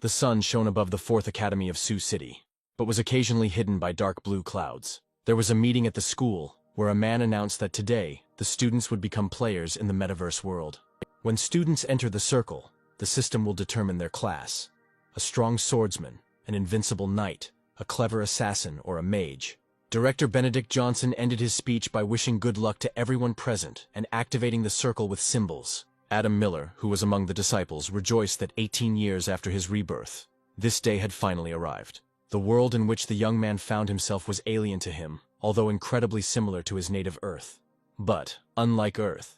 The sun shone above the 4th Academy of Sioux City, but was occasionally hidden by dark blue clouds. There was a meeting at the school, where a man announced that today, the students would become players in the metaverse world. When students enter the circle, the system will determine their class. A strong swordsman, an invincible knight, a clever assassin, or a mage. Director Benedict Johnson ended his speech by wishing good luck to everyone present and activating the circle with symbols. Adam Miller, who was among the disciples, rejoiced that 18 years after his rebirth, this day had finally arrived. The world in which the young man found himself was alien to him, although incredibly similar to his native Earth. But, unlike Earth,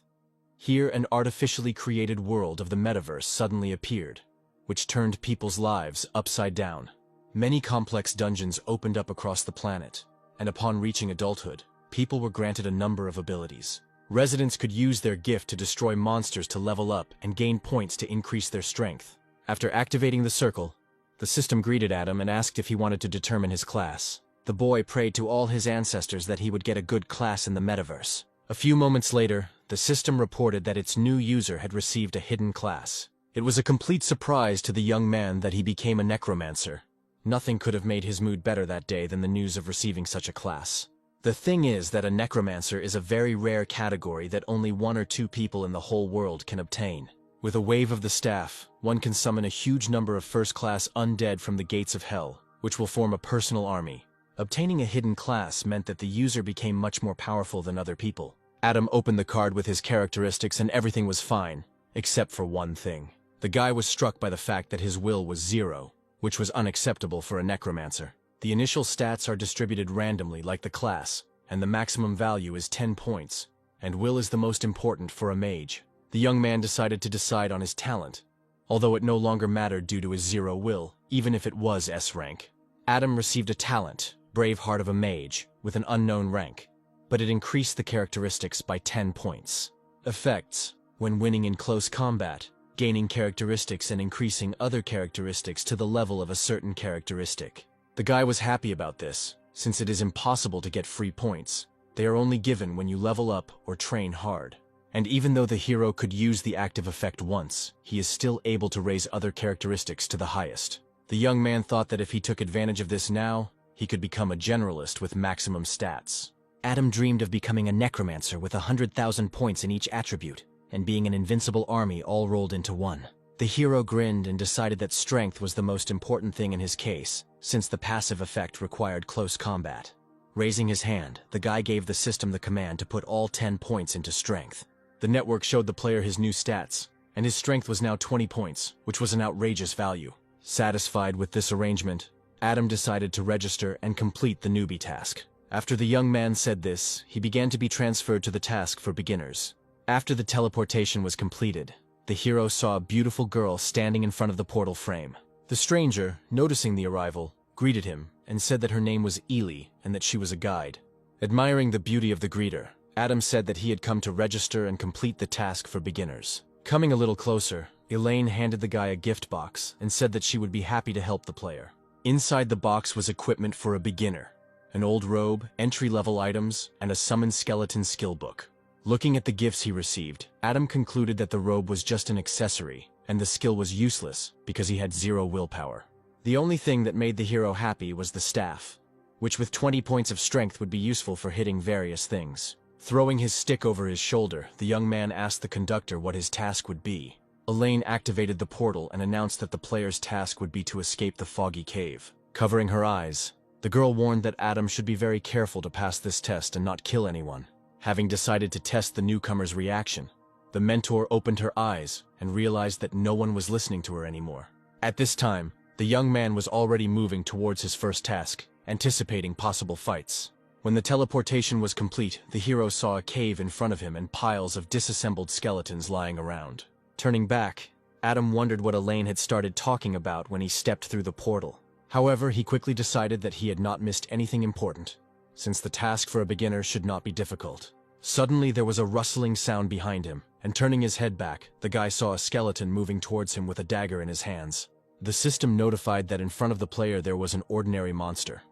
here an artificially created world of the metaverse suddenly appeared, which turned people's lives upside down. Many complex dungeons opened up across the planet, and upon reaching adulthood, people were granted a number of abilities. Residents could use their gift to destroy monsters to level up and gain points to increase their strength. After activating the circle, the system greeted Adam and asked if he wanted to determine his class. The boy prayed to all his ancestors that he would get a good class in the metaverse. A few moments later, the system reported that its new user had received a hidden class. It was a complete surprise to the young man that he became a necromancer. Nothing could have made his mood better that day than the news of receiving such a class. The thing is that a necromancer is a very rare category that only 1 or 2 people in the whole world can obtain. With a wave of the staff, one can summon a huge number of first-class undead from the gates of hell, which will form a personal army. Obtaining a hidden class meant that the user became much more powerful than other people. Adam opened the card with his characteristics and everything was fine, except for one thing. The guy was struck by the fact that his will was 0, which was unacceptable for a necromancer. The initial stats are distributed randomly like the class, and the maximum value is 10 points, and will is the most important for a mage. The young man decided to decide on his talent, although it no longer mattered due to his 0 will, even if it was S rank. Adam received a talent, Brave Heart of a Mage, with an unknown rank, but it increased the characteristics by 10 points. Effects: when winning in close combat, gaining characteristics and increasing other characteristics to the level of a certain characteristic. The guy was happy about this, since it is impossible to get free points. They are only given when you level up or train hard. And even though the hero could use the active effect once, he is still able to raise other characteristics to the highest. The young man thought that if he took advantage of this now, he could become a generalist with maximum stats. Adam dreamed of becoming a necromancer with 100,000 points in each attribute, and being an invincible army all rolled into one. The hero grinned and decided that strength was the most important thing in his case, since the passive effect required close combat. Raising his hand, the guy gave the system the command to put all 10 points into strength. The network showed the player his new stats, and his strength was now 20 points, which was an outrageous value. Satisfied with this arrangement, Adam decided to register and complete the newbie task. After the young man said this, he began to be transferred to the task for beginners. After the teleportation was completed, the hero saw a beautiful girl standing in front of the portal frame. The stranger, noticing the arrival, greeted him and said that her name was Ely and that she was a guide. Admiring the beauty of the greeter, Adam said that he had come to register and complete the task for beginners. Coming a little closer, Elaine handed the guy a gift box and said that she would be happy to help the player. Inside the box was equipment for a beginner, an old robe, entry-level items, and a summoned skeleton skill book. Looking at the gifts he received, Adam concluded that the robe was just an accessory, and the skill was useless because he had 0 willpower. The only thing that made the hero happy was the staff, which with 20 points of strength would be useful for hitting various things. Throwing his stick over his shoulder, the young man asked the conductor what his task would be. Elaine activated the portal and announced that the player's task would be to escape the foggy cave. Covering her eyes, the girl warned that Adam should be very careful to pass this test and not kill anyone. Having decided to test the newcomer's reaction, the mentor opened her eyes and realized that no one was listening to her anymore. At this time, the young man was already moving towards his first task, anticipating possible fights. When the teleportation was complete, the hero saw a cave in front of him and piles of disassembled skeletons lying around. Turning back, Adam wondered what Elaine had started talking about when he stepped through the portal. However, he quickly decided that he had not missed anything important, since the task for a beginner should not be difficult. Suddenly there was a rustling sound behind him, and turning his head back, the guy saw a skeleton moving towards him with a dagger in his hands. The system notified that in front of the player there was an ordinary monster,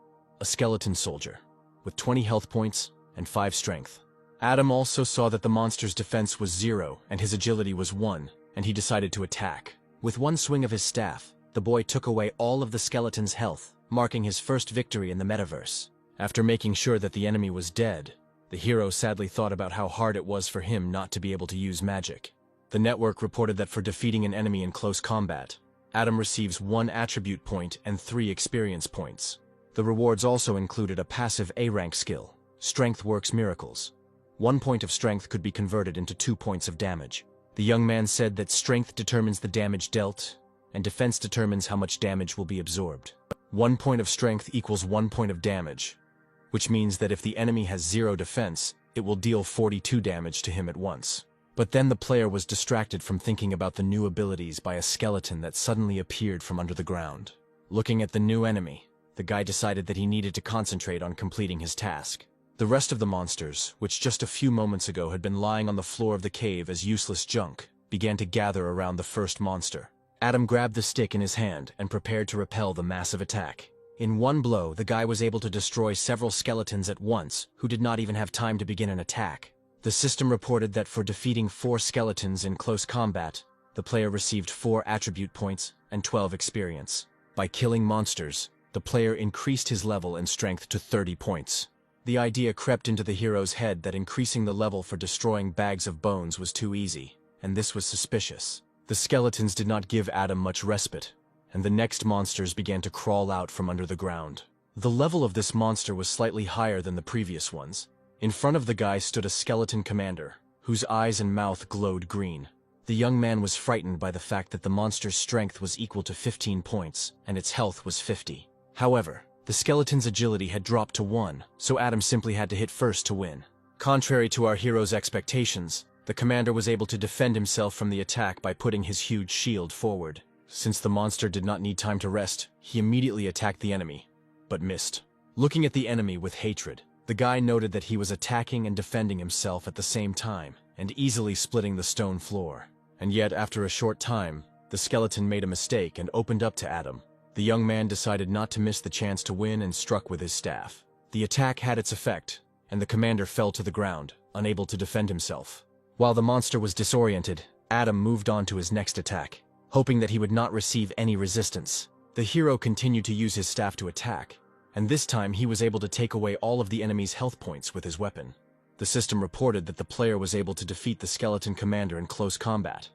a skeleton soldier, with 20 health points and 5 strength. Adam also saw that the monster's defense was 0 and his agility was 1, and he decided to attack. With one swing of his staff, the boy took away all of the skeleton's health, marking his first victory in the metaverse. After making sure that the enemy was dead, the hero sadly thought about how hard it was for him not to be able to use magic. The network reported that for defeating an enemy in close combat, Adam receives 1 attribute point and 3 experience points. The rewards also included a passive A-rank skill, Strength Works Miracles. 1 point of strength could be converted into 2 points of damage. The young man said that strength determines the damage dealt, and defense determines how much damage will be absorbed. 1 point of strength equals 1 point of damage, which means that if the enemy has 0 defense, it will deal 42 damage to him at once. But then the player was distracted from thinking about the new abilities by a skeleton that suddenly appeared from under the ground. Looking at the new enemy, the guy decided that he needed to concentrate on completing his task. The rest of the monsters, which just a few moments ago had been lying on the floor of the cave as useless junk, began to gather around the first monster. Adam grabbed the stick in his hand and prepared to repel the massive attack. In one blow, the guy was able to destroy several skeletons at once, who did not even have time to begin an attack. The system reported that for defeating 4 skeletons in close combat, the player received 4 attribute points and 12 experience. By killing monsters, the player increased his level and strength to 30 points. The idea crept into the hero's head that increasing the level for destroying bags of bones was too easy, and this was suspicious. The skeletons did not give Adam much respite, and the next monsters began to crawl out from under the ground. The level of this monster was slightly higher than the previous ones. In front of the guy stood a skeleton commander, whose eyes and mouth glowed green. The young man was frightened by the fact that the monster's strength was equal to 15 points, and its health was 50. However, the skeleton's agility had dropped to 1, so Adam simply had to hit first to win. Contrary to our hero's expectations, the commander was able to defend himself from the attack by putting his huge shield forward. Since the monster did not need time to rest, he immediately attacked the enemy, but missed. Looking at the enemy with hatred, the guy noted that he was attacking and defending himself at the same time, and easily splitting the stone floor. And yet, after a short time, the skeleton made a mistake and opened up to Adam. The young man decided not to miss the chance to win and struck with his staff. The attack had its effect, and the commander fell to the ground, unable to defend himself. While the monster was disoriented, Adam moved on to his next attack, hoping that he would not receive any resistance. The hero continued to use his staff to attack, and this time he was able to take away all of the enemy's health points with his weapon. The system reported that the player was able to defeat the skeleton commander in close combat,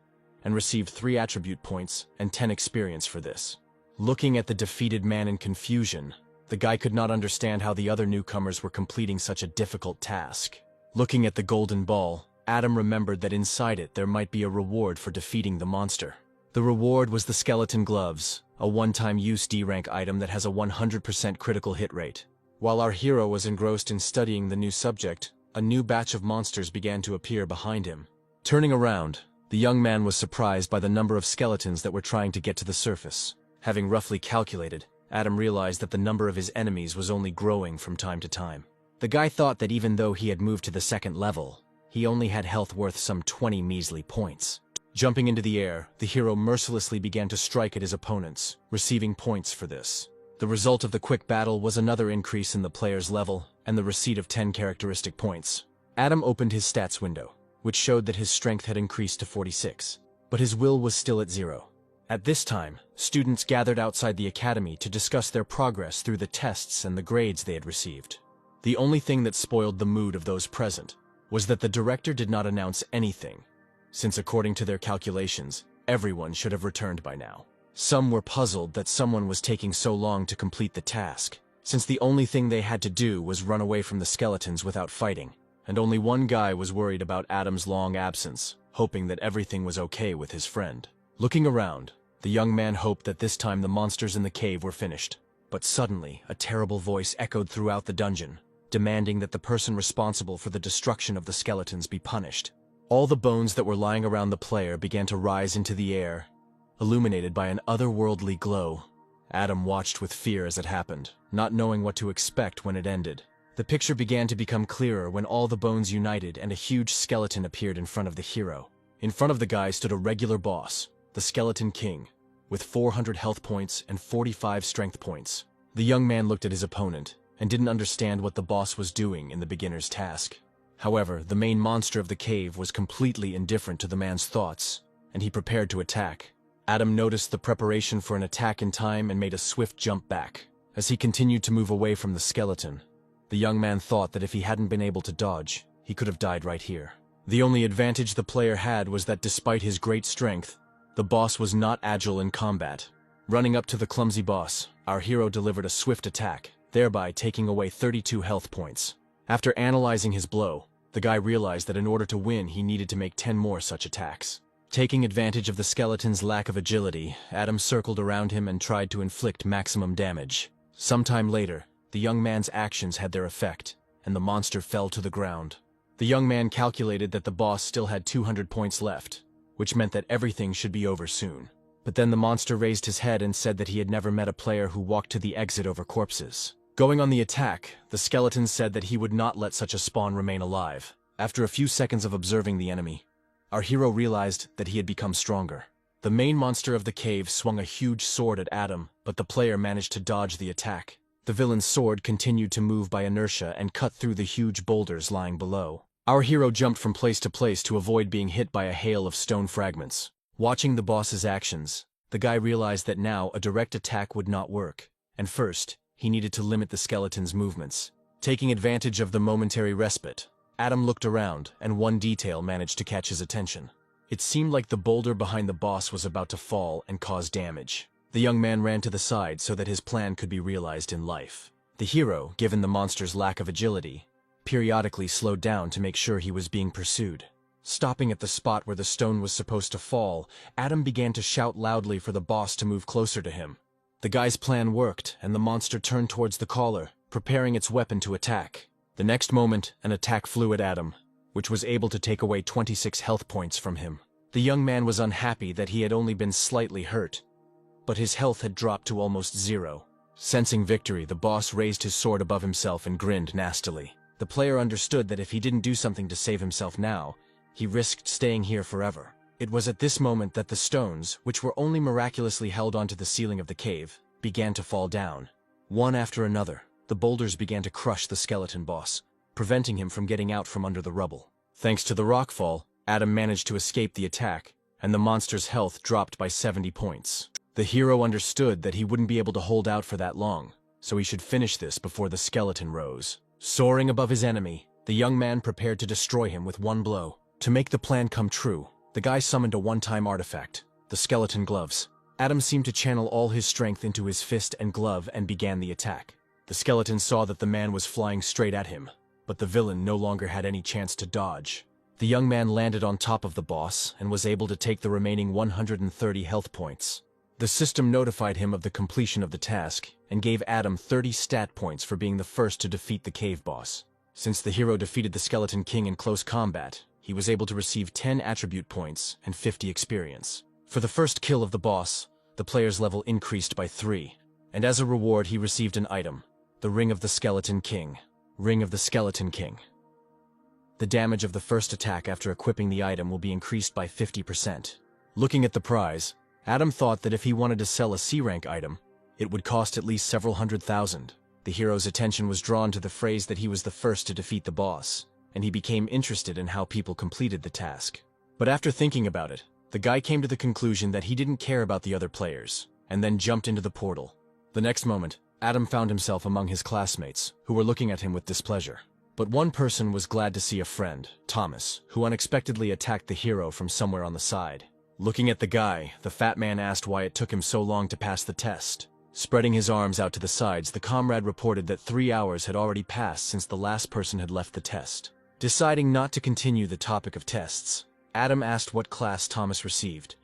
and received 3 attribute points and 10 experience for this. Looking at the defeated man in confusion, the guy could not understand how the other newcomers were completing such a difficult task. Looking at the golden ball, Adam remembered that inside it there might be a reward for defeating the monster. The reward was the skeleton gloves, a one-time use D-rank item that has a 100% critical hit rate. While our hero was engrossed in studying the new subject, a new batch of monsters began to appear behind him. Turning around, the young man was surprised by the number of skeletons that were trying to get to the surface. Having roughly calculated, Adam realized that the number of his enemies was only growing from time to time. The guy thought that even though he had moved to the 2nd level, he only had health worth some 20 measly points. Jumping into the air, the hero mercilessly began to strike at his opponents, receiving points for this. The result of the quick battle was another increase in the player's level and the receipt of 10 characteristic points. Adam opened his stats window, which showed that his strength had increased to 46, but his will was still at 0. At this time, students gathered outside the academy to discuss their progress through the tests and the grades they had received. The only thing that spoiled the mood of those present was that the director did not announce anything, since according to their calculations, everyone should have returned by now. Some were puzzled that someone was taking so long to complete the task, since the only thing they had to do was run away from the skeletons without fighting, and only one guy was worried about Adam's long absence, hoping that everything was okay with his friend. Looking around, the young man hoped that this time the monsters in the cave were finished. But suddenly, a terrible voice echoed throughout the dungeon, demanding that the person responsible for the destruction of the skeletons be punished. All the bones that were lying around the player began to rise into the air, illuminated by an otherworldly glow. Adam watched with fear as it happened, not knowing what to expect when it ended. The picture began to become clearer when all the bones united and a huge skeleton appeared in front of the hero. In front of the guy stood a regular boss, the Skeleton King, with 400 health points and 45 strength points. The young man looked at his opponent and didn't understand what the boss was doing in the beginner's task. However, the main monster of the cave was completely indifferent to the man's thoughts, and he prepared to attack. Adam noticed the preparation for an attack in time and made a swift jump back. As he continued to move away from the skeleton, the young man thought that if he hadn't been able to dodge, he could have died right here. The only advantage the player had was that despite his great strength, the boss was not agile in combat. Running up to the clumsy boss, our hero delivered a swift attack, thereby taking away 32 health points. After analyzing his blow, the guy realized that in order to win, he needed to make 10 more such attacks. Taking advantage of the skeleton's lack of agility, Adam circled around him and tried to inflict maximum damage. Sometime later, the young man's actions had their effect, and the monster fell to the ground. The young man calculated that the boss still had 200 points left, which meant that everything should be over soon. But then the monster raised his head and said that he had never met a player who walked to the exit over corpses. Going on the attack, the skeleton said that he would not let such a spawn remain alive. After a few seconds of observing the enemy, our hero realized that he had become stronger. The main monster of the cave swung a huge sword at Adam, but the player managed to dodge the attack. The villain's sword continued to move by inertia and cut through the huge boulders lying below. Our hero jumped from place to place to avoid being hit by a hail of stone fragments. Watching the boss's actions, the guy realized that now a direct attack would not work, and first, he needed to limit the skeleton's movements. Taking advantage of the momentary respite, Adam looked around, and one detail managed to catch his attention. It seemed like the boulder behind the boss was about to fall and cause damage. The young man ran to the side so that his plan could be realized in life. The hero, given the monster's lack of agility, periodically slowed down to make sure he was being pursued. Stopping at the spot where the stone was supposed to fall, Adam began to shout loudly for the boss to move closer to him. The guy's plan worked, and the monster turned towards the caller, preparing its weapon to attack. The next moment, an attack flew at Adam, which was able to take away 26 health points from him. The young man was unhappy that he had only been slightly hurt, but his health had dropped to almost 0. Sensing victory, the boss raised his sword above himself and grinned nastily. The player understood that if he didn't do something to save himself now, he risked staying here forever. It was at this moment that the stones, which were only miraculously held onto the ceiling of the cave, began to fall down. One after another, the boulders began to crush the skeleton boss, preventing him from getting out from under the rubble. Thanks to the rockfall, Adam managed to escape the attack, and the monster's health dropped by 70 points. The hero understood that he wouldn't be able to hold out for that long, so he should finish this before the skeleton rose. Soaring above his enemy, the young man prepared to destroy him with one blow. To make the plan come true, the guy summoned a one-time artifact, the skeleton gloves. Adam seemed to channel all his strength into his fist and glove and began the attack. The skeleton saw that the man was flying straight at him, but the villain no longer had any chance to dodge. The young man landed on top of the boss and was able to take the remaining 130 health points. The system notified him of the completion of the task and gave Adam 30 stat points for being the first to defeat the cave boss. Since the hero defeated the Skeleton King in close combat, he was able to receive 10 attribute points and 50 experience. For the first kill of the boss, the player's level increased by 3, and as a reward he received an item, the Ring of the Skeleton King. Ring of the Skeleton King. The damage of the first attack after equipping the item will be increased by 50%. Looking at the prize, Adam thought that if he wanted to sell a C-rank item, it would cost at least several $100,000. The hero's attention was drawn to the phrase that he was the first to defeat the boss, and he became interested in how people completed the task. But after thinking about it, the guy came to the conclusion that he didn't care about the other players, and then jumped into the portal. The next moment, Adam found himself among his classmates, who were looking at him with displeasure. But one person was glad to see a friend, Thomas, who unexpectedly attacked the hero from somewhere on the side. Looking at the guy, the fat man asked why it took him so long to pass the test. Spreading his arms out to the sides, the comrade reported that 3 hours had already passed since the last person had left the test. Deciding not to continue the topic of tests, Adam asked what class Thomas received,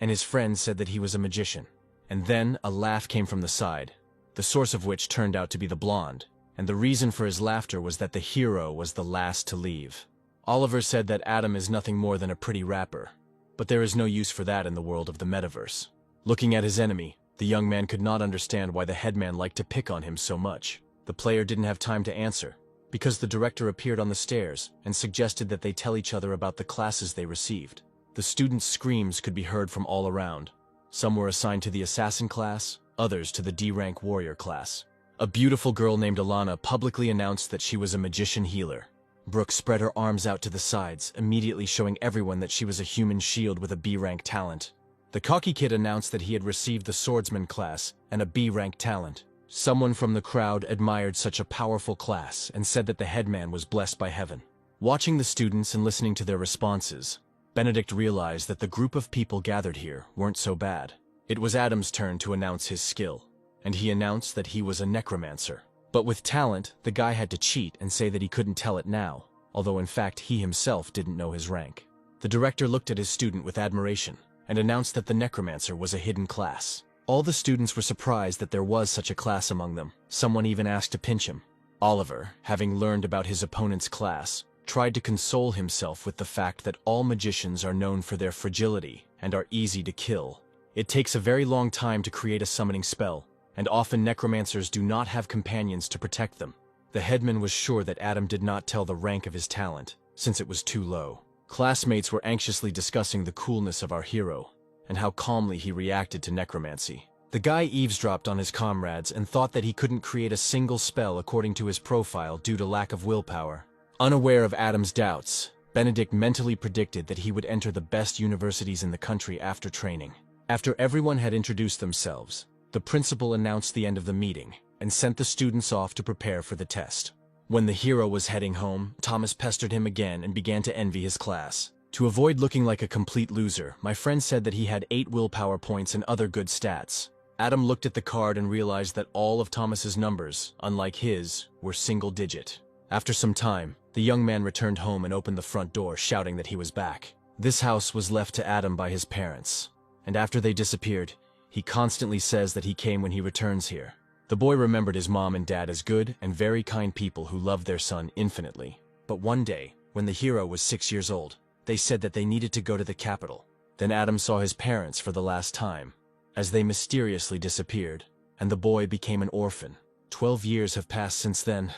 and his friend said that he was a magician. And then a laugh came from the side, the source of which turned out to be the blonde, and the reason for his laughter was that the hero was the last to leave. Oliver said that Adam is nothing more than a pretty rapper, but there is no use for that in the world of the metaverse. Looking at his enemy, the young man could not understand why the headman liked to pick on him so much. The player didn't have time to answer, because the director appeared on the stairs and suggested that they tell each other about the classes they received. The students' screams could be heard from all around. Some were assigned to the assassin class, others to the D-rank warrior class. A beautiful girl named Alana publicly announced that she was a magician healer. Brooke spread her arms out to the sides, immediately showing everyone that she was a human shield with a B-rank talent. The cocky kid announced that he had received the swordsman class and a B-rank talent. Someone from the crowd admired such a powerful class and said that the headman was blessed by heaven. Watching the students and listening to their responses, Benedict realized that the group of people gathered here weren't so bad. It was Adam's turn to announce his skill, and he announced that he was a necromancer. But with talent, the guy had to cheat and say that he couldn't tell it now, although in fact he himself didn't know his rank. The director looked at his student with admiration and announced that the necromancer was a hidden class. All the students were surprised that there was such a class among them. Someone even asked to pinch him. Oliver, having learned about his opponent's class, tried to console himself with the fact that all magicians are known for their fragility and are easy to kill. It takes a very long time to create a summoning spell, and often necromancers do not have companions to protect them. The headman was sure that Adam did not tell the rank of his talent, since it was too low. Classmates were anxiously discussing the coolness of our hero, and how calmly he reacted to necromancy. The guy eavesdropped on his comrades and thought that he couldn't create a single spell according to his profile due to lack of willpower. Unaware of Adam's doubts, Benedict mentally predicted that he would enter the best universities in the country after training. After everyone had introduced themselves, the principal announced the end of the meeting and sent the students off to prepare for the test. When the hero was heading home, Thomas pestered him again and began to envy his class. To avoid looking like a complete loser, my friend said that he had 8 willpower points and other good stats. Adam looked at the card and realized that all of Thomas's numbers, unlike his, were single-digit. After some time, the young man returned home and opened the front door, shouting that he was back. This house was left to Adam by his parents, and after they disappeared, he constantly says that he came when he returns here. The boy remembered his mom and dad as good and very kind people who loved their son infinitely. But one day, when the hero was 6 years old, they said that they needed to go to the capital. Then Adam saw his parents for the last time, as they mysteriously disappeared, and the boy became an orphan. 12 years have passed since then,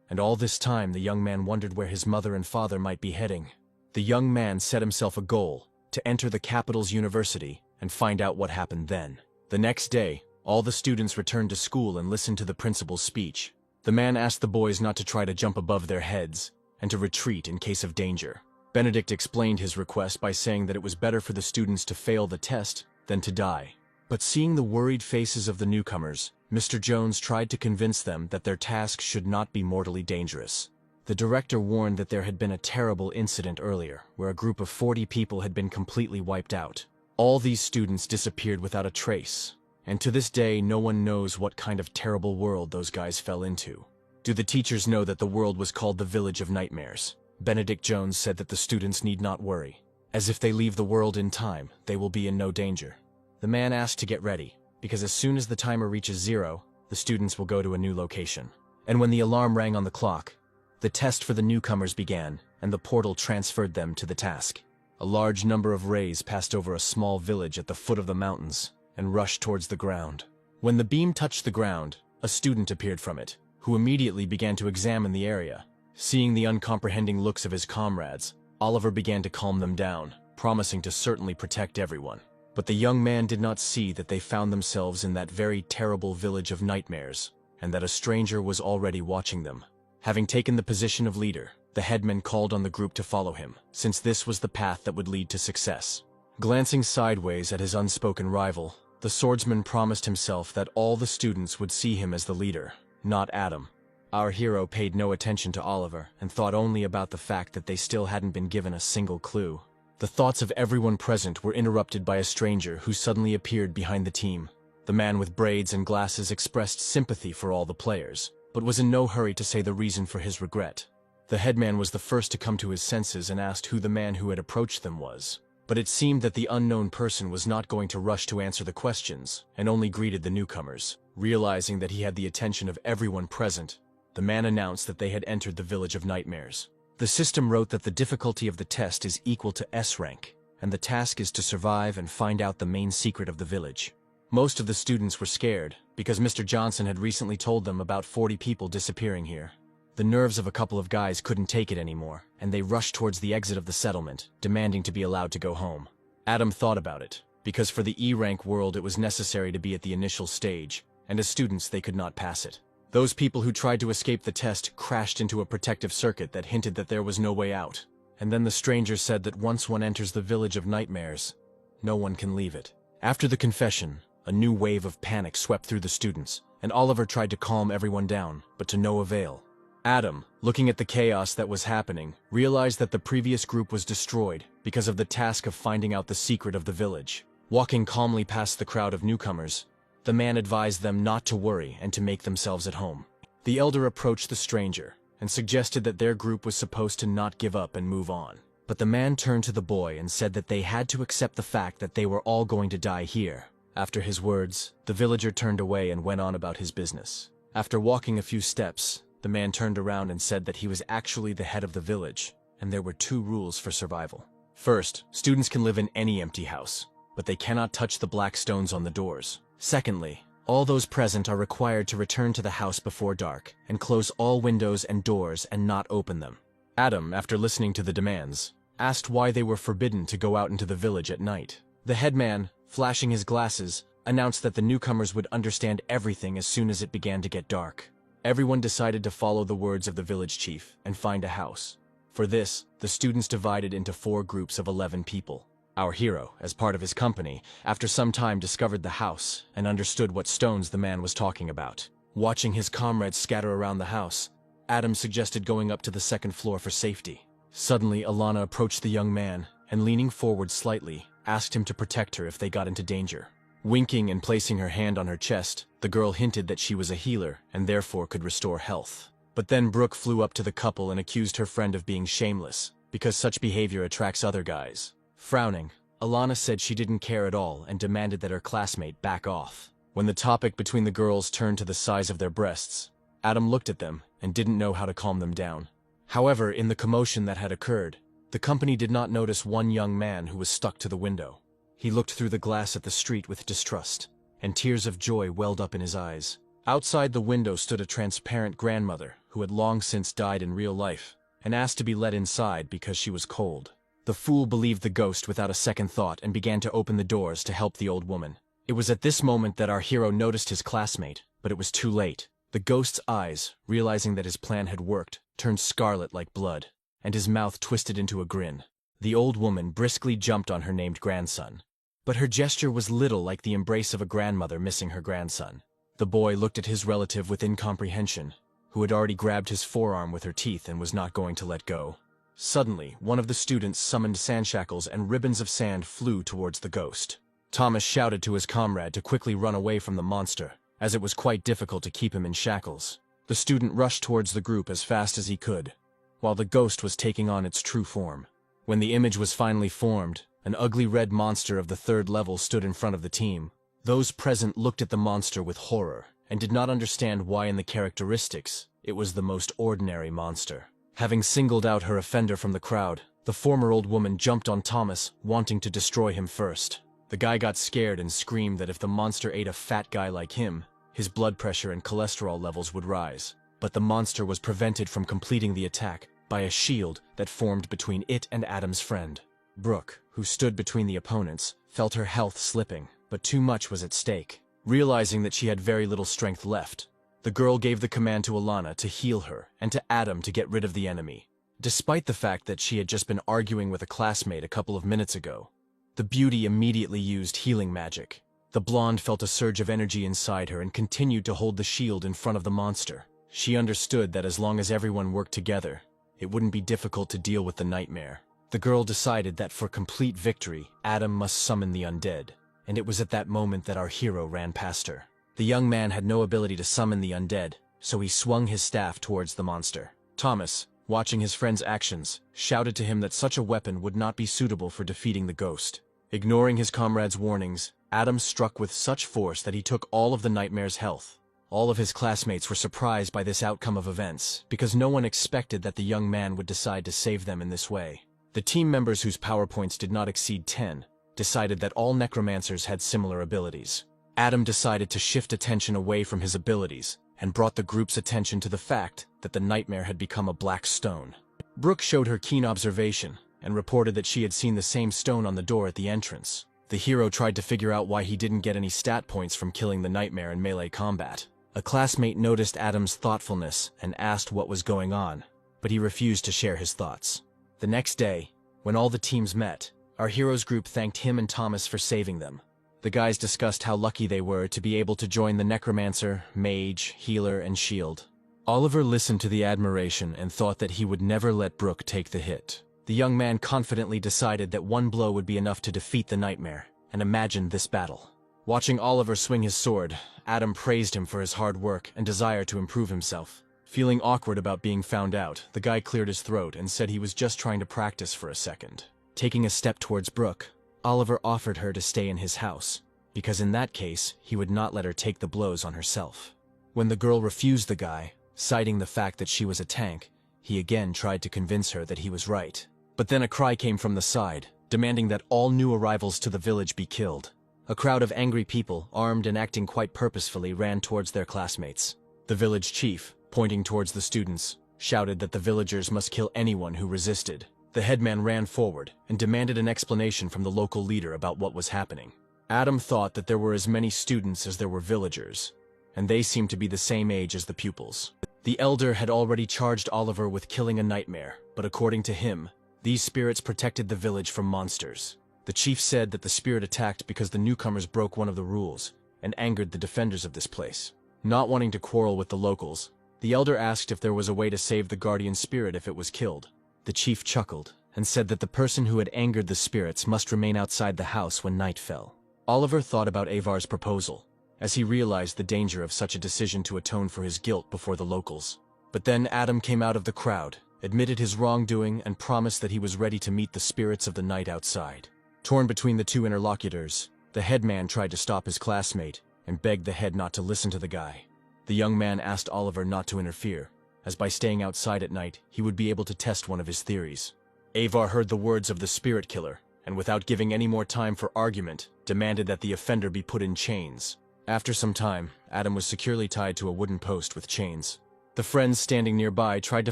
and all this time the young man wondered where his mother and father might be heading. The young man set himself a goal to enter the capital's university and find out what happened then. The next day, all the students returned to school and listened to the principal's speech. The man asked the boys not to try to jump above their heads and to retreat in case of danger. Benedict explained his request by saying that it was better for the students to fail the test than to die. But seeing the worried faces of the newcomers, Mr. Jones tried to convince them that their task should not be mortally dangerous. The director warned that there had been a terrible incident earlier, where a group of 40 people had been completely wiped out. All these students disappeared without a trace, and to this day no one knows what kind of terrible world those guys fell into. Do the teachers know that the world was called the Village of Nightmares? Benedict Jones said that the students need not worry, as if they leave the world in time, they will be in no danger. The man asked to get ready, because as soon as the timer reaches 0, the students will go to a new location. And when the alarm rang on the clock, the test for the newcomers began, and the portal transferred them to the task. A large number of rays passed over a small village at the foot of the mountains and rushed towards the ground. When the beam touched the ground, a student appeared from it, who immediately began to examine the area. Seeing the uncomprehending looks of his comrades, Oliver began to calm them down, promising to certainly protect everyone. But the young man did not see that they found themselves in that very terrible village of nightmares, and that a stranger was already watching them. Having taken the position of leader, the headman called on the group to follow him, since this was the path that would lead to success. Glancing sideways at his unspoken rival, the swordsman promised himself that all the students would see him as the leader, not Adam. Our hero paid no attention to Oliver and thought only about the fact that they still hadn't been given a single clue. The thoughts of everyone present were interrupted by a stranger who suddenly appeared behind the team. The man with braids and glasses expressed sympathy for all the players, but was in no hurry to say the reason for his regret. The headman was the first to come to his senses and asked who the man who had approached them was. But it seemed that the unknown person was not going to rush to answer the questions, and only greeted the newcomers. Realizing that he had the attention of everyone present, the man announced that they had entered the Village of Nightmares. The system wrote that the difficulty of the test is equal to S rank, and the task is to survive and find out the main secret of the village. Most of the students were scared, because Mr. Johnson had recently told them about 40 people disappearing here. The nerves of a couple of guys couldn't take it anymore, and they rushed towards the exit of the settlement, demanding to be allowed to go home. Adam thought about it, because for the E-rank world it was necessary to be at the initial stage, and as students they could not pass it. Those people who tried to escape the test crashed into a protective circuit that hinted that there was no way out. And then the stranger said that once one enters the Village of Nightmares, no one can leave it. After the confession, a new wave of panic swept through the students, and Oliver tried to calm everyone down, but to no avail. Adam, looking at the chaos that was happening, realized that the previous group was destroyed because of the task of finding out the secret of the village. Walking calmly past the crowd of newcomers, the man advised them not to worry and to make themselves at home. The elder approached the stranger and suggested that their group was supposed to not give up and move on. But the man turned to the boy and said that they had to accept the fact that they were all going to die here. After his words, the villager turned away and went on about his business. After walking a few steps, the man turned around and said that he was actually the head of the village, and there were 2 rules for survival. First, students can live in any empty house, but they cannot touch the black stones on the doors. Secondly, all those present are required to return to the house before dark and close all windows and doors and not open them. Adam, after listening to the demands, asked why they were forbidden to go out into the village at night. The headman, flashing his glasses, announced that the newcomers would understand everything as soon as it began to get dark. Everyone decided to follow the words of the village chief and find a house. For this, the students divided into 4 groups of 11 people. Our hero, as part of his company, after some time discovered the house and understood what stones the man was talking about. Watching his comrades scatter around the house, Adam suggested going up to the 2nd floor for safety. Suddenly, Alana approached the young man and, leaning forward slightly, asked him to protect her if they got into danger. Winking and placing her hand on her chest, the girl hinted that she was a healer and therefore could restore health. But then Brooke flew up to the couple and accused her friend of being shameless, because such behavior attracts other guys. Frowning, Alana said she didn't care at all and demanded that her classmate back off. When the topic between the girls turned to the size of their breasts, Adam looked at them and didn't know how to calm them down. However, in the commotion that had occurred, the company did not notice one young man who was stuck to the window. He looked through the glass at the street with distrust, and tears of joy welled up in his eyes. Outside the window stood a transparent grandmother who had long since died in real life, and asked to be let inside because she was cold. The fool believed the ghost without a second thought and began to open the doors to help the old woman. It was at this moment that our hero noticed his classmate, but it was too late. The ghost's eyes, realizing that his plan had worked, turned scarlet like blood, and his mouth twisted into a grin. The old woman briskly jumped on her named grandson. But her gesture was little like the embrace of a grandmother missing her grandson. The boy looked at his relative with incomprehension, who had already grabbed his forearm with her teeth and was not going to let go. Suddenly, one of the students summoned sand shackles and ribbons of sand flew towards the ghost. Thomas shouted to his comrade to quickly run away from the monster, as it was quite difficult to keep him in shackles. The student rushed towards the group as fast as he could, while the ghost was taking on its true form. When the image was finally formed, an ugly red monster of the 3rd level stood in front of the team. Those present looked at the monster with horror, and did not understand why in the characteristics it was the most ordinary monster. Having singled out her offender from the crowd, the former old woman jumped on Thomas, wanting to destroy him first. The guy got scared and screamed that if the monster ate a fat guy like him, his blood pressure and cholesterol levels would rise. But the monster was prevented from completing the attack by a shield that formed between it and Adam's friend. Brooke, who stood between the opponents, felt her health slipping, but too much was at stake. Realizing that she had very little strength left, the girl gave the command to Alana to heal her and to Adam to get rid of the enemy. Despite the fact that she had just been arguing with a classmate a couple of minutes ago, the beauty immediately used healing magic. The blonde felt a surge of energy inside her and continued to hold the shield in front of the monster. She understood that as long as everyone worked together, it wouldn't be difficult to deal with the nightmare. The girl decided that for complete victory, Adam must summon the undead, and it was at that moment that our hero ran past her. The young man had no ability to summon the undead, so he swung his staff towards the monster. Thomas, watching his friend's actions, shouted to him that such a weapon would not be suitable for defeating the ghost. Ignoring his comrade's warnings, Adam struck with such force that he took all of the nightmare's health. All of his classmates were surprised by this outcome of events, because no one expected that the young man would decide to save them in this way. The team members whose power points did not exceed 10 decided that all necromancers had similar abilities. Adam decided to shift attention away from his abilities and brought the group's attention to the fact that the nightmare had become a black stone. Brooke showed her keen observation and reported that she had seen the same stone on the door at the entrance. The hero tried to figure out why he didn't get any stat points from killing the nightmare in melee combat. A classmate noticed Adam's thoughtfulness and asked what was going on, but he refused to share his thoughts. The next day, when all the teams met, our hero's group thanked him and Thomas for saving them. The guys discussed how lucky they were to be able to join the Necromancer, Mage, Healer, and Shield. Oliver listened to the admiration and thought that he would never let Brooke take the hit. The young man confidently decided that one blow would be enough to defeat the nightmare, and imagined this battle. Watching Oliver swing his sword, Adam praised him for his hard work and desire to improve himself. Feeling awkward about being found out, the guy cleared his throat and said he was just trying to practice for a second. Taking a step towards Brooke, Oliver offered her to stay in his house, because in that case, he would not let her take the blows on herself. When the girl refused the guy, citing the fact that she was a tank, he again tried to convince her that he was right. But then a cry came from the side, demanding that all new arrivals to the village be killed. A crowd of angry people, armed and acting quite purposefully, ran towards their classmates. The village chief, pointing towards the students, shouted that the villagers must kill anyone who resisted. The headman ran forward and demanded an explanation from the local leader about what was happening. Adam thought that there were as many students as there were villagers, and they seemed to be the same age as the pupils. The elder had already charged Oliver with killing a nightmare, but according to him, these spirits protected the village from monsters. The chief said that the spirit attacked because the newcomers broke one of the rules and angered the defenders of this place. Not wanting to quarrel with the locals, the elder asked if there was a way to save the guardian spirit if it was killed. The chief chuckled and said that the person who had angered the spirits must remain outside the house when night fell. Oliver thought about Avar's proposal, as he realized the danger of such a decision to atone for his guilt before the locals. But then Adam came out of the crowd, admitted his wrongdoing, and promised that he was ready to meet the spirits of the night outside. Torn between the two interlocutors, the headman tried to stop his classmate and begged the head not to listen to the guy. The young man asked Oliver not to interfere, as by staying outside at night, he would be able to test one of his theories. Avar heard the words of the spirit killer, and without giving any more time for argument, demanded that the offender be put in chains. After some time, Adam was securely tied to a wooden post with chains. The friends standing nearby tried to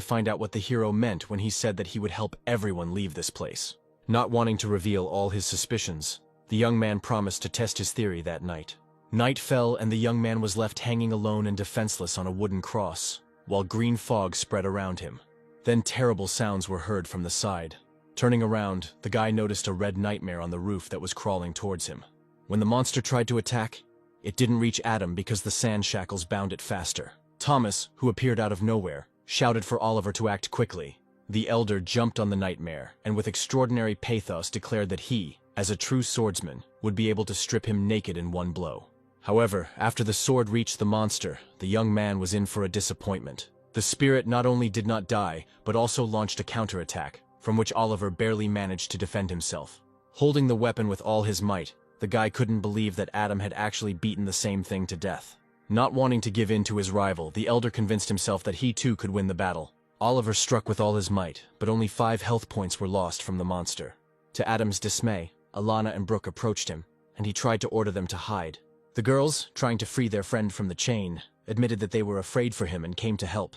find out what the hero meant when he said that he would help everyone leave this place. Not wanting to reveal all his suspicions, the young man promised to test his theory that night. Night fell and the young man was left hanging alone and defenseless on a wooden cross, while green fog spread around him. Then terrible sounds were heard from the side. Turning around, the guy noticed a red nightmare on the roof that was crawling towards him. When the monster tried to attack, it didn't reach Adam because the sand shackles bound it faster. Thomas, who appeared out of nowhere, shouted for Oliver to act quickly. The elder jumped on the nightmare and with extraordinary pathos declared that he, as a true swordsman, would be able to strip him naked in one blow. However, after the sword reached the monster, the young man was in for a disappointment. The spirit not only did not die, but also launched a counterattack, from which Oliver barely managed to defend himself. Holding the weapon with all his might, the guy couldn't believe that Adam had actually beaten the same thing to death. Not wanting to give in to his rival, the elder convinced himself that he too could win the battle. Oliver struck with all his might, but only 5 health points were lost from the monster. To Adam's dismay, Alana and Brooke approached him, and he tried to order them to hide. The girls, trying to free their friend from the chain, admitted that they were afraid for him and came to help.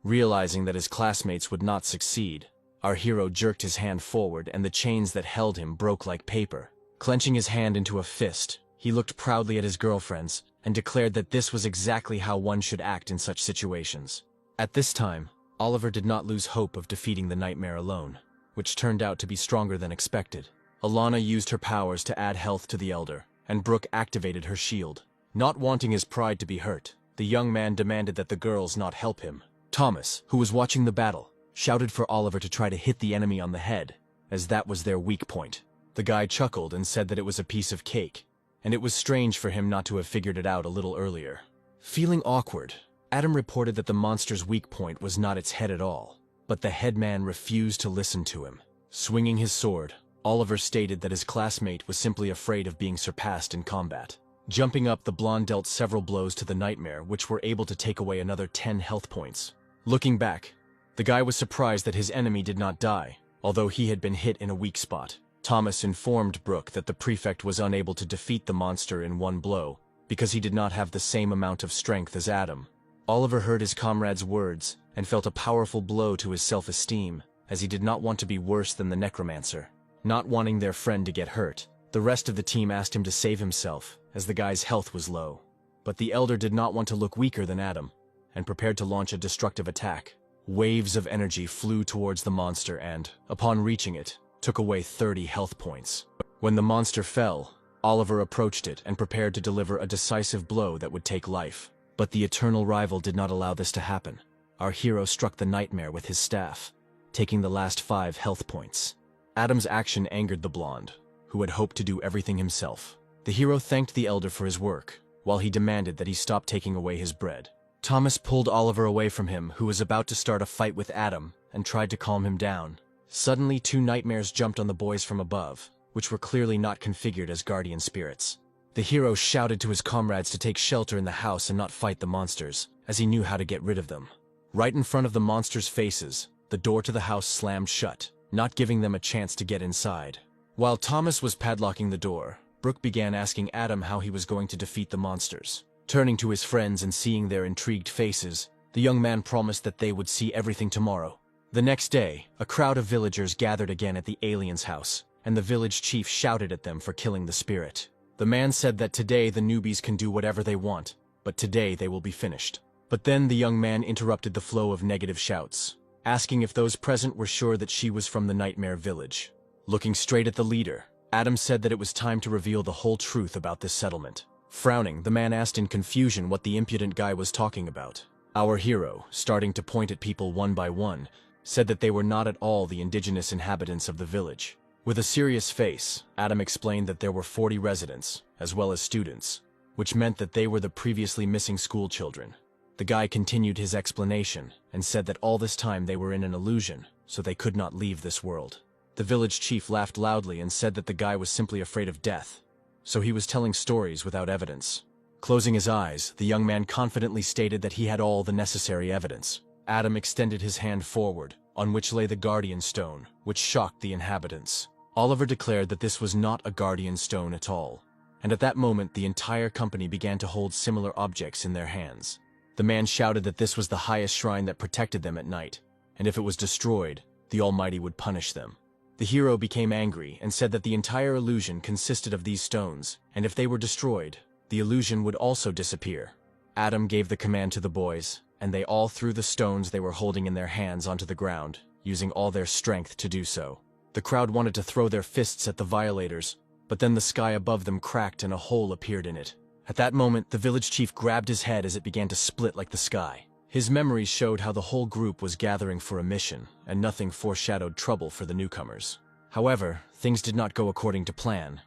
Realizing that his classmates would not succeed, our hero jerked his hand forward and the chains that held him broke like paper. Clenching his hand into a fist, he looked proudly at his girlfriends and declared that this was exactly how one should act in such situations. At this time, Oliver did not lose hope of defeating the nightmare alone, which turned out to be stronger than expected. Alana used her powers to add health to the elder, and Brooke activated her shield. Not wanting his pride to be hurt, the young man demanded that the girls not help him. Thomas, who was watching the battle, shouted for Oliver to try to hit the enemy on the head, as that was their weak point. The guy chuckled and said that it was a piece of cake, and it was strange for him not to have figured it out a little earlier. Feeling awkward, Adam reported that the monster's weak point was not its head at all, but the headman refused to listen to him. Swinging his sword, Oliver stated that his classmate was simply afraid of being surpassed in combat. Jumping up, the blonde dealt several blows to the nightmare, which were able to take away another 10 health points. Looking back, the guy was surprised that his enemy did not die, although he had been hit in a weak spot. Thomas informed Brooke that the prefect was unable to defeat the monster in one blow, because he did not have the same amount of strength as Adam. Oliver heard his comrade's words and felt a powerful blow to his self-esteem, as he did not want to be worse than the necromancer. Not wanting their friend to get hurt, the rest of the team asked him to save himself, as the guy's health was low. But the elder did not want to look weaker than Adam, and prepared to launch a destructive attack. Waves of energy flew towards the monster and, upon reaching it, took away 30 health points. When the monster fell, Oliver approached it and prepared to deliver a decisive blow that would take life. But the eternal rival did not allow this to happen. Our hero struck the nightmare with his staff, taking the last 5 health points. Adam's action angered the blonde, who had hoped to do everything himself. The hero thanked the elder for his work, while he demanded that he stop taking away his bread. Thomas pulled Oliver away from him, who was about to start a fight with Adam, and tried to calm him down. Suddenly, 2 nightmares jumped on the boys from above, which were clearly not configured as guardian spirits. The hero shouted to his comrades to take shelter in the house and not fight the monsters, as he knew how to get rid of them. Right in front of the monsters' faces, the door to the house slammed shut, not giving them a chance to get inside. While Thomas was padlocking the door, Brooke began asking Adam how he was going to defeat the monsters. Turning to his friends and seeing their intrigued faces, the young man promised that they would see everything tomorrow. The next day, a crowd of villagers gathered again at the alien's house, and the village chief shouted at them for killing the spirit. The man said that today the newbies can do whatever they want, but today they will be finished. But then the young man interrupted the flow of negative shouts, asking if those present were sure that she was from the Nightmare Village. Looking straight at the leader, Adam said that it was time to reveal the whole truth about this settlement. Frowning, the man asked in confusion what the impudent guy was talking about. Our hero, starting to point at people one by one, said that they were not at all the indigenous inhabitants of the village. With a serious face, Adam explained that there were 40 residents, as well as students, which meant that they were the previously missing school children. The guy continued his explanation and said that all this time they were in an illusion, so they could not leave this world. The village chief laughed loudly and said that the guy was simply afraid of death, so he was telling stories without evidence. Closing his eyes, the young man confidently stated that he had all the necessary evidence. Adam extended his hand forward, on which lay the guardian stone, which shocked the inhabitants. Oliver declared that this was not a guardian stone at all, and at that moment the entire company began to hold similar objects in their hands. The man shouted that this was the highest shrine that protected them at night, and if it was destroyed, the Almighty would punish them. The hero became angry and said that the entire illusion consisted of these stones, and if they were destroyed, the illusion would also disappear. Adam gave the command to the boys, and they all threw the stones they were holding in their hands onto the ground, using all their strength to do so. The crowd wanted to throw their fists at the violators, but then the sky above them cracked and a hole appeared in it. At that moment, the village chief grabbed his head as it began to split like the sky. His memories showed how the whole group was gathering for a mission, and nothing foreshadowed trouble for the newcomers. However, things did not go according to plan,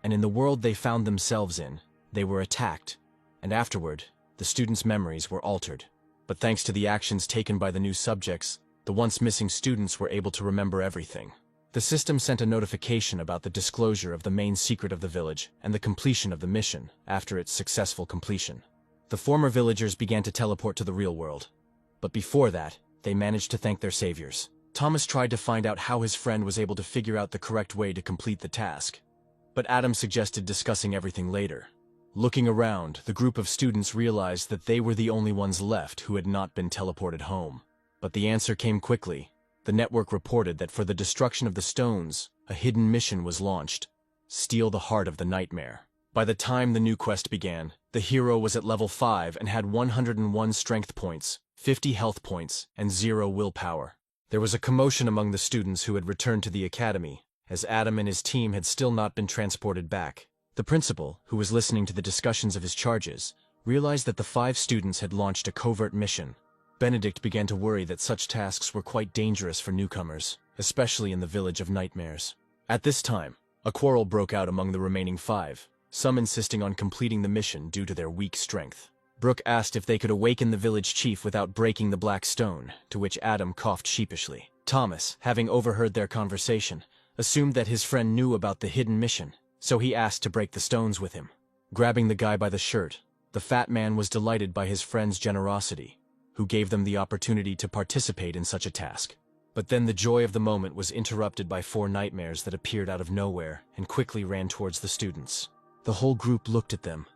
and in the world they found themselves in, they were attacked, and afterward, the students' memories were altered. But thanks to the actions taken by the new subjects, the once missing students were able to remember everything. The system sent a notification about the disclosure of the main secret of the village and the completion of the mission after its successful completion. The former villagers began to teleport to the real world, but before that, they managed to thank their saviors. Thomas tried to find out how his friend was able to figure out the correct way to complete the task, but Adam suggested discussing everything later. Looking around, the group of students realized that they were the only ones left who had not been teleported home. But the answer came quickly. The network reported that for the destruction of the stones, a hidden mission was launched: steal the heart of the nightmare. By the time the new quest began, the hero was at level 5 and had 101 strength points, 50 health points, and 0 willpower. There was a commotion among the students who had returned to the academy, as Adam and his team had still not been transported back. The principal, who was listening to the discussions of his charges, realized that the 5 students had launched a covert mission. Benedict began to worry that such tasks were quite dangerous for newcomers, especially in the Village of Nightmares. At this time, a quarrel broke out among the remaining 5, some insisting on completing the mission due to their weak strength. Brooke asked if they could awaken the village chief without breaking the black stone, to which Adam coughed sheepishly. Thomas, having overheard their conversation, assumed that his friend knew about the hidden mission, so he asked to break the stones with him. Grabbing the guy by the shirt, the fat man was delighted by his friend's generosity, who gave them the opportunity to participate in such a task. But then the joy of the moment was interrupted by 4 nightmares that appeared out of nowhere and quickly ran towards the students. The whole group looked at them,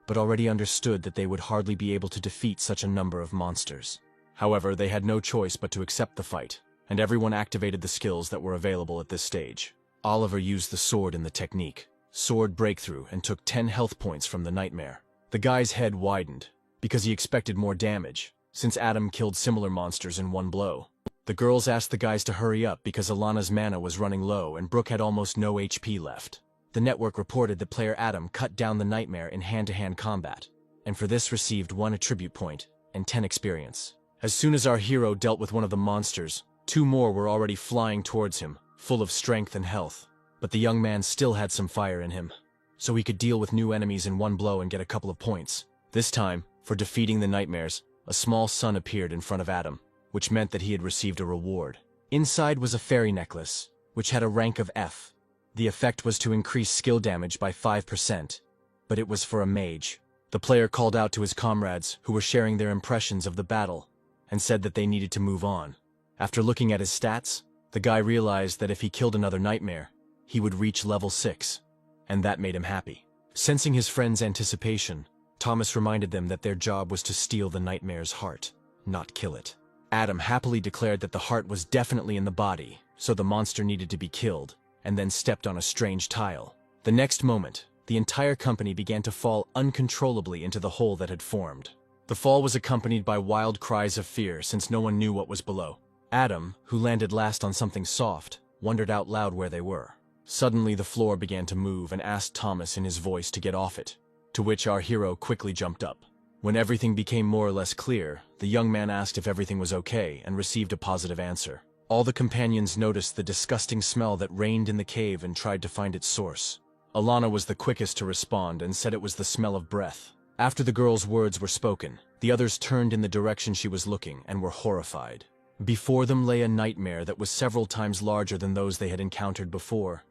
but already understood that they would hardly be able to defeat such a number of monsters. However, they had no choice but to accept the fight, and everyone activated the skills that were available at this stage. Oliver used the sword in the technique, sword breakthrough, and took 10 health points from the nightmare. The guy's head widened, because he expected more damage, since Adam killed similar monsters in one blow. The girls asked the guys to hurry up because Alana's mana was running low and Brooke had almost no HP left. The network reported that player Adam cut down the nightmare in hand-to-hand combat, and for this received 1 attribute point and 10 experience. As soon as our hero dealt with one of the monsters, 2 more were already flying towards him, full of strength and health. But the young man still had some fire in him, so he could deal with new enemies in 1 blow and get a couple of points. This time, for defeating the nightmares, a small sun appeared in front of Adam, which meant that he had received a reward. Inside was a fairy necklace, which had a rank of F. The effect was to increase skill damage by 5%, but it was for a mage. The player called out to his comrades, who were sharing their impressions of the battle, and said that they needed to move on. After looking at his stats, the guy realized that if he killed another nightmare, he would reach level 6, and that made him happy. Sensing his friend's anticipation, Thomas reminded them that their job was to steal the nightmare's heart, not kill it. Adam happily declared that the heart was definitely in the body, so the monster needed to be killed, and then stepped on a strange tile. The next moment, the entire company began to fall uncontrollably into the hole that had formed. The fall was accompanied by wild cries of fear since no one knew what was below. Adam, who landed last on something soft, wondered out loud where they were. Suddenly the floor began to move and asked Thomas in his voice to get off it, to which our hero quickly jumped up. When everything became more or less clear, the young man asked if everything was okay and received a positive answer. All the companions noticed the disgusting smell that reigned in the cave and tried to find its source. Alana was the quickest to respond and said it was the smell of breath. After the girl's words were spoken, the others turned in the direction she was looking and were horrified. Before them lay a nightmare that was several times larger than those they had encountered before,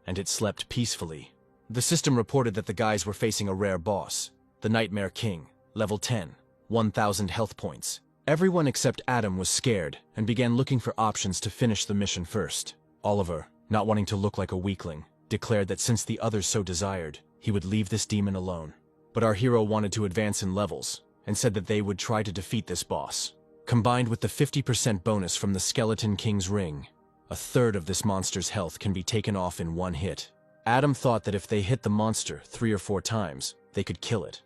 and it slept peacefully. The system reported that the guys were facing a rare boss, the Nightmare King, level 10, 1,000 health points. Everyone except Adam was scared and began looking for options to finish the mission first. Oliver, not wanting to look like a weakling, declared that since the others so desired, he would leave this demon alone. But our hero wanted to advance in levels, and said that they would try to defeat this boss. Combined with the 50% bonus from the Skeleton King's ring, a third of this monster's health can be taken off in 1 hit. Adam thought that if they hit the monster 3 or 4 times, they could kill it.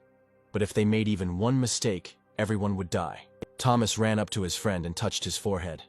But if they made even 1 mistake, everyone would die. Thomas ran up to his friend and touched his forehead,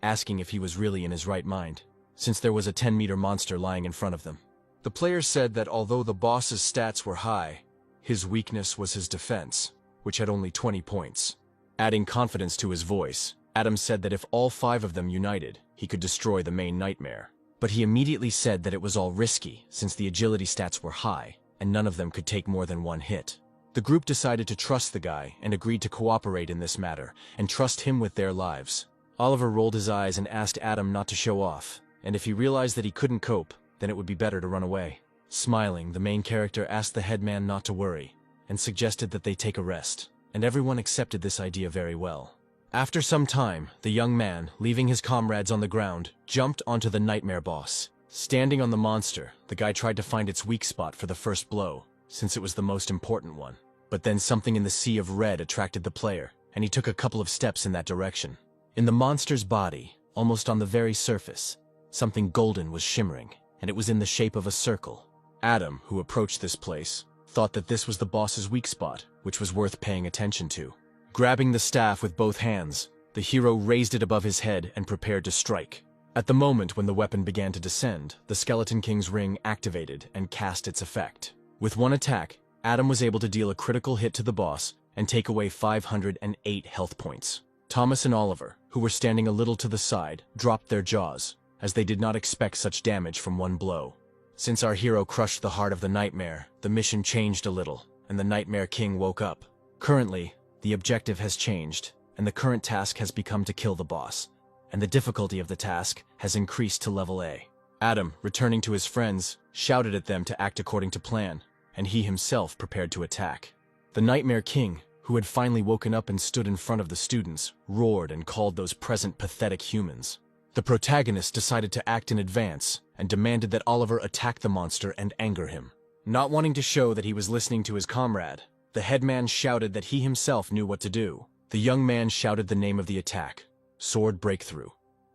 asking if he was really in his right mind, since there was a 10-meter monster lying in front of them. The player said that although the boss's stats were high, his weakness was his defense, which had only 20 points. Adding confidence to his voice, Adam said that if all 5 of them united, he could destroy the main nightmare. But he immediately said that it was all risky, since the agility stats were high, and none of them could take more than 1 hit. The group decided to trust the guy and agreed to cooperate in this matter, and trust him with their lives. Oliver rolled his eyes and asked Adam not to show off, and if he realized that he couldn't cope, then it would be better to run away. Smiling, the main character asked the headman not to worry, and suggested that they take a rest, and everyone accepted this idea very well. After some time, the young man, leaving his comrades on the ground, jumped onto the nightmare boss. Standing on the monster, the guy tried to find its weak spot for the first blow, since it was the most important one. But then something in the sea of red attracted the player, and he took a couple of steps in that direction. In the monster's body, almost on the very surface, something golden was shimmering, and it was in the shape of a circle. Adam, who approached this place, thought that this was the boss's weak spot, which was worth paying attention to. Grabbing the staff with both hands, the hero raised it above his head and prepared to strike. At the moment when the weapon began to descend, the Skeleton King's ring activated and cast its effect. With 1 attack, Adam was able to deal a critical hit to the boss and take away 508 health points. Thomas and Oliver, who were standing a little to the side, dropped their jaws, as they did not expect such damage from 1 blow. Since our hero crushed the heart of the nightmare, the mission changed a little, and the Nightmare King woke up. Currently, the objective has changed, and the current task has become to kill the boss, and the difficulty of the task has increased to level A. Adam, returning to his friends, shouted at them to act according to plan, and he himself prepared to attack. The Nightmare King, who had finally woken up and stood in front of the students, roared and called those present pathetic humans. The protagonist decided to act in advance and demanded that Oliver attack the monster and anger him. Not wanting to show that he was listening to his comrade, the headman shouted that he himself knew what to do. The young man shouted the name of the attack, Sword Breakthrough,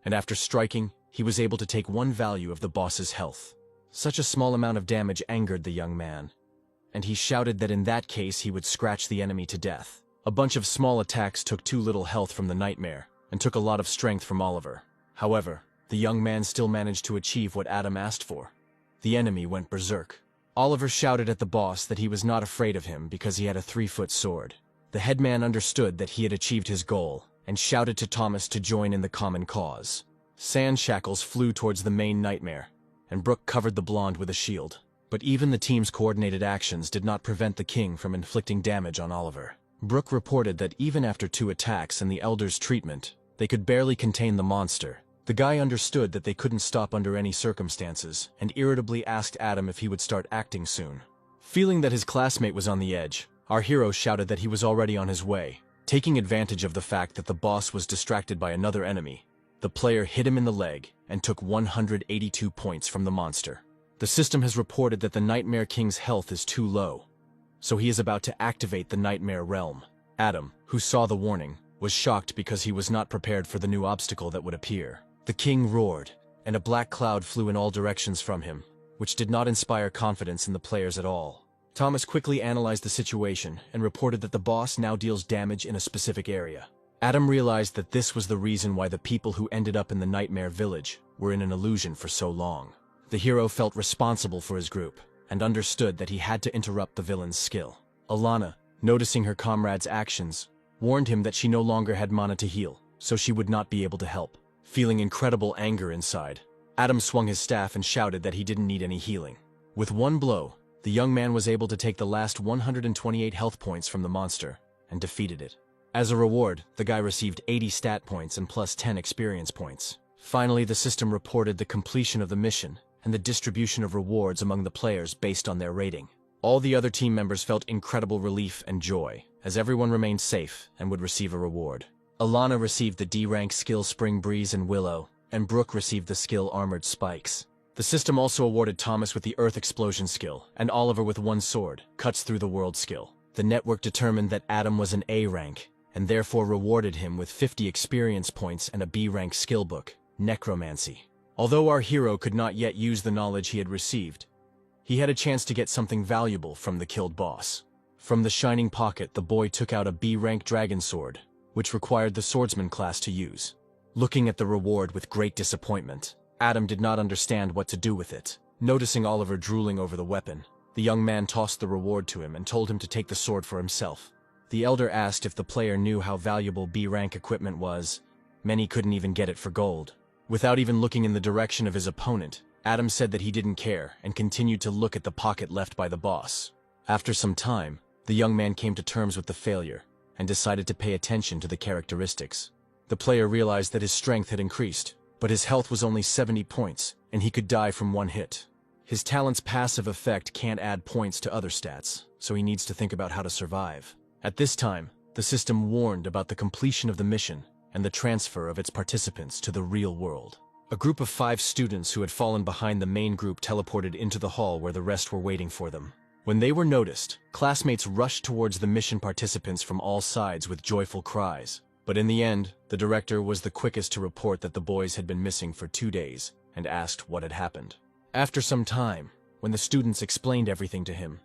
and after striking, he was able to take 1 value of the boss's health. Such a small amount of damage angered the young man, and he shouted that in that case he would scratch the enemy to death. A bunch of small attacks took too little health from the nightmare, and took a lot of strength from Oliver. However, the young man still managed to achieve what Adam asked for. the enemy went berserk. Oliver shouted at the boss that he was not afraid of him because he had a 3-foot sword. The headman understood that he had achieved his goal and shouted to Thomas to join in the common cause. Sand shackles flew towards the main nightmare, and Brooke covered the blonde with a shield. But even the team's coordinated actions did not prevent the king from inflicting damage on Oliver. Brooke reported that even after 2 attacks and the elder's treatment, they could barely contain the monster. The guy understood that they couldn't stop under any circumstances, and irritably asked Adam if he would start acting soon. Feeling that his classmate was on the edge, our hero shouted that he was already on his way. Taking advantage of the fact that the boss was distracted by another enemy, the player hit him in the leg and took 182 points from the monster. The system has reported that the Nightmare King's health is too low, so he is about to activate the Nightmare Realm. Adam, who saw the warning, was shocked because he was not prepared for the new obstacle that would appear. The king roared, and a black cloud flew in all directions from him, which did not inspire confidence in the players at all. Thomas quickly analyzed the situation and reported that the boss now deals damage in a specific area. Adam realized that this was the reason why the people who ended up in the Nightmare Village were in an illusion for so long. The hero felt responsible for his group, and understood that he had to interrupt the villain's skill. Alana, noticing her comrade's actions, warned him that she no longer had mana to heal, so she would not be able to help. Feeling incredible anger inside, Adam swung his staff and shouted that he didn't need any healing. With one blow, the young man was able to take the last 128 health points from the monster, and defeated it. As a reward, the guy received 80 stat points and plus 10 experience points. Finally, the system reported the completion of the mission, and the distribution of rewards among the players based on their rating. All the other team members felt incredible relief and joy, as everyone remained safe and would receive a reward. Alana received the D-rank skill Spring Breeze and Willow, and Brooke received the skill Armored Spikes. The system also awarded Thomas with the Earth Explosion skill, and Oliver with one sword, Cuts Through the World skill. The network determined that Adam was an A rank, and therefore rewarded him with 50 experience points and a B-rank skill book, Necromancy. Although our hero could not yet use the knowledge he had received, he had a chance to get something valuable from the killed boss. From the shining pocket, the boy took out a B-rank dragon sword, which required the swordsman class to use. Looking at the reward with great disappointment, Adam did not understand what to do with it. Noticing Oliver drooling over the weapon, the young man tossed the reward to him and told him to take the sword for himself. The elder asked if the player knew how valuable B-rank equipment was. Many couldn't even get it for gold. Without even looking in the direction of his opponent, Adam said that he didn't care and continued to look at the pocket left by the boss. After some time, the young man came to terms with the failure and decided to pay attention to the characteristics. The player realized that his strength had increased, but his health was only 70 points, and he could die from one hit. His talent's passive effect can't add points to other stats, so he needs to think about how to survive. At this time, the system warned about the completion of the mission and the transfer of its participants to the real world. A group of 5 students who had fallen behind the main group teleported into the hall where the rest were waiting for them. When they were noticed, classmates rushed towards the mission participants from all sides with joyful cries. But in the end, the director was the quickest to report that the boys had been missing for 2 days and asked what had happened. After some time, when the students explained everything to him,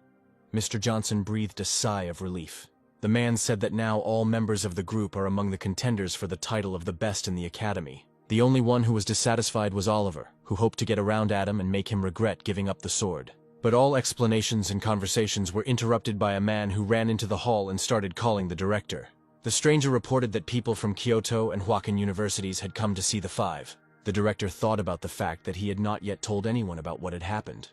Mr. Johnson breathed a sigh of relief. The man said that now all members of the group are among the contenders for the title of the best in the academy. The only one who was dissatisfied was Oliver, who hoped to get around Adam and make him regret giving up the sword. But all explanations and conversations were interrupted by a man who ran into the hall and started calling the director. The stranger reported that people from Kyoto and Hwakin universities had come to see the 5. The director thought about the fact that he had not yet told anyone about what had happened.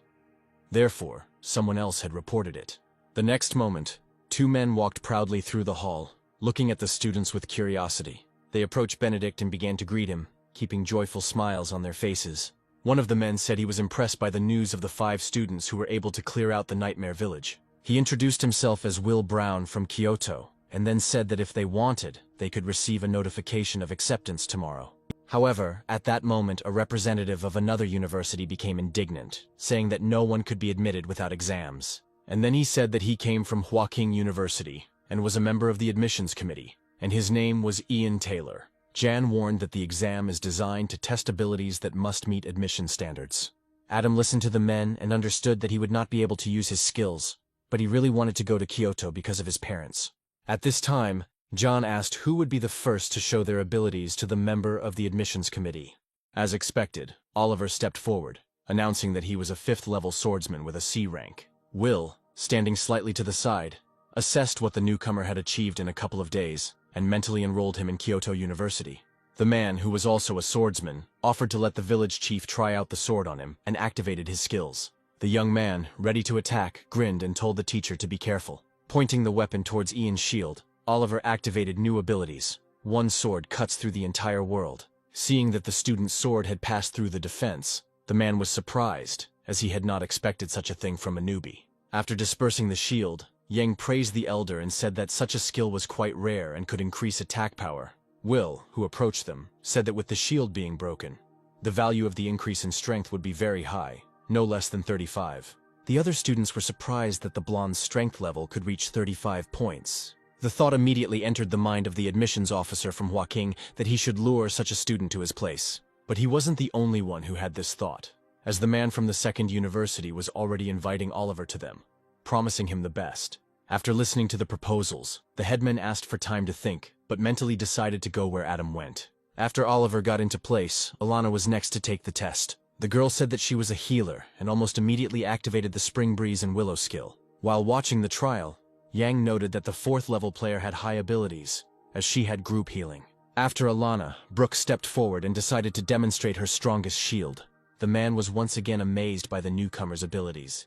Therefore, someone else had reported it. The next moment, 2 men walked proudly through the hall, looking at the students with curiosity. They approached Benedict and began to greet him, keeping joyful smiles on their faces. One of the men said he was impressed by the news of the 5 students who were able to clear out the Nightmare Village. He introduced himself as Will Brown from Kyoto, and then said that if they wanted, they could receive a notification of acceptance tomorrow. However, at that moment, a representative of another university became indignant, saying that no one could be admitted without exams. And then he said that he came from Hwaking University, and was a member of the admissions committee, and his name was Ian Taylor. Jan warned that the exam is designed to test abilities that must meet admission standards. Adam listened to the men and understood that he would not be able to use his skills, but he really wanted to go to Kyoto because of his parents. At this time, John asked who would be the first to show their abilities to the member of the admissions committee. As expected, Oliver stepped forward, announcing that he was a 5th-level swordsman with a C rank. Will, standing slightly to the side, assessed what the newcomer had achieved in a couple of days and mentally enrolled him in Kyoto University. The man, who was also a swordsman, offered to let the village chief try out the sword on him and activated his skills. The young man, ready to attack, grinned and told the teacher to be careful. Pointing the weapon towards Ian's shield, Oliver activated new abilities. One sword cuts through the entire world. Seeing that the student's sword had passed through the defense, the man was surprised, as he had not expected such a thing from a newbie. After dispersing the shield, Yang praised the elder and said that such a skill was quite rare and could increase attack power. Will, who approached them, said that with the shield being broken, the value of the increase in strength would be very high, no less than 35. The other students were surprised that the blonde's strength level could reach 35 points. The thought immediately entered the mind of the admissions officer from Huaking that he should lure such a student to his place. But he wasn't the only one who had this thought, as the man from the 2nd university was already inviting Oliver to them, promising him the best. After listening to the proposals, the headman asked for time to think, but mentally decided to go where Adam went. After Oliver got into place, Alana was next to take the test. The girl said that she was a healer and almost immediately activated the Spring Breeze and Willow skill. While watching the trial, Yang noted that the 4th-level player had high abilities, as she had group healing. After Alana, Brooke stepped forward and decided to demonstrate her strongest shield. The man was once again amazed by the newcomer's abilities,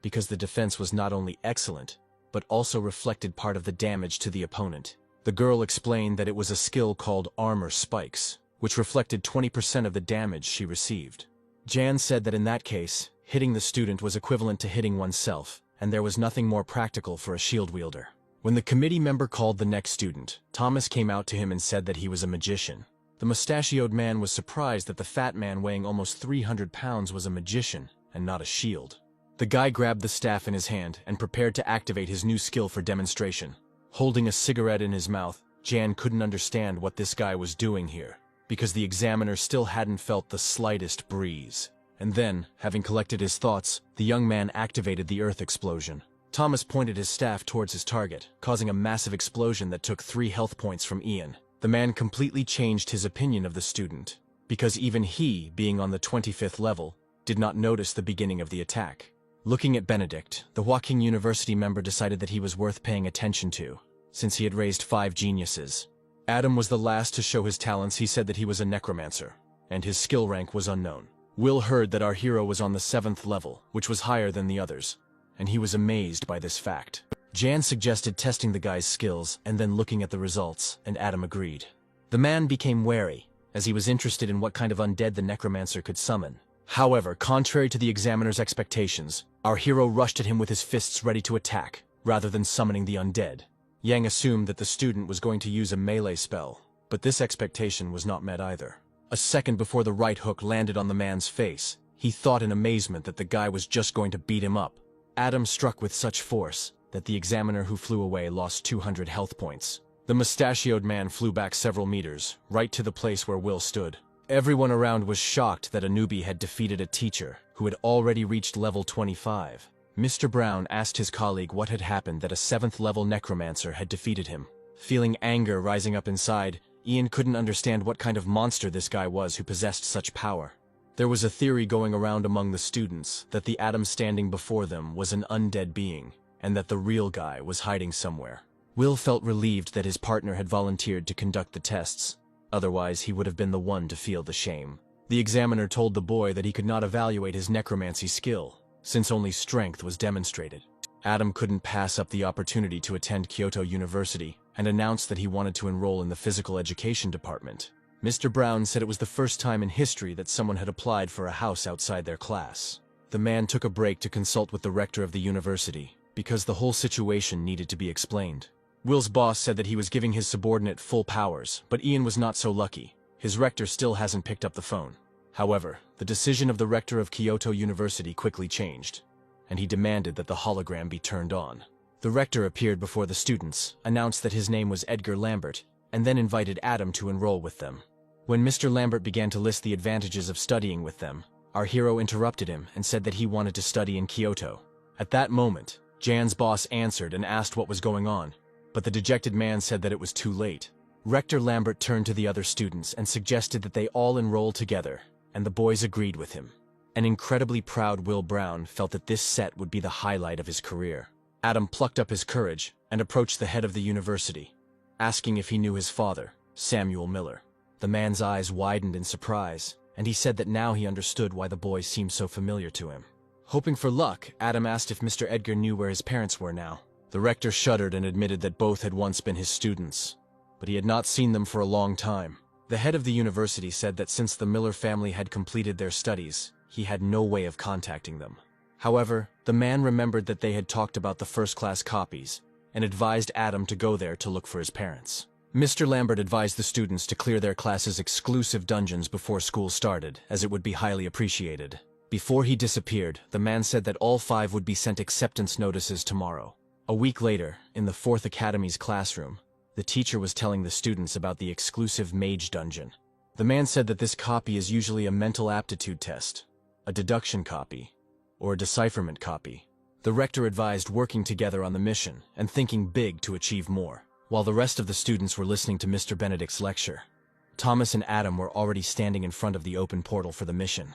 because the defense was not only excellent, but also reflected part of the damage to the opponent. The girl explained that it was a skill called Armor Spikes, which reflected 20% of the damage she received. Jan said that in that case, hitting the student was equivalent to hitting oneself, and there was nothing more practical for a shield wielder. When the committee member called the next student, Thomas came out to him and said that he was a magician. The mustachioed man was surprised that the fat man weighing almost 300 pounds was a magician and not a shield. The guy grabbed the staff in his hand and prepared to activate his new skill for demonstration. Holding a cigarette in his mouth, Jan couldn't understand what this guy was doing here, because the examiner still hadn't felt the slightest breeze. And then, having collected his thoughts, the young man activated the earth explosion. Thomas pointed his staff towards his target, causing a massive explosion that took 3 health points from Ian. The man completely changed his opinion of the student, because even he, being on the 25th level, did not notice the beginning of the attack. Looking at Benedict, the Huaking University member decided that he was worth paying attention to, since he had raised 5 geniuses. Adam was the last to show his talents. He said that he was a necromancer, and his skill rank was unknown. Will heard that our hero was on the 7th level, which was higher than the others, and he was amazed by this fact. Jan suggested testing the guy's skills and then looking at the results, and Adam agreed. The man became wary, as he was interested in what kind of undead the necromancer could summon. However, contrary to the examiner's expectations, our hero rushed at him with his fists ready to attack, rather than summoning the undead. Yang assumed that the student was going to use a melee spell, but this expectation was not met either. A second before the right hook landed on the man's face, he thought in amazement that the guy was just going to beat him up. Adam struck with such force that the examiner who flew away lost 200 health points. The mustachioed man flew back several meters, right to the place where Will stood. Everyone around was shocked that a newbie had defeated a teacher who had already reached level 25. Mr. Brown asked his colleague what had happened that a 7th-level necromancer had defeated him. Feeling anger rising up inside, Ian couldn't understand what kind of monster this guy was who possessed such power. There was a theory going around among the students that the Adam standing before them was an undead being, and that the real guy was hiding somewhere. Will felt relieved that his partner had volunteered to conduct the tests. Otherwise, he would have been the one to feel the shame. The examiner told the boy that he could not evaluate his necromancy skill, since only strength was demonstrated. Adam couldn't pass up the opportunity to attend Kyoto University and announced that he wanted to enroll in the physical education department. Mr. Brown said it was the first time in history that someone had applied for a house outside their class. The man took a break to consult with the rector of the university, because the whole situation needed to be explained. Will's boss said that he was giving his subordinate full powers, but Ian was not so lucky. His rector still hasn't picked up the phone. However, the decision of the rector of Kyoto University quickly changed, and he demanded that the hologram be turned on. The rector appeared before the students, announced that his name was Edgar Lambert, and then invited Adam to enroll with them. When Mr. Lambert began to list the advantages of studying with them, our hero interrupted him and said that he wanted to study in Kyoto. At that moment, Jan's boss answered and asked what was going on, but the dejected man said that it was too late. Rector Lambert turned to the other students and suggested that they all enroll together, and the boys agreed with him. An incredibly proud Will Brown felt that this set would be the highlight of his career. Adam plucked up his courage and approached the head of the university, asking if he knew his father, Samuel Miller. The man's eyes widened in surprise, and he said that now he understood why the boy seemed so familiar to him. Hoping for luck, Adam asked if Mr. Edgar knew where his parents were now. The rector shuddered and admitted that both had once been his students, but he had not seen them for a long time. The head of the university said that since the Miller family had completed their studies, he had no way of contacting them. However, the man remembered that they had talked about the first-class copies and advised Adam to go there to look for his parents. Mr. Lambert advised the students to clear their class's exclusive dungeons before school started, as it would be highly appreciated. Before he disappeared, the man said that all 5 would be sent acceptance notices tomorrow. A week later, in the 4th Academy's classroom, the teacher was telling the students about the exclusive mage dungeon. The man said that this copy is usually a mental aptitude test, a deduction copy, or a decipherment copy. The rector advised working together on the mission and thinking big to achieve more. While the rest of the students were listening to Mr. Benedict's lecture, Thomas and Adam were already standing in front of the open portal for the mission.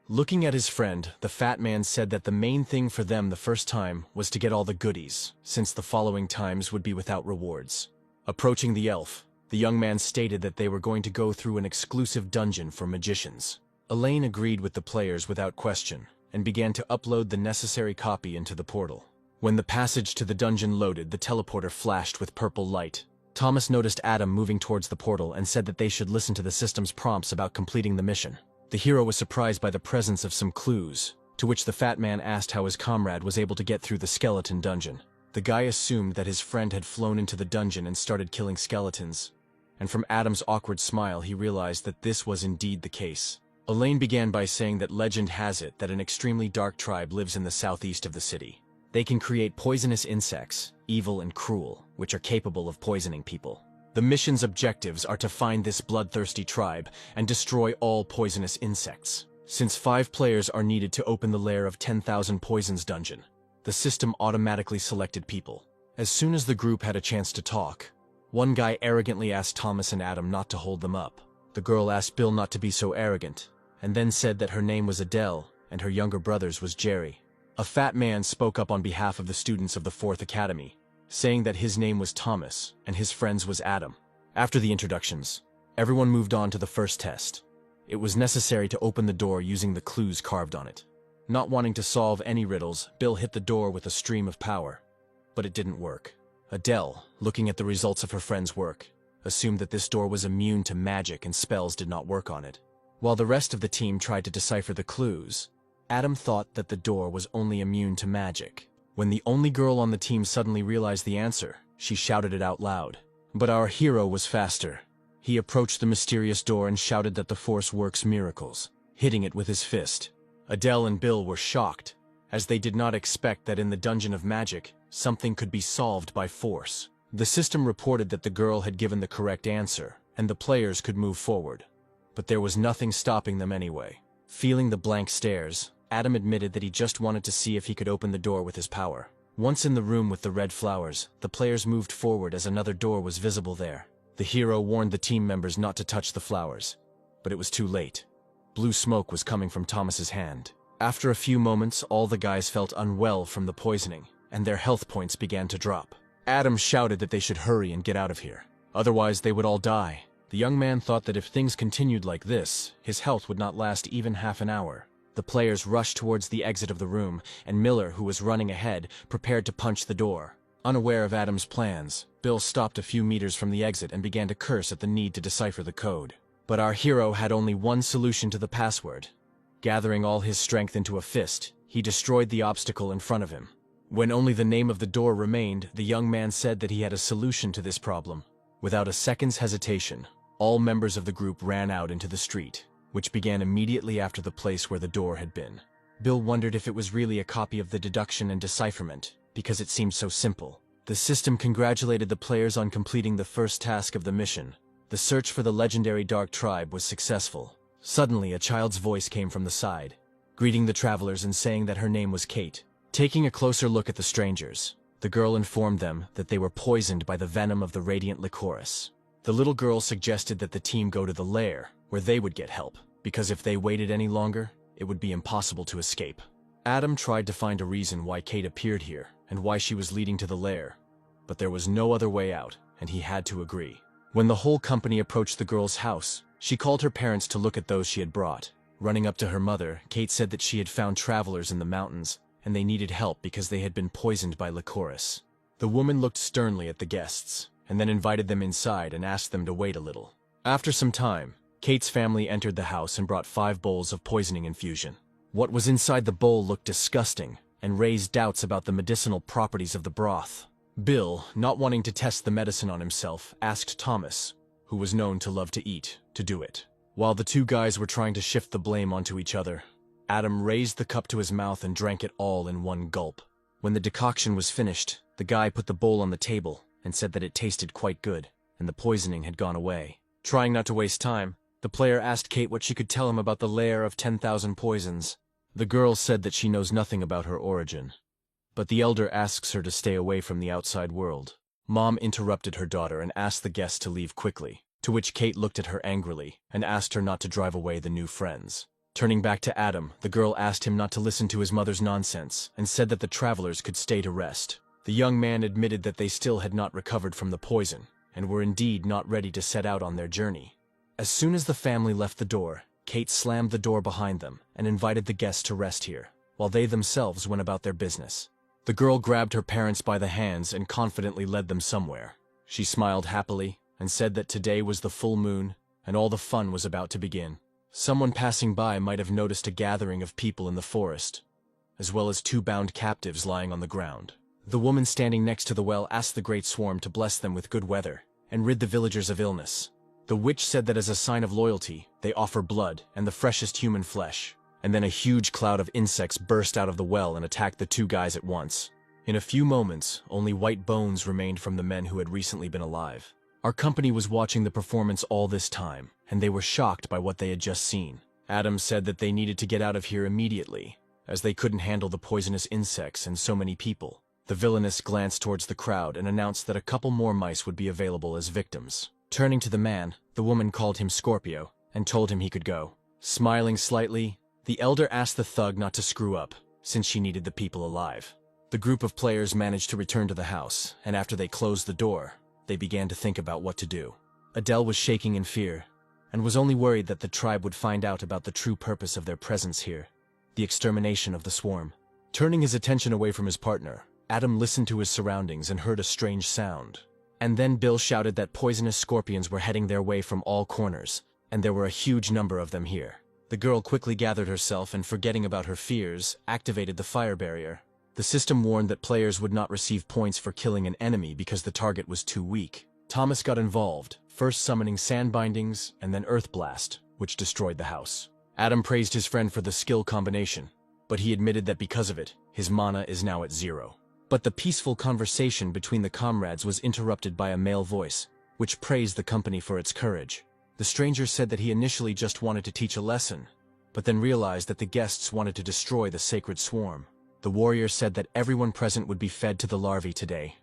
Looking at his friend, the fat man said that the main thing for them the first time was to get all the goodies, since the following times would be without rewards. Approaching the elf, the young man stated that they were going to go through an exclusive dungeon for magicians. Elaine agreed with the players without question, and began to upload the necessary copy into the portal. When the passage to the dungeon loaded, the teleporter flashed with purple light. Thomas noticed Adam moving towards the portal and said that they should listen to the system's prompts about completing the mission. The hero was surprised by the presence of some clues, to which the fat man asked how his comrade was able to get through the skeleton dungeon. The guy assumed that his friend had flown into the dungeon and started killing skeletons, and from Adam's awkward smile he realized that this was indeed the case. Elaine began by saying that legend has it that an extremely dark tribe lives in the southeast of the city. They can create poisonous insects, evil and cruel, which are capable of poisoning people. The mission's objectives are to find this bloodthirsty tribe and destroy all poisonous insects. Since 5 players are needed to open the lair of 10,000 Poisons dungeon, the system automatically selected people. As soon as the group had a chance to talk, one guy arrogantly asked Thomas and Adam not to hold them up. The girl asked Bill not to be so arrogant, and then said that her name was Adele and her younger brother's was Jerry. A fat man spoke up on behalf of the students of the 4th Academy, saying that his name was Thomas and his friend's was Adam. After the introductions, everyone moved on to the first test. It was necessary to open the door using the clues carved on it. Not wanting to solve any riddles, Bill hit the door with a stream of power, but it didn't work. Adele, looking at the results of her friend's work, assumed that this door was immune to magic and spells did not work on it. While the rest of the team tried to decipher the clues, Adam thought that the door was only immune to magic. When the only girl on the team suddenly realized the answer, she shouted it out loud. But our hero was faster. He approached the mysterious door and shouted that the force works miracles, hitting it with his fist. Adele and Bill were shocked, as they did not expect that in the Dungeon of Magic, something could be solved by force. The system reported that the girl had given the correct answer, and the players could move forward. But there was nothing stopping them anyway. Feeling the blank stares, Adam admitted that he just wanted to see if he could open the door with his power. Once in the room with the red flowers, the players moved forward as another door was visible there. The hero warned the team members not to touch the flowers, but it was too late. Blue smoke was coming from Thomas's hand. After a few moments, all the guys felt unwell from the poisoning, and their health points began to drop. Adam shouted that they should hurry and get out of here. Otherwise, they would all die. The young man thought that if things continued like this, his health would not last even half an hour. The players rushed towards the exit of the room, and Miller, who was running ahead, prepared to punch the door. Unaware of Adam's plans, Bill stopped a few meters from the exit and began to curse at the need to decipher the code. But our hero had only one solution to the password. Gathering all his strength into a fist, he destroyed the obstacle in front of him. When only the name of the door remained, the young man said that he had a solution to this problem. Without a second's hesitation, all members of the group ran out into the street, which began immediately after the place where the door had been. Bill wondered if it was really a copy of the deduction and decipherment, because it seemed so simple. The system congratulated the players on completing the first task of the mission. The search for the legendary Dark Tribe was successful. Suddenly, a child's voice came from the side, greeting the travelers and saying that her name was Kate. Taking a closer look at the strangers, the girl informed them that they were poisoned by the venom of the radiant licorice. The little girl suggested that the team go to the lair, where they would get help, because if they waited any longer, it would be impossible to escape. Adam tried to find a reason why Kate appeared here and why she was leading to the lair, but there was no other way out, and he had to agree. When the whole company approached the girl's house, she called her parents to look at those she had brought. Running up to her mother, Kate said that she had found travelers in the mountains, and they needed help because they had been poisoned by licorice. The woman looked sternly at the guests, and then invited them inside and asked them to wait a little. After some time, Kate's family entered the house and brought 5 bowls of poisoning infusion. What was inside the bowl looked disgusting, and raised doubts about the medicinal properties of the broth. Bill, not wanting to test the medicine on himself, asked Thomas, who was known to love to eat, to do it. While the two guys were trying to shift the blame onto each other, Adam raised the cup to his mouth and drank it all in one gulp. When the decoction was finished, the guy put the bowl on the table and said that it tasted quite good, and the poisoning had gone away. Trying not to waste time, the player asked Kate what she could tell him about the lair of 10,000 poisons. The girl said that she knows nothing about her origin, but the elder asks her to stay away from the outside world. Mom interrupted her daughter and asked the guests to leave quickly, to which Kate looked at her angrily and asked her not to drive away the new friends. Turning back to Adam, the girl asked him not to listen to his mother's nonsense and said that the travelers could stay to rest. The young man admitted that they still had not recovered from the poison and were indeed not ready to set out on their journey. As soon as the family left the door, Kate slammed the door behind them and invited the guests to rest here, while they themselves went about their business. The girl grabbed her parents by the hands and confidently led them somewhere. She smiled happily and said that today was the full moon and all the fun was about to begin. Someone passing by might have noticed a gathering of people in the forest, as well as 2 bound captives lying on the ground. The woman standing next to the well asked the great swarm to bless them with good weather and rid the villagers of illness. The witch said that as a sign of loyalty, they offer blood and the freshest human flesh. And then a huge cloud of insects burst out of the well and attacked the 2 guys at once. In a few moments, only white bones remained from the men who had recently been alive. Our company was watching the performance all this time, and they were shocked by what they had just seen. Adam said that they needed to get out of here immediately, as they couldn't handle the poisonous insects and so many people. The villainess glanced towards the crowd and announced that a couple more mice would be available as victims. Turning to the man, the woman called him Scorpio and told him he could go. Smiling slightly, the elder asked the thug not to screw up, since she needed the people alive. The group of players managed to return to the house, and after they closed the door, they began to think about what to do. Adele was shaking in fear, and was only worried that the tribe would find out about the true purpose of their presence here, the extermination of the swarm. Turning his attention away from his partner, Adam listened to his surroundings and heard a strange sound. And then Bill shouted that poisonous scorpions were heading their way from all corners, and there were a huge number of them here. The girl quickly gathered herself and, forgetting about her fears, activated the fire barrier. The system warned that players would not receive points for killing an enemy because the target was too weak. Thomas got involved, first summoning sand bindings and then earth blast, which destroyed the house. Adam praised his friend for the skill combination, but he admitted that because of it, his mana is now at 0. But the peaceful conversation between the comrades was interrupted by a male voice, which praised the company for its courage. The stranger said that he initially just wanted to teach a lesson, but then realized that the guests wanted to destroy the sacred swarm. The warrior said that everyone present would be fed to the larvae today,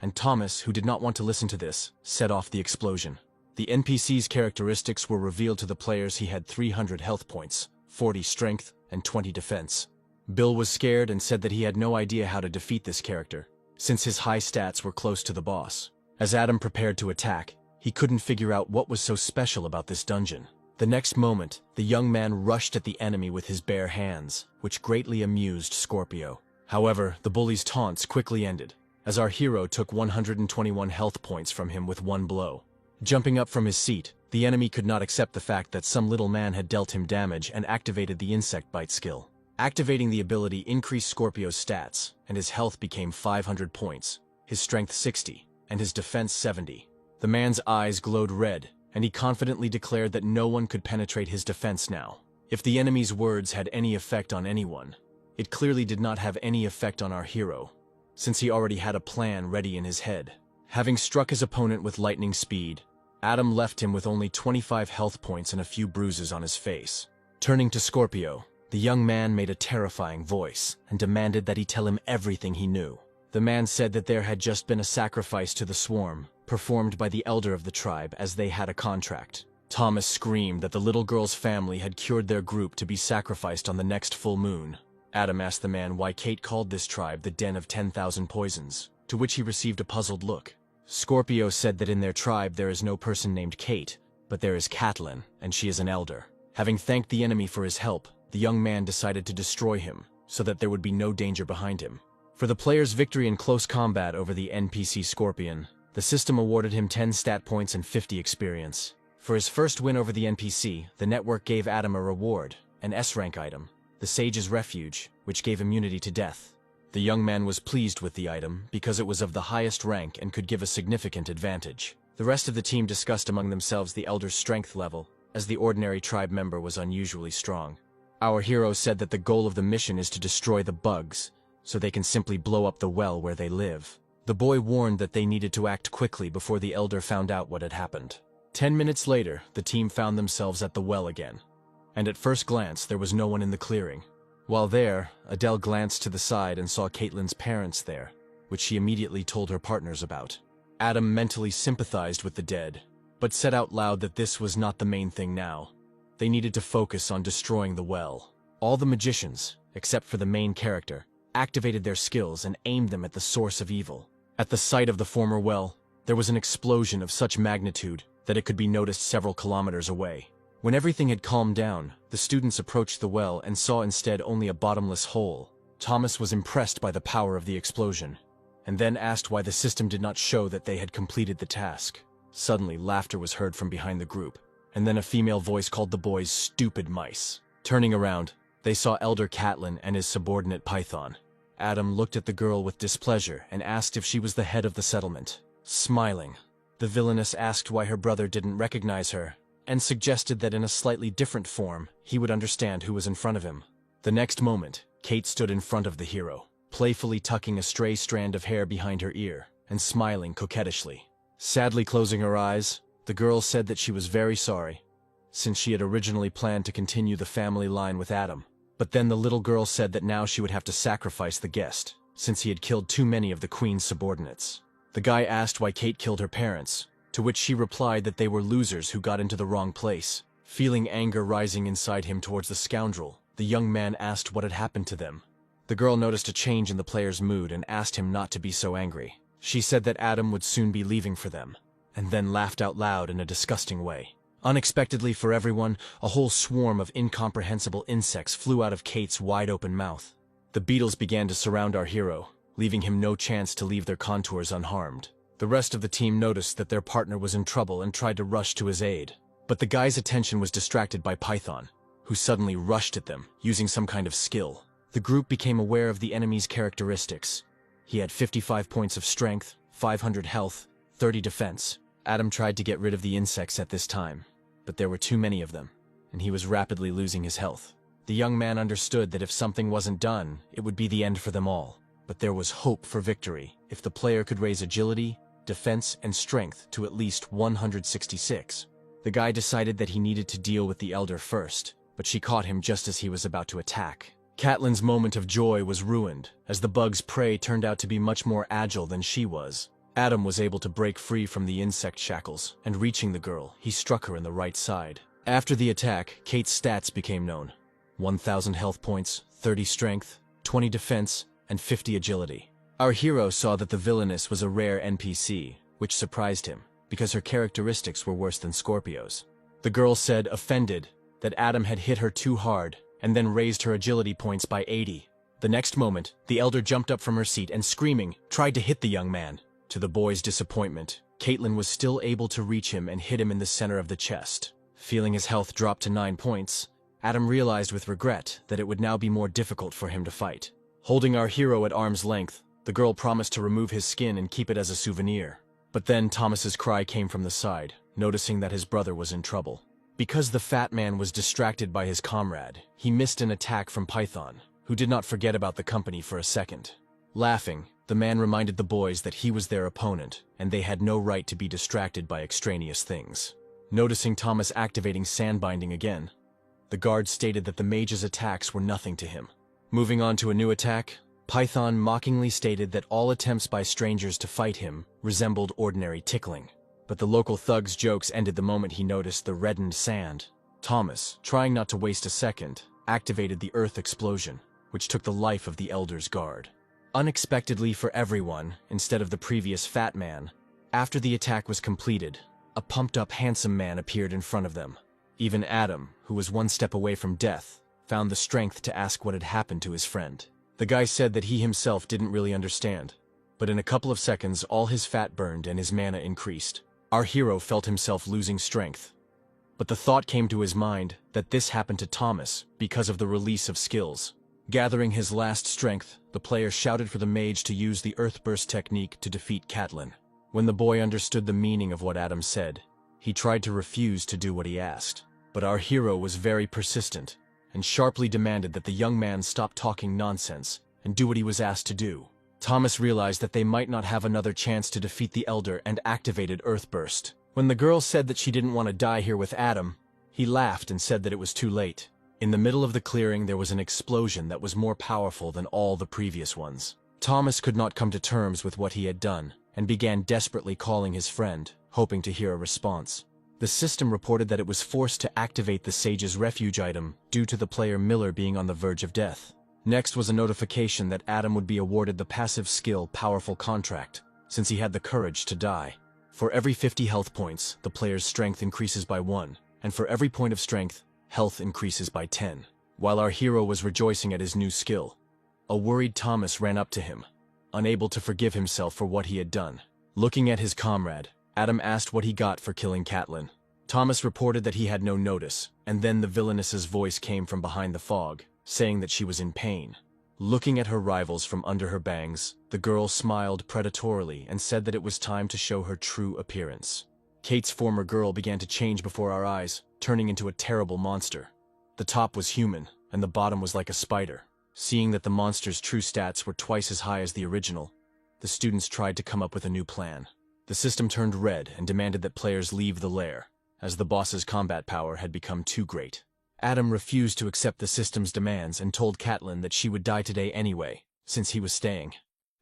and Thomas, who did not want to listen to this, set off the explosion. The NPC's characteristics were revealed to the players. He had 300 health points, 40 strength, and 20 defense. Bill was scared and said that he had no idea how to defeat this character, since his high stats were close to the boss. As Adam prepared to attack, he couldn't figure out what was so special about this dungeon. The next moment, the young man rushed at the enemy with his bare hands, which greatly amused Scorpio. However, the bully's taunts quickly ended, as our hero took 121 health points from him with one blow. Jumping up from his seat, the enemy could not accept the fact that some little man had dealt him damage and activated the insect bite skill. Activating the ability increased Scorpio's stats, and his health became 500 points, his strength 60, and his defense 70. The man's eyes glowed red, and he confidently declared that no one could penetrate his defense now. If the enemy's words had any effect on anyone, it clearly did not have any effect on our hero, since he already had a plan ready in his head. Having struck his opponent with lightning speed, Adam left him with only 25 health points and a few bruises on his face. Turning to Scorpio, the young man made a terrifying voice and demanded that he tell him everything he knew. The man said that there had just been a sacrifice to the swarm, performed by the elder of the tribe as they had a contract. Thomas screamed that the little girl's family had cured their group to be sacrificed on the next full moon. Adam asked the man why Kate called this tribe the Den of 10,000 Poisons, to which he received a puzzled look. Scorpio said that in their tribe there is no person named Kate, but there is Catelyn, and she is an elder. Having thanked the enemy for his help, the young man decided to destroy him, so that there would be no danger behind him. For the player's victory in close combat over the NPC Scorpion, the system awarded him 10 stat points and 50 experience. For his first win over the NPC, the network gave Adam a reward, an S-rank item, the Sage's Refuge, which gave immunity to death. The young man was pleased with the item because it was of the highest rank and could give a significant advantage. The rest of the team discussed among themselves the Elder's strength level, as the ordinary tribe member was unusually strong. Our hero said that the goal of the mission is to destroy the bugs, so they can simply blow up the well where they live. The boy warned that they needed to act quickly before the Elder found out what had happened. 10 minutes later, the team found themselves at the well again. And at first glance, there was no one in the clearing. While there, Adele glanced to the side and saw Catelyn's parents there, which she immediately told her partners about. Adam mentally sympathized with the dead, but said out loud that this was not the main thing now. They needed to focus on destroying the well. All the magicians, except for the main character, activated their skills and aimed them at the source of evil. At the site of the former well, there was an explosion of such magnitude that it could be noticed several kilometers away. When everything had calmed down, the students approached the well and saw instead only a bottomless hole. Thomas was impressed by the power of the explosion, and then asked why the system did not show that they had completed the task. Suddenly, laughter was heard from behind the group, and then a female voice called the boys stupid mice. Turning around, they saw Elder Catelyn and his subordinate Python. Adam looked at the girl with displeasure and asked if she was the head of the settlement. Smiling, the villainess asked why her brother didn't recognize her, and suggested that in a slightly different form, he would understand who was in front of him. The next moment, Kate stood in front of the hero, playfully tucking a stray strand of hair behind her ear, and smiling coquettishly. Sadly closing her eyes, the girl said that she was very sorry, since she had originally planned to continue the family line with Adam. But then the little girl said that now she would have to sacrifice the guest, since he had killed too many of the queen's subordinates. The guy asked why Kate killed her parents, to which she replied that they were losers who got into the wrong place. Feeling anger rising inside him towards the scoundrel, the young man asked what had happened to them. The girl noticed a change in the player's mood and asked him not to be so angry. She said that Adam would soon be leaving for them, and then laughed out loud in a disgusting way. Unexpectedly for everyone, a whole swarm of incomprehensible insects flew out of Kate's wide-open mouth. The beetles began to surround our hero, leaving him no chance to leave their contours unharmed. The rest of the team noticed that their partner was in trouble and tried to rush to his aid. But the guy's attention was distracted by Python, who suddenly rushed at them, using some kind of skill. The group became aware of the enemy's characteristics. He had 55 points of strength, 500 health, 30 defense. Adam tried to get rid of the insects at this time, but there were too many of them, and he was rapidly losing his health. The young man understood that if something wasn't done, it would be the end for them all. But there was hope for victory if the player could raise agility, defense, and strength to at least 166. The guy decided that he needed to deal with the Elder first, but she caught him just as he was about to attack. Catelyn's moment of joy was ruined, as the bug's prey turned out to be much more agile than she was. Adam was able to break free from the insect shackles, and reaching the girl, he struck her in the right side. After the attack, Kate's stats became known. 1,000 health points, 30 strength, 20 defense, and 50 agility. Our hero saw that the villainess was a rare NPC, which surprised him, because her characteristics were worse than Scorpio's. The girl said, offended, that Adam had hit her too hard, and then raised her agility points by 80. The next moment, the Elder jumped up from her seat and, screaming, tried to hit the young man. To the boy's disappointment, Catelyn was still able to reach him and hit him in the center of the chest. Feeling his health drop to 9 points, Adam realized with regret that it would now be more difficult for him to fight. Holding our hero at arm's length, the girl promised to remove his skin and keep it as a souvenir. But then Thomas's cry came from the side, noticing that his brother was in trouble. Because the fat man was distracted by his comrade, he missed an attack from Python, who did not forget about the company for a second. Laughing, the man reminded the boys that he was their opponent, and they had no right to be distracted by extraneous things. Noticing Thomas activating sandbinding again, the guard stated that the mage's attacks were nothing to him. Moving on to a new attack, Python mockingly stated that all attempts by strangers to fight him resembled ordinary tickling. but the local thug's jokes ended the moment he noticed the reddened sand. Thomas, trying not to waste a second, activated the earth explosion, which took the life of the Elder's guard. Unexpectedly for everyone, instead of the previous fat man, after the attack was completed, a pumped-up handsome man appeared in front of them. Even Adam, who was one step away from death, found the strength to ask what had happened to his friend. The guy said that he himself didn't really understand, but in a couple of seconds all his fat burned and his mana increased. Our hero felt himself losing strength, but the thought came to his mind that this happened to Thomas because of the release of skills. Gathering his last strength, the player shouted for the mage to use the Earthburst technique to defeat Catelyn. When the boy understood the meaning of what Adam said, he tried to refuse to do what he asked. But our hero was very persistent, and sharply demanded that the young man stop talking nonsense and do what he was asked to do. Thomas realized that they might not have another chance to defeat the Elder and activated Earthburst. When the girl said that she didn't want to die here with Adam, he laughed and said that it was too late. In the middle of the clearing there was an explosion that was more powerful than all the previous ones. Thomas could not come to terms with what he had done, and began desperately calling his friend, hoping to hear a response. The system reported that it was forced to activate the Sage's refuge item due to the player Miller being on the verge of death. Next was a notification that Adam would be awarded the passive skill Powerful Contract, since he had the courage to die. For every 50 health points, the player's strength increases by 1, and for every point of strength, health increases by 10. While our hero was rejoicing at his new skill, a worried Thomas ran up to him, unable to forgive himself for what he had done. Looking at his comrade, Adam asked what he got for killing Catelyn. Thomas reported that he had no notice, and then the villainess's voice came from behind the fog, saying that she was in pain. Looking at her rivals from under her bangs, the girl smiled predatorily and said that it was time to show her true appearance. Kate's former girl began to change before our eyes, turning into a terrible monster. The top was human, and the bottom was like a spider. Seeing that the monster's true stats were twice as high as the original, the students tried to come up with a new plan. The system turned red and demanded that players leave the lair, as the boss's combat power had become too great. Adam refused to accept the system's demands and told Catelyn that she would die today anyway, since he was staying.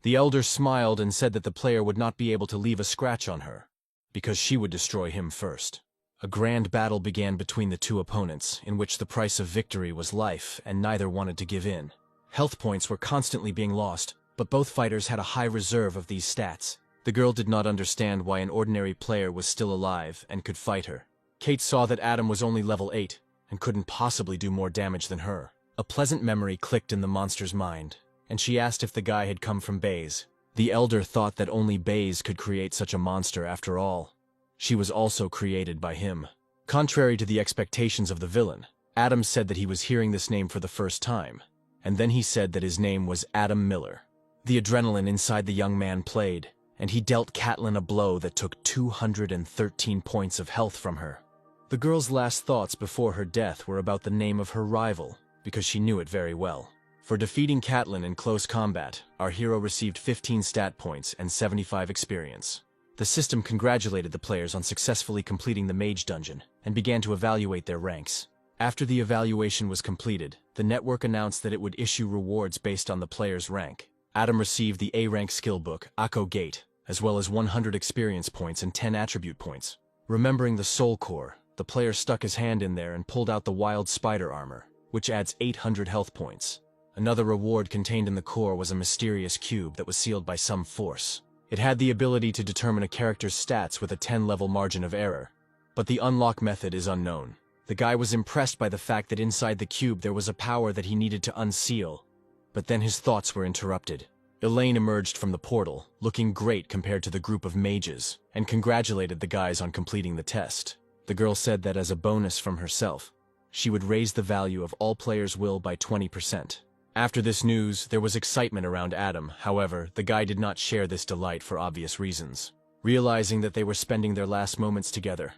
The Elder smiled and said that the player would not be able to leave a scratch on her, because she would destroy him first. A grand battle began between the two opponents, in which the price of victory was life, and neither wanted to give in. Health points were constantly being lost, but both fighters had a high reserve of these stats. The girl did not understand why an ordinary player was still alive and could fight her. Kate saw that Adam was only level 8, and couldn't possibly do more damage than her. A pleasant memory clicked in the monster's mind, and she asked if the guy had come from Baze. The Elder thought that only Baze could create such a monster after all. She was also created by him. Contrary to the expectations of the villain, Adam said that he was hearing this name for the first time, and then he said that his name was Adam Miller. The adrenaline inside the young man played, and he dealt Catelyn a blow that took 213 points of health from her. The girl's last thoughts before her death were about the name of her rival, because she knew it very well. For defeating Catelyn in close combat, our hero received 15 stat points and 75 experience. The system congratulated the players on successfully completing the mage dungeon, and began to evaluate their ranks. After the evaluation was completed, the network announced that it would issue rewards based on the player's rank. Adam received the A-rank skill book, Akko Gate, as well as 100 experience points and 10 attribute points. Remembering the soul core, the player stuck his hand in there and pulled out the wild spider armor, which adds 800 health points. Another reward contained in the core was a mysterious cube that was sealed by some force. It had the ability to determine a character's stats with a 10-level margin of error, but the unlock method is unknown. The guy was impressed by the fact that inside the cube there was a power that he needed to unseal, but then his thoughts were interrupted. Elaine emerged from the portal, looking great compared to the group of mages, and congratulated the guys on completing the test. The girl said that as a bonus from herself, she would raise the value of all players' will by 20%. After this news, there was excitement around Adam. However, the guy did not share this delight for obvious reasons. Realizing that they were spending their last moments together,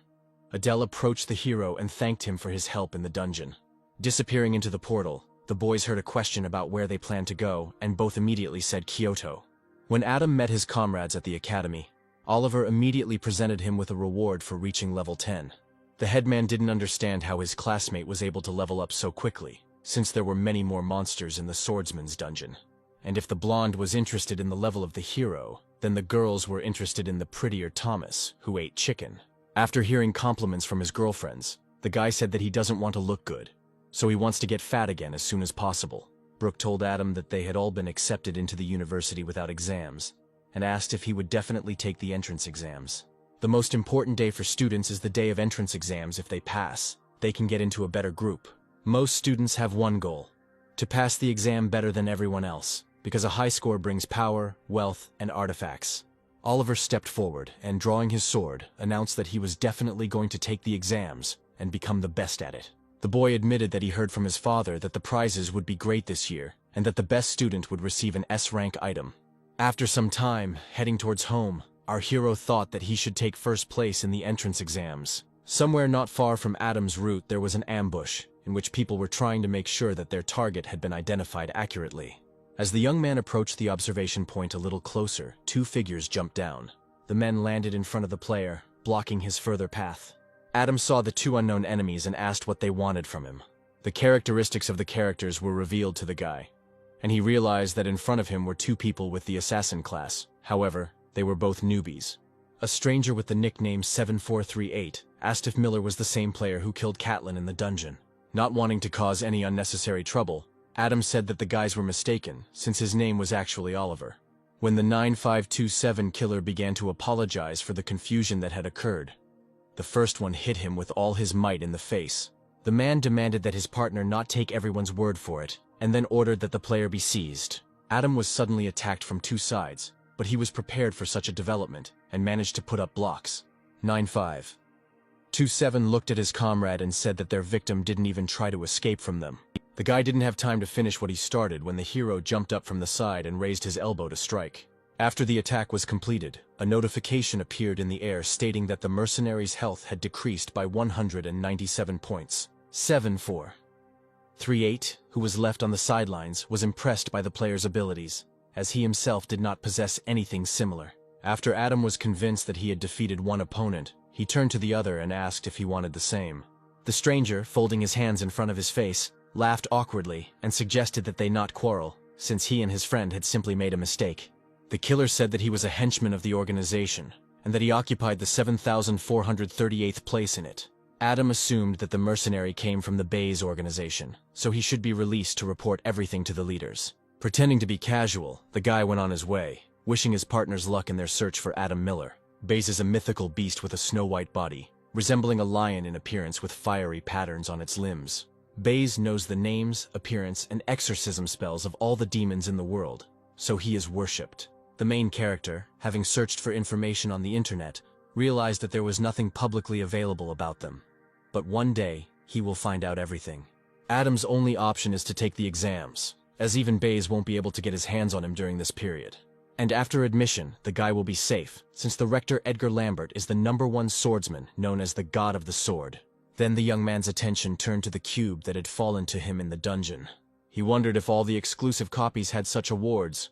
Adele approached the hero and thanked him for his help in the dungeon. Disappearing into the portal, the boys heard a question about where they planned to go, and both immediately said Kyoto. When Adam met his comrades at the academy, Oliver immediately presented him with a reward for reaching level 10. The headman didn't understand how his classmate was able to level up so quickly, since there were many more monsters in the swordsman's dungeon. And if the blonde was interested in the level of the hero, Then the girls were interested in the prettier Thomas, who ate chicken. After hearing compliments from his girlfriends, the guy said that he doesn't want to look good, so he wants to get fat again as soon as possible. Brooke told Adam that they had all been accepted into the university without exams, and asked if he would definitely take the entrance exams. The most important day for students is the day of entrance exams. If they pass, they can get into a better group. Most students have one goal: to pass the exam better than everyone else, because a high score brings power, wealth, and artifacts. Oliver stepped forward and, drawing his sword, announced that he was definitely going to take the exams and become the best at it. The boy admitted that he heard from his father that the prizes would be great this year, and that the best student would receive an S-rank item. After some time, heading towards home, our hero thought that he should take first place in the entrance exams. Somewhere not far from Adam's route there was an ambush, in which people were trying to make sure that their target had been identified accurately. As the young man approached the observation point a little closer, two figures jumped down. The men landed in front of the player, blocking his further path. Adam saw the two unknown enemies and asked what they wanted from him. The characteristics of the characters were revealed to the guy, and he realized that in front of him were two people with the assassin class. However, they were both newbies. A stranger with the nickname 7438 asked if Miller was the same player who killed Catelyn in the dungeon. Not wanting to cause any unnecessary trouble, Adam said that the guys were mistaken, since his name was actually Oliver. When the 9527 killer began to apologize for the confusion that had occurred, the first one hit him with all his might in the face. The man demanded that his partner not take everyone's word for it, and then ordered that the player be seized. Adam was suddenly attacked from two sides, but he was prepared for such a development, and managed to put up blocks. 9527 looked at his comrade and said that their victim didn't even try to escape from them. The guy didn't have time to finish what he started when the hero jumped up from the side and raised his elbow to strike. After the attack was completed, a notification appeared in the air stating that the mercenary's health had decreased by 197 points. 7438, who was left on the sidelines, was impressed by the player's abilities, as he himself did not possess anything similar. After Adam was convinced that he had defeated one opponent, he turned to the other and asked if he wanted the same. The stranger, folding his hands in front of his face, laughed awkwardly and suggested that they not quarrel, since he and his friend had simply made a mistake. The killer said that he was a henchman of the organization, and that he occupied the 7,438th place in it. Adam assumed that the mercenary came from the Bayes organization, so he should be released to report everything to the leaders. Pretending to be casual, the guy went on his way, wishing his partners luck in their search for Adam Miller. Bayes is a mythical beast with a snow-white body, resembling a lion in appearance with fiery patterns on its limbs. Bayes knows the names, appearance, and exorcism spells of all the demons in the world, so he is worshipped. The main character, having searched for information on the internet, realized that there was nothing publicly available about them. But one day, he will find out everything. Adam's only option is to take the exams, as even Bayes won't be able to get his hands on him during this period. And after admission, the guy will be safe, since the rector Edgar Lambert is the #1 swordsman known as the God of the Sword. Then the young man's attention turned to the cube that had fallen to him in the dungeon. He wondered if all the exclusive copies had such awards,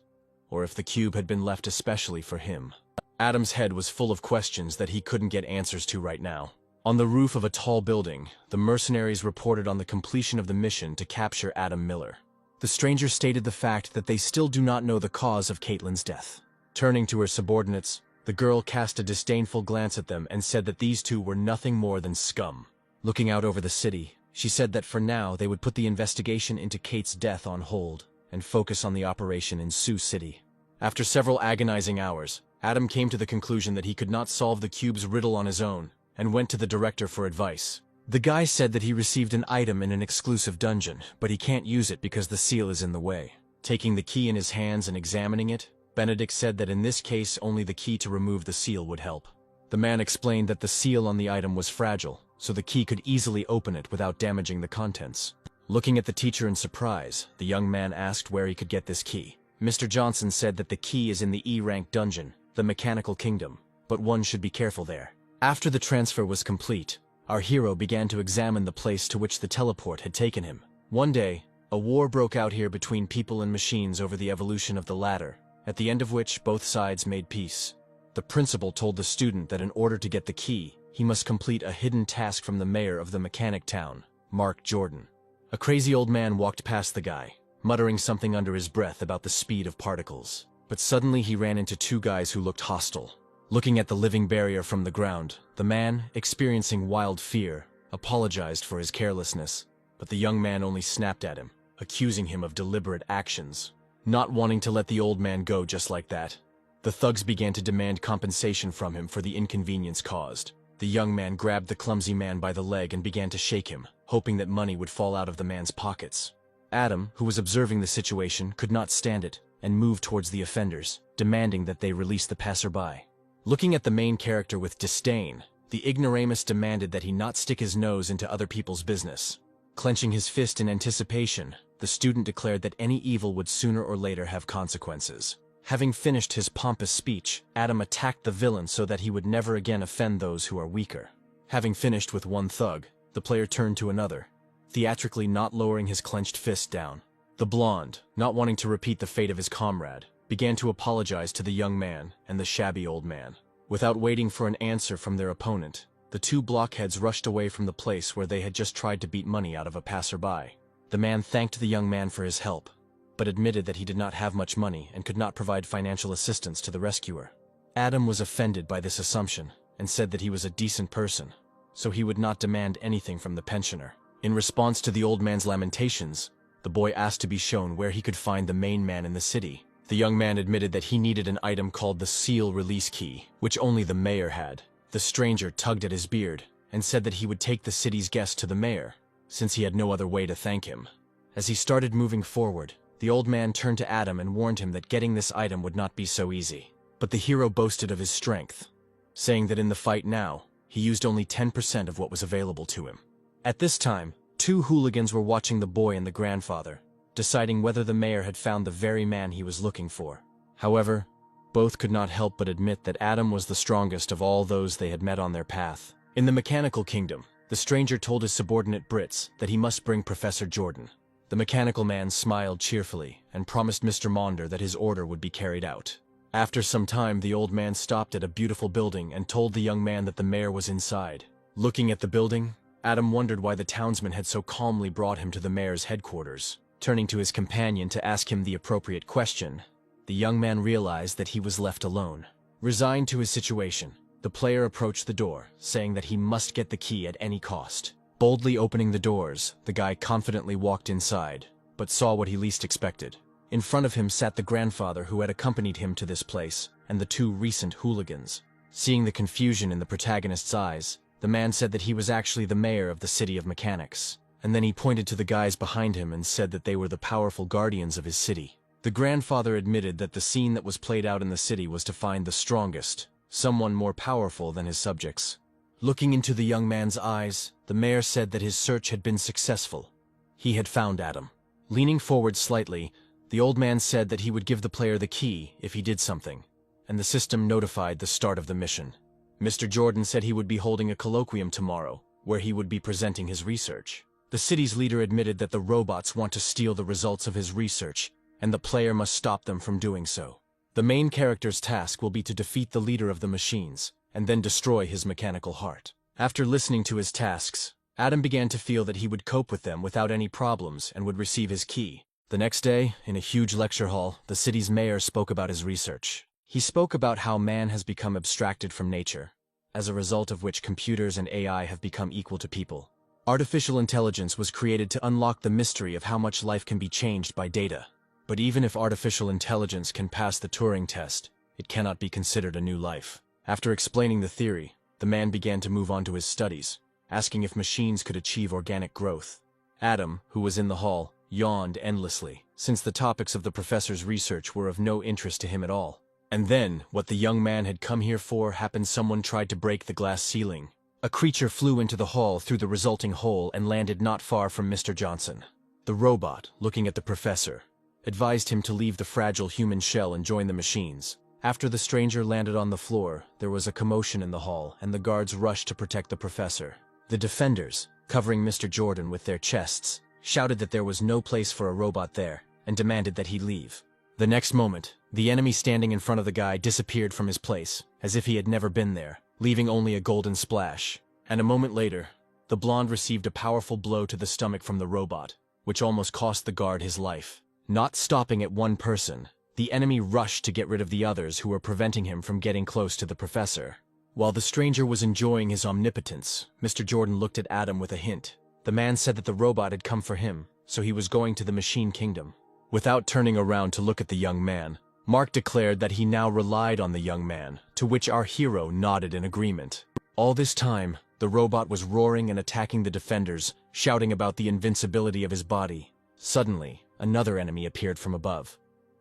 or if the cube had been left especially for him. Adam's head was full of questions that he couldn't get answers to right now. On the roof of a tall building, the mercenaries reported on the completion of the mission to capture Adam Miller. The stranger stated the fact that they still do not know the cause of Catelyn's death. Turning to her subordinates, the girl cast a disdainful glance at them and said that these two were nothing more than scum. Looking out over the city, she said that for now they would put the investigation into Kate's death on hold and focus on the operation in Sioux City. After several agonizing hours, Adam came to the conclusion that he could not solve the cube's riddle on his own, and went to the director for advice. The guy said that he received an item in an exclusive dungeon, but he can't use it because the seal is in the way. Taking the key in his hands and examining it, Benedict said that in this case only the key to remove the seal would help. The man explained that the seal on the item was fragile, so the key could easily open it without damaging the contents. Looking at the teacher in surprise, the young man asked where he could get this key. Mr. Johnson said that the key is in the E-rank dungeon, the Mechanical Kingdom, but one should be careful there. After the transfer was complete, our hero began to examine the place to which the teleport had taken him. One day, a war broke out here between people and machines over the evolution of the latter, at the end of which both sides made peace. The principal told the student that in order to get the key, he must complete a hidden task from the mayor of the mechanic town, Mark Jordan. A crazy old man walked past the guy, muttering something under his breath about the speed of particles. But suddenly he ran into two guys who looked hostile. Looking at the living barrier from the ground, the man, experiencing wild fear, apologized for his carelessness, but the young man only snapped at him, accusing him of deliberate actions. Not wanting to let the old man go just like that, the thugs began to demand compensation from him for the inconvenience caused. The young man grabbed the clumsy man by the leg and began to shake him, hoping that money would fall out of the man's pockets. Adam, who was observing the situation, could not stand it and moved towards the offenders, demanding that they release the passerby. Looking at the main character with disdain, the ignoramus demanded that he not stick his nose into other people's business. Clenching his fist in anticipation, the student declared that any evil would sooner or later have consequences. Having finished his pompous speech, Adam attacked the villain so that he would never again offend those who are weaker. Having finished with one thug, the player turned to another, theatrically not lowering his clenched fist down. The blonde, not wanting to repeat the fate of his comrade, began to apologize to the young man and the shabby old man. Without waiting for an answer from their opponent, the two blockheads rushed away from the place where they had just tried to beat money out of a passerby. The man thanked the young man for his help, but admitted that he did not have much money and could not provide financial assistance to the rescuer. Adam was offended by this assumption and said that he was a decent person, so he would not demand anything from the pensioner. In response to the old man's lamentations, the boy asked to be shown where he could find the main man in the city. The young man admitted that he needed an item called the seal release key, which only the mayor had. The stranger tugged at his beard and said that he would take the city's guest to the mayor, since he had no other way to thank him. As he started moving forward, the old man turned to Adam and warned him that getting this item would not be so easy. But the hero boasted of his strength, saying that in the fight now, he used only 10% of what was available to him. At this time, two hooligans were watching the boy and the grandfather, deciding whether the mayor had found the very man he was looking for. However, both could not help but admit that Adam was the strongest of all those they had met on their path. In the mechanical kingdom, the stranger told his subordinate Brits that he must bring Professor Jordan. The mechanical man smiled cheerfully and promised Mr. Maunder that his order would be carried out. After some time, the old man stopped at a beautiful building and told the young man that the mayor was inside. Looking at the building, Adam wondered why the townsman had so calmly brought him to the mayor's headquarters. Turning to his companion to ask him the appropriate question, the young man realized that he was left alone. Resigned to his situation, the player approached the door, saying that he must get the key at any cost. Boldly opening the doors, the guy confidently walked inside, but saw what he least expected. In front of him sat the grandfather who had accompanied him to this place, and the two recent hooligans. Seeing the confusion in the protagonist's eyes, the man said that he was actually the mayor of the city of mechanics. And then he pointed to the guys behind him and said that they were the powerful guardians of his city. The grandfather admitted that the scene that was played out in the city was to find the strongest, someone more powerful than his subjects. Looking into the young man's eyes, the mayor said that his search had been successful. He had found Adam. Leaning forward slightly, the old man said that he would give the player the key if he did something, and the system notified the start of the mission. Mr. Jordan said he would be holding a colloquium tomorrow, where he would be presenting his research. The city's leader admitted that the robots want to steal the results of his research, and the player must stop them from doing so. The main character's task will be to defeat the leader of the machines, and then destroy his mechanical heart. After listening to his tasks, Adam began to feel that he would cope with them without any problems and would receive his key. The next day, in a huge lecture hall, the city's mayor spoke about his research. He spoke about how man has become abstracted from nature, as a result of which computers and AI have become equal to people. Artificial intelligence was created to unlock the mystery of how much life can be changed by data. But even if artificial intelligence can pass the Turing test, it cannot be considered a new life. After explaining the theory, the man began to move on to his studies, asking if machines could achieve organic growth. Adam, who was in the hall, yawned endlessly, since the topics of the professor's research were of no interest to him at all. And then, what the young man had come here for happened. Someone tried to break the glass ceiling. A creature flew into the hall through the resulting hole and landed not far from Mr. Johnson. The robot, looking at the professor, advised him to leave the fragile human shell and join the machines. After the stranger landed on the floor, there was a commotion in the hall, and the guards rushed to protect the professor. The defenders, covering Mr. Jordan with their chests, shouted that there was no place for a robot there, and demanded that he leave. The next moment, the enemy standing in front of the guy disappeared from his place, as if he had never been there, leaving only a golden splash. And a moment later, the blonde received a powerful blow to the stomach from the robot, which almost cost the guard his life. Not stopping at one person, The enemy rushed to get rid of the others who were preventing him from getting close to the professor. While the stranger was enjoying his omnipotence, Mr. Jordan looked at Adam with a hint. The man said that the robot had come for him, so he was going to the Machine Kingdom. Without turning around to look at the young man, Mark declared that he now relied on the young man, to which our hero nodded in agreement. All this time, the robot was roaring and attacking the defenders, shouting about the invincibility of his body. Suddenly, another enemy appeared from above.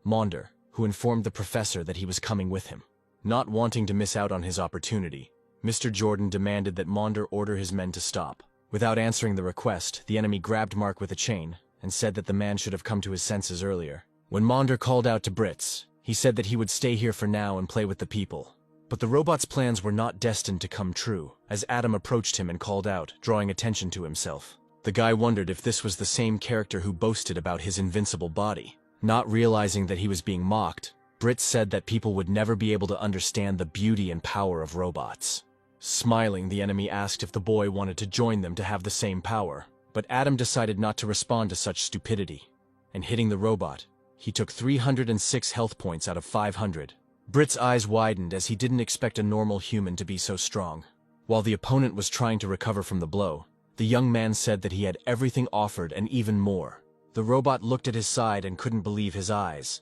Maunder, who informed the professor that he was coming with him. Not wanting to miss out on his opportunity, Mr. Jordan demanded that Maunder order his men to stop. Without answering the request, the enemy grabbed Mark with a chain and said that the man should have come to his senses earlier. When Maunder called out to Brits, he said that he would stay here for now and play with the people. But the robot's plans were not destined to come true, as Adam approached him and called out, drawing attention to himself. The guy wondered if this was the same character who boasted about his invincible body. Not realizing that he was being mocked, Brits said that people would never be able to understand the beauty and power of robots. Smiling, the enemy asked if the boy wanted to join them to have the same power, but Adam decided not to respond to such stupidity. And hitting the robot, he took 306 health points out of 500. Brit's eyes widened as he didn't expect a normal human to be so strong. While the opponent was trying to recover from the blow, the young man said that he had everything offered and even more. The robot looked at his side and couldn't believe his eyes.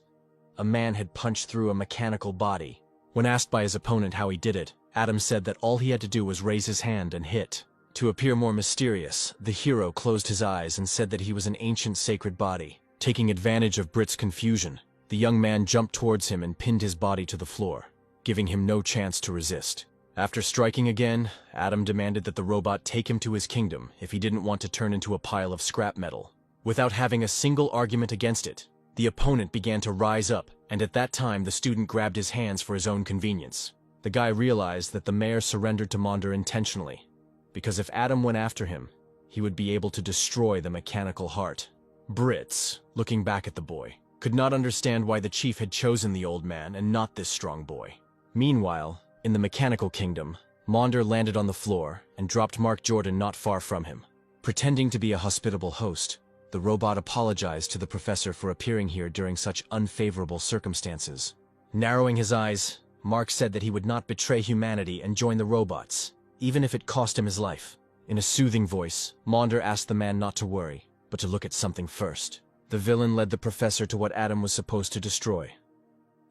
A man had punched through a mechanical body. When asked by his opponent how he did it, Adam said that all he had to do was raise his hand and hit. To appear more mysterious, the hero closed his eyes and said that he was an ancient sacred body. Taking advantage of Brit's confusion, the young man jumped towards him and pinned his body to the floor, giving him no chance to resist. After striking again, Adam demanded that the robot take him to his kingdom if he didn't want to turn into a pile of scrap metal. Without having a single argument against it, the opponent began to rise up, and at that time the student grabbed his hands for his own convenience. The guy realized that the mayor surrendered to Maunder intentionally, because if Adam went after him, he would be able to destroy the mechanical heart. Brits, looking back at the boy, could not understand why the chief had chosen the old man and not this strong boy. Meanwhile, in the mechanical kingdom, Maunder landed on the floor and dropped Mark Jordan not far from him. Pretending to be a hospitable host, the robot apologized to the professor for appearing here during such unfavorable circumstances. Narrowing his eyes, Mark said that he would not betray humanity and join the robots, even if it cost him his life. In a soothing voice, Maunder asked the man not to worry, but to look at something first. The villain led the professor to what Adam was supposed to destroy: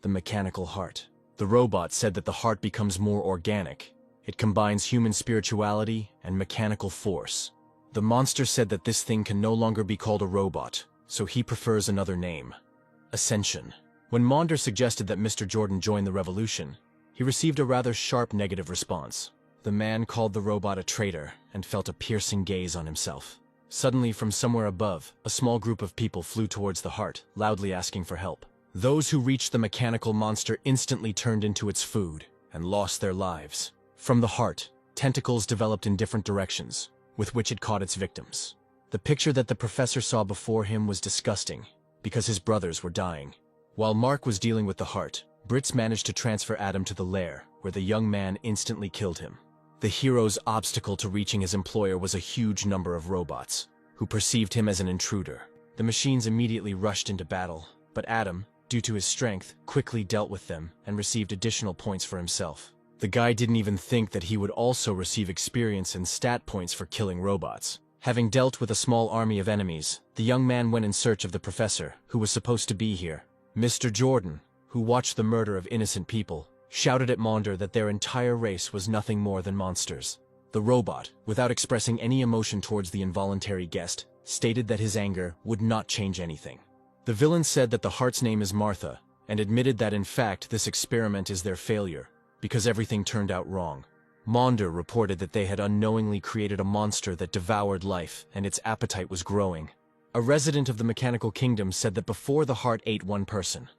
the mechanical heart. The robot said that the heart becomes more organic. It combines human spirituality and mechanical force. The monster said that this thing can no longer be called a robot, so he prefers another name: Ascension. When Maunder suggested that Mr. Jordan join the revolution, he received a rather sharp negative response. The man called the robot a traitor and felt a piercing gaze on himself. Suddenly, from somewhere above, a small group of people flew towards the heart, loudly asking for help. Those who reached the mechanical monster instantly turned into its food and lost their lives. From the heart, tentacles developed in different directions, with which it caught its victims. The picture that the professor saw before him was disgusting, because his brothers were dying. While Mark was dealing with the heart, Brits managed to transfer Adam to the lair, where the young man instantly killed him. The hero's obstacle to reaching his employer was a huge number of robots, who perceived him as an intruder. The machines immediately rushed into battle, but Adam, due to his strength, quickly dealt with them and received additional points for himself. The guy didn't even think that he would also receive experience and stat points for killing robots. Having dealt with a small army of enemies, the young man went in search of the professor, who was supposed to be here. Mr. Jordan, who watched the murder of innocent people, shouted at Maunder that their entire race was nothing more than monsters. The robot, without expressing any emotion towards the involuntary guest, stated that his anger would not change anything. The villain said that the heart's name is Martha, and admitted that in fact this experiment is their failure, because everything turned out wrong. Maunder reported that they had unknowingly created a monster that devoured life, and its appetite was growing. A resident of the mechanical kingdom said that before the heart ate one person,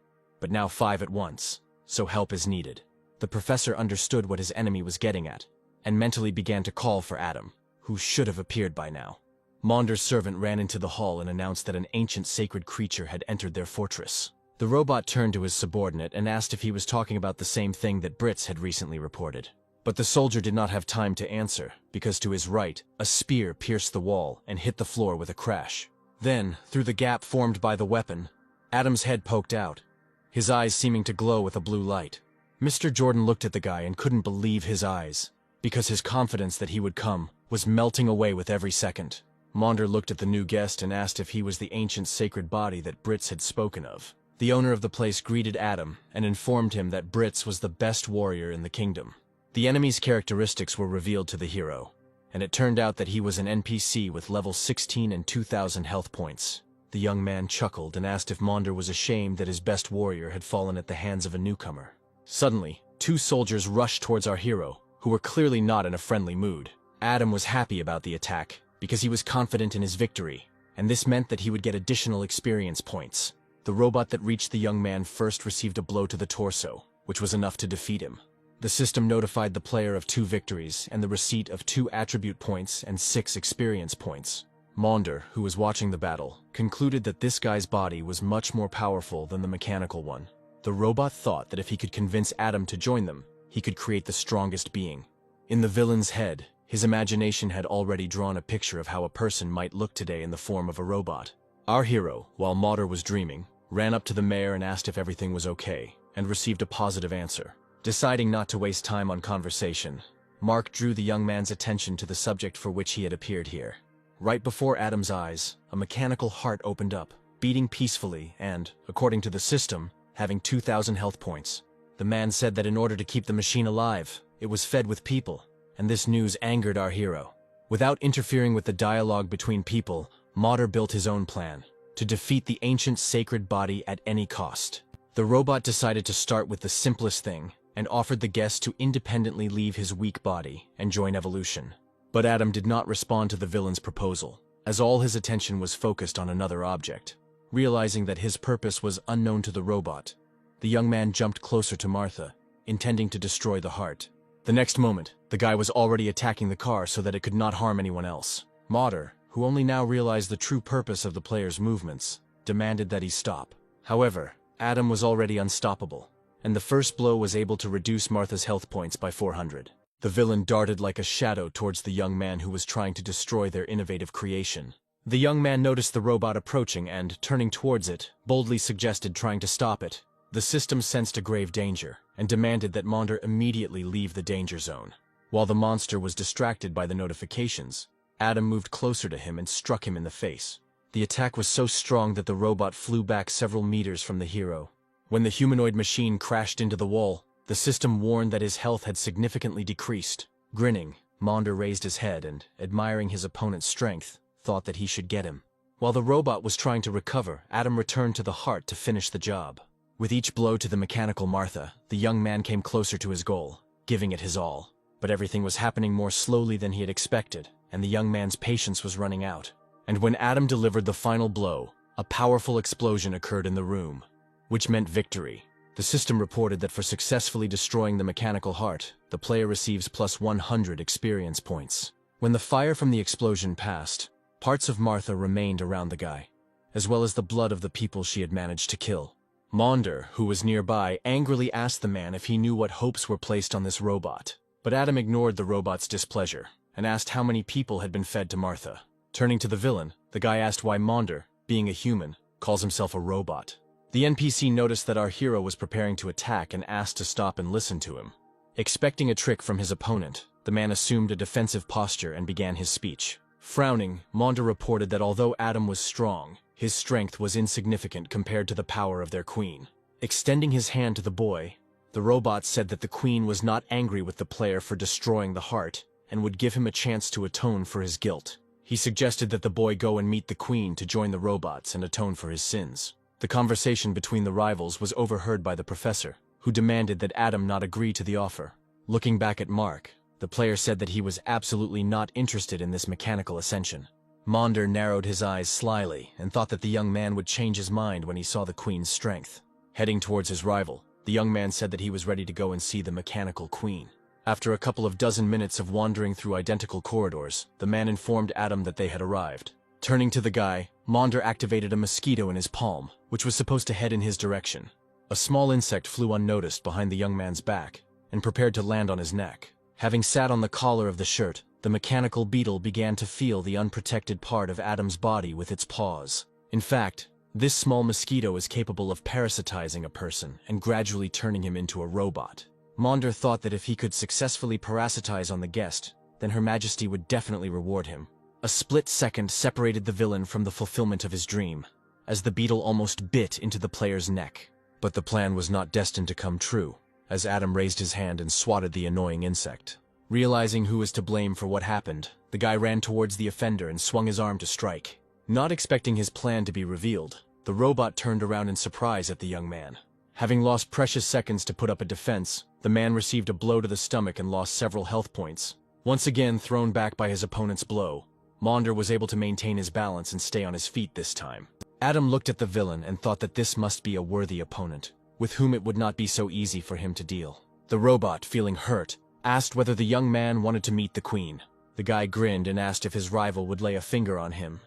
but now 5 at once, so help is needed. The professor understood what his enemy was getting at, and mentally began to call for Adam, who should have appeared by now. Maunder's servant ran into the hall and announced that an ancient sacred creature had entered their fortress. The robot turned to his subordinate and asked if he was talking about the same thing that Brits had recently reported. But the soldier did not have time to answer, because to his right, a spear pierced the wall and hit the floor with a crash. Then, through the gap formed by the weapon, Adam's head poked out, his eyes seeming to glow with a blue light. Mr. Jordan looked at the guy and couldn't believe his eyes, because his confidence that he would come was melting away with every second. Maunder looked at the new guest and asked if he was the ancient sacred body that Brits had spoken of. The owner of the place greeted Adam and informed him that Brits was the best warrior in the kingdom. The enemy's characteristics were revealed to the hero, and it turned out that he was an NPC with level 16 and 2,000 health points. The young man chuckled and asked if Maunder was ashamed that his best warrior had fallen at the hands of a newcomer. Suddenly, two soldiers rushed towards our hero, who were clearly not in a friendly mood. Adam was happy about the attack, because he was confident in his victory, and this meant that he would get additional experience points. The robot that reached the young man first received a blow to the torso, which was enough to defeat him. The system notified the player of 2 victories and the receipt of 2 attribute points and 6 experience points. Maunder, who was watching the battle, concluded that this guy's body was much more powerful than the mechanical one. The robot thought that if he could convince Adam to join them, he could create the strongest being. In the villain's head, his imagination had already drawn a picture of how a person might look today in the form of a robot. Our hero, while Maunder was dreaming, ran up to the mayor and asked if everything was okay, and received a positive answer. Deciding not to waste time on conversation, Mark drew the young man's attention to the subject for which he had appeared here. Right before Adam's eyes, a mechanical heart opened up, beating peacefully and, according to the system, having 2,000 health points. The man said that in order to keep the machine alive, it was fed with people, and this news angered our hero. Without interfering with the dialogue between people, Maunder built his own plan to defeat the ancient sacred body at any cost. The robot decided to start with the simplest thing and offered the guest to independently leave his weak body and join evolution. But Adam did not respond to the villain's proposal, as all his attention was focused on another object. Realizing that his purpose was unknown to the robot, the young man jumped closer to Martha, intending to destroy the heart. The next moment, the guy was already attacking the car so that it could not harm anyone else. Maunder, who only now realized the true purpose of the player's movements, demanded that he stop. However, Adam was already unstoppable, and the first blow was able to reduce Martha's health points by 400. The villain darted like a shadow towards the young man who was trying to destroy their innovative creation. The young man noticed the robot approaching and, turning towards it, boldly suggested trying to stop it. The system sensed a grave danger, and demanded that Maunder immediately leave the danger zone. While the monster was distracted by the notifications, Adam moved closer to him and struck him in the face. The attack was so strong that the robot flew back several meters from the hero. When the humanoid machine crashed into the wall, the system warned that his health had significantly decreased. Grinning, Maunder raised his head and, admiring his opponent's strength, thought that he should get him. While the robot was trying to recover, Adam returned to the heart to finish the job. With each blow to the mechanical Martha, the young man came closer to his goal, giving it his all. But everything was happening more slowly than he had expected, and the young man's patience was running out. And when Adam delivered the final blow, a powerful explosion occurred in the room, which meant victory. The system reported that for successfully destroying the mechanical heart, the player receives plus 100 experience points. When the fire from the explosion passed, parts of Martha remained around the guy, as well as the blood of the people she had managed to kill. Maunder, who was nearby, angrily asked the man if he knew what hopes were placed on this robot. But Adam ignored the robot's displeasure and asked how many people had been fed to Martha. Turning to the villain, the guy asked why Maunder, being a human, calls himself a robot. The NPC noticed that our hero was preparing to attack and asked to stop and listen to him. Expecting a trick from his opponent, the man assumed a defensive posture and began his speech. Frowning, Maunder reported that although Adam was strong, his strength was insignificant compared to the power of their queen. Extending his hand to the boy, the robot said that the queen was not angry with the player for destroying the heart and would give him a chance to atone for his guilt. He suggested that the boy go and meet the queen to join the robots and atone for his sins. The conversation between the rivals was overheard by the professor, who demanded that Adam not agree to the offer. Looking back at Mark, the player said that he was absolutely not interested in this mechanical ascension. Maunder narrowed his eyes slyly and thought that the young man would change his mind when he saw the queen's strength. Heading towards his rival, the young man said that he was ready to go and see the mechanical queen. After a couple of dozen minutes of wandering through identical corridors, the man informed Adam that they had arrived. Turning to the guy, Maunder activated a mosquito in his palm, which was supposed to head in his direction. A small insect flew unnoticed behind the young man's back and prepared to land on his neck. Having sat on the collar of the shirt, the mechanical beetle began to feel the unprotected part of Adam's body with its paws. In fact, This small mosquito is capable of parasitizing a person and gradually turning him into a robot. Maunder thought that if he could successfully parasitize on the guest, then Her Majesty would definitely reward him. A split second separated the villain from the fulfillment of his dream, as the beetle almost bit into the player's neck. But the plan was not destined to come true, as Adam raised his hand and swatted the annoying insect. Realizing who was to blame for what happened, the guy ran towards the offender and swung his arm to strike. Not expecting his plan to be revealed, the robot turned around in surprise at the young man. Having lost precious seconds to put up a defense, the man received a blow to the stomach and lost several health points. Once again thrown back by his opponent's blow, Maunder was able to maintain his balance and stay on his feet this time. Adam looked at the villain and thought that this must be a worthy opponent, with whom it would not be so easy for him to deal. The robot, feeling hurt, asked whether the young man wanted to meet the queen. The guy grinned and asked if his rival would lay a finger on him,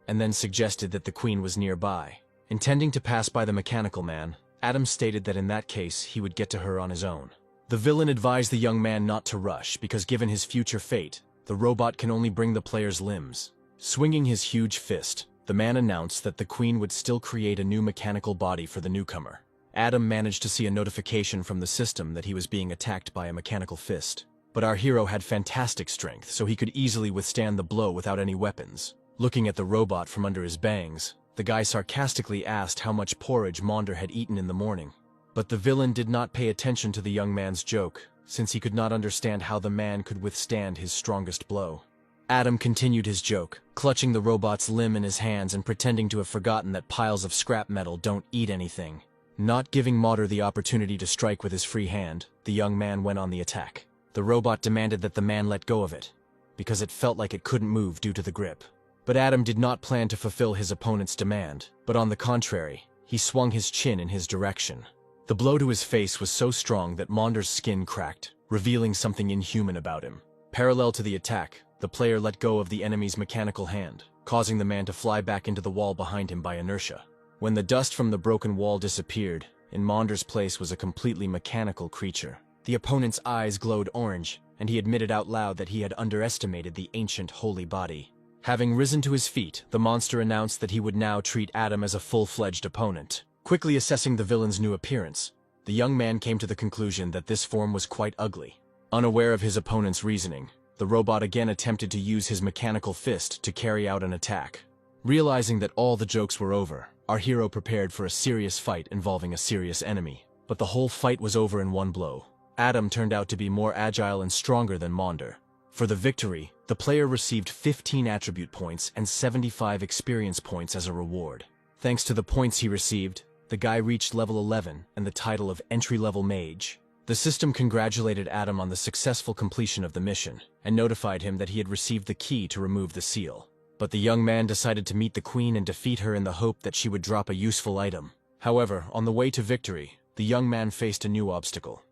and then suggested that the queen was nearby. Intending to pass by the mechanical man, Adam stated that in that case he would get to her on his own. The villain advised the young man not to rush because given his future fate, the robot can only bring the player's limbs. Swinging his huge fist, the man announced that the queen would still create a new mechanical body for the newcomer. Adam managed to see a notification from the system that he was being attacked by a mechanical fist. But our hero had fantastic strength, so he could easily withstand the blow without any weapons. Looking at the robot from under his bangs, the guy sarcastically asked how much porridge Maunder had eaten in the morning. But the villain did not pay attention to the young man's joke, since he could not understand how the man could withstand his strongest blow. Adam continued his joke, clutching the robot's limb in his hands and pretending to have forgotten that piles of scrap metal don't eat anything. Not giving Maunder the opportunity to strike with his free hand, the young man went on the attack. The robot demanded that the man let go of it, because it felt like it couldn't move due to the grip. But Adam did not plan to fulfill his opponent's demand, but on the contrary, he swung his chin in his direction. The blow to his face was so strong that Maunder's skin cracked, revealing something inhuman about him. Parallel to the attack, the player let go of the enemy's mechanical hand, causing the man to fly back into the wall behind him by inertia. When the dust from the broken wall disappeared, in Maunder's place was a completely mechanical creature. The opponent's eyes glowed orange, and he admitted out loud that he had underestimated the ancient holy body. Having risen to his feet, the monster announced that he would now treat Adam as a full-fledged opponent. Quickly assessing the villain's new appearance, the young man came to the conclusion that this form was quite ugly. Unaware of his opponent's reasoning, the robot again attempted to use his mechanical fist to carry out an attack. Realizing that all the jokes were over, our hero prepared for a serious fight involving a serious enemy. But the whole fight was over in one blow. Adam turned out to be more agile and stronger than Maunder. For the victory, the player received 15 attribute points and 75 experience points as a reward. Thanks to the points he received, the guy reached level 11 and the title of entry-level mage. The system congratulated Adam on the successful completion of the mission, and notified him that he had received the key to remove the seal. But the young man decided to meet the queen and defeat her in the hope that she would drop a useful item. However, on the way to victory, the young man faced a new obstacle.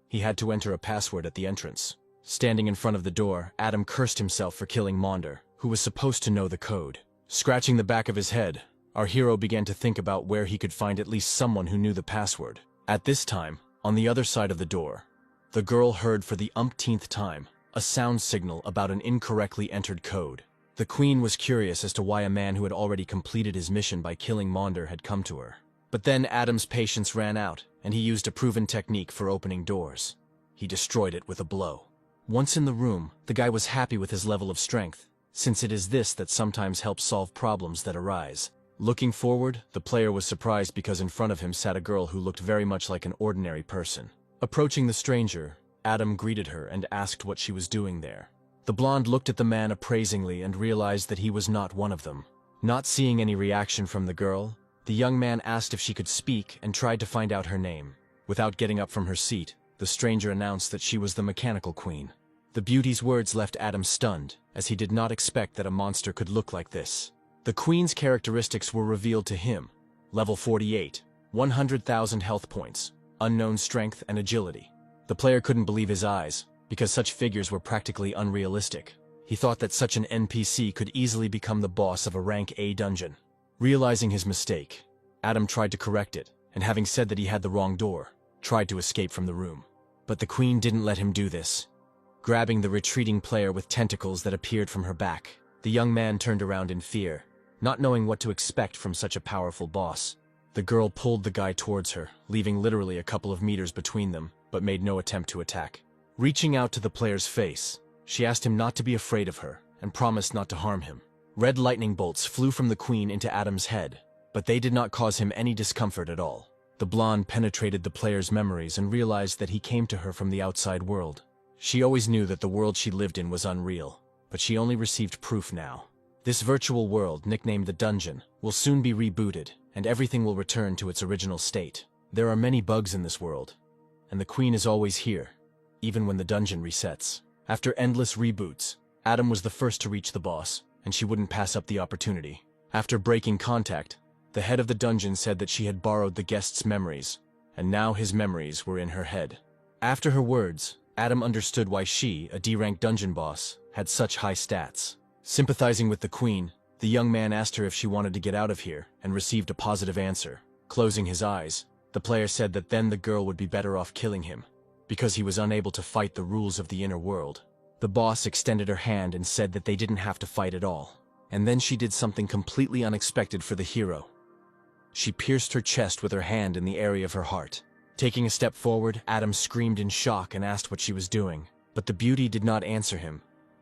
He had to enter a password at the entrance. Standing in front of the door, Adam cursed himself for killing Maunder, who was supposed to know the code. Scratching the back of his head, our hero began to think about where he could find at least someone who knew the password. At this time, on the other side of the door, the girl heard for the umpteenth time a sound signal about an incorrectly entered code. The queen was curious as to why a man who had already completed his mission by killing Maunder had come to her. But then Adam's patience ran out, and he used a proven technique for opening doors. He destroyed it with a blow. Once in the room, the guy was happy with his level of strength, since it is this that sometimes helps solve problems that arise. Looking forward, the player was surprised because in front of him sat a girl who looked very much like an ordinary person. Approaching the stranger, Adam greeted her and asked what she was doing there. The blonde looked at the man appraisingly and realized that he was not one of them. Not seeing any reaction from the girl, the young man asked if she could speak and tried to find out her name. Without getting up from her seat, the stranger announced that she was the mechanical queen. The beauty's words left Adam stunned, as he did not expect that a monster could look like this. The queen's characteristics were revealed to him. Level 48, 100,000 health points, unknown strength and agility. The player couldn't believe his eyes, because such figures were practically unrealistic. He thought that such an NPC could easily become the boss of a rank A dungeon. Realizing his mistake, Adam tried to correct it, and having said that he had the wrong door, tried to escape from the room. But the queen didn't let him do this. Grabbing the retreating player with tentacles that appeared from her back, the young man turned around in fear, not knowing what to expect from such a powerful boss. The girl pulled the guy towards her, leaving literally a couple of meters between them, but made no attempt to attack. Reaching out to the player's face, she asked him not to be afraid of her, and promised not to harm him. Red lightning bolts flew from the queen into Adam's head, but they did not cause him any discomfort at all. The blonde penetrated the player's memories and realized that he came to her from the outside world. She always knew that the world she lived in was unreal, but she only received proof now. This virtual world, nicknamed the Dungeon, will soon be rebooted, and everything will return to its original state. There are many bugs in this world, and the queen is always here, even when the dungeon resets. After endless reboots, Adam was the first to reach the boss, and she wouldn't pass up the opportunity. After breaking contact, the head of the dungeon said that she had borrowed the guest's memories, and now his memories were in her head. After her words, Adam understood why she, a D-rank dungeon boss, had such high stats. Sympathizing with the queen, the young man asked her if she wanted to get out of here, and received a positive answer. Closing his eyes, the player said that then the girl would be better off killing him, because he was unable to fight the rules of the inner world. The boss extended her hand and said that they didn't have to fight at all. And then she did something completely unexpected for the hero. She pierced her chest with her hand in the area of her heart. Taking a step forward, Adam screamed in shock and asked what she was doing. But the beauty did not answer him,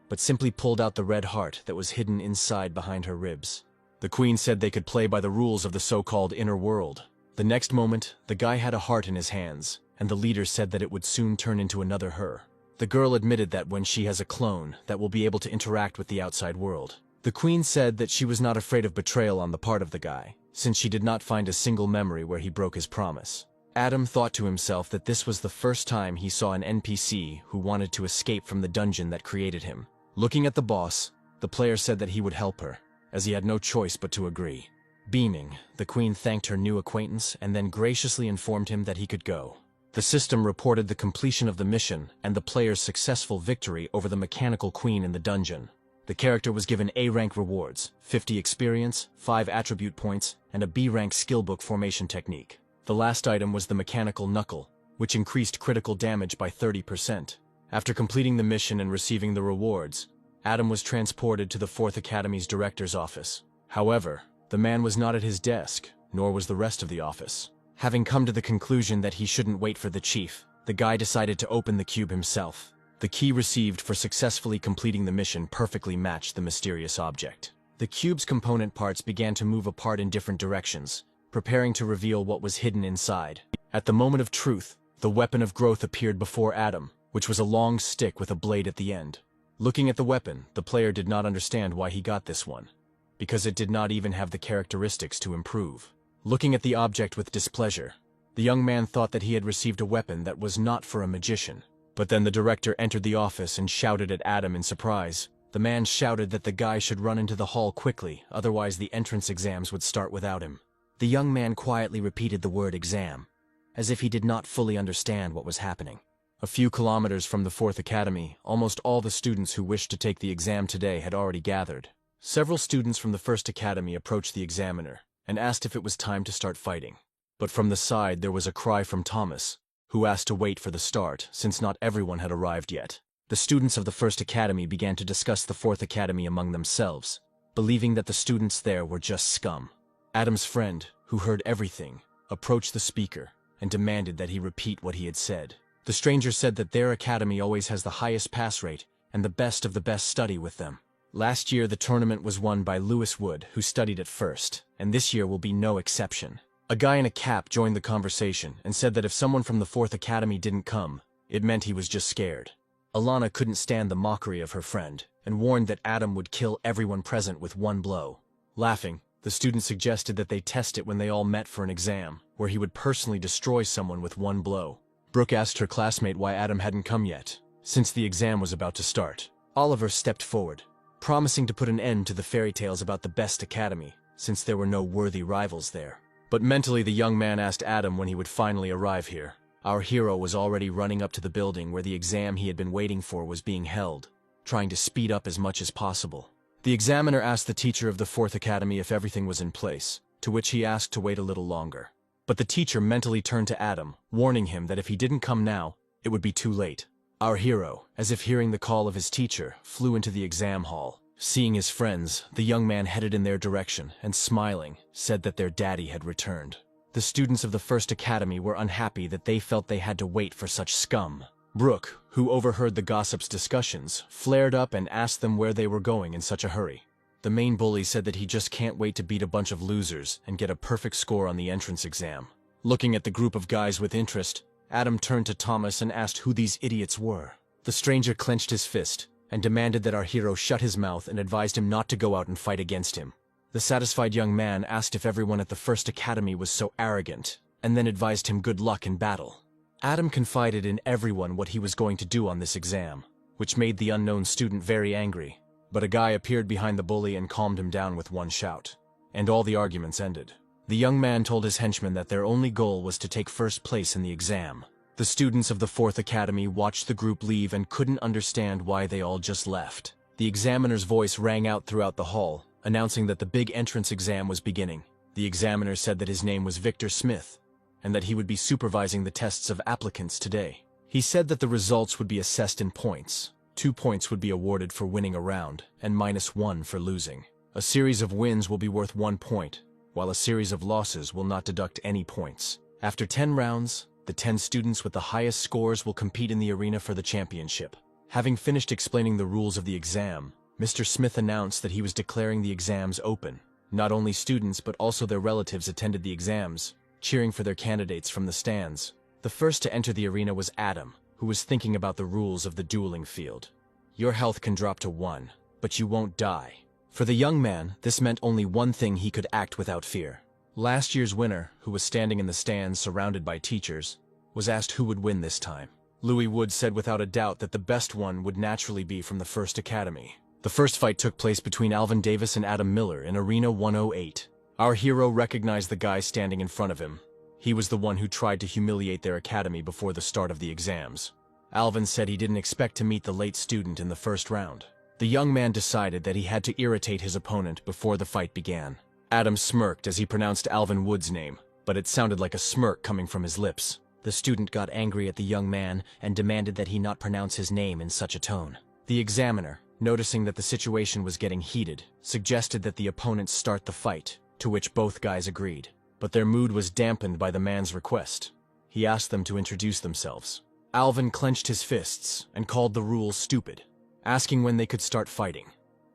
but simply pulled out the red heart that was hidden inside behind her ribs. The queen said they could play by the rules of the so-called inner world. The next moment, the guy had a heart in his hands, and the leader said that it would soon turn into another her. The girl admitted that when she has a clone, that will be able to interact with the outside world. The queen said that she was not afraid of betrayal on the part of the guy, since she did not find a single memory where he broke his promise. Adam thought to himself that this was the first time he saw an NPC who wanted to escape from the dungeon that created him. Looking at the boss, the player said that he would help her, as he had no choice but to agree. Beaming, the queen thanked her new acquaintance and then graciously informed him that he could go. The system reported the completion of the mission and the player's successful victory over the mechanical queen in the dungeon. The character was given A-rank rewards, 50 experience, 5 attribute points, and a B-rank skillbook formation technique. The last item was the mechanical knuckle, which increased critical damage by 30%. After completing the mission and receiving the rewards, Adam was transported to the 4th Academy's director's office. However, the man was not at his desk, nor was the rest of the office. Having come to the conclusion that he shouldn't wait for the chief, the guy decided to open the cube himself. The key received for successfully completing the mission perfectly matched the mysterious object. The cube's component parts began to move apart in different directions, preparing to reveal what was hidden inside. At the moment of truth, the weapon of growth appeared before Adam, which was a long stick with a blade at the end. Looking at the weapon, the player did not understand why he got this one, because it did not even have the characteristics to improve. Looking at the object with displeasure, the young man thought that he had received a weapon that was not for a magician. But then the director entered the office and shouted at Adam in surprise. The man shouted that the guy should run into the hall quickly, otherwise the entrance exams would start without him. The young man quietly repeated the word exam, as if he did not fully understand what was happening. A few kilometers from the 4th Academy, almost all the students who wished to take the exam today had already gathered. Several students from the 1st Academy approached the examiner and asked if it was time to start fighting. But from the side there was a cry from Thomas, who asked to wait for the start, since not everyone had arrived yet. The students of the 1st Academy began to discuss the 4th Academy among themselves, believing that the students there were just scum. Adam's friend, who heard everything, approached the speaker and demanded that he repeat what he had said. The stranger said that their academy always has the highest pass rate and the best of the best study with them. Last year the tournament was won by Lewis Wood, who studied at first, and this year will be no exception. A guy in a cap joined the conversation and said that if someone from the 4th Academy didn't come, it meant he was just scared. Alana couldn't stand the mockery of her friend and warned that Adam would kill everyone present with one blow. Laughing, the student suggested that they test it when they all met for an exam, where he would personally destroy someone with one blow. Brooke asked her classmate why Adam hadn't come yet, since the exam was about to start. Oliver stepped forward, promising to put an end to the fairy tales about the best academy, since there were no worthy rivals there. But mentally the young man asked Adam when he would finally arrive here. Our hero was already running up to the building where the exam he had been waiting for was being held, trying to speed up as much as possible. The examiner asked the teacher of the 4th Academy if everything was in place, to which he asked to wait a little longer. But the teacher mentally turned to Adam, warning him that if he didn't come now, it would be too late. Our hero, as if hearing the call of his teacher, flew into the exam hall, Seeing his friends, the young man headed in their direction and, smiling, said that their daddy had returned. The students of the First Academy were unhappy that they felt they had to wait for such scum. Brooke, who overheard the gossips' discussions, flared up and asked them where they were going in such a hurry. The main bully said that he just can't wait to beat a bunch of losers and get a perfect score on the entrance exam. Looking at the group of guys with interest, Adam turned to Thomas and asked who these idiots were. The stranger clenched his fist and demanded that our hero shut his mouth and advised him not to go out and fight against him. The satisfied young man asked if everyone at the First Academy was so arrogant, and then advised him good luck in battle. Adam confided in everyone what he was going to do on this exam, which made the unknown student very angry. But a guy appeared behind the bully and calmed him down with one shout. And all the arguments ended. The young man told his henchmen that their only goal was to take first place in the exam. The students of the Fourth Academy watched the group leave and couldn't understand why they all just left. The examiner's voice rang out throughout the hall, announcing that the big entrance exam was beginning. The examiner said that his name was Victor Smith, and that he would be supervising the tests of applicants today. He said that the results would be assessed in points. 2 points would be awarded for winning a round, and -1 for losing. A series of wins will be worth 1 point, while a series of losses will not deduct any points. After 10 rounds, the 10 students with the highest scores will compete in the arena for the championship. Having finished explaining the rules of the exam, Mr. Smith announced that he was declaring the exams open. Not only students but also their relatives attended the exams, cheering for their candidates from the stands. The first to enter the arena was Adam, who was thinking about the rules of the dueling field. Your health can drop to 1, but you won't die. For the young man, this meant only one thing: he could act without fear. Last year's winner, who was standing in the stands surrounded by teachers, was asked who would win this time. Louis Wood said without a doubt that the best one would naturally be from the First Academy. The first fight took place between Alvin Davis and Adam Miller in Arena 108. Our hero recognized the guy standing in front of him. He was the one who tried to humiliate their academy before the start of the exams. Alvin said he didn't expect to meet the late student in the first round. The young man decided that he had to irritate his opponent before the fight began. Adam smirked as he pronounced Alvin Wood's name, but it sounded like a smirk coming from his lips. The student got angry at the young man and demanded that he not pronounce his name in such a tone. The examiner, noticing that the situation was getting heated, suggested that the opponents start the fight, to which both guys agreed. But their mood was dampened by the man's request. He asked them to introduce themselves. Alvin clenched his fists and called the rules stupid, asking when they could start fighting.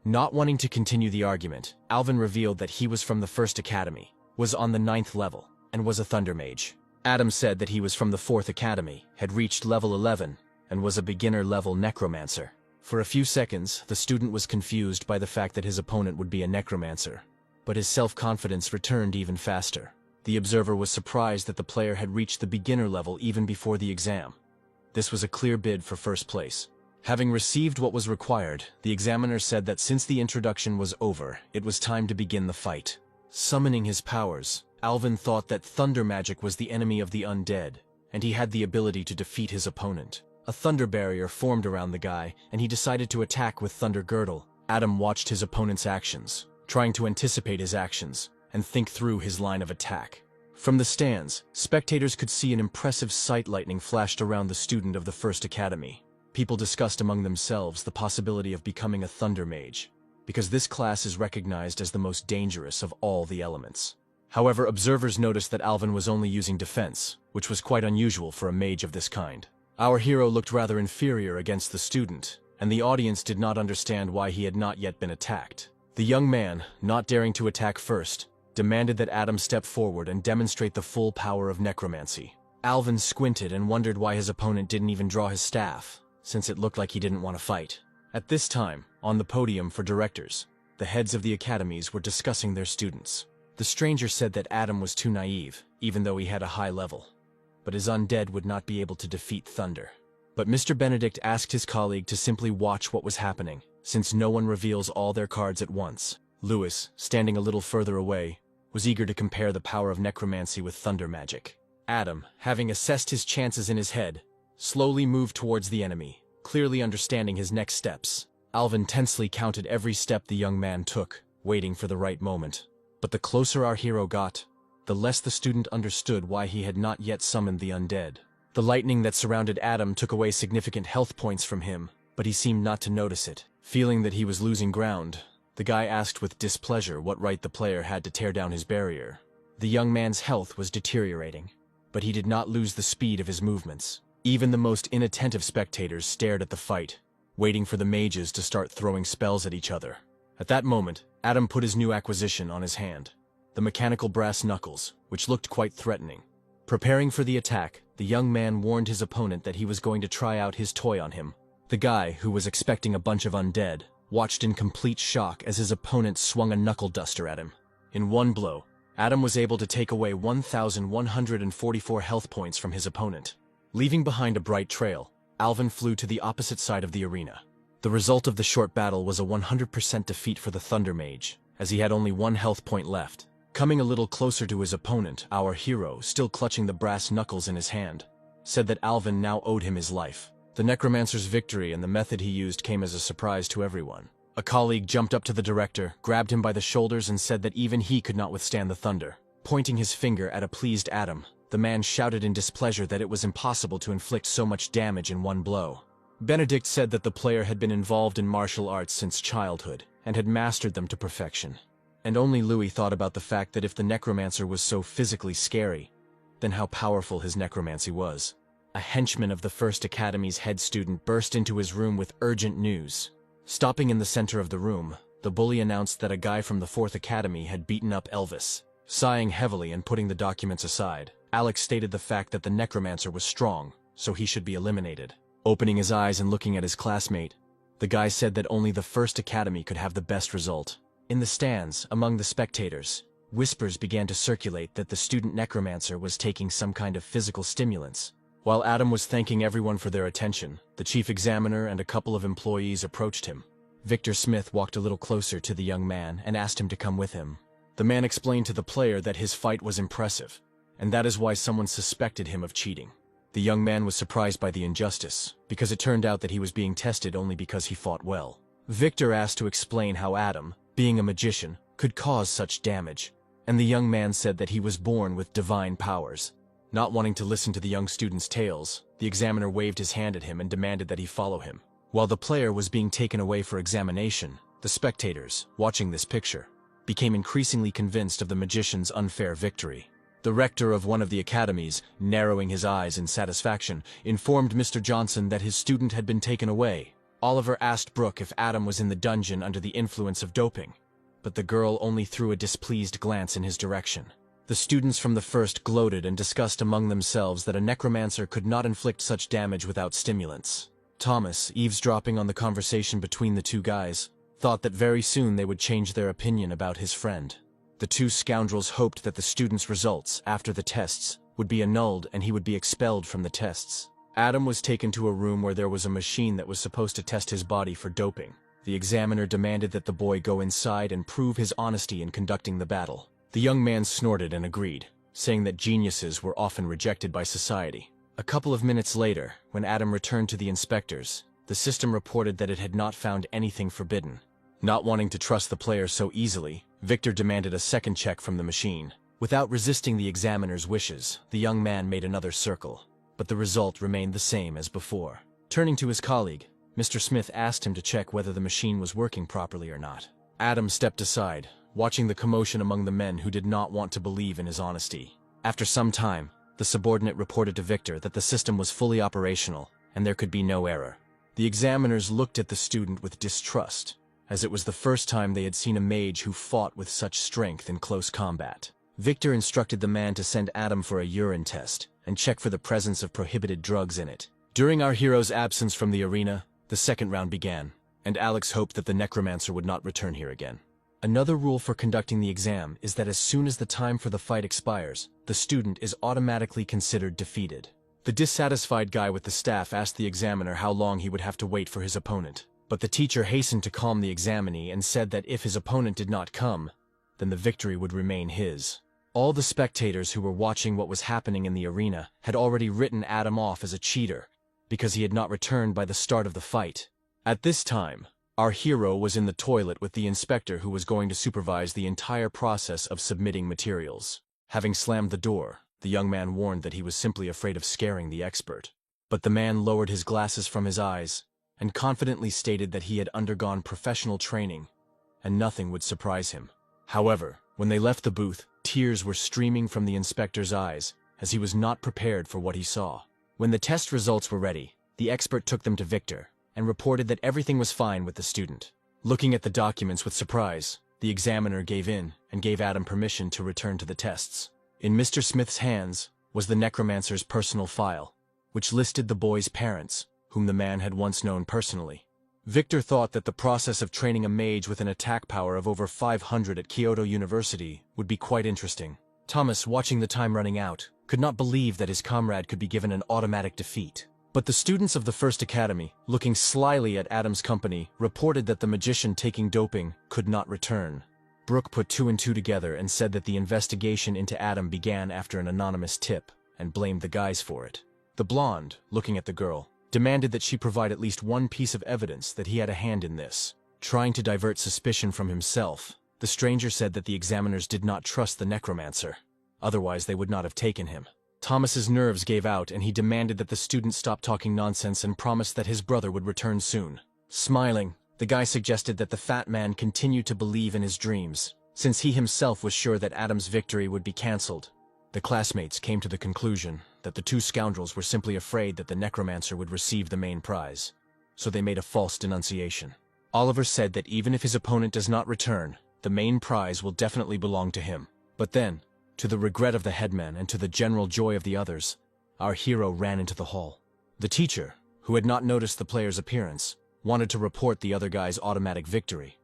Not wanting to continue the argument, Alvin revealed that he was from the First Academy, was on the 9th level, and was a Thunder Mage. Adam said that he was from the Fourth Academy, had reached level 11, and was a beginner-level necromancer. For a few seconds, the student was confused by the fact that his opponent would be a necromancer, but his self-confidence returned even faster. The observer was surprised that the player had reached the beginner level even before the exam. This was a clear bid for first place. Having received what was required, the examiner said that since the introduction was over, it was time to begin the fight. Summoning his powers, Alvin thought that thunder magic was the enemy of the undead, and he had the ability to defeat his opponent. A thunder barrier formed around the guy, and he decided to attack with Thunder Girdle. Adam watched his opponent's actions, trying to anticipate his actions and think through his line of attack. From the stands, spectators could see an impressive sight lightning flashed around the student of the First Academy. People discussed among themselves the possibility of becoming a Thunder Mage, because this class is recognized as the most dangerous of all the elements. However, observers noticed that Alvin was only using defense, which was quite unusual for a mage of this kind. Our hero looked rather inferior against the student, and the audience did not understand why he had not yet been attacked. The young man, not daring to attack first, demanded that Adam step forward and demonstrate the full power of necromancy. Alvin squinted and wondered why his opponent didn't even draw his staff, since it looked like he didn't want to fight. At this time, on the podium for directors, the heads of the academies were discussing their students. The stranger said that Adam was too naive, even though he had a high level, but his undead would not be able to defeat Thunder. But Mr. Benedict asked his colleague to simply watch what was happening, since no one reveals all their cards at once. Lewis, standing a little further away, was eager to compare the power of necromancy with thunder magic. Adam, having assessed his chances in his head, slowly moved towards the enemy, clearly understanding his next steps. Alvin tensely counted every step the young man took, waiting for the right moment. But the closer our hero got, the less the student understood why he had not yet summoned the undead. The lightning that surrounded Adam took away significant health points from him, but he seemed not to notice it. Feeling that he was losing ground, the guy asked with displeasure what right the player had to tear down his barrier. The young man's health was deteriorating, but he did not lose the speed of his movements. Even the most inattentive spectators stared at the fight, waiting for the mages to start throwing spells at each other. At that moment, Adam put his new acquisition on his hand, the mechanical brass knuckles, which looked quite threatening. Preparing for the attack, the young man warned his opponent that he was going to try out his toy on him. The guy, who was expecting a bunch of undead, watched in complete shock as his opponent swung a knuckle duster at him. In one blow, Adam was able to take away 1,144 health points from his opponent. Leaving behind a bright trail, Alvin flew to the opposite side of the arena. The result of the short battle was a 100% defeat for the Thunder Mage, as he had only 1 health point left. Coming a little closer to his opponent, our hero, still clutching the brass knuckles in his hand, said that Alvin now owed him his life. The Necromancer's victory and the method he used came as a surprise to everyone. A colleague jumped up to the director, grabbed him by the shoulders and said that even he could not withstand the thunder. Pointing his finger at a pleased Adam, the man shouted in displeasure that it was impossible to inflict so much damage in one blow. Benedict said that the player had been involved in martial arts since childhood and had mastered them to perfection. And only Louis thought about the fact that if the Necromancer was so physically scary, then how powerful his necromancy was. A henchman of the First Academy's head student burst into his room with urgent news. Stopping in the center of the room, the bully announced that a guy from the Fourth Academy had beaten up Elvis. Sighing heavily and putting the documents aside, Alex stated the fact that the Necromancer was strong, so he should be eliminated. Opening his eyes and looking at his classmate, the guy said that only the First Academy could have the best result. In the stands, among the spectators, whispers began to circulate that the student Necromancer was taking some kind of physical stimulants. While Adam was thanking everyone for their attention, the chief examiner and a couple of employees approached him. Victor Smith walked a little closer to the young man and asked him to come with him. The man explained to the player that his fight was impressive, and that is why someone suspected him of cheating. The young man was surprised by the injustice, because it turned out that he was being tested only because he fought well. Victor asked to explain how Adam, being a magician, could cause such damage, and the young man said that he was born with divine powers. Not wanting to listen to the young student's tales, the examiner waved his hand at him and demanded that he follow him. While the player was being taken away for examination, the spectators, watching this picture, became increasingly convinced of the magician's unfair victory. The rector of one of the academies, narrowing his eyes in satisfaction, informed Mr. Johnson that his student had been taken away. Oliver asked Brooke if Adam was in the dungeon under the influence of doping, but the girl only threw a displeased glance in his direction. The students from the first gloated and discussed among themselves that a necromancer could not inflict such damage without stimulants. Thomas, eavesdropping on the conversation between the two guys, thought that very soon they would change their opinion about his friend. The two scoundrels hoped that the students' results, after the tests, would be annulled and he would be expelled from the tests. Adam was taken to a room where there was a machine that was supposed to test his body for doping. The examiner demanded that the boy go inside and prove his honesty in conducting the battle. The young man snorted and agreed, saying that geniuses were often rejected by society. A couple of minutes later, when Adam returned to the inspectors, the system reported that it had not found anything forbidden. Not wanting to trust the player so easily, Victor demanded a second check from the machine. Without resisting the examiner's wishes, the young man made another circle, but the result remained the same as before. Turning to his colleague, Mr. Smith asked him to check whether the machine was working properly or not. Adam stepped aside, watching the commotion among the men who did not want to believe in his honesty. After some time, the subordinate reported to Victor that the system was fully operational and there could be no error. The examiners looked at the student with distrust, as it was the first time they had seen a mage who fought with such strength in close combat. Victor instructed the man to send Adam for a urine test and check for the presence of prohibited drugs in it. During our hero's absence from the arena, the second round began, and Alex hoped that the Necromancer would not return here again. Another rule for conducting the exam is that as soon as the time for the fight expires, the student is automatically considered defeated. The dissatisfied guy with the staff asked the examiner how long he would have to wait for his opponent, but the teacher hastened to calm the examinee and said that if his opponent did not come, then the victory would remain his. All the spectators who were watching what was happening in the arena had already written Adam off as a cheater because he had not returned by the start of the fight. At this time, our hero was in the toilet with the inspector who was going to supervise the entire process of submitting materials. Having slammed the door, the young man warned that he was simply afraid of scaring the expert. But the man lowered his glasses from his eyes and confidently stated that he had undergone professional training, and nothing would surprise him. However, when they left the booth, tears were streaming from the inspector's eyes, as he was not prepared for what he saw. When the test results were ready, the expert took them to Victor, and reported that everything was fine with the student. Looking at the documents with surprise, the examiner gave in and gave Adam permission to return to the tests. In Mr. Smith's hands was the necromancer's personal file, which listed the boy's parents, whom the man had once known personally. Victor thought that the process of training a mage with an attack power of over 500 at Kyoto University would be quite interesting. Thomas, watching the time running out, could not believe that his comrade could be given an automatic defeat. But the students of the First Academy, looking slyly at Adam's company, reported that the magician taking doping could not return. Brooke put two and two together and said that the investigation into Adam began after an anonymous tip, and blamed the guys for it. The blonde, looking at the girl, demanded that she provide at least one piece of evidence that he had a hand in this. Trying to divert suspicion from himself, the stranger said that the examiners did not trust the necromancer. Otherwise, they would not have taken him. Thomas's nerves gave out and he demanded that the student stop talking nonsense and promised that his brother would return soon. Smiling, the guy suggested that the fat man continue to believe in his dreams, since he himself was sure that Adam's victory would be cancelled. The classmates came to the conclusion that the two scoundrels were simply afraid that the necromancer would receive the main prize, so they made a false denunciation. Oliver said that even if his opponent does not return, the main prize will definitely belong to him. But then, to the regret of the headman and to the general joy of the others, our hero ran into the hall. The teacher, who had not noticed the player's appearance, wanted to report the other guy's automatic victory.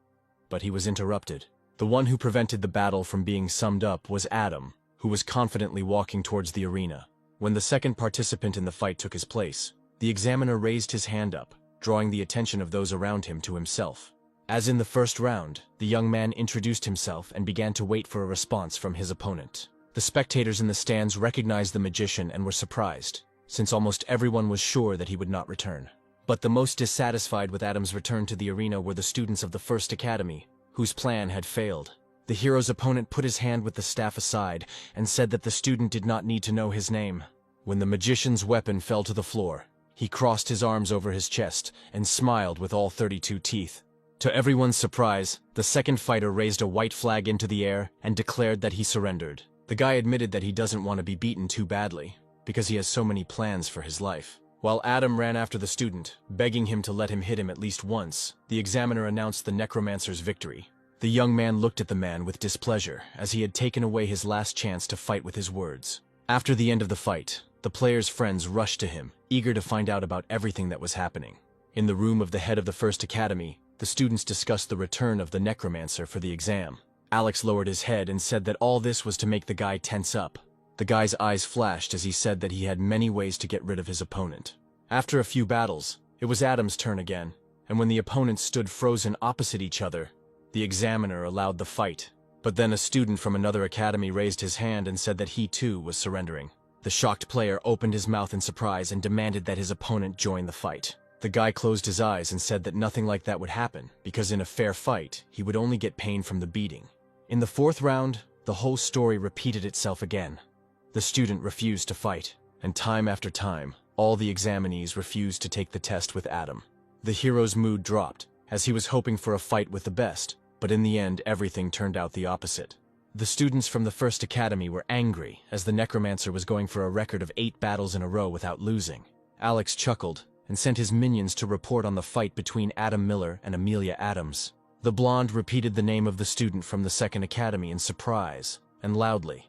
But he was interrupted. The one who prevented the battle from being summed up was Adam, who was confidently walking towards the arena. When the second participant in the fight took his place, the examiner raised his hand up, drawing the attention of those around him to himself. As in the first round, the young man introduced himself and began to wait for a response from his opponent. The spectators in the stands recognized the magician and were surprised, since almost everyone was sure that he would not return. But the most dissatisfied with Adam's return to the arena were the students of the First Academy, whose plan had failed. The hero's opponent put his hand with the staff aside and said that the student did not need to know his name. When the magician's weapon fell to the floor, he crossed his arms over his chest and smiled with all 32 teeth. To everyone's surprise, the second fighter raised a white flag into the air and declared that he surrendered. The guy admitted that he doesn't want to be beaten too badly, because he has so many plans for his life. While Adam ran after the student, begging him to let him hit him at least once, the examiner announced the necromancer's victory. The young man looked at the man with displeasure, as he had taken away his last chance to fight with his words. After the end of the fight, the player's friends rushed to him, eager to find out about everything that was happening. In the room of the head of the First Academy, the students discussed the return of the necromancer for the exam. Alex lowered his head and said that all this was to make the guy tense up. The guy's eyes flashed as he said that he had many ways to get rid of his opponent. After a few battles, it was Adam's turn again, and when the opponents stood frozen opposite each other, the examiner allowed the fight. But then a student from another academy raised his hand and said that he too was surrendering. The shocked player opened his mouth in surprise and demanded that his opponent join the fight. The guy closed his eyes and said that nothing like that would happen, because in a fair fight, he would only get pain from the beating. In the fourth round, the whole story repeated itself again. The student refused to fight, and time after time, all the examinees refused to take the test with Adam. The hero's mood dropped, as he was hoping for a fight with the best, but in the end everything turned out the opposite. The students from the First Academy were angry, as the necromancer was going for a record of 8 battles in a row without losing. Alex chuckled, and sent his minions to report on the fight between Adam Miller and Amelia Adams. The blonde repeated the name of the student from the Second Academy in surprise, and loudly,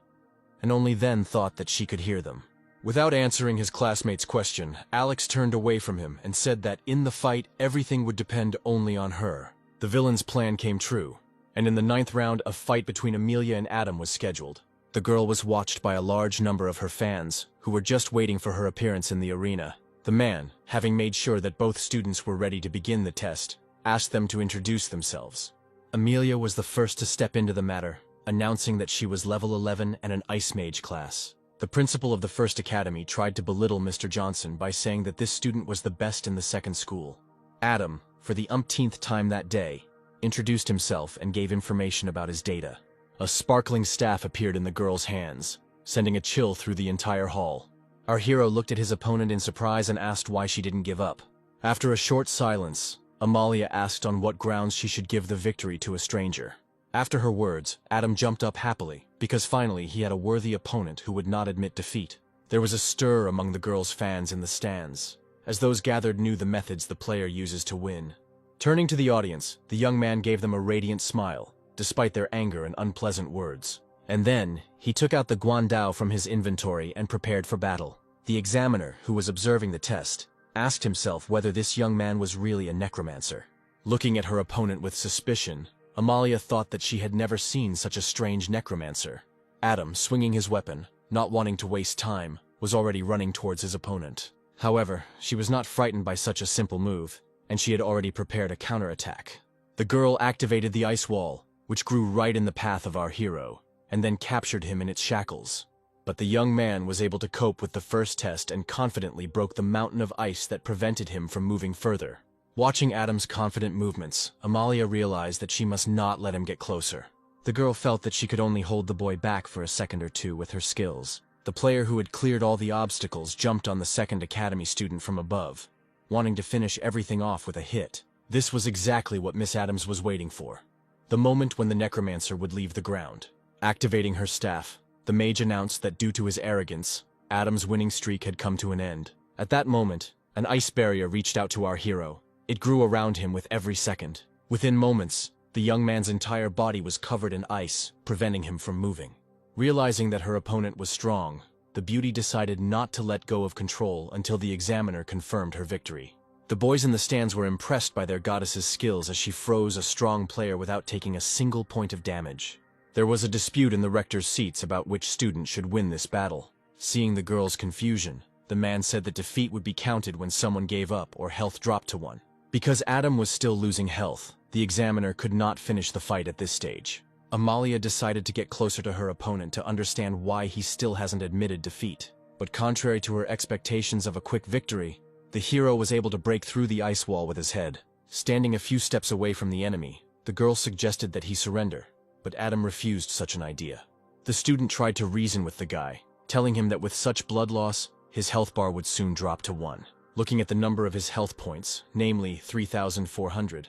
and only then thought that she could hear them. Without answering his classmate's question, Alex turned away from him and said that in the fight everything would depend only on her. The villain's plan came true, and in the 9th round a fight between Amelia and Adam was scheduled. The girl was watched by a large number of her fans, who were just waiting for her appearance in the arena. The man, having made sure that both students were ready to begin the test, asked them to introduce themselves. Amelia was the first to step into the matter, announcing that she was level 11 and an Ice Mage class. The principal of the First Academy tried to belittle Mr. Johnson by saying that this student was the best in the second school. Adam, for the umpteenth time that day, introduced himself and gave information about his data. A sparkling staff appeared in the girl's hands, sending a chill through the entire hall. Our hero looked at his opponent in surprise and asked why she didn't give up. After a short silence, Amalia asked on what grounds she should give the victory to a stranger. After her words, Adam jumped up happily, because finally he had a worthy opponent who would not admit defeat. There was a stir among the girls' fans in the stands, as those gathered knew the methods the player uses to win. Turning to the audience, the young man gave them a radiant smile, despite their anger and unpleasant words. And then, he took out the guandao from his inventory and prepared for battle. The examiner, who was observing the test, asked himself whether this young man was really a necromancer. Looking at her opponent with suspicion, Amalia thought that she had never seen such a strange necromancer. Adam, swinging his weapon, not wanting to waste time, was already running towards his opponent. However, she was not frightened by such a simple move, and she had already prepared a counterattack. The girl activated the ice wall, which grew right in the path of our hero, and then captured him in its shackles. But the young man was able to cope with the first test and confidently broke the mountain of ice that prevented him from moving further. Watching Adam's confident movements, Amalia realized that she must not let him get closer. The girl felt that she could only hold the boy back for a second or two with her skills. The player who had cleared all the obstacles jumped on the second academy student from above, wanting to finish everything off with a hit. This was exactly what Miss Adams was waiting for. The moment when the necromancer would leave the ground. Activating her staff, the mage announced that due to his arrogance, Adam's winning streak had come to an end. At that moment, an ice barrier reached out to our hero. It grew around him with every second. Within moments, the young man's entire body was covered in ice, preventing him from moving. Realizing that her opponent was strong, the beauty decided not to let go of control until the examiner confirmed her victory. The boys in the stands were impressed by their goddess's skills as she froze a strong player without taking a single point of damage. There was a dispute in the rector's seats about which student should win this battle. Seeing the girl's confusion, the man said that defeat would be counted when someone gave up or health dropped to 1. Because Adam was still losing health, the examiner could not finish the fight at this stage. Amalia decided to get closer to her opponent to understand why he still hasn't admitted defeat. But contrary to her expectations of a quick victory, the hero was able to break through the ice wall with his head. Standing a few steps away from the enemy, the girl suggested that he surrender, but Adam refused such an idea. The student tried to reason with the guy, telling him that with such blood loss, his health bar would soon drop to 1. Looking at the number of his health points, namely 3,400,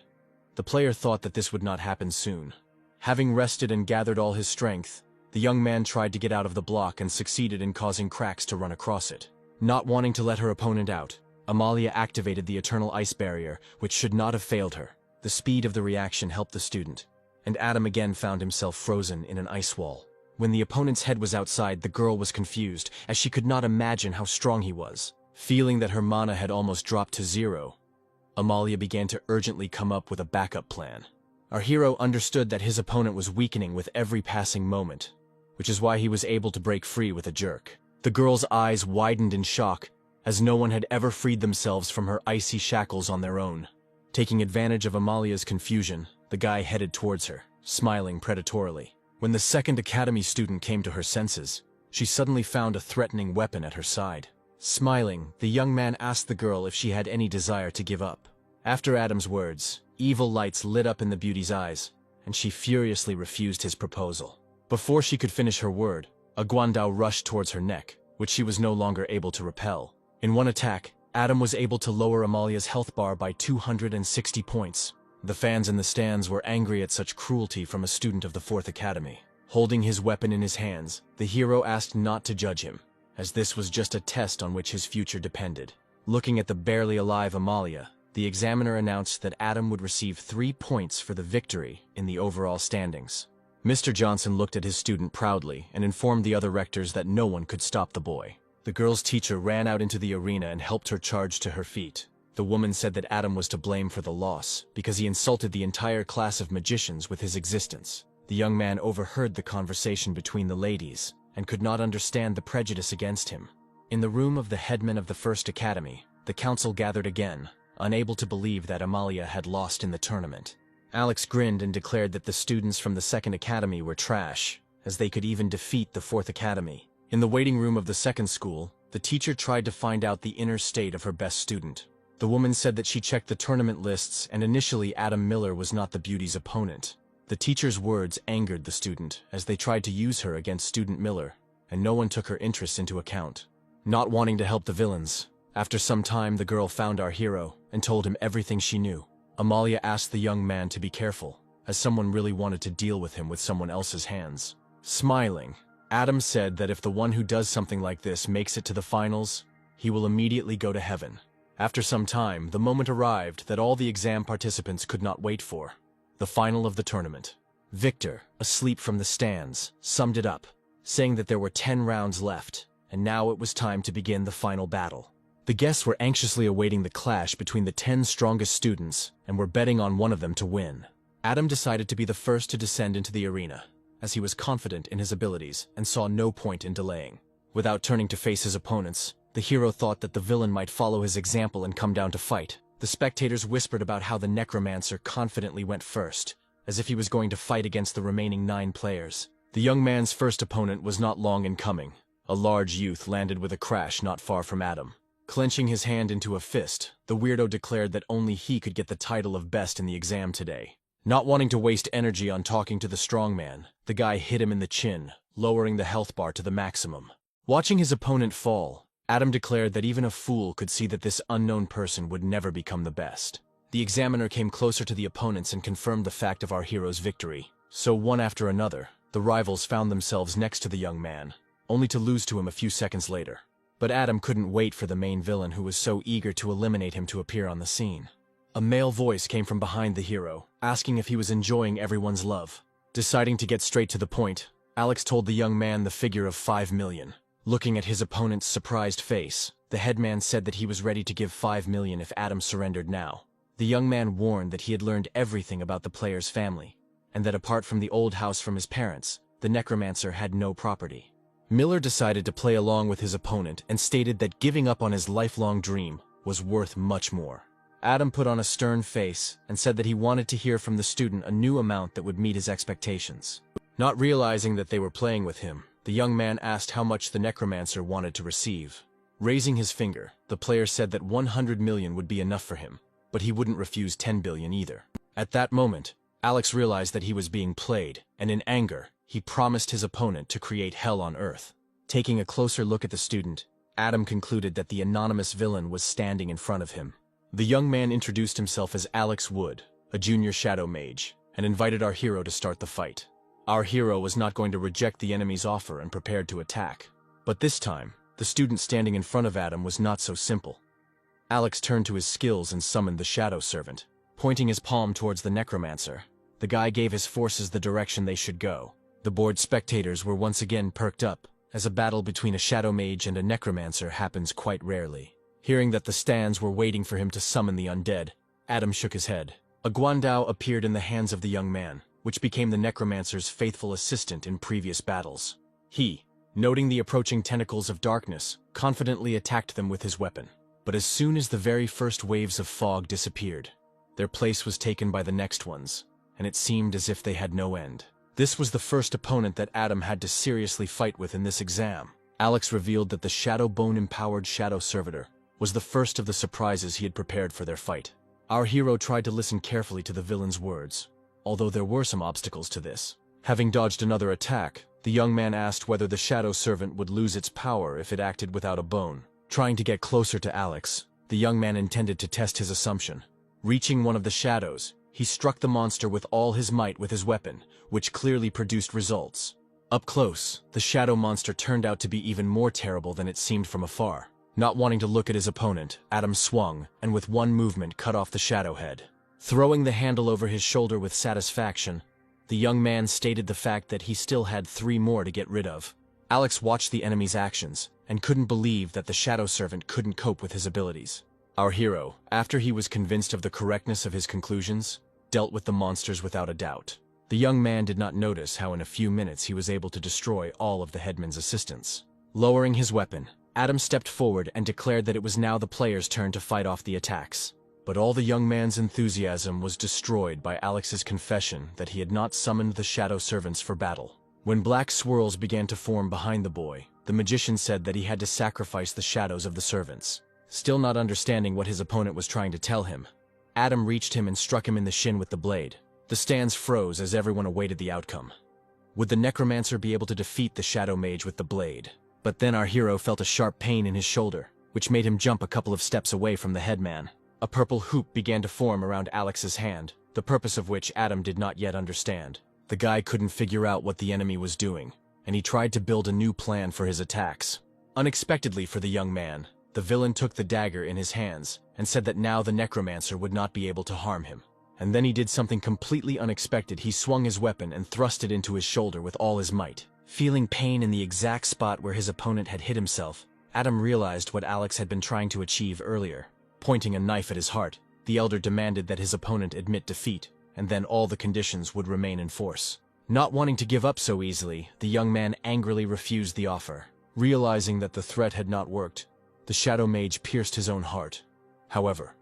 the player thought that this would not happen soon. Having rested and gathered all his strength, the young man tried to get out of the block and succeeded in causing cracks to run across it. Not wanting to let her opponent out, Amalia activated the eternal ice barrier, which should not have failed her. The speed of the reaction helped the student, and Adam again found himself frozen in an ice wall. When the opponent's head was outside, the girl was confused, as she could not imagine how strong he was. Feeling that her mana had almost dropped to 0, Amalia began to urgently come up with a backup plan. Our hero understood that his opponent was weakening with every passing moment, which is why he was able to break free with a jerk. The girl's eyes widened in shock, as no one had ever freed themselves from her icy shackles on their own. Taking advantage of Amalia's confusion, the guy headed towards her, smiling predatorily. When the second academy student came to her senses, she suddenly found a threatening weapon at her side. Smiling, the young man asked the girl if she had any desire to give up. After Adam's words, evil lights lit up in the beauty's eyes, and she furiously refused his proposal. Before she could finish her word, a guandao rushed towards her neck, which she was no longer able to repel. In one attack, Adam was able to lower Amalia's health bar by 260 points. The fans in the stands were angry at such cruelty from a student of the 4th Academy. Holding his weapon in his hands, the hero asked not to judge him, as this was just a test on which his future depended. Looking at the barely alive Amalia, the examiner announced that Adam would receive 3 points for the victory in the overall standings. Mr. Johnson looked at his student proudly and informed the other rectors that no one could stop the boy. The girl's teacher ran out into the arena and helped her charge to her feet. The woman said that Adam was to blame for the loss because he insulted the entire class of magicians with his existence. The young man overheard the conversation between the ladies and could not understand the prejudice against him. In the room of the headman of the 1st Academy, the council gathered again, unable to believe that Amalia had lost in the tournament. Alex grinned and declared that the students from the 2nd Academy were trash, as they could even defeat the 4th Academy. In the waiting room of the 2nd school, the teacher tried to find out the inner state of her best student. The woman said that she checked the tournament lists and initially Adam Miller was not the beauty's opponent. The teacher's words angered the student as they tried to use her against student Miller, and no one took her interests into account. Not wanting to help the villains, after some time the girl found our hero and told him everything she knew. Amalia asked the young man to be careful, as someone really wanted to deal with him with someone else's hands. Smiling, Adam said that if the one who does something like this makes it to the finals, he will immediately go to heaven. After some time, the moment arrived that all the exam participants could not wait for. The final of the tournament. Victor, asleep from the stands, summed it up, saying that there were 10 rounds left, and now it was time to begin the final battle. The guests were anxiously awaiting the clash between the 10 strongest students and were betting on one of them to win. Adam decided to be the first to descend into the arena, as he was confident in his abilities and saw no point in delaying. Without turning to face his opponents, the hero thought that the villain might follow his example and come down to fight. The spectators whispered about how the Necromancer confidently went first, as if he was going to fight against the remaining 9 players. The young man's first opponent was not long in coming. A large youth landed with a crash not far from Adam. Clenching his hand into a fist, the weirdo declared that only he could get the title of best in the exam today. Not wanting to waste energy on talking to the strongman, the guy hit him in the chin, lowering the health bar to the maximum. Watching his opponent fall, Adam declared that even a fool could see that this unknown person would never become the best. The examiner came closer to the opponents and confirmed the fact of our hero's victory. So one after another, the rivals found themselves next to the young man, only to lose to him a few seconds later. But Adam couldn't wait for the main villain who was so eager to eliminate him to appear on the scene. A male voice came from behind the hero, asking if he was enjoying everyone's love. Deciding to get straight to the point, Alex told the young man the figure of 5 million. Looking at his opponent's surprised face, the headman said that he was ready to give 5 million if Adam surrendered now. The young man warned that he had learned everything about the player's family, and that apart from the old house from his parents, the Necromancer had no property. Miller decided to play along with his opponent and stated that giving up on his lifelong dream was worth much more. Adam put on a stern face and said that he wanted to hear from the student a new amount that would meet his expectations. Not realizing that they were playing with him, the young man asked how much the Necromancer wanted to receive. Raising his finger, the player said that 100 million would be enough for him, but he wouldn't refuse 10 billion either. At that moment, Alex realized that he was being played, and in anger, he promised his opponent to create hell on earth. Taking a closer look at the student, Adam concluded that the anonymous villain was standing in front of him. The young man introduced himself as Alex Wood, a junior shadow mage, and invited our hero to start the fight. Our hero was not going to reject the enemy's offer and prepared to attack. But this time, the student standing in front of Adam was not so simple. Alex turned to his skills and summoned the Shadow Servant. Pointing his palm towards the Necromancer, the guy gave his forces the direction they should go. The bored spectators were once again perked up, as a battle between a shadow mage and a necromancer happens quite rarely. Hearing that the stands were waiting for him to summon the undead, Adam shook his head. A guandao appeared in the hands of the young man, which became the necromancer's faithful assistant in previous battles. He, noting the approaching tentacles of darkness, confidently attacked them with his weapon. But as soon as the very first waves of fog disappeared, their place was taken by the next ones, and it seemed as if they had no end. This was the first opponent that Adam had to seriously fight with in this exam. Alex revealed that the Shadow Bone-empowered Shadow Servitor was the first of the surprises he had prepared for their fight. Our hero tried to listen carefully to the villain's words, although there were some obstacles to this. Having dodged another attack, the young man asked whether the Shadow Servant would lose its power if it acted without a bone. Trying to get closer to Alex, the young man intended to test his assumption. Reaching one of the shadows, he struck the monster with all his might with his weapon, which clearly produced results. Up close, the shadow monster turned out to be even more terrible than it seemed from afar. Not wanting to look at his opponent, Adam swung, and with one movement cut off the shadow head. Throwing the handle over his shoulder with satisfaction, the young man stated the fact that he still had 3 more to get rid of. Alex watched the enemy's actions, and couldn't believe that the Shadow Servant couldn't cope with his abilities. Our hero, after he was convinced of the correctness of his conclusions, dealt with the monsters without a doubt. The young man did not notice how in a few minutes he was able to destroy all of the headman's assistants. Lowering his weapon, Adam stepped forward and declared that it was now the player's turn to fight off the attacks. But all the young man's enthusiasm was destroyed by Alex's confession that he had not summoned the Shadow Servants for battle. When black swirls began to form behind the boy, the magician said that he had to sacrifice the shadows of the servants. Still not understanding what his opponent was trying to tell him, Adam reached him and struck him in the shin with the blade. The stands froze as everyone awaited the outcome. Would the necromancer be able to defeat the shadow mage with the blade? But then our hero felt a sharp pain in his shoulder, which made him jump a couple of steps away from the headman. A purple hoop began to form around Alex's hand, the purpose of which Adam did not yet understand. The guy couldn't figure out what the enemy was doing, and he tried to build a new plan for his attacks. Unexpectedly for the young man, the villain took the dagger in his hands and said that now the necromancer would not be able to harm him. And then he did something completely unexpected. He swung his weapon and thrust it into his shoulder with all his might. Feeling pain in the exact spot where his opponent had hit himself, Adam realized what Alex had been trying to achieve earlier. Pointing a knife at his heart, the elder demanded that his opponent admit defeat, and then all the conditions would remain in force. Not wanting to give up so easily, the young man angrily refused the offer. Realizing that the threat had not worked, the shadow mage pierced his own heart. However,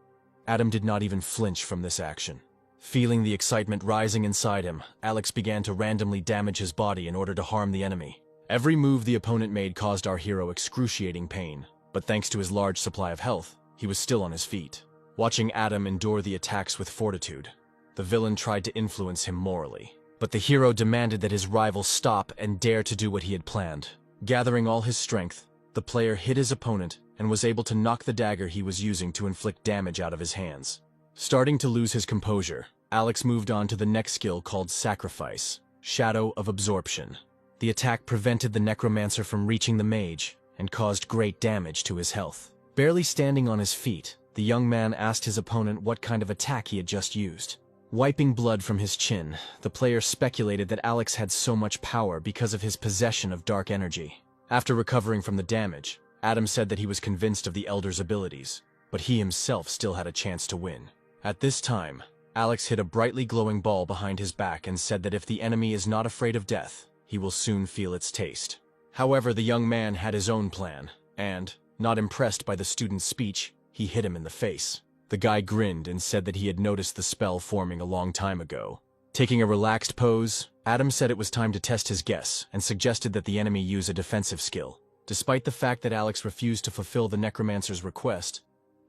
Adam did not even flinch from this action. Feeling the excitement rising inside him, Alex began to randomly damage his body in order to harm the enemy. Every move the opponent made caused our hero excruciating pain, but thanks to his large supply of health, he was still on his feet. Watching Adam endure the attacks with fortitude, the villain tried to influence him morally. But the hero demanded that his rival stop and dare to do what he had planned. Gathering all his strength, the player hit his opponent and was able to knock the dagger he was using to inflict damage out of his hands. Starting to lose his composure, Alex moved on to the next skill called Sacrifice, Shadow of Absorption. The attack prevented the necromancer from reaching the mage and caused great damage to his health. Barely standing on his feet, the young man asked his opponent what kind of attack he had just used. Wiping blood from his chin, the player speculated that Alex had so much power because of his possession of dark energy. After recovering from the damage, Adam said that he was convinced of the elder's abilities, but he himself still had a chance to win. At this time, Alex hit a brightly glowing ball behind his back and said that if the enemy is not afraid of death, he will soon feel its taste. However, the young man had his own plan, and, not impressed by the student's speech, he hit him in the face. The guy grinned and said that he had noticed the spell forming a long time ago. Taking a relaxed pose, Adam said it was time to test his guess and suggested that the enemy use a defensive skill. Despite the fact that Alex refused to fulfill the necromancer's request,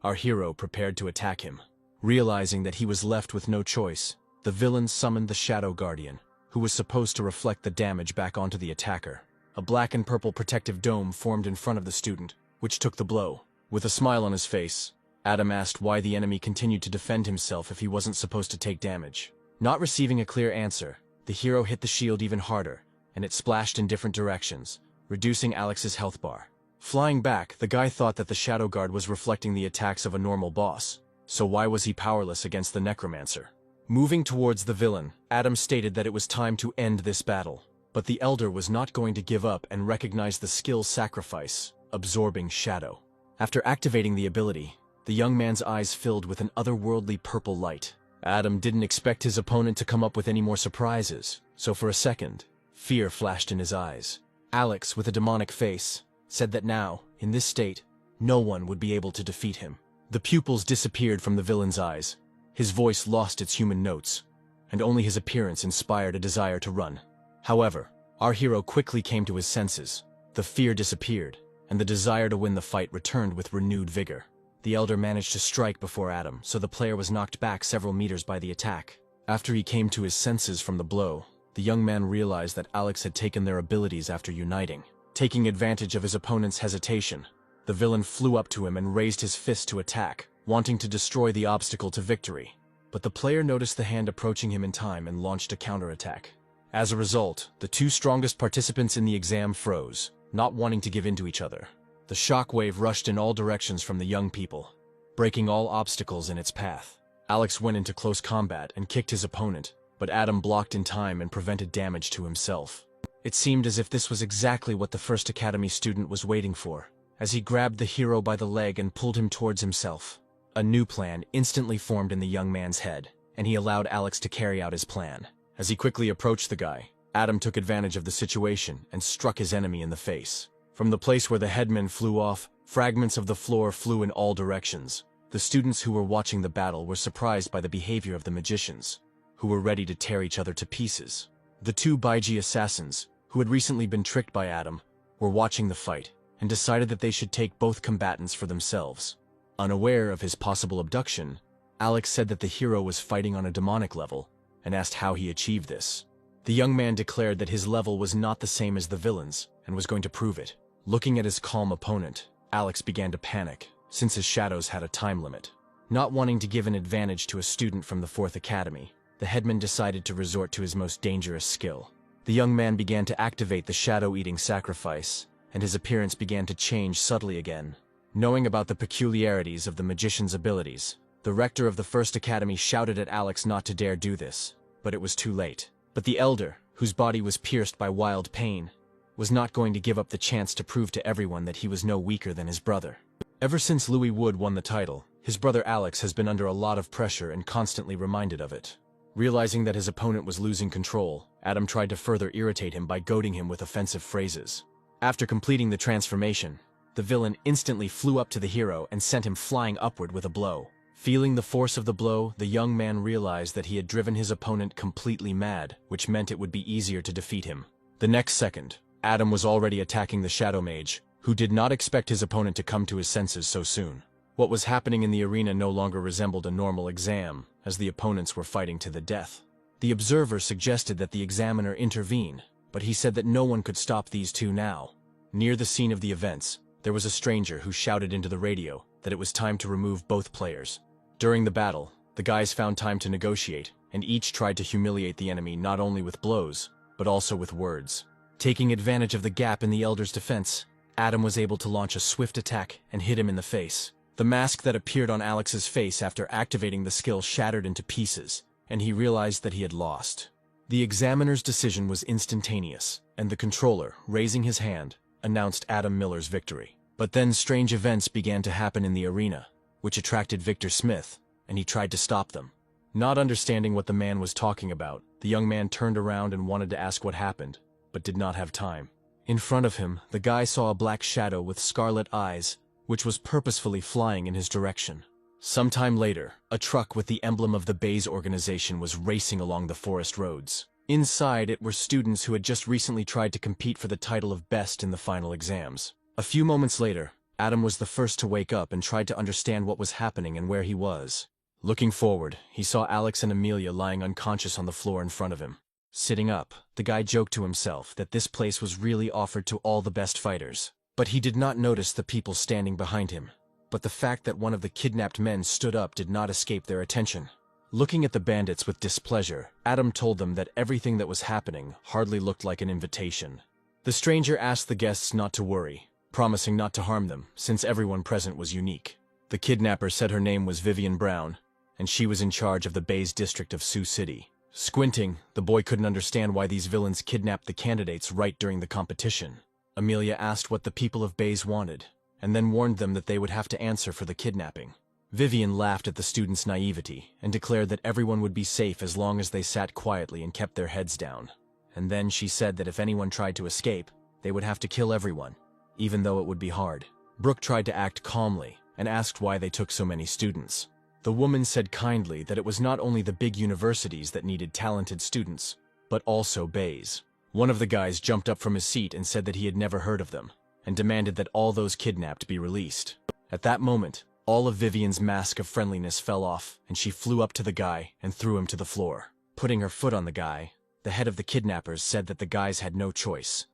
our hero prepared to attack him. Realizing that he was left with no choice, the villain summoned the Shadow Guardian, who was supposed to reflect the damage back onto the attacker. A black and purple protective dome formed in front of the student, which took the blow. With a smile on his face, Adam asked why the enemy continued to defend himself if he wasn't supposed to take damage. Not receiving a clear answer, the hero hit the shield even harder, and it splashed in different directions, reducing Alex's health bar. Flying back, the guy thought that the Shadow Guard was reflecting the attacks of a normal boss, so why was he powerless against the necromancer? Moving towards the villain, Adam stated that it was time to end this battle, but the elder was not going to give up and recognized the skill Sacrifice, Absorbing Shadow. After activating the ability, the young man's eyes filled with an otherworldly purple light. Adam didn't expect his opponent to come up with any more surprises, so for a second, fear flashed in his eyes. Alex, with a demonic face, said that now, in this state, no one would be able to defeat him. The pupils disappeared from the villain's eyes. His voice lost its human notes, and only his appearance inspired a desire to run. However, our hero quickly came to his senses. The fear disappeared, and the desire to win the fight returned with renewed vigor. The elder managed to strike before Adam, so the player was knocked back several meters by the attack. After he came to his senses from the blow, the young man realized that Alex had taken their abilities after uniting. Taking advantage of his opponent's hesitation, the villain flew up to him and raised his fist to attack, wanting to destroy the obstacle to victory. But the player noticed the hand approaching him in time and launched a counterattack. As a result, the two strongest participants in the exam froze, not wanting to give in to each other. The shockwave rushed in all directions from the young people, breaking all obstacles in its path. Alex went into close combat and kicked his opponent, but Adam blocked in time and prevented damage to himself. It seemed as if this was exactly what the first academy student was waiting for, as he grabbed the hero by the leg and pulled him towards himself. A new plan instantly formed in the young man's head, and he allowed Alex to carry out his plan. As he quickly approached the guy, Adam took advantage of the situation and struck his enemy in the face. From the place where the headman flew off, fragments of the floor flew in all directions. The students who were watching the battle were surprised by the behavior of the magicians, who were ready to tear each other to pieces. The two Baiji assassins, who had recently been tricked by Adam, were watching the fight and decided that they should take both combatants for themselves. Unaware of his possible abduction, Alex said that the hero was fighting on a demonic level and asked how he achieved this. The young man declared that his level was not the same as the villain's and was going to prove it. Looking at his calm opponent, Alex began to panic, since his shadows had a time limit. Not wanting to give an advantage to a student from the 4th Academy, the headman decided to resort to his most dangerous skill. The young man began to activate the shadow-eating sacrifice, and his appearance began to change subtly again. Knowing about the peculiarities of the magician's abilities, the rector of the 1st Academy shouted at Alex not to dare do this, but it was too late. But the elder, whose body was pierced by wild pain, was not going to give up the chance to prove to everyone that he was no weaker than his brother. Ever since Louis Wood won the title, his brother Alex has been under a lot of pressure and constantly reminded of it. Realizing that his opponent was losing control, Adam tried to further irritate him by goading him with offensive phrases. After completing the transformation, the villain instantly flew up to the hero and sent him flying upward with a blow. Feeling the force of the blow, the young man realized that he had driven his opponent completely mad, which meant it would be easier to defeat him. The next second, Adam was already attacking the Shadow Mage, who did not expect his opponent to come to his senses so soon. What was happening in the arena no longer resembled a normal exam, as the opponents were fighting to the death. The observer suggested that the examiner intervene, but he said that no one could stop these two now. Near the scene of the events, there was a stranger who shouted into the radio that it was time to remove both players. During the battle, the guys found time to negotiate, and each tried to humiliate the enemy not only with blows, but also with words. Taking advantage of the gap in the elder's defense, Adam was able to launch a swift attack and hit him in the face. The mask that appeared on Alex's face after activating the skill shattered into pieces, and he realized that he had lost. The examiner's decision was instantaneous, and the controller, raising his hand, announced Adam Miller's victory. But then strange events began to happen in the arena, which attracted Victor Smith, and he tried to stop them. Not understanding what the man was talking about, the young man turned around and wanted to ask what happened, but did not have time. In front of him, the guy saw a black shadow with scarlet eyes, which was purposefully flying in his direction. Sometime later, a truck with the emblem of the Bays organization was racing along the forest roads. Inside it were students who had just recently tried to compete for the title of best in the final exams. A few moments later, Adam was the first to wake up and tried to understand what was happening and where he was. Looking forward, he saw Alex and Amelia lying unconscious on the floor in front of him. Sitting up, the guy joked to himself that this place was really offered to all the best fighters. But he did not notice the people standing behind him. But the fact that one of the kidnapped men stood up did not escape their attention. Looking at the bandits with displeasure, Adam told them that everything that was happening hardly looked like an invitation. The stranger asked the guests not to worry, promising not to harm them, since everyone present was unique. The kidnapper said her name was Vivian Brown, and she was in charge of the Bays district of Sioux City. Squinting, the boy couldn't understand why these villains kidnapped the candidates right during the competition. Amelia asked what the people of Bays wanted, and then warned them that they would have to answer for the kidnapping. Vivian laughed at the students' naivety and declared that everyone would be safe as long as they sat quietly and kept their heads down. And then she said that if anyone tried to escape, they would have to kill everyone, even though it would be hard. Brooke tried to act calmly and asked why they took so many students. The woman said kindly that it was not only the big universities that needed talented students, but also Bays. One of the guys jumped up from his seat and said that he had never heard of them, and demanded that all those kidnapped be released. At that moment, all of Vivian's mask of friendliness fell off, and she flew up to the guy and threw him to the floor. Putting her foot on the guy, the head of the kidnappers said that the guys had no choice,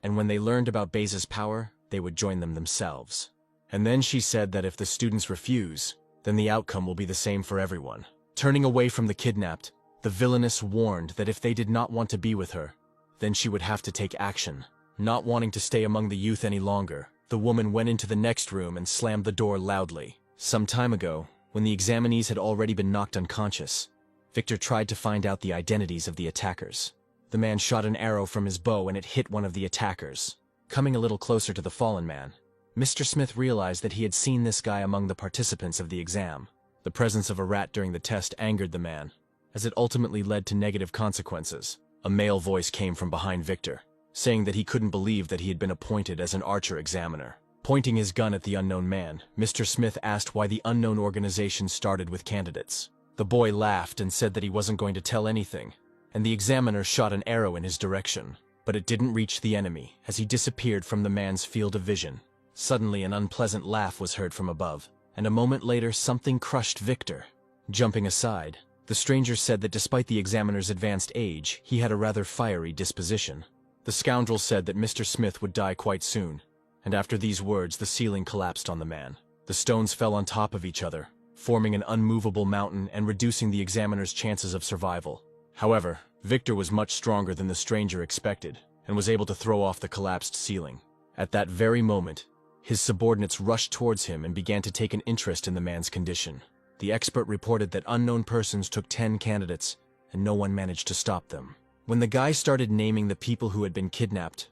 and when they learned about Bays' power, they would join them themselves. And then she said that if the students refuse, then the outcome will be the same for everyone. Turning away from the kidnapped, the villainess warned that if they did not want to be with her, then she would have to take action. Not wanting to stay among the youth any longer, the woman went into the next room and slammed the door loudly. Some time ago, when the examinees had already been knocked unconscious, Victor tried to find out the identities of the attackers. The man shot an arrow from his bow and it hit one of the attackers. Coming a little closer to the fallen man, Mr. Smith realized that he had seen this guy among the participants of the exam. The presence of a rat during the test angered the man, as it ultimately led to negative consequences. A male voice came from behind Victor, saying that he couldn't believe that he had been appointed as an archer examiner. Pointing his gun at the unknown man, Mr. Smith asked why the unknown organization started with candidates. The boy laughed and said that he wasn't going to tell anything, and the examiner shot an arrow in his direction, but it didn't reach the enemy as he disappeared from the man's field of vision. Suddenly, an unpleasant laugh was heard from above, and a moment later something crushed Victor. Jumping aside, the stranger said that despite the examiner's advanced age, he had a rather fiery disposition. The scoundrel said that Mr. Smith would die quite soon, and after these words the ceiling collapsed on the man. The stones fell on top of each other, forming an unmovable mountain and reducing the examiner's chances of survival. However, Victor was much stronger than the stranger expected, and was able to throw off the collapsed ceiling. At that very moment, his subordinates rushed towards him and began to take an interest in the man's condition. The expert reported that unknown persons took 10 candidates, and no one managed to stop them. When the guy started naming the people who had been kidnapped,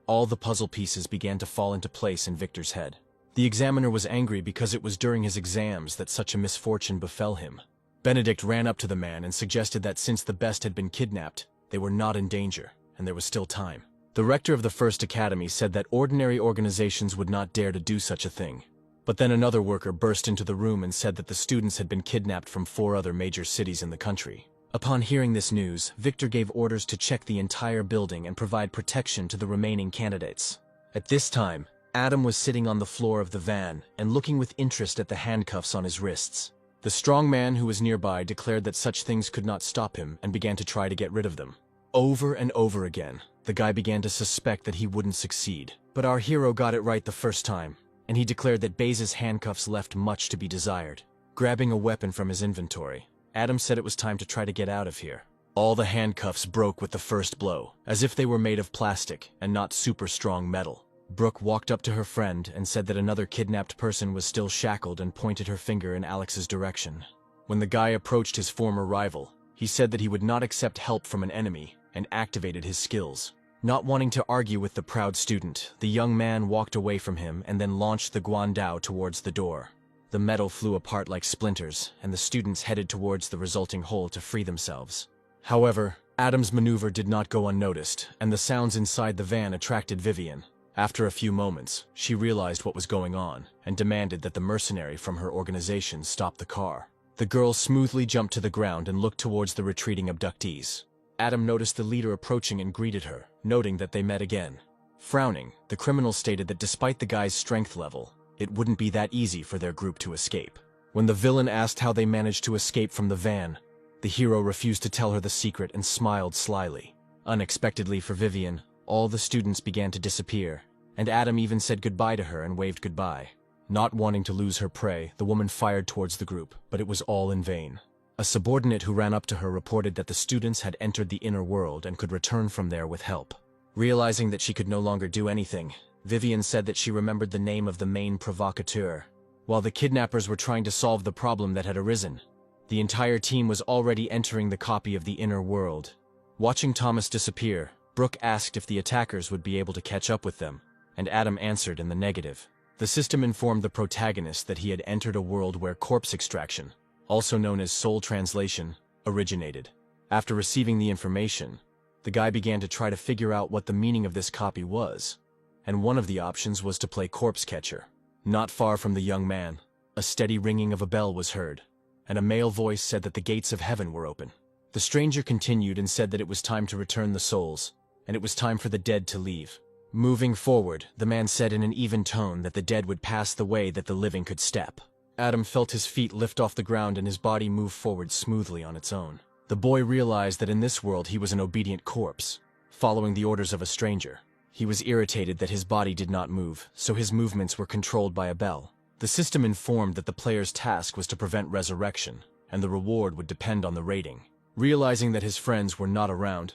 all the puzzle pieces began to fall into place in Victor's head. The examiner was angry because it was during his exams that such a misfortune befell him. Benedict ran up to the man and suggested that since the best had been kidnapped, they were not in danger, and there was still time. The rector of the First Academy said that ordinary organizations would not dare to do such a thing. But then another worker burst into the room and said that the students had been kidnapped from 4 other major cities in the country. Upon hearing this news, Victor gave orders to check the entire building and provide protection to the remaining candidates. At this time, Adam was sitting on the floor of the van and looking with interest at the handcuffs on his wrists. The strong man who was nearby declared that such things could not stop him and began to try to get rid of them. Over and over again, the guy began to suspect that he wouldn't succeed. But our hero got it right the first time, and he declared that Baze's handcuffs left much to be desired. Grabbing a weapon from his inventory, Adam said it was time to try to get out of here. All the handcuffs broke with the first blow, as if they were made of plastic and not super strong metal. Brooke walked up to her friend and said that another kidnapped person was still shackled and pointed her finger in Alex's direction. When the guy approached his former rival, he said that he would not accept help from an enemy and activated his skills. Not wanting to argue with the proud student, the young man walked away from him and then launched the guandao towards the door. The metal flew apart like splinters, and the students headed towards the resulting hole to free themselves. However, Adam's maneuver did not go unnoticed, and the sounds inside the van attracted Vivian. After a few moments, she realized what was going on and demanded that the mercenary from her organization stop the car. The girl smoothly jumped to the ground and looked towards the retreating abductees. Adam noticed the leader approaching and greeted her, noting that they met again. Frowning, the criminal stated that despite the guy's strength level, it wouldn't be that easy for their group to escape. When the villain asked how they managed to escape from the van, the hero refused to tell her the secret and smiled slyly. Unexpectedly for Vivian, all the students began to disappear, and Adam even said goodbye to her and waved goodbye. Not wanting to lose her prey, the woman fired towards the group, but it was all in vain. A subordinate who ran up to her reported that the students had entered the inner world and could return from there with help. Realizing that she could no longer do anything, Vivian said that she remembered the name of the main provocateur. While the kidnappers were trying to solve the problem that had arisen, the entire team was already entering the copy of the inner world. Watching Thomas disappear, Brooke asked if the attackers would be able to catch up with them, and Adam answered in the negative. The system informed the protagonist that he had entered a world where corpse extraction, also known as soul translation, originated. After receiving the information, the guy began to try to figure out what the meaning of this copy was, and one of the options was to play corpse catcher. Not far from the young man, a steady ringing of a bell was heard, and a male voice said that the gates of heaven were open. The stranger continued and said that it was time to return the souls, and it was time for the dead to leave. Moving forward, the man said in an even tone that the dead would pass the way that the living could step. Adam felt his feet lift off the ground and his body move forward smoothly on its own. The boy realized that in this world he was an obedient corpse, following the orders of a stranger. He was irritated that his body did not move, so his movements were controlled by a bell. The system informed that the player's task was to prevent resurrection, and the reward would depend on the rating. Realizing that his friends were not around,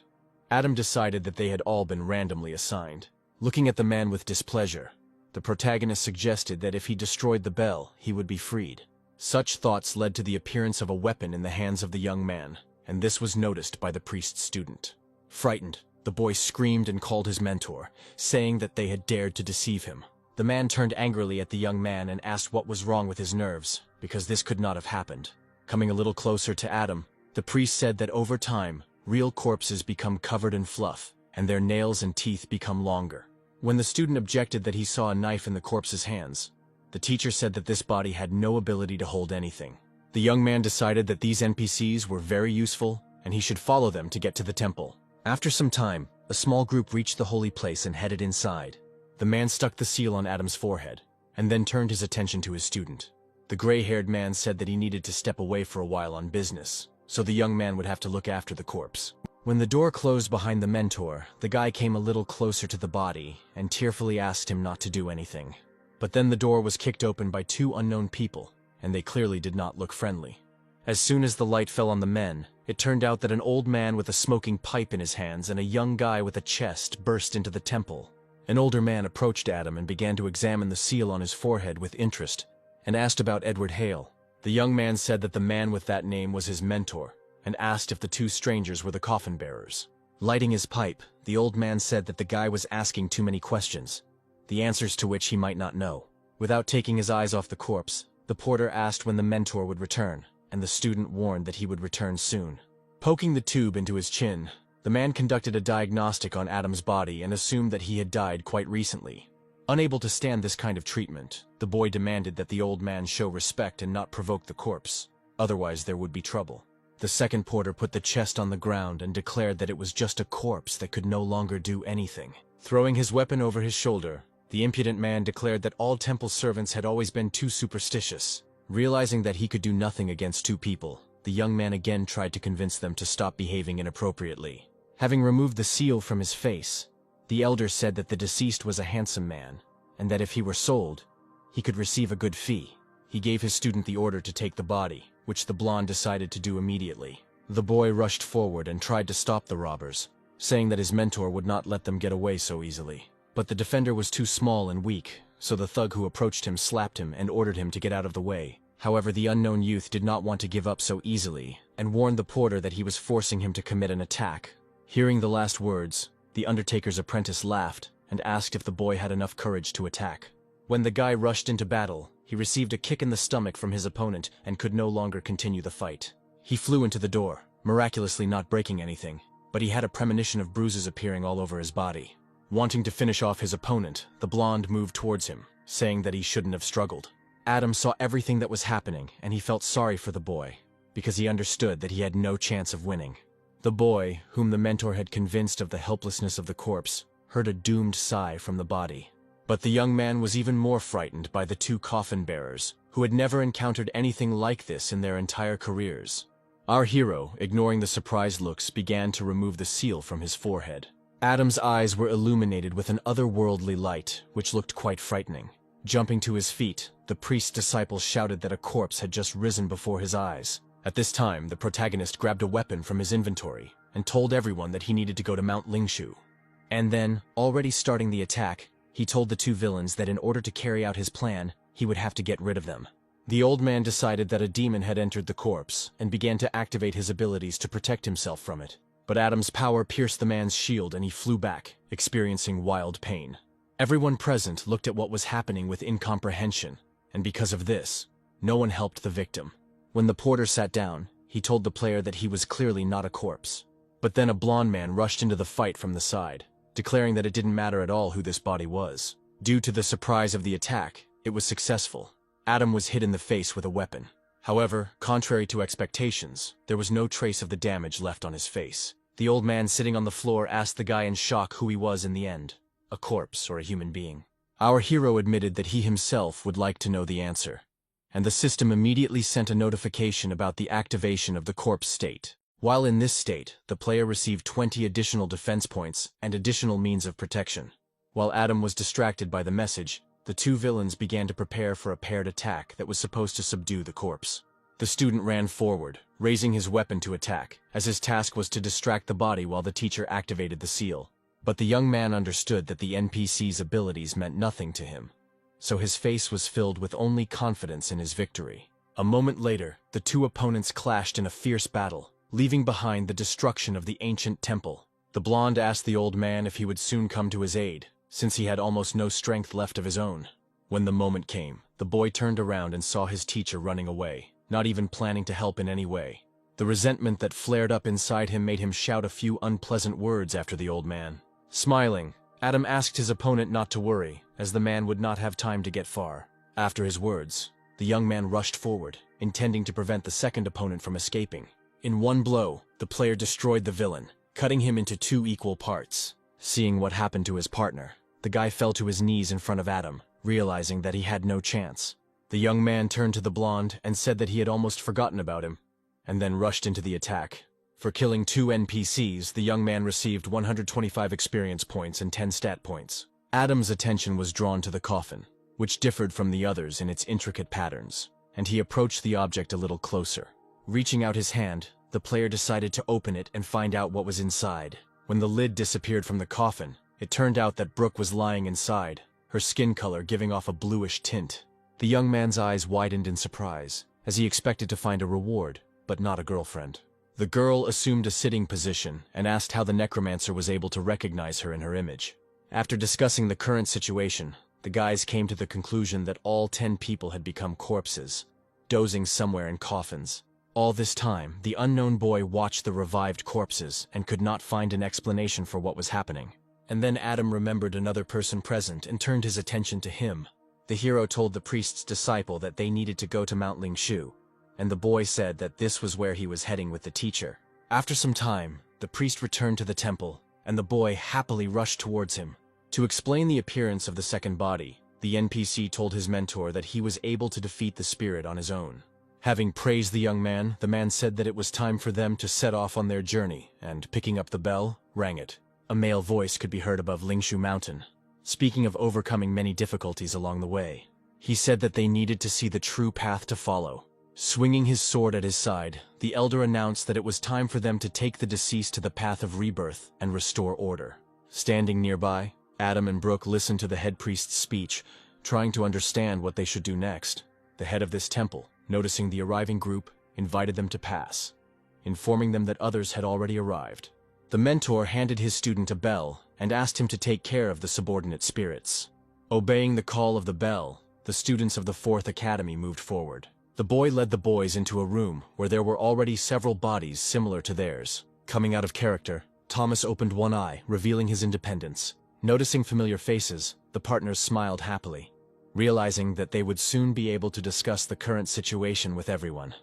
Adam decided that they had all been randomly assigned. Looking at the man with displeasure, the protagonist suggested that if he destroyed the bell, he would be freed. Such thoughts led to the appearance of a weapon in the hands of the young man, and this was noticed by the priest's student. Frightened, the boy screamed and called his mentor, saying that they had dared to deceive him. The man turned angrily at the young man and asked what was wrong with his nerves, because this could not have happened. Coming a little closer to Adam, the priest said that over time, real corpses become covered in fluff, and their nails and teeth become longer. When the student objected that he saw a knife in the corpse's hands, the teacher said that this body had no ability to hold anything. The young man decided that these NPCs were very useful, and he should follow them to get to the temple. After some time, a small group reached the holy place and headed inside. The man stuck the seal on Adam's forehead, and then turned his attention to his student. The gray-haired man said that he needed to step away for a while on business, so the young man would have to look after the corpse. When the door closed behind the mentor, the guy came a little closer to the body and tearfully asked him not to do anything. But then the door was kicked open by 2 unknown people, and they clearly did not look friendly. As soon as the light fell on the men, it turned out that an old man with a smoking pipe in his hands and a young guy with a chest burst into the temple. An older man approached Adam and began to examine the seal on his forehead with interest, and asked about Edward Hale. The young man said that the man with that name was his mentor, and asked if the two strangers were the coffin bearers. Lighting his pipe, the old man said that the guy was asking too many questions, the answers to which he might not know. Without taking his eyes off the corpse, the porter asked when the mentor would return, and the student warned that he would return soon. Poking the tube into his chin, the man conducted a diagnostic on Adam's body and assumed that he had died quite recently. Unable to stand this kind of treatment, the boy demanded that the old man show respect and not provoke the corpse, otherwise there would be trouble. The second porter put the chest on the ground and declared that it was just a corpse that could no longer do anything. Throwing his weapon over his shoulder, the impudent man declared that all temple servants had always been too superstitious. Realizing that he could do nothing against two people, the young man again tried to convince them to stop behaving inappropriately. Having removed the seal from his face, the elder said that the deceased was a handsome man, and that if he were sold, he could receive a good fee. He gave his student the order to take the body, which the blonde decided to do immediately. The boy rushed forward and tried to stop the robbers, saying that his mentor would not let them get away so easily. But the defender was too small and weak, so the thug who approached him slapped him and ordered him to get out of the way. However, the unknown youth did not want to give up so easily, and warned the porter that he was forcing him to commit an attack. Hearing the last words, the undertaker's apprentice laughed and asked if the boy had enough courage to attack. When the guy rushed into battle, he received a kick in the stomach from his opponent and could no longer continue the fight. He flew into the door, miraculously not breaking anything, but he had a premonition of bruises appearing all over his body. Wanting to finish off his opponent, the blonde moved towards him, saying that he shouldn't have struggled. Adam saw everything that was happening, and he felt sorry for the boy, because he understood that he had no chance of winning. The boy, whom the mentor had convinced of the helplessness of the corpse, heard a doomed sigh from the body. But the young man was even more frightened by the two coffin bearers, who had never encountered anything like this in their entire careers. Our hero, ignoring the surprised looks, began to remove the seal from his forehead. Adam's eyes were illuminated with an otherworldly light, which looked quite frightening. Jumping to his feet, the priest's disciple shouted that a corpse had just risen before his eyes. At this time, the protagonist grabbed a weapon from his inventory and told everyone that he needed to go to Mount Lingshu. And then, already starting the attack, he told the two villains that in order to carry out his plan, he would have to get rid of them. The old man decided that a demon had entered the corpse and began to activate his abilities to protect himself from it. But Adam's power pierced the man's shield and he flew back, experiencing wild pain. Everyone present looked at what was happening with incomprehension, and because of this, no one helped the victim. When the porter sat down, he told the player that he was clearly not a corpse. But then a blonde man rushed into the fight from the side, declaring that it didn't matter at all who this body was. Due to the surprise of the attack, it was successful. Adam was hit in the face with a weapon. However, contrary to expectations, there was no trace of the damage left on his face. The old man sitting on the floor asked the guy in shock who he was in the end, a corpse or a human being. Our hero admitted that he himself would like to know the answer, and the system immediately sent a notification about the activation of the corpse state. While in this state, the player received 20 additional defense points and additional means of protection. While Adam was distracted by the message, the two villains began to prepare for a paired attack that was supposed to subdue the corpse. The student ran forward, raising his weapon to attack, as his task was to distract the body while the teacher activated the seal. But the young man understood that the NPC's abilities meant nothing to him, so his face was filled with only confidence in his victory. A moment later, the two opponents clashed in a fierce battle, leaving behind the destruction of the ancient temple. The blonde asked the old man if he would soon come to his aid, since he had almost no strength left of his own. When the moment came, the boy turned around and saw his teacher running away, not even planning to help in any way. The resentment that flared up inside him made him shout a few unpleasant words after the old man. Smiling, Adam asked his opponent not to worry, as the man would not have time to get far. After his words, the young man rushed forward, intending to prevent the second opponent from escaping. In one blow, the player destroyed the villain, cutting him into two equal parts. Seeing what happened to his partner, the guy fell to his knees in front of Adam, realizing that he had no chance. The young man turned to the blonde and said that he had almost forgotten about him, and then rushed into the attack. For killing two NPCs, the young man received 125 experience points and 10 stat points. Adam's attention was drawn to the coffin, which differed from the others in its intricate patterns. and he approached the object a little closer. Reaching out his hand, the player decided to open it and find out what was inside. When the lid disappeared from the coffin, it turned out that Brooke was lying inside, her skin color giving off a bluish tint. The young man's eyes widened in surprise, as he expected to find a reward, but not a girlfriend. The girl assumed a sitting position and asked how the necromancer was able to recognize her in her image. After discussing the current situation, the guys came to the conclusion that all 10 people had become corpses, dozing somewhere in coffins. All this time, the unknown boy watched the revived corpses and could not find an explanation for what was happening. And then Adam remembered another person present and turned his attention to him. The hero told the priest's disciple that they needed to go to Mount Lingshu, and the boy said that this was where he was heading with the teacher. After some time, the priest returned to the temple, and the boy happily rushed towards him. To explain the appearance of the second body, the NPC told his mentor that he was able to defeat the spirit on his own. Having praised the young man, the man said that it was time for them to set off on their journey, and picking up the bell, rang it. A male voice could be heard above Lingshu Mountain, speaking of overcoming many difficulties along the way. He said that they needed to see the true path to follow. Swinging his sword at his side, the elder announced that it was time for them to take the deceased to the path of rebirth and restore order. Standing nearby, Adam and Brooke listened to the head priest's speech, trying to understand what they should do next. The head of this temple, noticing the arriving group, invited them to pass, informing them that others had already arrived. The mentor handed his student a bell and asked him to take care of the subordinate spirits. Obeying the call of the bell, the students of the 4th Academy moved forward. The boy led the boys into a room where there were already several bodies similar to theirs. Coming out of character, Thomas opened one eye, revealing his independence. Noticing familiar faces, the partners smiled happily, realizing that they would soon be able to discuss the current situation with everyone.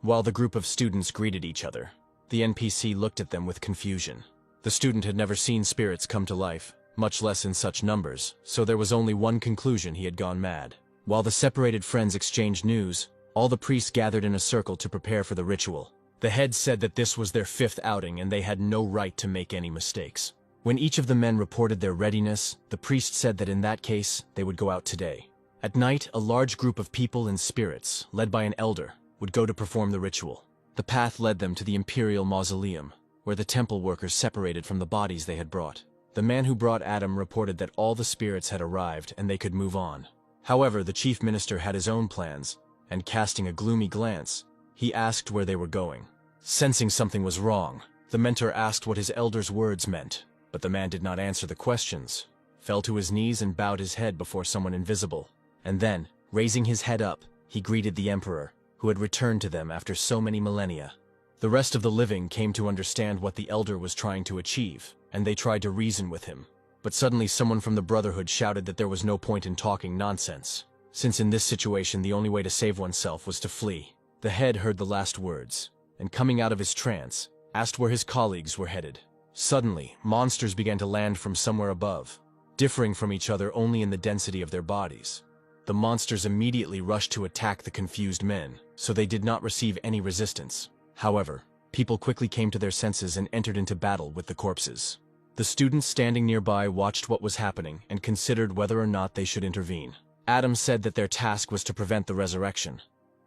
While the group of students greeted each other, the NPC looked at them with confusion. The student had never seen spirits come to life, much less in such numbers, so there was only one conclusion: he had gone mad. While the separated friends exchanged news, all the priests gathered in a circle to prepare for the ritual. The head said that this was their 5th outing and they had no right to make any mistakes. When each of the men reported their readiness, the priest said that in that case, they would go out today. At night, a large group of people and spirits, led by an elder, would go to perform the ritual. The path led them to the Imperial Mausoleum, where the temple workers separated from the bodies they had brought. The man who brought Adam reported that all the spirits had arrived and they could move on. However, the chief minister had his own plans, and casting a gloomy glance, he asked where they were going. Sensing something was wrong, the mentor asked what his elder's words meant, but the man did not answer the questions, fell to his knees and bowed his head before someone invisible. And then, raising his head up, he greeted the emperor, who had returned to them after so many millennia. The rest of the living came to understand what the elder was trying to achieve, and they tried to reason with him. But suddenly someone from the Brotherhood shouted that there was no point in talking nonsense, since in this situation the only way to save oneself was to flee. The head heard the last words, and coming out of his trance, asked where his colleagues were headed. Suddenly, monsters began to land from somewhere above, differing from each other only in the density of their bodies. The monsters immediately rushed to attack the confused men, so they did not receive any resistance. However, people quickly came to their senses and entered into battle with the corpses. The students standing nearby watched what was happening and considered whether or not they should intervene. Adam said that their task was to prevent the resurrection,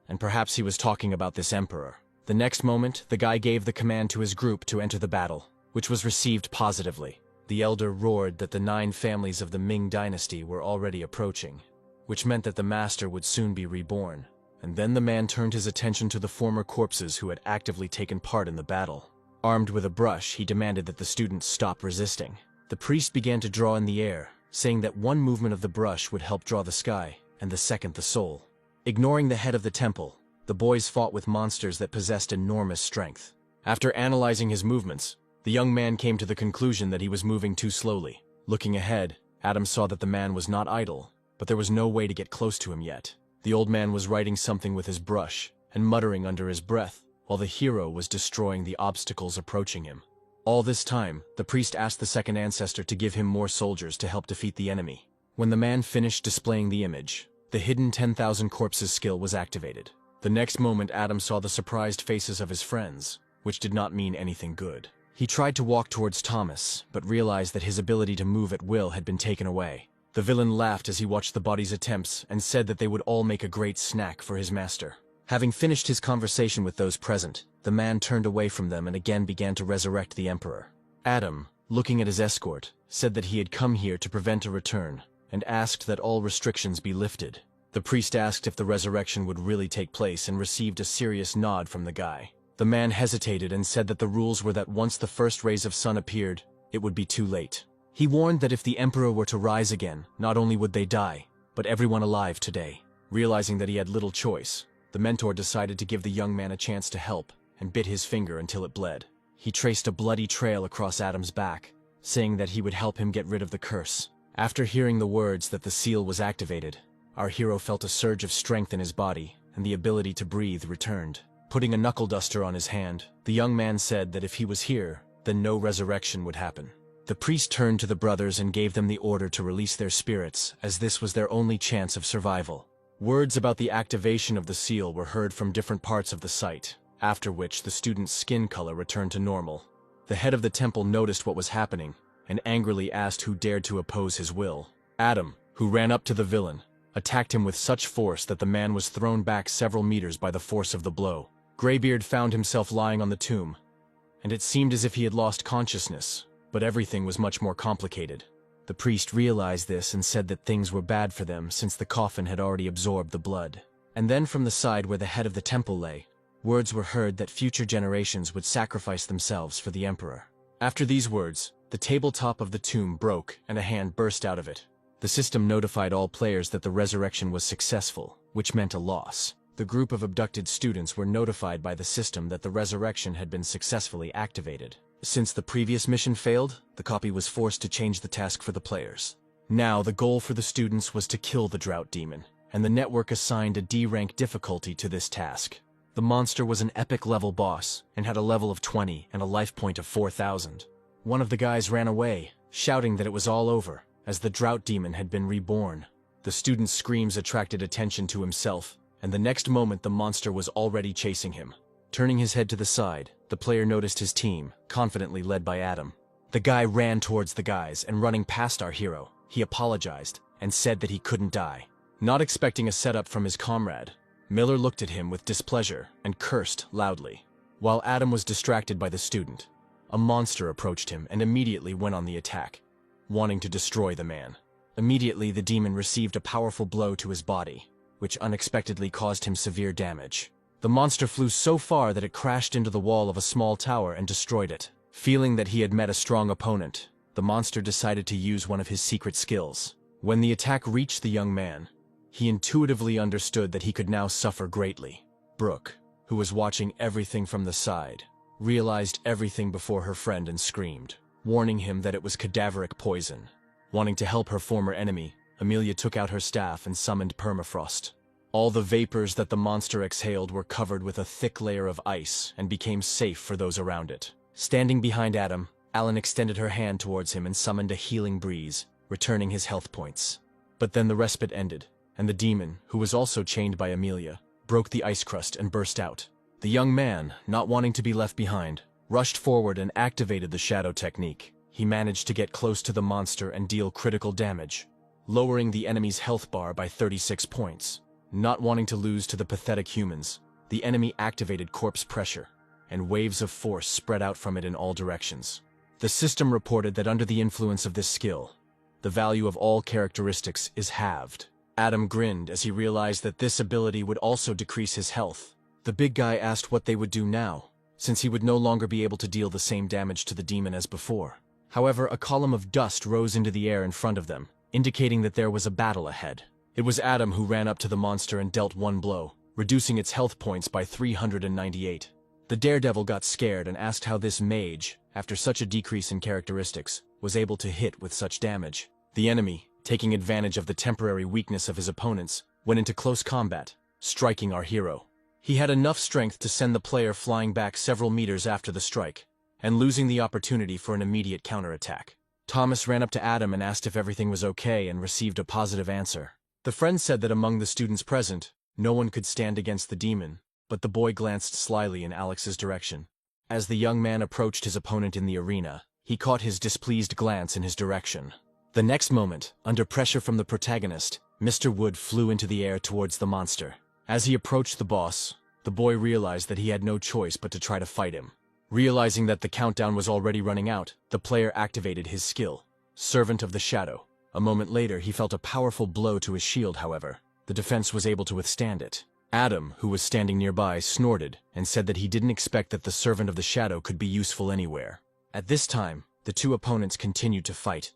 and perhaps he was talking about this emperor. The next moment, the guy gave the command to his group to enter the battle, which was received positively. The elder roared that the 9 families of the Ming dynasty were already approaching, which meant that the master would soon be reborn. And then the man turned his attention to the former corpses who had actively taken part in the battle. Armed with a brush, he demanded that the students stop resisting. The priest began to draw in the air, saying that one movement of the brush would help draw the sky, and the second the soul. Ignoring the head of the temple, the boys fought with monsters that possessed enormous strength. After analyzing his movements, the young man came to the conclusion that he was moving too slowly. Looking ahead, Adam saw that the man was not idle, but there was no way to get close to him yet. The old man was writing something with his brush and muttering under his breath, while the hero was destroying the obstacles approaching him. All this time, the priest asked the second ancestor to give him more soldiers to help defeat the enemy. When the man finished displaying the image, the hidden 10,000 corpses skill was activated. The next moment, Adam saw the surprised faces of his friends, which did not mean anything good. He tried to walk towards Thomas, but realized that his ability to move at will had been taken away. The villain laughed as he watched the body's attempts and said that they would all make a great snack for his master. Having finished his conversation with those present, the man turned away from them and again began to resurrect the Emperor. Adam, looking at his escort, said that he had come here to prevent a return, and asked that all restrictions be lifted. The priest asked if the resurrection would really take place and received a serious nod from the guy. The man hesitated and said that the rules were that once the first rays of sun appeared, it would be too late. He warned that if the Emperor were to rise again, not only would they die, but everyone alive today. Realizing that he had little choice, the mentor decided to give the young man a chance to help, and bit his finger until it bled. He traced a bloody trail across Adam's back, saying that he would help him get rid of the curse. After hearing the words that the seal was activated, our hero felt a surge of strength in his body, and the ability to breathe returned. Putting a knuckle duster on his hand, the young man said that if he was here, then no resurrection would happen. The priest turned to the brothers and gave them the order to release their spirits, as this was their only chance of survival. Words about the activation of the seal were heard from different parts of the site, after which the student's skin color returned to normal. The head of the temple noticed what was happening, and angrily asked who dared to oppose his will. Adam, who ran up to the villain, attacked him with such force that the man was thrown back several meters by the force of the blow. Greybeard found himself lying on the tomb, and it seemed as if he had lost consciousness, but everything was much more complicated. The priest realized this and said that things were bad for them since the coffin had already absorbed the blood. And then from the side where the head of the temple lay, words were heard that future generations would sacrifice themselves for the Emperor. After these words, the tabletop of the tomb broke and a hand burst out of it. The system notified all players that the resurrection was successful, which meant a loss. The group of abducted students were notified by the system that the resurrection had been successfully activated. Since the previous mission failed, the copy was forced to change the task for the players. Now the goal for the students was to kill the drought demon, and the network assigned a D-rank difficulty to this task. The monster was an epic level boss, and had a level of 20 and a life point of 4,000. One of the guys ran away, shouting that it was all over, as the drought demon had been reborn. The student's screams attracted attention to himself, and the next moment the monster was already chasing him. Turning his head to the side, the player noticed his team, confidently led by Adam. The guy ran towards the guys, and running past our hero, he apologized, and said that he couldn't die. Not expecting a setup from his comrade, Miller looked at him with displeasure and cursed loudly. While Adam was distracted by the student, a monster approached him and immediately went on the attack, wanting to destroy the man. Immediately, the demon received a powerful blow to his body, which unexpectedly caused him severe damage. The monster flew so far that it crashed into the wall of a small tower and destroyed it. Feeling that he had met a strong opponent, the monster decided to use one of his secret skills. When the attack reached the young man, he intuitively understood that he could now suffer greatly. Brooke, who was watching everything from the side, realized everything before her friend and screamed, warning him that it was cadaveric poison. Wanting to help her former enemy, Amelia took out her staff and summoned permafrost. All the vapors that the monster exhaled were covered with a thick layer of ice and became safe for those around it. Standing behind Adam, Alan extended her hand towards him and summoned a healing breeze, returning his health points. But then the respite ended, and the demon, who was also chained by Amelia, broke the ice crust and burst out. The young man, not wanting to be left behind, rushed forward and activated the shadow technique. He managed to get close to the monster and deal critical damage, lowering the enemy's health bar by 36 points. Not wanting to lose to the pathetic humans, the enemy activated corpse pressure, and waves of force spread out from it in all directions. The system reported that under the influence of this skill, the value of all characteristics is halved. Adam grinned as he realized that this ability would also decrease his health. The big guy asked what they would do now, since he would no longer be able to deal the same damage to the demon as before. However, a column of dust rose into the air in front of them, indicating that there was a battle ahead. It was Adam who ran up to the monster and dealt one blow, reducing its health points by 398. The daredevil got scared and asked how this mage, after such a decrease in characteristics, was able to hit with such damage. The enemy, taking advantage of the temporary weakness of his opponents, went into close combat, striking our hero. He had enough strength to send the player flying back several meters after the strike, and losing the opportunity for an immediate counterattack. Thomas ran up to Adam and asked if everything was okay and received a positive answer. The friend said that among the students present, no one could stand against the demon, but the boy glanced slyly in Alex's direction. As the young man approached his opponent in the arena, he caught his displeased glance in his direction. The next moment, under pressure from the protagonist, Mr. Wood flew into the air towards the monster. As he approached the boss, the boy realized that he had no choice but to try to fight him. Realizing that the countdown was already running out, the player activated his skill, Servant of the Shadow. A moment later, he felt a powerful blow to his shield, however. The defense was able to withstand it. Adam, who was standing nearby, snorted and said that he didn't expect that the Servant of the Shadow could be useful anywhere. At this time, the two opponents continued to fight,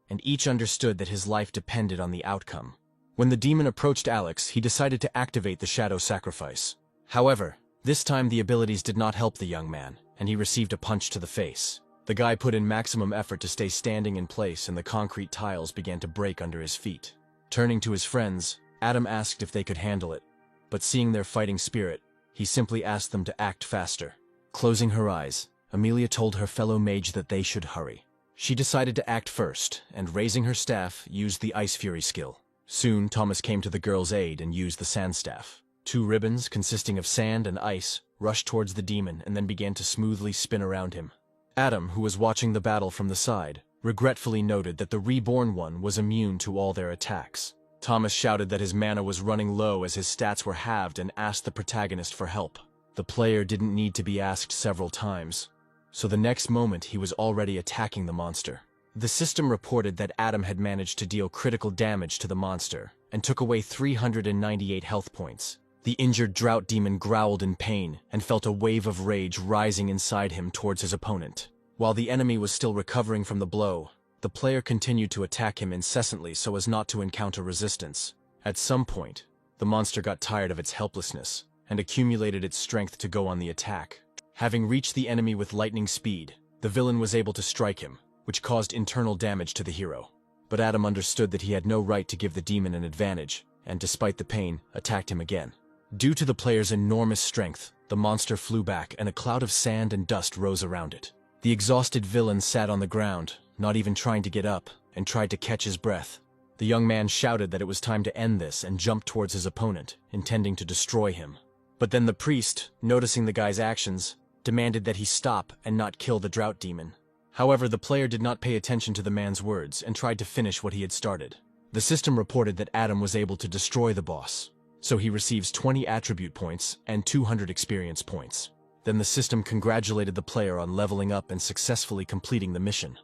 and each understood that his life depended on the outcome. When the demon approached Alex, he decided to activate the Shadow Sacrifice. However, this time the abilities did not help the young man, and he received a punch to the face. The guy put in maximum effort to stay standing in place, and the concrete tiles began to break under his feet. Turning to his friends, Adam asked if they could handle it, but seeing their fighting spirit, he simply asked them to act faster. Closing her eyes, Amelia told her fellow mage that they should hurry. She decided to act first, and raising her staff, used the Ice Fury skill. Soon, Thomas came to the girl's aid and used the Sand Staff. Two ribbons, consisting of sand and ice, rushed towards the demon and then began to smoothly spin around him. Adam, who was watching the battle from the side, regretfully noted that the reborn one was immune to all their attacks. Thomas shouted that his mana was running low as his stats were halved and asked the protagonist for help. The player didn't need to be asked several times, so the next moment he was already attacking the monster. The system reported that Adam had managed to deal critical damage to the monster and took away 398 health points. The injured drought demon growled in pain and felt a wave of rage rising inside him towards his opponent. While the enemy was still recovering from the blow, the player continued to attack him incessantly so as not to encounter resistance. At some point, the monster got tired of its helplessness and accumulated its strength to go on the attack. Having reached the enemy with lightning speed, the villain was able to strike him, which caused internal damage to the hero. But Adam understood that he had no right to give the demon an advantage, and despite the pain, attacked him again. Due to the player's enormous strength, the monster flew back and a cloud of sand and dust rose around it. The exhausted villain sat on the ground, not even trying to get up, and tried to catch his breath. The young man shouted that it was time to end this and jumped towards his opponent, intending to destroy him. But then the priest, noticing the guy's actions, demanded that he stop and not kill the drought demon. However, the player did not pay attention to the man's words and tried to finish what he had started. The system reported that Adam was able to destroy the boss, so he receives 20 attribute points and 200 experience points. Then the system congratulated the player on leveling up and successfully completing the mission.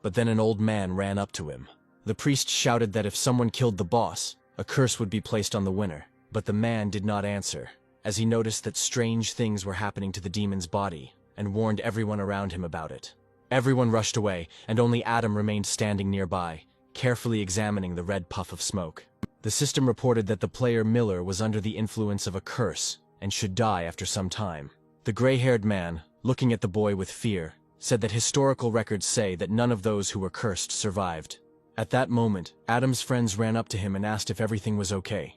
But then an old man ran up to him. The priest shouted that if someone killed the boss, a curse would be placed on the winner. But the man did not answer, as he noticed that strange things were happening to the demon's body, and warned everyone around him about it. Everyone rushed away, and only Adam remained standing nearby, carefully examining the red puff of smoke. The system reported that the player Miller was under the influence of a curse and should die after some time. The gray-haired man, looking at the boy with fear, said that historical records say that none of those who were cursed survived. At that moment, Adam's friends ran up to him and asked if everything was okay.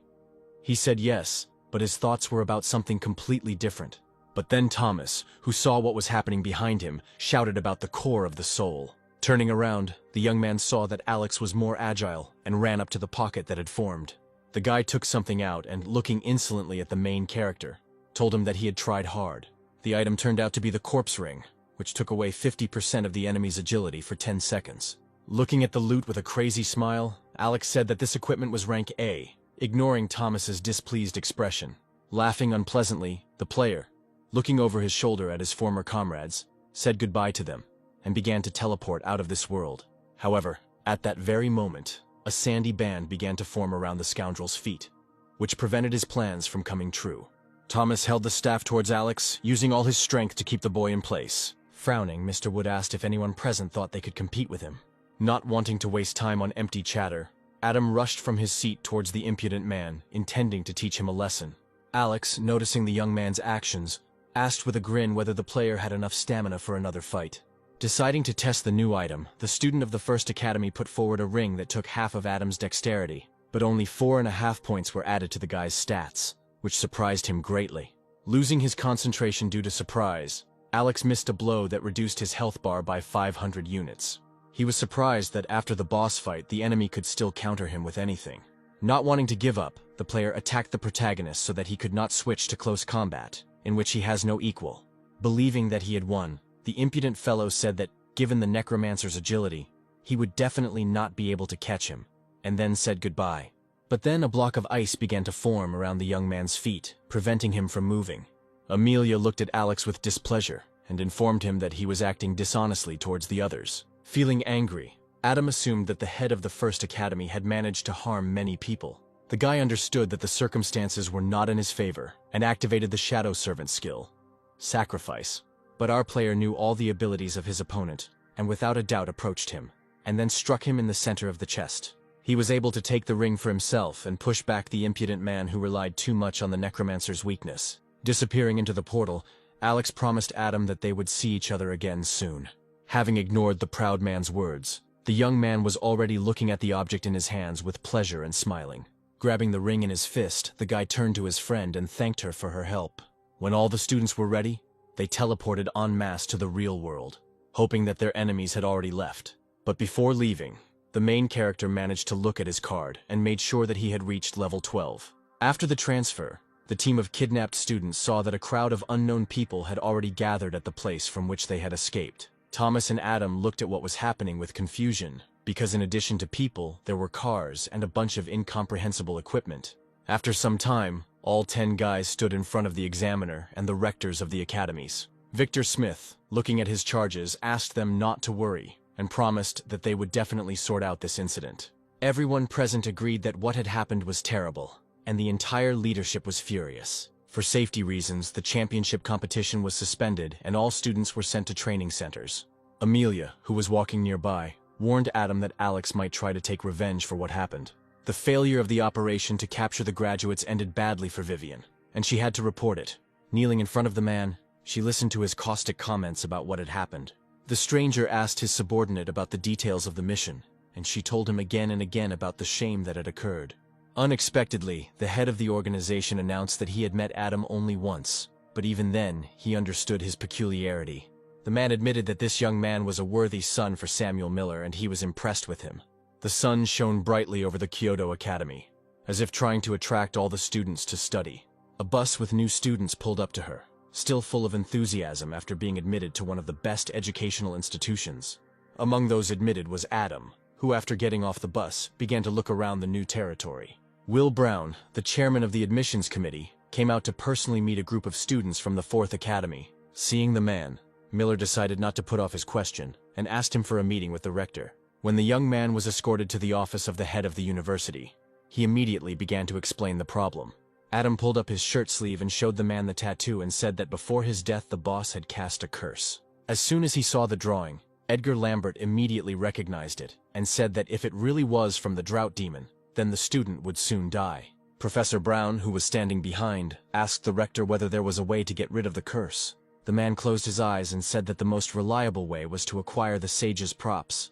He said yes, but his thoughts were about something completely different. But then Thomas, who saw what was happening behind him, shouted about the core of the soul. Turning around, the young man saw that Alex was more agile and ran up to the pocket that had formed. The guy took something out and, looking insolently at the main character, told him that he had tried hard. The item turned out to be the corpse ring, which took away 50% of the enemy's agility for 10 seconds. Looking at the loot with a crazy smile, Alex said that this equipment was rank A, ignoring Thomas's displeased expression. Laughing unpleasantly, the player, looking over his shoulder at his former comrades, said goodbye to them and began to teleport out of this world. However, at that very moment, a sandy band began to form around the scoundrel's feet, which prevented his plans from coming true. Thomas held the staff towards Alex, using all his strength to keep the boy in place. Frowning, Mr. Wood asked if anyone present thought they could compete with him. Not wanting to waste time on empty chatter, Adam rushed from his seat towards the impudent man, intending to teach him a lesson. Alex, noticing the young man's actions, asked with a grin whether the player had enough stamina for another fight. Deciding to test the new item, the student of the First Academy put forward a ring that took half of Adam's dexterity, but only 4.5 points were added to the guy's stats, which surprised him greatly. Losing his concentration due to surprise, Alex missed a blow that reduced his health bar by 500 units. He was surprised that after the boss fight, the enemy could still counter him with anything. Not wanting to give up, the player attacked the protagonist so that he could not switch to close combat, in which he has no equal. Believing that he had won, the impudent fellow said that, given the necromancer's agility, he would definitely not be able to catch him, and then said goodbye. But then a block of ice began to form around the young man's feet, preventing him from moving. Amelia looked at Alex with displeasure and informed him that he was acting dishonestly towards the others. Feeling angry, Adam assumed that the head of the First Academy had managed to harm many people. The guy understood that the circumstances were not in his favor and activated the Shadow Servant skill, Sacrifice. But our player knew all the abilities of his opponent and without a doubt approached him, and then struck him in the center of the chest. He was able to take the ring for himself and push back the impudent man who relied too much on the Necromancer's weakness. Disappearing into the portal, Alex promised Adam that they would see each other again soon. Having ignored the proud man's words, the young man was already looking at the object in his hands with pleasure and smiling. Grabbing the ring in his fist, the guy turned to his friend and thanked her for her help. When all the students were ready, they teleported en masse to the real world, hoping that their enemies had already left. But before leaving, the main character managed to look at his card and made sure that he had reached level 12. After the transfer, the team of kidnapped students saw that a crowd of unknown people had already gathered at the place from which they had escaped. Thomas and Adam looked at what was happening with confusion, because in addition to people, there were cars and a bunch of incomprehensible equipment. After some time, all 10 guys stood in front of the examiner and the rectors of the academies. Victor Smith, looking at his charges, asked them not to worry and promised that they would definitely sort out this incident. Everyone present agreed that what had happened was terrible, and the entire leadership was furious. For safety reasons, the championship competition was suspended and all students were sent to training centers. Amelia, who was walking nearby, warned Adam that Alex might try to take revenge for what happened. The failure of the operation to capture the graduates ended badly for Vivian, and she had to report it. Kneeling in front of the man, she listened to his caustic comments about what had happened. The stranger asked his subordinate about the details of the mission, and she told him again and again about the shame that had occurred. Unexpectedly, the head of the organization announced that he had met Adam only once, but even then, he understood his peculiarity. The man admitted that this young man was a worthy son for Samuel Miller, and he was impressed with him. The sun shone brightly over the Kyoto Academy, as if trying to attract all the students to study. A bus with new students pulled up to her, still full of enthusiasm after being admitted to one of the best educational institutions. Among those admitted was Adam, who after getting off the bus, began to look around the new territory. Will Brown, the chairman of the admissions committee, came out to personally meet a group of students from the 4th Academy. Seeing the man, Miller decided not to put off his question and asked him for a meeting with the rector. When the young man was escorted to the office of the head of the university, he immediately began to explain the problem. Adam pulled up his shirt sleeve and showed the man the tattoo and said that before his death the boss had cast a curse. As soon as he saw the drawing, Edgar Lambert immediately recognized it and said that if it really was from the drought demon, then the student would soon die. Professor Brown, who was standing behind, asked the rector whether there was a way to get rid of the curse. The man closed his eyes and said that the most reliable way was to acquire the sage's props,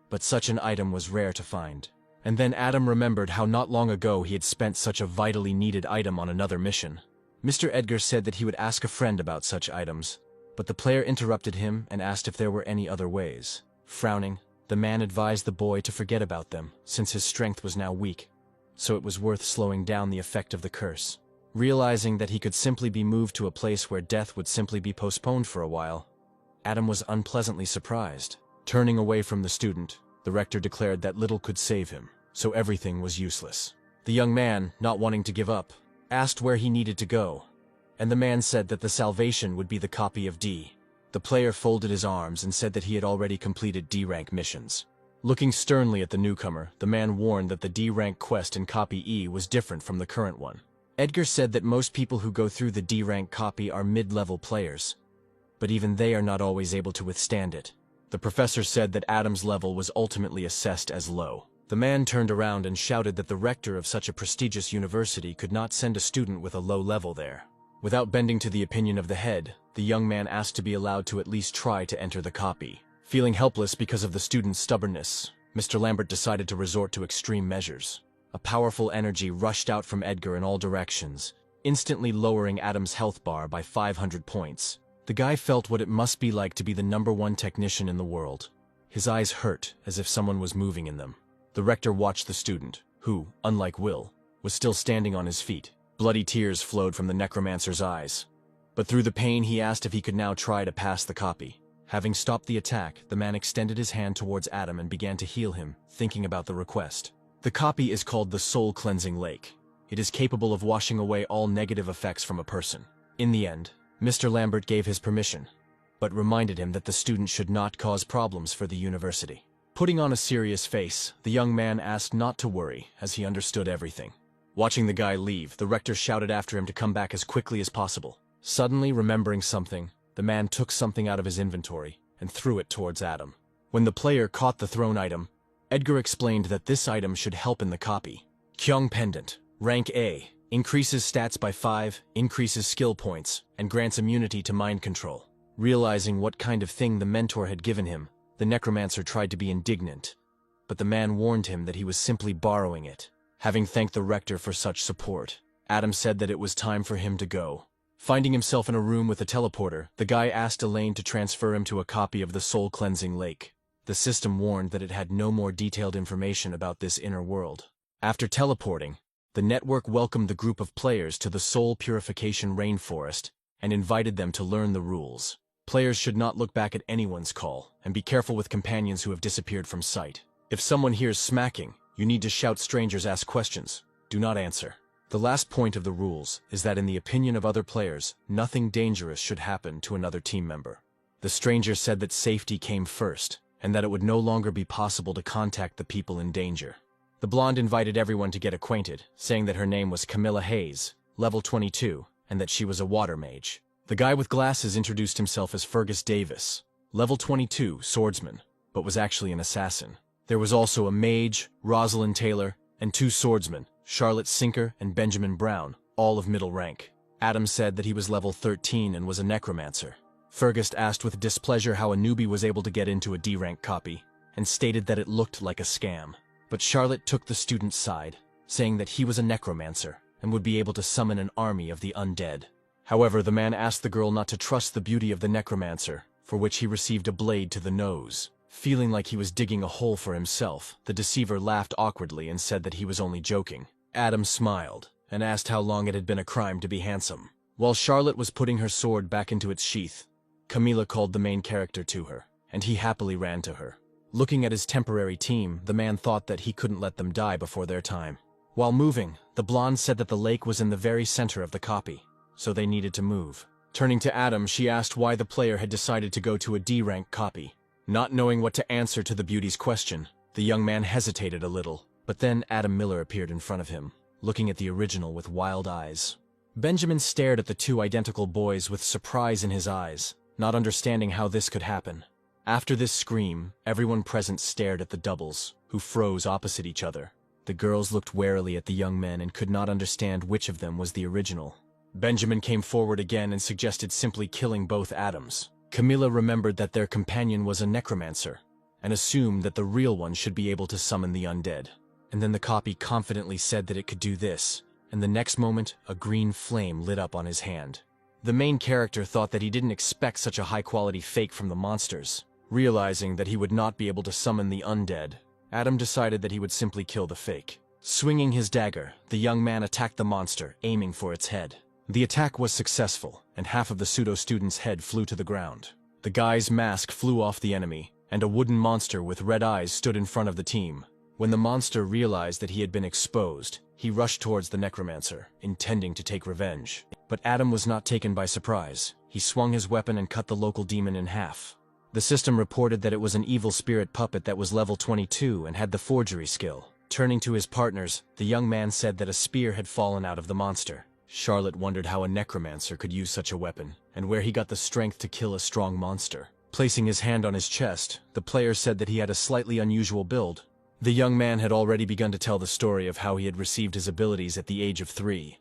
but such an item was rare to find. And then Adam remembered how not long ago he had spent such a vitally needed item on another mission. Mr. Edgar said that he would ask a friend about such items, but the player interrupted him and asked if there were any other ways. Frowning, the man advised the boy to forget about them, since his strength was now weak, so it was worth slowing down the effect of the curse. Realizing that he could simply be moved to a place where death would simply be postponed for a while, Adam was unpleasantly surprised. Turning away from the student, the rector declared that little could save him, so everything was useless. The young man, not wanting to give up, asked where he needed to go, and the man said that the salvation would be the copy of D. The player folded his arms and said that he had already completed D-rank missions. Looking sternly at the newcomer, the man warned that the D-rank quest in copy E was different from the current one. Edgar said that most people who go through the D-rank copy are mid-level players, but even they are not always able to withstand it. The professor said that Adam's level was ultimately assessed as low. The man turned around and shouted that the rector of such a prestigious university could not send a student with a low level there. Without bending to the opinion of the head, the young man asked to be allowed to at least try to enter the copy. Feeling helpless because of the student's stubbornness, Mr. Lambert decided to resort to extreme measures. A powerful energy rushed out from Edgar in all directions, instantly lowering Adam's health bar by 500 points. The guy felt what it must be like to be the #1 technician in the world. His eyes hurt as if someone was moving in them. The rector watched the student, who, unlike Will, was still standing on his feet. Bloody tears flowed from the necromancer's eyes. But through the pain he asked if he could now try to pass the copy. Having stopped the attack, the man extended his hand towards Adam and began to heal him, thinking about the request. The copy is called the Soul Cleansing Lake. It is capable of washing away all negative effects from a person. In the end, Mr. Lambert gave his permission, but reminded him that the student should not cause problems for the university. Putting on a serious face, the young man asked not to worry, as he understood everything. Watching the guy leave, the rector shouted after him to come back as quickly as possible. Suddenly remembering something, the man took something out of his inventory and threw it towards Adam. When the player caught the thrown item, Edgar explained that this item should help in the copy. Kyung Pendant, rank A, increases stats by 5, increases skill points, and grants immunity to mind control. Realizing what kind of thing the mentor had given him, the necromancer tried to be indignant, but the man warned him that he was simply borrowing it. Having thanked the rector for such support, Adam said that it was time for him to go. Finding himself in a room with a teleporter, the guy asked Elaine to transfer him to a copy of the Soul Cleansing Lake. The system warned that it had no more detailed information about this inner world. After teleporting, the network welcomed the group of players to the Soul Purification Rainforest and invited them to learn the rules. Players should not look back at anyone's call, and be careful with companions who have disappeared from sight. If someone hears smacking, you need to shout strangers ask questions. Do not answer. The last point of the rules is that in the opinion of other players, nothing dangerous should happen to another team member. The stranger said that safety came first, and that it would no longer be possible to contact the people in danger. The blonde invited everyone to get acquainted, saying that her name was Camilla Hayes, level 22, and that she was a water mage. The guy with glasses introduced himself as Fergus Davis, level 22, swordsman, but was actually an assassin. There was also a mage, Rosalind Taylor, and 2 swordsmen, Charlotte Sinker and Benjamin Brown, all of middle rank. Adam said that he was level 13 and was a necromancer. Fergus asked with displeasure how a newbie was able to get into a D-rank copy, and stated that it looked like a scam. But Charlotte took the student's side, saying that he was a necromancer and would be able to summon an army of the undead. However, the man asked the girl not to trust the beauty of the necromancer, for which he received a blade to the nose. Feeling like he was digging a hole for himself, the deceiver laughed awkwardly and said that he was only joking. Adam smiled and asked how long it had been a crime to be handsome. While Charlotte was putting her sword back into its sheath, Camilla called the main character to her, and he happily ran to her. Looking at his temporary team, the man thought that he couldn't let them die before their time. While moving, the blonde said that the lake was in the very center of the copy, so they needed to move. Turning to Adam, she asked why the player had decided to go to a D-rank copy. Not knowing what to answer to the beauty's question, the young man hesitated a little, but then Adam Miller appeared in front of him, looking at the original with wild eyes. Benjamin stared at the 2 identical boys with surprise in his eyes, not understanding how this could happen. After this scream, everyone present stared at the doubles, who froze opposite each other. The girls looked warily at the young men and could not understand which of them was the original. Benjamin came forward again and suggested simply killing both Adams. Camilla remembered that their companion was a necromancer, and assumed that the real one should be able to summon the undead. And then the copy confidently said that it could do this, and the next moment, a green flame lit up on his hand. The main character thought that he didn't expect such a high-quality fake from the monsters. Realizing that he would not be able to summon the undead, Adam decided that he would simply kill the fake. Swinging his dagger, the young man attacked the monster, aiming for its head. The attack was successful, and half of the pseudo-student's head flew to the ground. The guy's mask flew off the enemy, and a wooden monster with red eyes stood in front of the team. When the monster realized that he had been exposed, he rushed towards the necromancer, intending to take revenge. But Adam was not taken by surprise. He swung his weapon and cut the local demon in half. The system reported that it was an evil spirit puppet that was level 22 and had the forgery skill. Turning to his partners, the young man said that a spear had fallen out of the monster. Charlotte wondered how a necromancer could use such a weapon, and where he got the strength to kill a strong monster. Placing his hand on his chest, the player said that he had a slightly unusual build. The young man had already begun to tell the story of how he had received his abilities at the age of 3.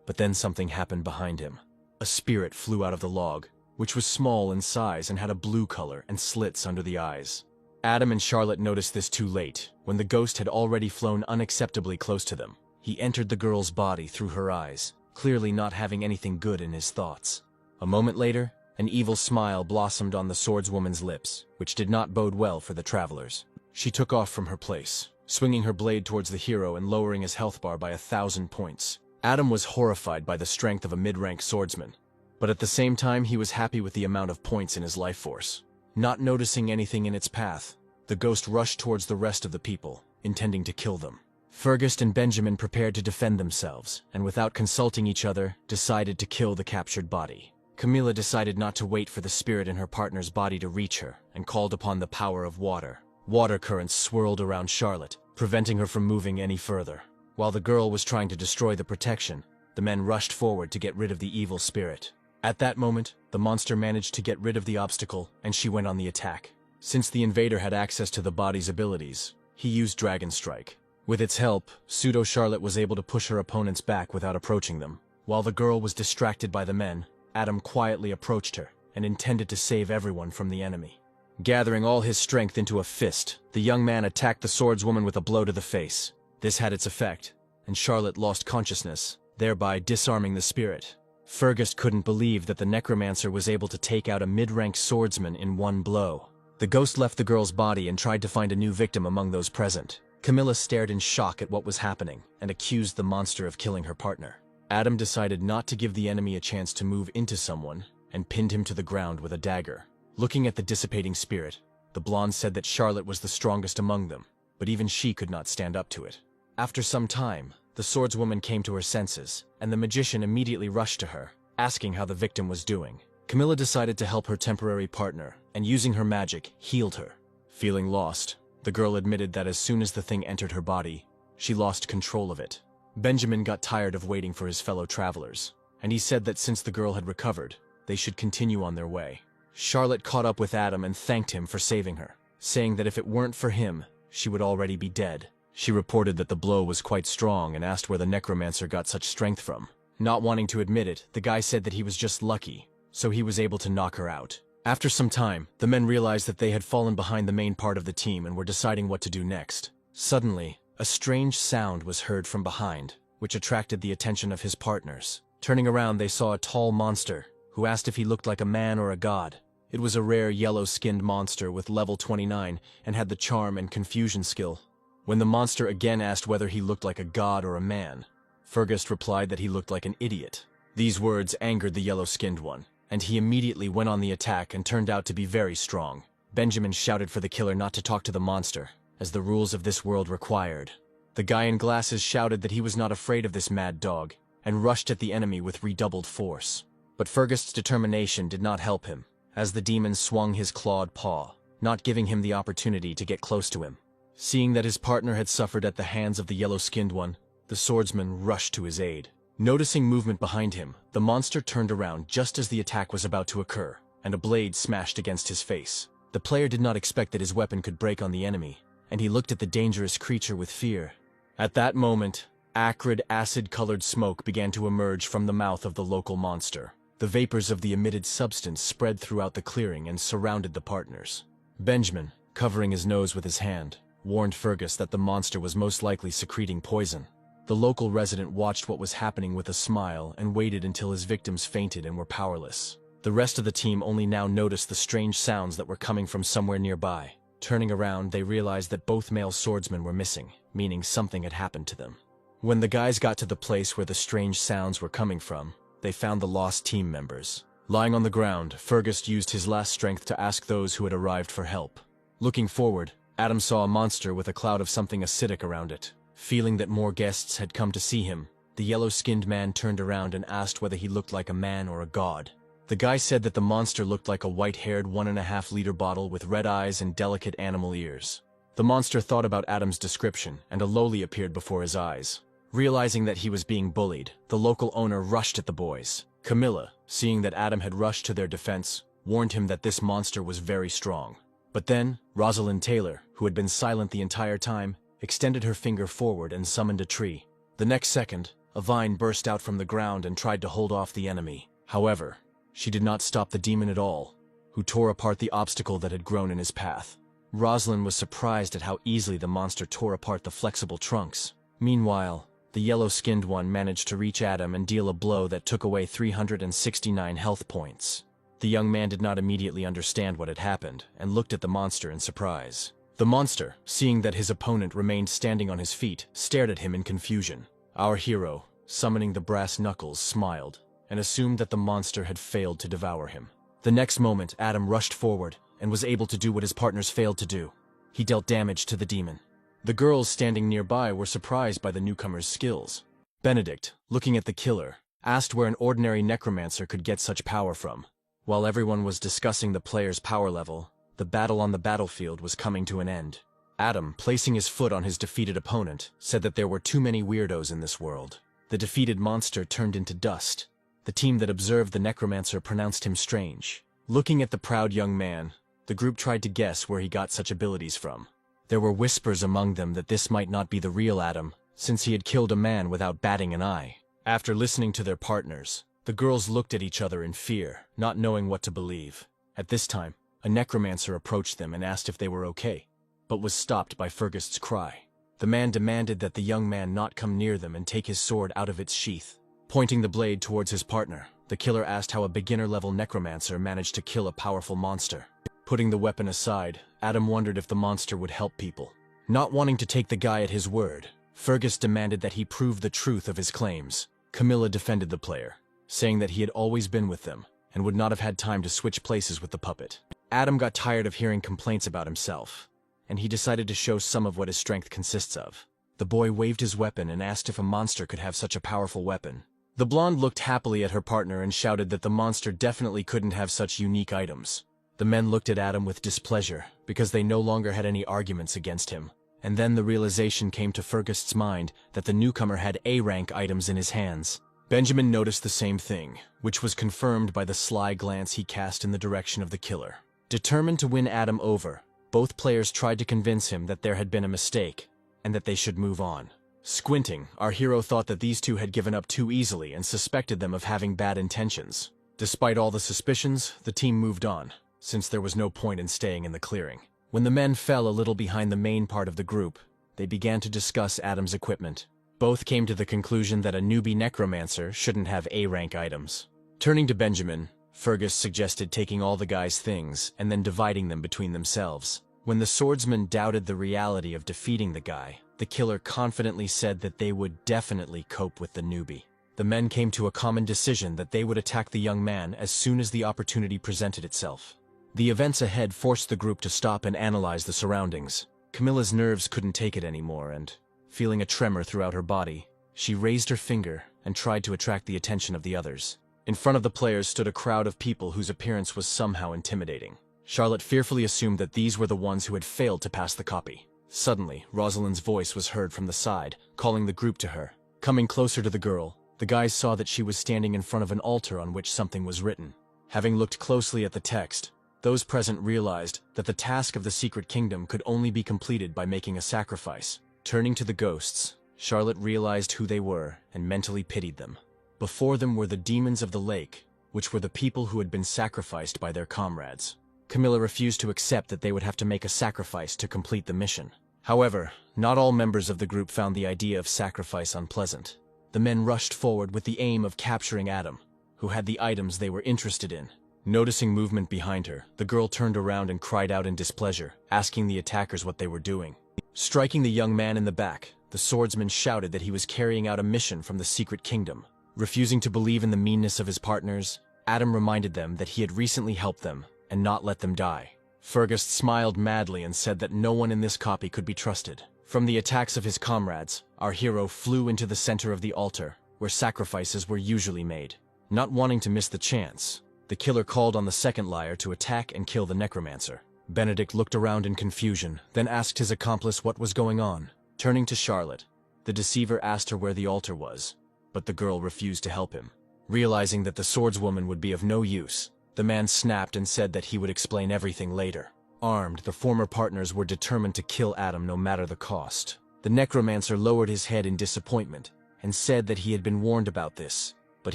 But then something happened behind him. A spirit flew out of the log, which was small in size and had a blue color and slits under the eyes. Adam and Charlotte noticed this too late, when the ghost had already flown unacceptably close to them. He entered the girl's body through her eyes, clearly not having anything good in his thoughts. A moment later, an evil smile blossomed on the swordswoman's lips, which did not bode well for the travelers. She took off from her place, swinging her blade towards the hero and lowering his health bar by 1,000 points. Adam was horrified by the strength of a mid-rank swordsman, but at the same time he was happy with the amount of points in his life force. Not noticing anything in its path, the ghost rushed towards the rest of the people, intending to kill them. Fergus and Benjamin prepared to defend themselves, and without consulting each other, decided to kill the captured body. Camilla decided not to wait for the spirit in her partner's body to reach her, and called upon the power of water. Water currents swirled around Charlotte, preventing her from moving any further. While the girl was trying to destroy the protection, the men rushed forward to get rid of the evil spirit. At that moment, the monster managed to get rid of the obstacle, and she went on the attack. Since the invader had access to the body's abilities, he used Dragon Strike. With its help, Pseudo-Charlotte was able to push her opponents back without approaching them. While the girl was distracted by the men, Adam quietly approached her and intended to save everyone from the enemy. Gathering all his strength into a fist, the young man attacked the swordswoman with a blow to the face. This had its effect, and Charlotte lost consciousness, thereby disarming the spirit. Fergus couldn't believe that the necromancer was able to take out a mid-rank swordsman in one blow. The ghost left the girl's body and tried to find a new victim among those present. Camilla stared in shock at what was happening and accused the monster of killing her partner. Adam decided not to give the enemy a chance to move into someone and pinned him to the ground with a dagger. Looking at the dissipating spirit, the blonde said that Charlotte was the strongest among them, but even she could not stand up to it. After some time, the swordswoman came to her senses, and the magician immediately rushed to her, asking how the victim was doing. Camilla decided to help her temporary partner, and using her magic, healed her. Feeling lost, the girl admitted that as soon as the thing entered her body, she lost control of it. Benjamin got tired of waiting for his fellow travelers, and he said that since the girl had recovered, they should continue on their way. Charlotte caught up with Adam and thanked him for saving her, saying that if it weren't for him, she would already be dead. She reported that the blow was quite strong and asked where the necromancer got such strength from. Not wanting to admit it, the guy said that he was just lucky, so he was able to knock her out. After some time, the men realized that they had fallen behind the main part of the team and were deciding what to do next. Suddenly, a strange sound was heard from behind, which attracted the attention of his partners. Turning around, they saw a tall monster, who asked if he looked like a man or a god. It was a rare yellow-skinned monster with level 29 and had the charm and confusion skill. When the monster again asked whether he looked like a god or a man, Fergus replied that he looked like an idiot. These words angered the yellow-skinned one, and he immediately went on the attack and turned out to be very strong. Benjamin shouted for the killer not to talk to the monster, as the rules of this world required. The guy in glasses shouted that he was not afraid of this mad dog, and rushed at the enemy with redoubled force. But Fergus' determination did not help him, as the demon swung his clawed paw, not giving him the opportunity to get close to him. Seeing that his partner had suffered at the hands of the yellow-skinned one, the swordsman rushed to his aid. Noticing movement behind him, the monster turned around just as the attack was about to occur, and a blade smashed against his face. The player did not expect that his weapon could break on the enemy, and he looked at the dangerous creature with fear. At that moment, acrid, acid-colored smoke began to emerge from the mouth of the local monster. The vapors of the emitted substance spread throughout the clearing and surrounded the partners. Benjamin, covering his nose with his hand, warned Fergus that the monster was most likely secreting poison. The local resident watched what was happening with a smile and waited until his victims fainted and were powerless. The rest of the team only now noticed the strange sounds that were coming from somewhere nearby. Turning around, they realized that both male swordsmen were missing, meaning something had happened to them. When the guys got to the place where the strange sounds were coming from, they found the lost team members. Lying on the ground, Fergus used his last strength to ask those who had arrived for help. Looking forward, Adam saw a monster with a cloud of something acidic around it. Feeling that more guests had come to see him, the yellow-skinned man turned around and asked whether he looked like a man or a god. The guy said that the monster looked like a white-haired 1.5-liter bottle with red eyes and delicate animal ears. The monster thought about Adam's description, and a loli appeared before his eyes. Realizing that he was being bullied, the local owner rushed at the boys. Camilla, seeing that Adam had rushed to their defense, warned him that this monster was very strong. But then, Rosalind Taylor, who had been silent the entire time, extended her finger forward and summoned a tree. The next second, a vine burst out from the ground and tried to hold off the enemy. However, she did not stop the demon at all, who tore apart the obstacle that had grown in his path. Rosalind was surprised at how easily the monster tore apart the flexible trunks. Meanwhile, the yellow-skinned one managed to reach Adam and deal a blow that took away 369 health points. The young man did not immediately understand what had happened and looked at the monster in surprise. The monster, seeing that his opponent remained standing on his feet, stared at him in confusion. Our hero, summoning the brass knuckles, smiled and assumed that the monster had failed to devour him. The next moment, Adam rushed forward and was able to do what his partners failed to do. He dealt damage to the demon. The girls standing nearby were surprised by the newcomer's skills. Benedict, looking at the killer, asked where an ordinary necromancer could get such power from. While everyone was discussing the player's power level, the battle on the battlefield was coming to an end. Adam, placing his foot on his defeated opponent, said that there were too many weirdos in this world. The defeated monster turned into dust. The team that observed the necromancer pronounced him strange. Looking at the proud young man, the group tried to guess where he got such abilities from. There were whispers among them that this might not be the real Adam, since he had killed a man without batting an eye. After listening to their partners, the girls looked at each other in fear, not knowing what to believe. At this time, a necromancer approached them and asked if they were okay, but was stopped by Fergus's cry. The man demanded that the young man not come near them and take his sword out of its sheath. Pointing the blade towards his partner, the killer asked how a beginner-level necromancer managed to kill a powerful monster. Putting the weapon aside, Adam wondered if the monster would help people. Not wanting to take the guy at his word, Fergus demanded that he prove the truth of his claims. Camilla defended the player, saying that he had always been with them and would not have had time to switch places with the puppet. Adam got tired of hearing complaints about himself, and he decided to show some of what his strength consists of. The boy waved his weapon and asked if a monster could have such a powerful weapon. The blonde looked happily at her partner and shouted that the monster definitely couldn't have such unique items. The men looked at Adam with displeasure, because they no longer had any arguments against him. And then the realization came to Fergus's mind that the newcomer had A-rank items in his hands. Benjamin noticed the same thing, which was confirmed by the sly glance he cast in the direction of the killer. Determined to win Adam over, both players tried to convince him that there had been a mistake, and that they should move on. Squinting, our hero thought that these two had given up too easily and suspected them of having bad intentions. Despite all the suspicions, the team moved on, since there was no point in staying in the clearing. When the men fell a little behind the main part of the group, they began to discuss Adam's equipment. Both came to the conclusion that a newbie necromancer shouldn't have A-rank items. Turning to Benjamin, Fergus suggested taking all the guys' things and then dividing them between themselves. When the swordsman doubted the reality of defeating the guy, the killer confidently said that they would definitely cope with the newbie. The men came to a common decision that they would attack the young man as soon as the opportunity presented itself. The events ahead forced the group to stop and analyze the surroundings. Camilla's nerves couldn't take it anymore, and, feeling a tremor throughout her body, she raised her finger and tried to attract the attention of the others. In front of the players stood a crowd of people whose appearance was somehow intimidating. Charlotte fearfully assumed that these were the ones who had failed to pass the copy. Suddenly, Rosalind's voice was heard from the side, calling the group to her. Coming closer to the girl, the guys saw that she was standing in front of an altar on which something was written. Having looked closely at the text, those present realized that the task of the secret kingdom could only be completed by making a sacrifice. Turning to the ghosts, Charlotte realized who they were and mentally pitied them. Before them were the demons of the lake, which were the people who had been sacrificed by their comrades. Camilla refused to accept that they would have to make a sacrifice to complete the mission. However, not all members of the group found the idea of sacrifice unpleasant. The men rushed forward with the aim of capturing Adam, who had the items they were interested in. Noticing movement behind her, the girl turned around and cried out in displeasure, asking the attackers what they were doing. Striking the young man in the back, the swordsman shouted that he was carrying out a mission from the secret kingdom. Refusing to believe in the meanness of his partners, Adam reminded them that he had recently helped them and not let them die. Fergus smiled madly and said that no one in this copy could be trusted. From the attacks of his comrades, our hero flew into the center of the altar, where sacrifices were usually made. Not wanting to miss the chance, the killer called on the second liar to attack and kill the necromancer. Benedict looked around in confusion, then asked his accomplice what was going on. Turning to Charlotte, the deceiver asked her where the altar was, but the girl refused to help him. Realizing that the swordswoman would be of no use, the man snapped and said that he would explain everything later. Armed, the former partners were determined to kill Adam no matter the cost. The necromancer lowered his head in disappointment and said that he had been warned about this, but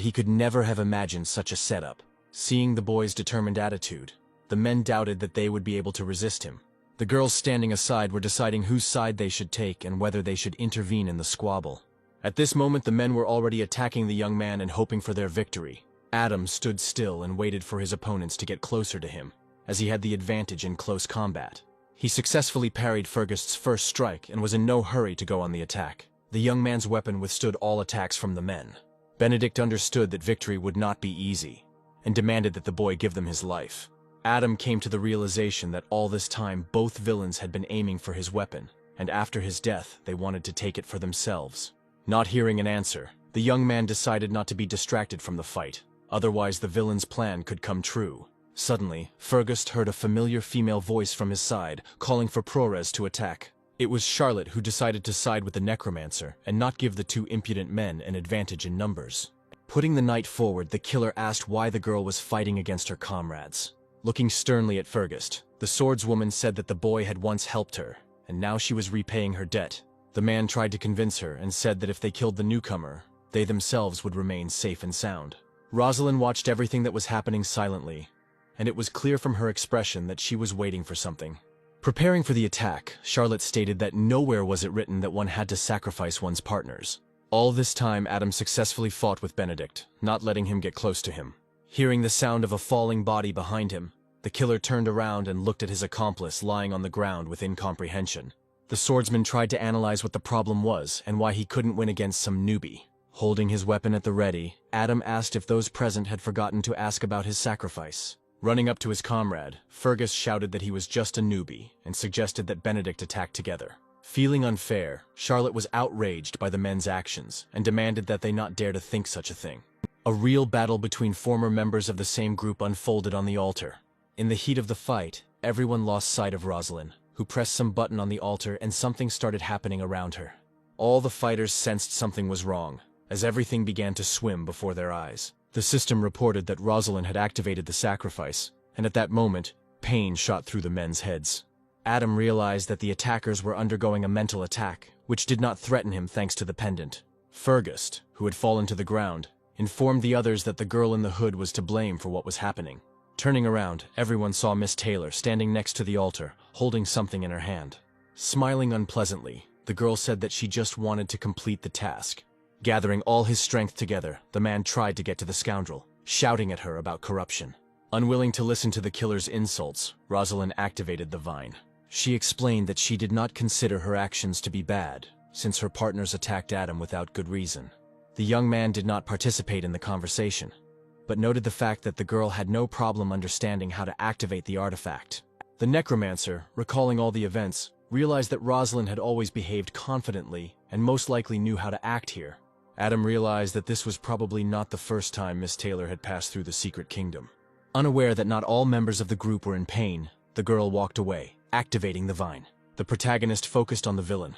he could never have imagined such a setup. Seeing the boy's determined attitude, the men doubted that they would be able to resist him. The girls standing aside were deciding whose side they should take and whether they should intervene in the squabble. At this moment, the men were already attacking the young man and hoping for their victory. Adam stood still and waited for his opponents to get closer to him, as he had the advantage in close combat. He successfully parried Fergus's first strike and was in no hurry to go on the attack. The young man's weapon withstood all attacks from the men. Benedict understood that victory would not be easy, and demanded that the boy give them his life. Adam came to the realization that all this time both villains had been aiming for his weapon, and after his death they wanted to take it for themselves. Not hearing an answer, the young man decided not to be distracted from the fight, otherwise the villain's plan could come true. Suddenly, Fergus heard a familiar female voice from his side, calling for Prores to attack. It was Charlotte who decided to side with the Necromancer and not give the two impudent men an advantage in numbers. Putting the knight forward, the killer asked why the girl was fighting against her comrades. Looking sternly at Fergus, the swordswoman said that the boy had once helped her, and now she was repaying her debt. The man tried to convince her and said that if they killed the newcomer, they themselves would remain safe and sound. Rosalind watched everything that was happening silently, and it was clear from her expression that she was waiting for something. Preparing for the attack, Charlotte stated that nowhere was it written that one had to sacrifice one's partners. All this time, Adam successfully fought with Benedict, not letting him get close to him. Hearing the sound of a falling body behind him, the killer turned around and looked at his accomplice lying on the ground with incomprehension. The swordsman tried to analyze what the problem was and why he couldn't win against some newbie. Holding his weapon at the ready, Adam asked if those present had forgotten to ask about his sacrifice. Running up to his comrade, Fergus shouted that he was just a newbie and suggested that Benedict attack together. Feeling unfair, Charlotte was outraged by the men's actions and demanded that they not dare to think such a thing. A real battle between former members of the same group unfolded on the altar. In the heat of the fight, everyone lost sight of Rosalind, who pressed some button on the altar and something started happening around her. All the fighters sensed something was wrong, as everything began to swim before their eyes. The system reported that Rosalind had activated the sacrifice, and at that moment, pain shot through the men's heads. Adam realized that the attackers were undergoing a mental attack, which did not threaten him thanks to the pendant. Fergus, who had fallen to the ground, informed the others that the girl in the hood was to blame for what was happening. Turning around, everyone saw Miss Taylor standing next to the altar, holding something in her hand. Smiling unpleasantly, the girl said that she just wanted to complete the task. Gathering all his strength together, the man tried to get to the scoundrel, shouting at her about corruption. Unwilling to listen to the killer's insults, Rosalind activated the vine. She explained that she did not consider her actions to be bad, since her partners attacked Adam without good reason. The young man did not participate in the conversation, but noted the fact that the girl had no problem understanding how to activate the artifact. The Necromancer, recalling all the events, realized that Rosalind had always behaved confidently and most likely knew how to act here. Adam realized that this was probably not the first time Miss Taylor had passed through the secret kingdom. Unaware that not all members of the group were in pain, the girl walked away, activating the vine. The protagonist focused on the villain,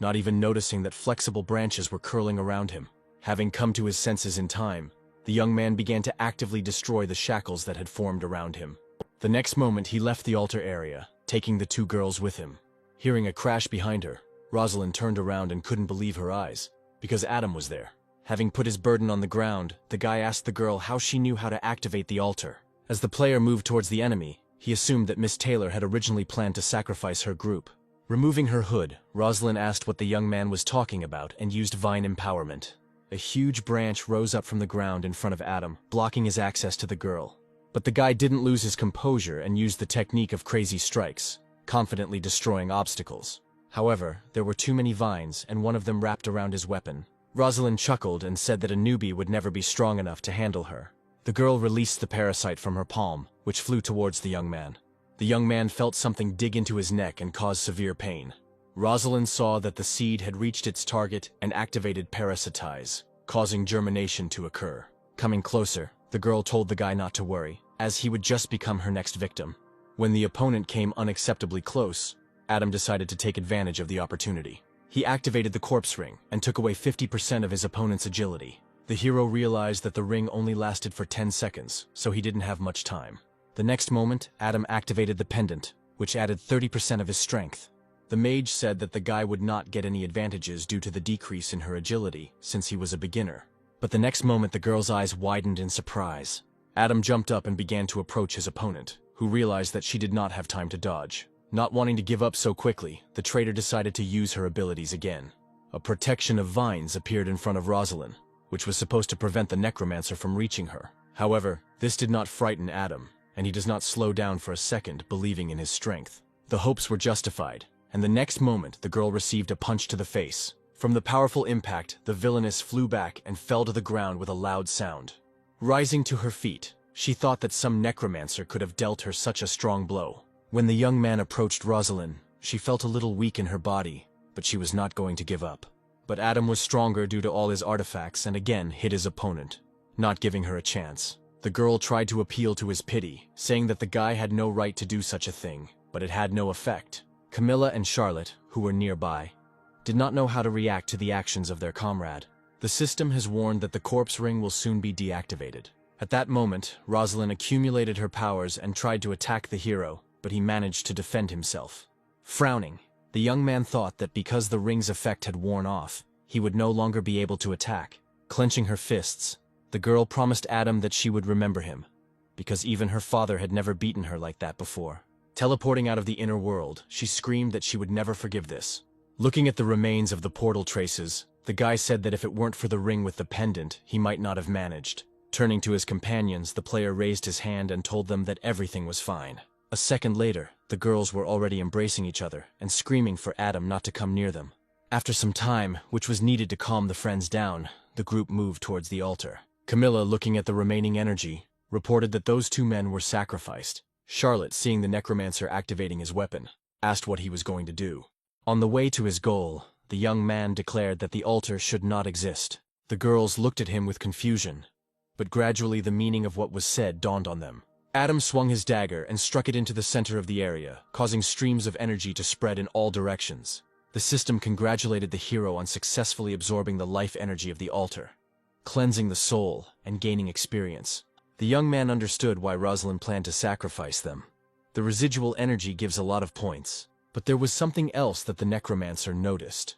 not even noticing that flexible branches were curling around him. Having come to his senses in time, the young man began to actively destroy the shackles that had formed around him. The next moment he left the altar area, taking the two girls with him. Hearing a crash behind her, Rosalind turned around and couldn't believe her eyes, because Adam was there. Having put his burden on the ground, the guy asked the girl how she knew how to activate the altar. As the player moved towards the enemy, he assumed that Miss Taylor had originally planned to sacrifice her group. Removing her hood, Rosalind asked what the young man was talking about and used vine empowerment. A huge branch rose up from the ground in front of Adam, blocking his access to the girl. But the guy didn't lose his composure and used the technique of crazy strikes, confidently destroying obstacles. However, there were too many vines, and one of them wrapped around his weapon. Rosalind chuckled and said that a newbie would never be strong enough to handle her. The girl released the parasite from her palm, which flew towards the young man. The young man felt something dig into his neck and cause severe pain. Rosalind saw that the seed had reached its target and activated parasitize, causing germination to occur. Coming closer, the girl told the guy not to worry, as he would just become her next victim. When the opponent came unacceptably close, Adam decided to take advantage of the opportunity. He activated the corpse ring and took away 50% of his opponent's agility. The hero realized that the ring only lasted for 10 seconds, so he didn't have much time. The next moment, Adam activated the pendant, which added 30% of his strength. The mage said that the guy would not get any advantages due to the decrease in her agility, since he was a beginner. But the next moment the girl's eyes widened in surprise. Adam jumped up and began to approach his opponent, who realized that she did not have time to dodge. Not wanting to give up so quickly, the traitor decided to use her abilities again. A protection of vines appeared in front of Rosalind, which was supposed to prevent the Necromancer from reaching her. However, this did not frighten Adam, and he does not slow down for a second, believing in his strength. The hopes were justified, and the next moment the girl received a punch to the face. From the powerful impact, the villainess flew back and fell to the ground with a loud sound. Rising to her feet, She thought that some necromancer could have dealt her such a strong blow. When the young man approached Rosalind, she felt a little weak in her body, but she was not going to give up. But Adam was stronger due to all his artifacts and again hit his opponent, not giving her a chance. The girl tried to appeal to his pity, saying that the guy had no right to do such a thing, but it had no effect. Camilla and Charlotte, who were nearby, did not know how to react to the actions of their comrade. The system has warned that the corpse ring will soon be deactivated. At that moment, Rosalind accumulated her powers and tried to attack the hero, but he managed to defend himself. Frowning, the young man thought that because the ring's effect had worn off, he would no longer be able to attack. Clenching her fists, the girl promised Adam that she would remember him, because even her father had never beaten her like that before. Teleporting out of the inner world, she screamed that she would never forgive this. Looking at the remains of the portal traces, the guy said that if it weren't for the ring with the pendant, he might not have managed. Turning to his companions, the player raised his hand and told them that everything was fine. A second later, the girls were already embracing each other and screaming for Adam not to come near them. After some time, which was needed to calm the friends down, the group moved towards the altar. Camilla, looking at the remaining energy, reported that those two men were sacrificed. Charlotte, seeing the necromancer activating his weapon, asked what he was going to do. On the way to his goal, the young man declared that the altar should not exist. The girls looked at him with confusion, but gradually the meaning of what was said dawned on them. Adam swung his dagger and struck it into the center of the area, causing streams of energy to spread in all directions. The system congratulated the hero on successfully absorbing the life energy of the altar, cleansing the soul and gaining experience. The young man understood why Rosalind planned to sacrifice them. The residual energy gives a lot of points, but there was something else that the necromancer noticed.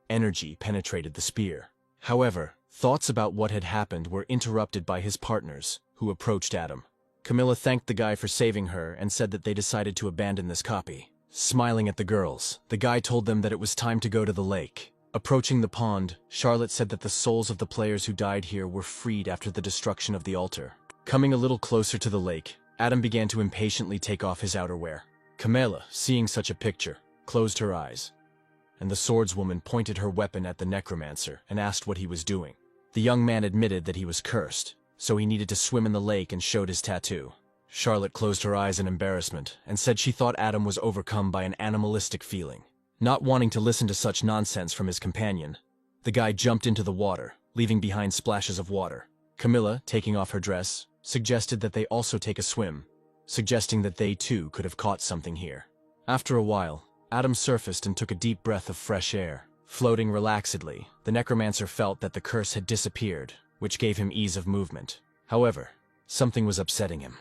Energy penetrated the spear. However, thoughts about what had happened were interrupted by his partners, who approached Adam. Camilla thanked the guy for saving her and said that they decided to abandon this copy. Smiling at the girls, the guy told them that it was time to go to the lake. Approaching the pond, Charlotte said that the souls of the players who died here were freed after the destruction of the altar. Coming a little closer to the lake, Adam began to impatiently take off his outerwear. Camilla, seeing such a picture, closed her eyes, and the swordswoman pointed her weapon at the necromancer and asked what he was doing. The young man admitted that he was cursed, so he needed to swim in the lake and showed his tattoo. Charlotte closed her eyes in embarrassment and said she thought Adam was overcome by an animalistic feeling. Not wanting to listen to such nonsense from his companion, the guy jumped into the water, leaving behind splashes of water. Camilla, taking off her dress, suggested that they also take a swim, suggesting that they too could have caught something here. After a while, Adam surfaced and took a deep breath of fresh air. Floating relaxedly, the necromancer felt that the curse had disappeared, which gave him ease of movement. However, something was upsetting him.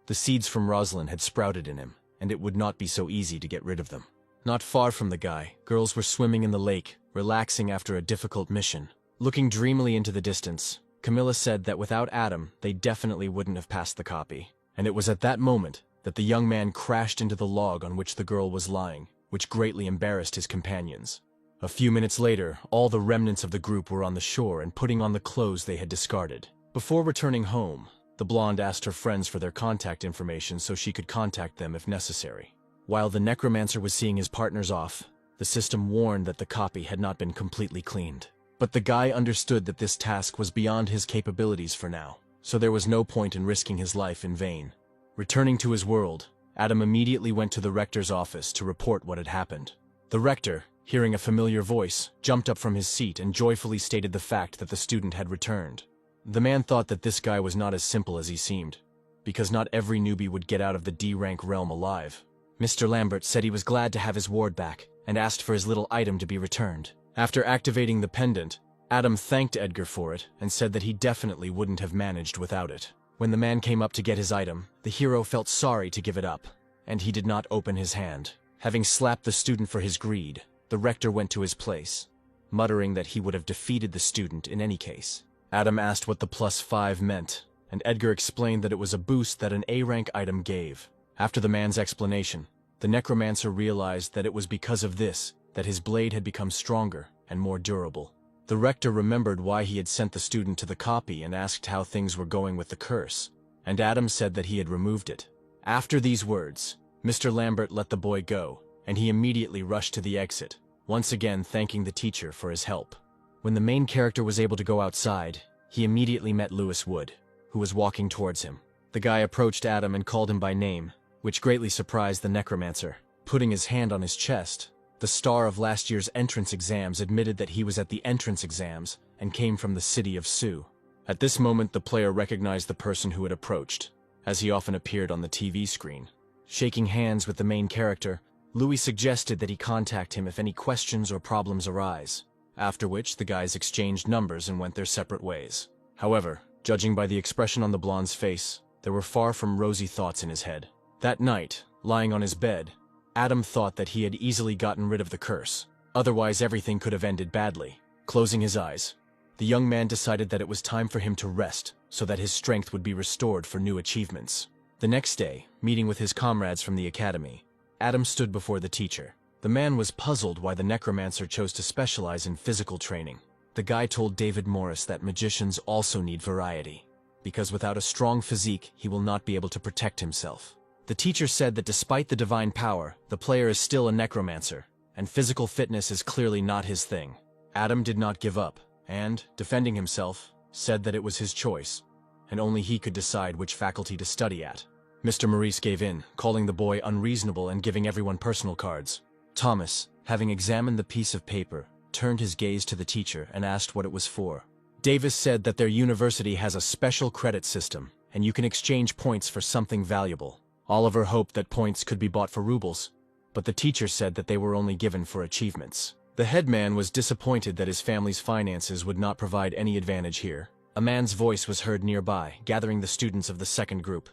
The seeds from Rosalind had sprouted in him, and it would not be so easy to get rid of them. Not far from the guy, girls were swimming in the lake, relaxing after a difficult mission. Looking dreamily into the distance, Camilla said that without Adam, they definitely wouldn't have passed the copy. And it was at that moment that the young man crashed into the log on which the girl was lying, which greatly embarrassed his companions. A few minutes later, all the remnants of the group were on the shore and putting on the clothes they had discarded. Before returning home, the blonde asked her friends for their contact information so she could contact them if necessary. While the necromancer was seeing his partners off, the system warned that the copy had not been completely cleaned. But the guy understood that this task was beyond his capabilities for now, so there was no point in risking his life in vain. Returning to his world, Adam immediately went to the rector's office to report what had happened. The rector, hearing a familiar voice, jumped up from his seat and joyfully stated the fact that the student had returned. The man thought that this guy was not as simple as he seemed, because not every newbie would get out of the D-rank realm alive. Mr. Lambert said he was glad to have his ward back and asked for his little item to be returned. After activating the pendant, Adam thanked Edgar for it and said that he definitely wouldn't have managed without it. When the man came up to get his item, the hero felt sorry to give it up, and he did not open his hand. Having slapped the student for his greed, the rector went to his place, muttering that he would have defeated the student in any case. Adam asked what the +5 meant, and Edgar explained that it was a boost that an A-rank item gave. After the man's explanation, the necromancer realized that it was because of this that his blade had become stronger and more durable. The rector remembered why he had sent the student to the copy and asked how things were going with the curse, and Adam said that he had removed it. After these words, Mr. Lambert let the boy go, and he immediately rushed to the exit, once again thanking the teacher for his help. When the main character was able to go outside, he immediately met Lewis Wood, who was walking towards him. The guy approached Adam and called him by name, which greatly surprised the necromancer. Putting his hand on his chest, the star of last year's entrance exams admitted that he was at the entrance exams and came from the city of Su. At this moment, the player recognized the person who had approached, as he often appeared on the TV screen. Shaking hands with the main character, Louis suggested that he contact him if any questions or problems arise, after which the guys exchanged numbers and went their separate ways. However, judging by the expression on the blonde's face, there were far from rosy thoughts in his head. That night, lying on his bed, Adam thought that he had easily gotten rid of the curse. Otherwise, everything could have ended badly. Closing his eyes, the young man decided that it was time for him to rest so that his strength would be restored for new achievements. The next day, meeting with his comrades from the academy, Adam stood before the teacher. The man was puzzled why the necromancer chose to specialize in physical training. The guy told David Morris that magicians also need variety, because without a strong physique, he will not be able to protect himself. The teacher said that despite the divine power, the player is still a necromancer, and physical fitness is clearly not his thing. Adam did not give up, and, defending himself, said that it was his choice, and only he could decide which faculty to study at. Mr. Maurice gave in, calling the boy unreasonable and giving everyone personal cards. Thomas, having examined the piece of paper, turned his gaze to the teacher and asked what it was for. Davis said that their university has a special credit system, and you can exchange points for something valuable. Oliver hoped that points could be bought for rubles, but the teacher said that they were only given for achievements. The headman was disappointed that his family's finances would not provide any advantage here. A man's voice was heard nearby, gathering the students of the second group.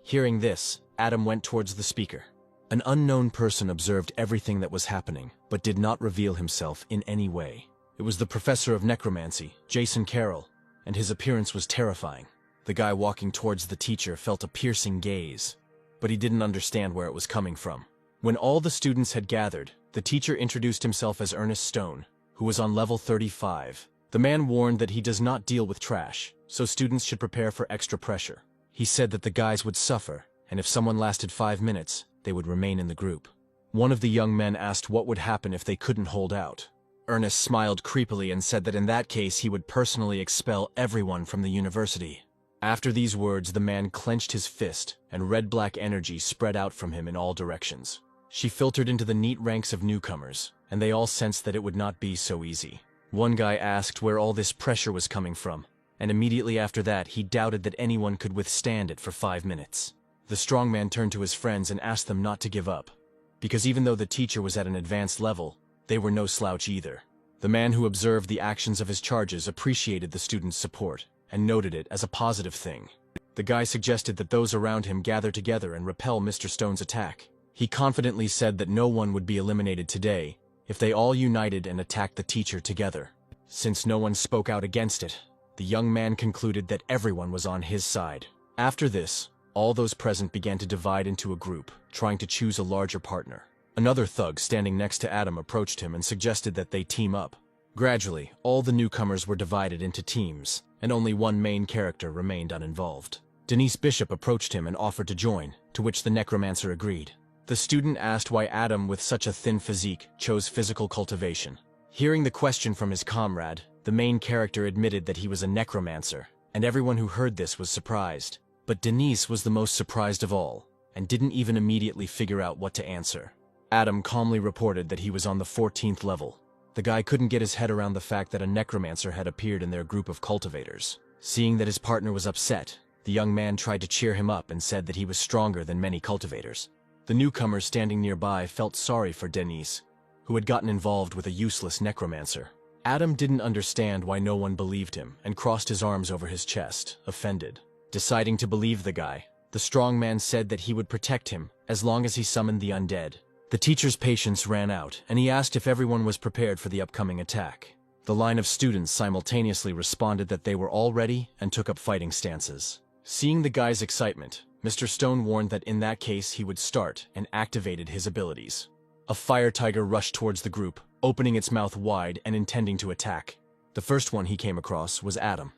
Hearing this, Adam went towards the speaker. An unknown person observed everything that was happening, but did not reveal himself in any way. It was the professor of necromancy, Jason Carroll, and his appearance was terrifying. The guy walking towards the teacher felt a piercing gaze, but he didn't understand where it was coming from. When all the students had gathered, the teacher introduced himself as Ernest Stone, who was on level 35. The man warned that he does not deal with trash, so students should prepare for extra pressure. He said that the guys would suffer, and if someone lasted 5 minutes, they would remain in the group. One of the young men asked what would happen if they couldn't hold out. Ernest smiled creepily and said that in that case he would personally expel everyone from the university. After these words, the man clenched his fist, and red-black energy spread out from him in all directions. She filtered into the neat ranks of newcomers, and they all sensed that it would not be so easy. One guy asked where all this pressure was coming from, and immediately after that he doubted that anyone could withstand it for 5 minutes. The strong man turned to his friends and asked them not to give up, because even though the teacher was at an advanced level, they were no slouch either. The man who observed the actions of his charges appreciated the students' support, and noted it as a positive thing. The guy suggested that those around him gather together and repel Mr. Stone's attack. He confidently said that no one would be eliminated today if they all united and attacked the teacher together. Since no one spoke out against it, the young man concluded that everyone was on his side. After this, all those present began to divide into a group, trying to choose a larger partner. Another thug standing next to Adam approached him and suggested that they team up. Gradually, all the newcomers were divided into teams, and only one main character remained uninvolved. Denise Bishop approached him and offered to join, to which the necromancer agreed. The student asked why Adam, with such a thin physique, chose physical cultivation. Hearing the question from his comrade, the main character admitted that he was a necromancer, and everyone who heard this was surprised. But Denise was the most surprised of all, and didn't even immediately figure out what to answer. Adam calmly reported that he was on the 14th level. The guy couldn't get his head around the fact that a necromancer had appeared in their group of cultivators. Seeing that his partner was upset, the young man tried to cheer him up and said that he was stronger than many cultivators. The newcomers standing nearby felt sorry for Denise, who had gotten involved with a useless necromancer. Adam didn't understand why no one believed him and crossed his arms over his chest, offended. Deciding to believe the guy, the strong man said that he would protect him as long as he summoned the undead. The teacher's patience ran out, and he asked if everyone was prepared for the upcoming attack. The line of students simultaneously responded that they were all ready and took up fighting stances. Seeing the guy's excitement, Mr. Stone warned that in that case he would start and activated his abilities. A fire tiger rushed towards the group, opening its mouth wide and intending to attack. The first one he came across was Adam,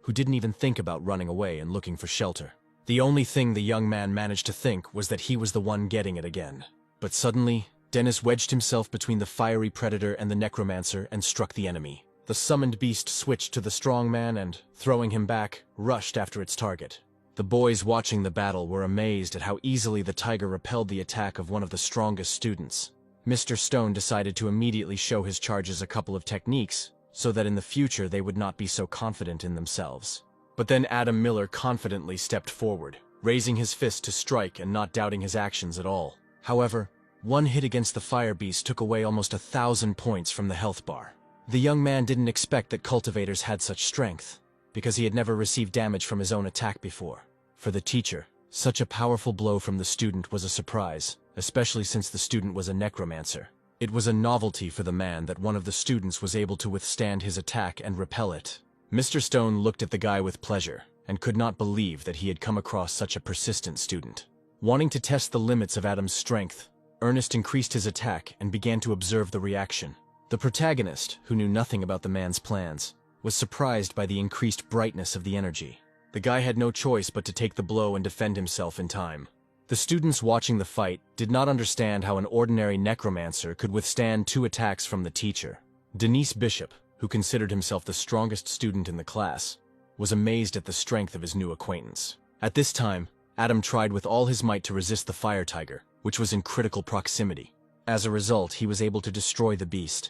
who didn't even think about running away and looking for shelter. The only thing the young man managed to think was that he was the one getting it again. But suddenly, Dennis wedged himself between the fiery predator and the necromancer and struck the enemy. The summoned beast switched to the strong man and, throwing him back, rushed after its target. The boys watching the battle were amazed at how easily the tiger repelled the attack of one of the strongest students. Mr. Stone decided to immediately show his charges a couple of techniques, so that in the future they would not be so confident in themselves. But then Adam Miller confidently stepped forward, raising his fist to strike and not doubting his actions at all. However, one hit against the fire beast took away almost 1,000 points from the health bar. The young man didn't expect that cultivators had such strength, because he had never received damage from his own attack before. For the teacher, such a powerful blow from the student was a surprise, especially since the student was a necromancer. It was a novelty for the man that one of the students was able to withstand his attack and repel it. Mr. Stone looked at the guy with pleasure, and could not believe that he had come across such a persistent student. Wanting to test the limits of Adam's strength, Ernest increased his attack and began to observe the reaction. The protagonist, who knew nothing about the man's plans, was surprised by the increased brightness of the energy. The guy had no choice but to take the blow and defend himself in time. The students watching the fight did not understand how an ordinary necromancer could withstand 2 attacks from the teacher. Denise Bishop, who considered himself the strongest student in the class, was amazed at the strength of his new acquaintance. At this time, Adam tried with all his might to resist the fire tiger, which was in critical proximity. As a result, he was able to destroy the beast,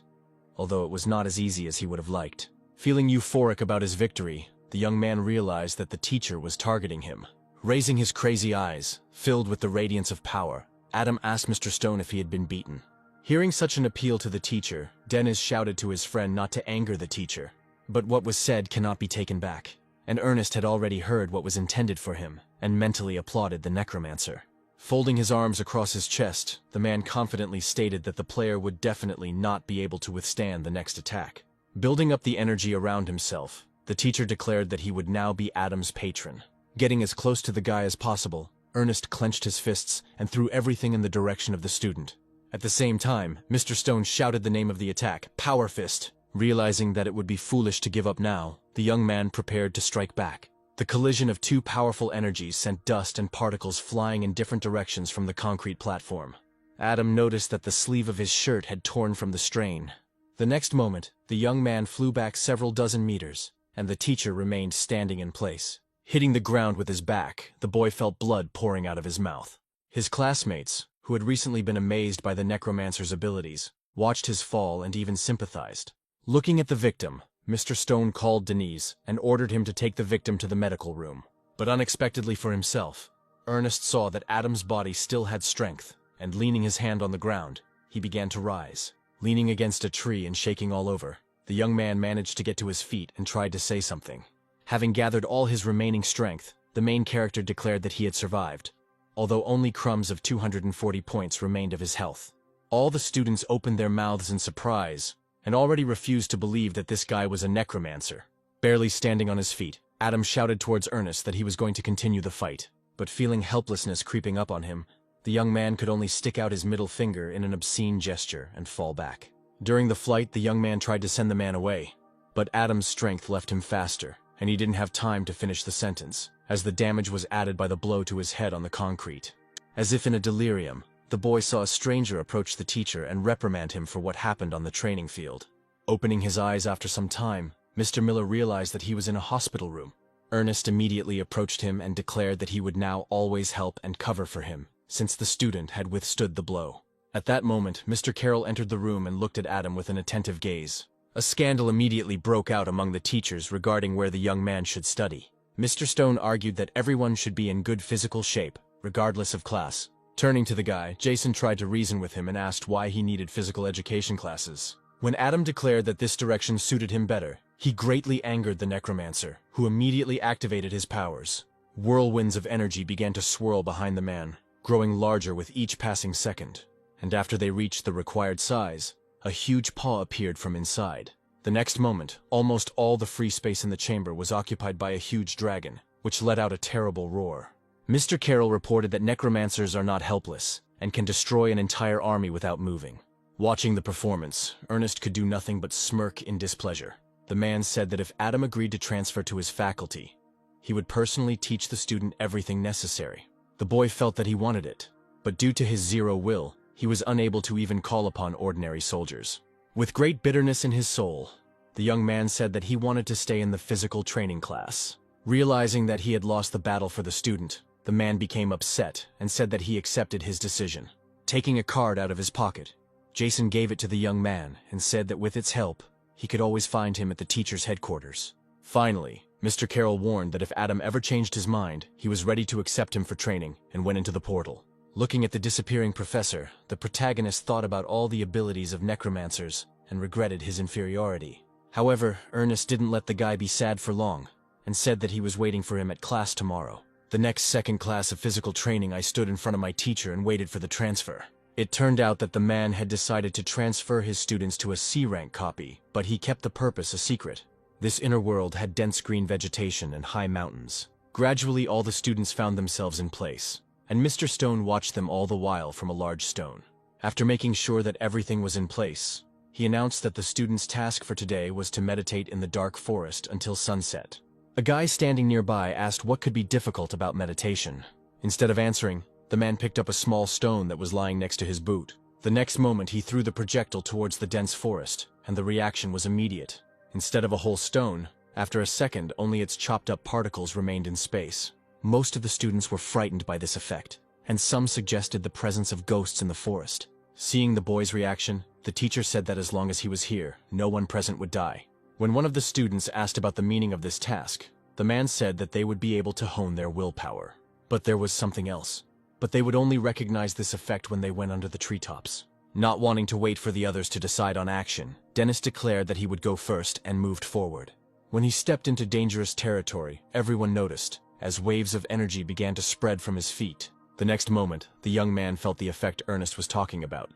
although it was not as easy as he would have liked. Feeling euphoric about his victory, the young man realized that the teacher was targeting him. Raising his crazy eyes, filled with the radiance of power, Adam asked Mr. Stone if he had been beaten. Hearing such an appeal to the teacher, Dennis shouted to his friend not to anger the teacher. But what was said cannot be taken back, and Ernest had already heard what was intended for him, and mentally applauded the necromancer. Folding his arms across his chest, the man confidently stated that the player would definitely not be able to withstand the next attack. Building up the energy around himself, the teacher declared that he would now be Adam's patron. Getting as close to the guy as possible, Ernest clenched his fists and threw everything in the direction of the student. At the same time, Mr. Stone shouted the name of the attack, Power Fist. Realizing that it would be foolish to give up now, the young man prepared to strike back. The collision of 2 powerful energies sent dust and particles flying in different directions from the concrete platform. Adam noticed that the sleeve of his shirt had torn from the strain. The next moment, the young man flew back several dozen meters, and the teacher remained standing in place. Hitting the ground with his back, the boy felt blood pouring out of his mouth. His classmates, who had recently been amazed by the necromancer's abilities, watched his fall and even sympathized. Looking at the victim, Mr. Stone called Denise and ordered him to take the victim to the medical room. But unexpectedly for himself, Ernest saw that Adam's body still had strength, and leaning his hand on the ground, he began to rise. Leaning against a tree and shaking all over, the young man managed to get to his feet and tried to say something. Having gathered all his remaining strength, the main character declared that he had survived, although only crumbs of 240 points remained of his health. All the students opened their mouths in surprise, and already refused to believe that this guy was a necromancer. Barely standing on his feet, Adam shouted towards Ernest that he was going to continue the fight, but feeling helplessness creeping up on him, the young man could only stick out his middle finger in an obscene gesture and fall back. During the flight, the young man tried to send the man away, but Adam's strength left him faster, and he didn't have time to finish the sentence, as the damage was added by the blow to his head on the concrete. As if in a delirium, the boy saw a stranger approach the teacher and reprimand him for what happened on the training field. Opening his eyes after some time, Mr. Miller realized that he was in a hospital room. Ernest immediately approached him and declared that he would now always help and cover for him, since the student had withstood the blow. At that moment, Mr. Carroll entered the room and looked at Adam with an attentive gaze. A scandal immediately broke out among the teachers regarding where the young man should study. Mr. Stone argued that everyone should be in good physical shape, regardless of class. Turning to the guy, Jason tried to reason with him and asked why he needed physical education classes. When Adam declared that this direction suited him better, he greatly angered the necromancer, who immediately activated his powers. Whirlwinds of energy began to swirl behind the man, growing larger with each passing second. And after they reached the required size, a huge paw appeared from inside. The next moment, almost all the free space in the chamber was occupied by a huge dragon, which let out a terrible roar. Mr. Carroll reported that necromancers are not helpless, and can destroy an entire army without moving. Watching the performance, Ernest could do nothing but smirk in displeasure. The man said that if Adam agreed to transfer to his faculty, he would personally teach the student everything necessary. The boy felt that he wanted it, but due to his zero will, he was unable to even call upon ordinary soldiers. With great bitterness in his soul, the young man said that he wanted to stay in the physical training class. Realizing that he had lost the battle for the student, the man became upset and said that he accepted his decision. Taking a card out of his pocket, Jason gave it to the young man and said that with its help, he could always find him at the teacher's headquarters. Finally, Mr. Carroll warned that if Adam ever changed his mind, he was ready to accept him for training and went into the portal. Looking at the disappearing professor, the protagonist thought about all the abilities of necromancers and regretted his inferiority. However, Ernest didn't let the guy be sad for long and said that he was waiting for him at class tomorrow. The next second class of physical training, I stood in front of my teacher and waited for the transfer. It turned out that the man had decided to transfer his students to a C-rank copy, but he kept the purpose a secret. This inner world had dense green vegetation and high mountains. Gradually, all the students found themselves in place, and Mr. Stone watched them all the while from a large stone. After making sure that everything was in place, he announced that the students' task for today was to meditate in the dark forest until sunset. A guy standing nearby asked what could be difficult about meditation. Instead of answering, the man picked up a small stone that was lying next to his boot. The next moment, he threw the projectile towards the dense forest, and the reaction was immediate. Instead of a whole stone, after a second, only its chopped-up particles remained in space. Most of the students were frightened by this effect, and some suggested the presence of ghosts in the forest. Seeing the boy's reaction, the teacher said that as long as he was here, no one present would die. When one of the students asked about the meaning of this task, the man said that they would be able to hone their willpower. But there was something else. But they would only recognize this effect when they went under the treetops. Not wanting to wait for the others to decide on action, Dennis declared that he would go first and moved forward. When he stepped into dangerous territory, everyone noticed, as waves of energy began to spread from his feet. The next moment, the young man felt the effect Ernest was talking about.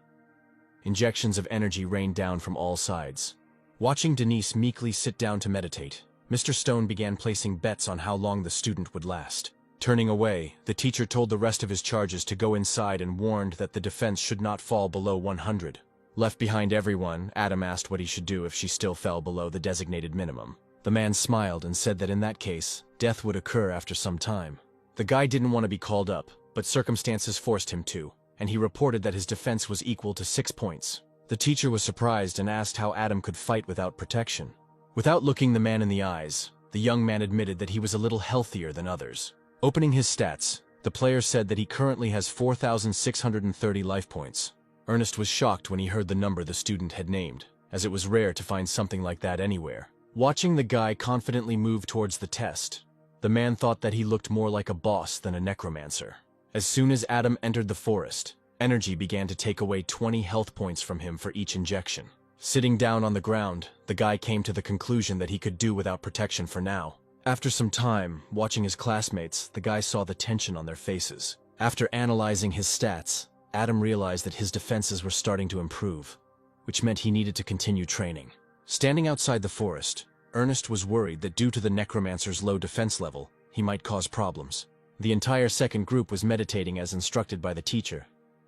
Injections of energy rained down from all sides. Watching Denise meekly sit down to meditate, Mr. Stone began placing bets on how long the student would last. Turning away, the teacher told the rest of his charges to go inside and warned that the defense should not fall below 100. Left behind everyone, Adam asked what he should do if she still fell below the designated minimum. The man smiled and said that in that case, death would occur after some time. The guy didn't want to be called up, but circumstances forced him to, and he reported that his defense was equal to 6 points. The teacher was surprised and asked how Adam could fight without protection. Without looking the man in the eyes, the young man admitted that he was a little healthier than others. Opening his stats, the player said that he currently has 4,630 life points. Ernest was shocked when he heard the number the student had named, as it was rare to find something like that anywhere. Watching the guy confidently move towards the test, the man thought that he looked more like a boss than a necromancer. As soon as Adam entered the forest, energy began to take away 20 health points from him for each injection. Sitting down on the ground, the guy came to the conclusion that he could do without protection for now. After some time, watching his classmates, the guy saw the tension on their faces. After analyzing his stats, Adam realized that his defenses were starting to improve, which meant he needed to continue training. Standing outside the forest, Ernest was worried that due to the necromancer's low defense level, he might cause problems. The entire second group was meditating as instructed by the teacher,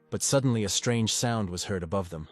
but suddenly a strange sound was heard above them.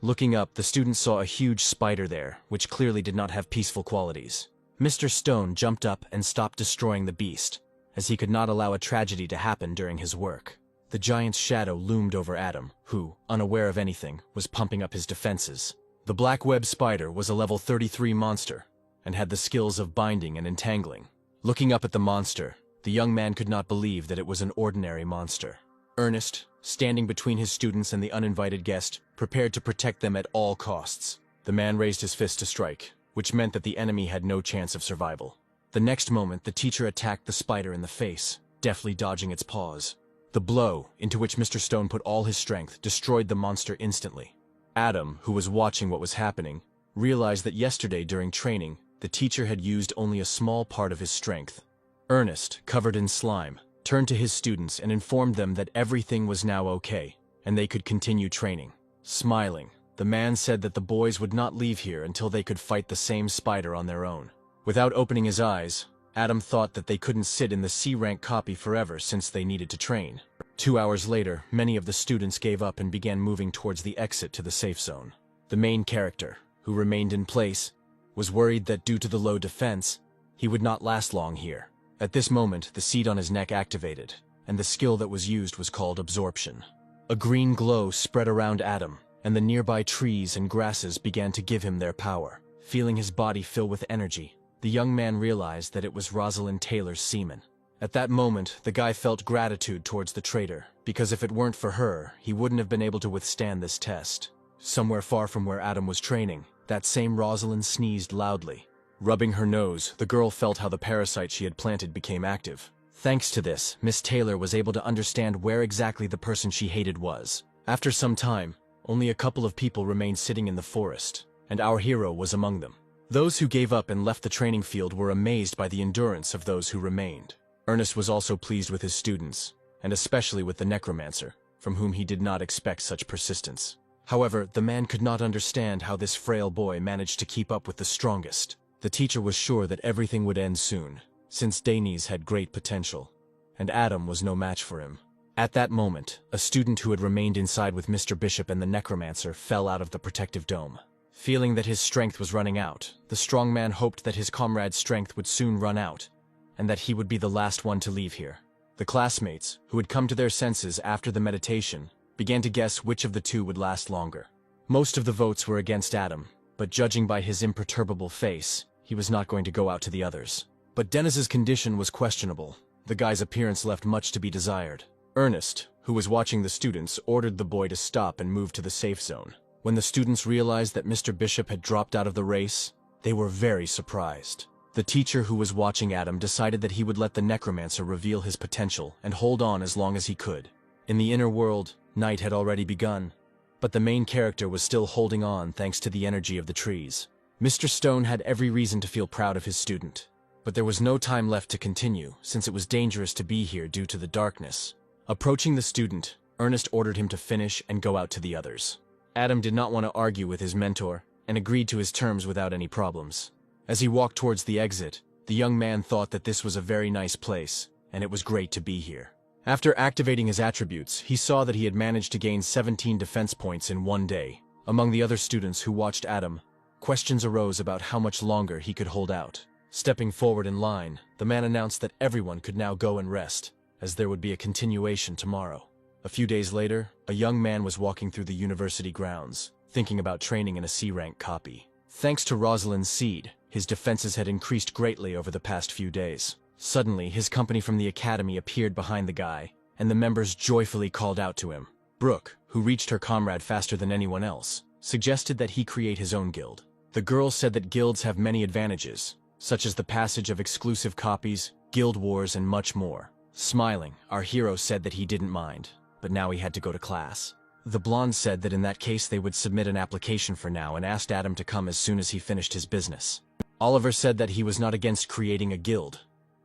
Looking up, the students saw a huge spider there, which clearly did not have peaceful qualities. Mr. Stone jumped up and stopped destroying the beast, as he could not allow a tragedy to happen during his work. The giant's shadow loomed over Adam, who, unaware of anything, was pumping up his defenses. The black web spider was a level 33 monster, and had the skills of binding and entangling. Looking up at the monster, the young man could not believe that it was an ordinary monster. Ernest, standing between his students and the uninvited guest, prepared to protect them at all costs. The man raised his fist to strike, which meant that the enemy had no chance of survival. The next moment, the teacher attacked the spider in the face, deftly dodging its paws. The blow, into which Mr. Stone put all his strength, destroyed the monster instantly. Adam, who was watching what was happening, realized that yesterday during training, the teacher had used only a small part of his strength. Ernest, covered in slime, turned to his students and informed them that everything was now okay, and they could continue training. Smiling, the man said that the boys would not leave here until they could fight the same spider on their own. Without opening his eyes, Adam thought that they couldn't sit in the C-rank copy forever since they needed to train. 2 hours later, many of the students gave up and began moving towards the exit to the safe zone. The main character, who remained in place, was worried that due to the low defense, he would not last long here. At this moment, the seed on his neck activated, and the skill that was used was called absorption. A green glow spread around Adam, and the nearby trees and grasses began to give him their power. Feeling his body fill with energy, the young man realized that it was Rosalind Taylor's seaman. At that moment, the guy felt gratitude towards the traitor, because if it weren't for her, he wouldn't have been able to withstand this test. Somewhere far from where Adam was training, that same Rosalind sneezed loudly. Rubbing her nose, the girl felt how the parasite she had planted became active. Thanks to this, Miss Taylor was able to understand where exactly the person she hated was. After some time, only a couple of people remained sitting in the forest, and our hero was among them. Those who gave up and left the training field were amazed by the endurance of those who remained. Ernest was also pleased with his students, and especially with the necromancer, from whom he did not expect such persistence. However, the man could not understand how this frail boy managed to keep up with the strongest. The teacher was sure that everything would end soon, since Danes had great potential, and Adam was no match for him. At that moment, a student who had remained inside with Mr. Bishop and the necromancer fell out of the protective dome. Feeling that his strength was running out, the strong man hoped that his comrade's strength would soon run out, and that he would be the last one to leave here. The classmates, who had come to their senses after the meditation, began to guess which of the two would last longer. Most of the votes were against Adam, but judging by his imperturbable face, he was not going to go out to the others. But Dennis's condition was questionable. The guy's appearance left much to be desired. Ernest, who was watching the students, ordered the boy to stop and move to the safe zone. When the students realized that Mr. Bishop had dropped out of the race, they were very surprised. The teacher who was watching Adam decided that he would let the necromancer reveal his potential and hold on as long as he could. In the inner world, night had already begun, but the main character was still holding on thanks to the energy of the trees. Mr. Stone had every reason to feel proud of his student, but there was no time left to continue since it was dangerous to be here due to the darkness. Approaching the student, Ernest ordered him to finish and go out to the others. Adam did not want to argue with his mentor and agreed to his terms without any problems. As he walked towards the exit, the young man thought that this was a very nice place, and it was great to be here. After activating his attributes, he saw that he had managed to gain 17 defense points in one day. Among the other students who watched Adam, questions arose about how much longer he could hold out. Stepping forward in line, the man announced that everyone could now go and rest, as there would be a continuation tomorrow. A few days later, a young man was walking through the university grounds, thinking about training in a C-rank copy. Thanks to Rosalind's seed, his defenses had increased greatly over the past few days. Suddenly, his company from the academy appeared behind the guy, and the members joyfully called out to him. Brooke, who reached her comrade faster than anyone else, suggested that he create his own guild. The girl said that guilds have many advantages, such as the passage of exclusive copies, guild wars, and much more. Smiling, our hero said that he didn't mind, but now he had to go to class. The blonde said that in that case they would submit an application for now and asked Adam to come as soon as he finished his business. Oliver said that he was not against creating a guild,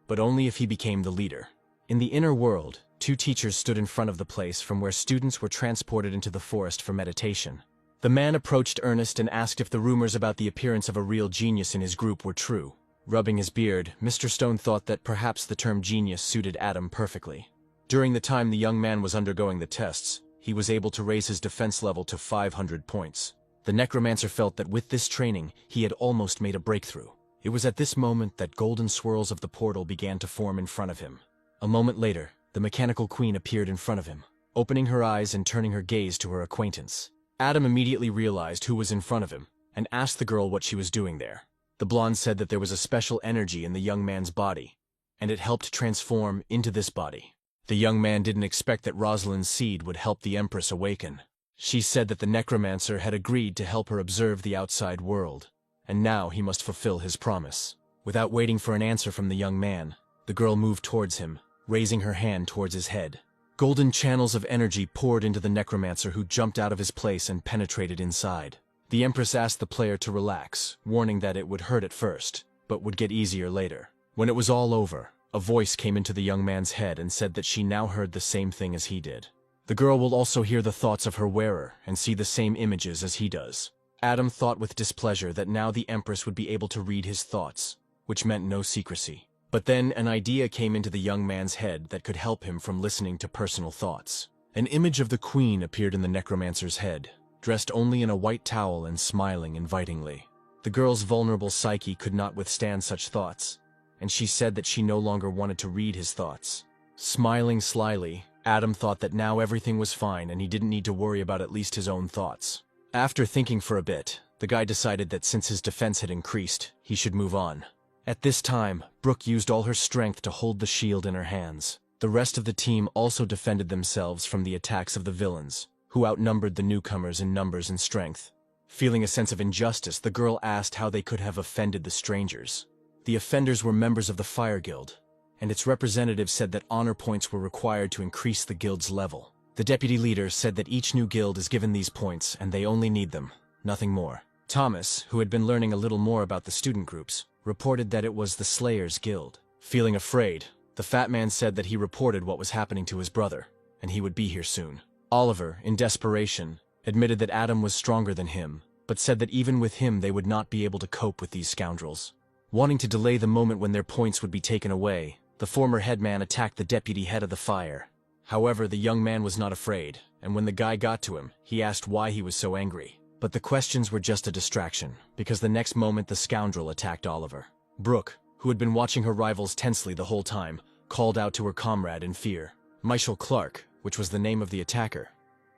but only if he became the leader. In the inner world, two teachers stood in front of the place from where students were transported into the forest for meditation. The man approached Ernest and asked if the rumors about the appearance of a real genius in his group were true. Rubbing his beard, Mr. Stone thought that perhaps the term genius suited Adam perfectly. During the time the young man was undergoing the tests, he was able to raise his defense level to 500 points. The necromancer felt that with this training, he had almost made a breakthrough. It was at this moment that golden swirls of the portal began to form in front of him. A moment later, the mechanical queen appeared in front of him, opening her eyes and turning her gaze to her acquaintance. Adam immediately realized who was in front of him, and asked the girl what she was doing there. The blonde said that there was a special energy in the young man's body, and it helped transform into this body. The young man didn't expect that Rosalind's seed would help the Empress awaken. She said that the necromancer had agreed to help her observe the outside world, and now he must fulfill his promise. Without waiting for an answer from the young man, the girl moved towards him, raising her hand towards his head. Golden channels of energy poured into the necromancer, who jumped out of his place and penetrated inside. The Empress asked the player to relax, warning that it would hurt at first, but would get easier later. When it was all over, a voice came into the young man's head and said that she now heard the same thing as he did. The girl will also hear the thoughts of her wearer and see the same images as he does. Adam thought with displeasure that now the Empress would be able to read his thoughts, which meant no secrecy. But then an idea came into the young man's head that could help him from listening to personal thoughts. An image of the queen appeared in the necromancer's head, dressed only in a white towel and smiling invitingly. The girl's vulnerable psyche could not withstand such thoughts, and she said that she no longer wanted to read his thoughts. Smiling slyly, Adam thought that now everything was fine and he didn't need to worry about at least his own thoughts. After thinking for a bit, the guy decided that since his defense had increased, he should move on. At this time, Brooke used all her strength to hold the shield in her hands. The rest of the team also defended themselves from the attacks of the villains, who outnumbered the newcomers in numbers and strength. Feeling a sense of injustice, the girl asked how they could have offended the strangers. The offenders were members of the Fire Guild, and its representative said that honor points were required to increase the guild's level. The deputy leader said that each new guild is given these points and they only need them, nothing more. Thomas, who had been learning a little more about the student groups, reported that it was the Slayers Guild. Feeling afraid, the fat man said that he reported what was happening to his brother, and he would be here soon. Oliver, in desperation, admitted that Adam was stronger than him, but said that even with him they would not be able to cope with these scoundrels. Wanting to delay the moment when their points would be taken away, the former headman attacked the deputy head of the fire. However, the young man was not afraid, and when the guy got to him, he asked why he was so angry. But the questions were just a distraction, because the next moment the scoundrel attacked Oliver. Brooke, who had been watching her rivals tensely the whole time, called out to her comrade in fear. Michael Clark, which was the name of the attacker,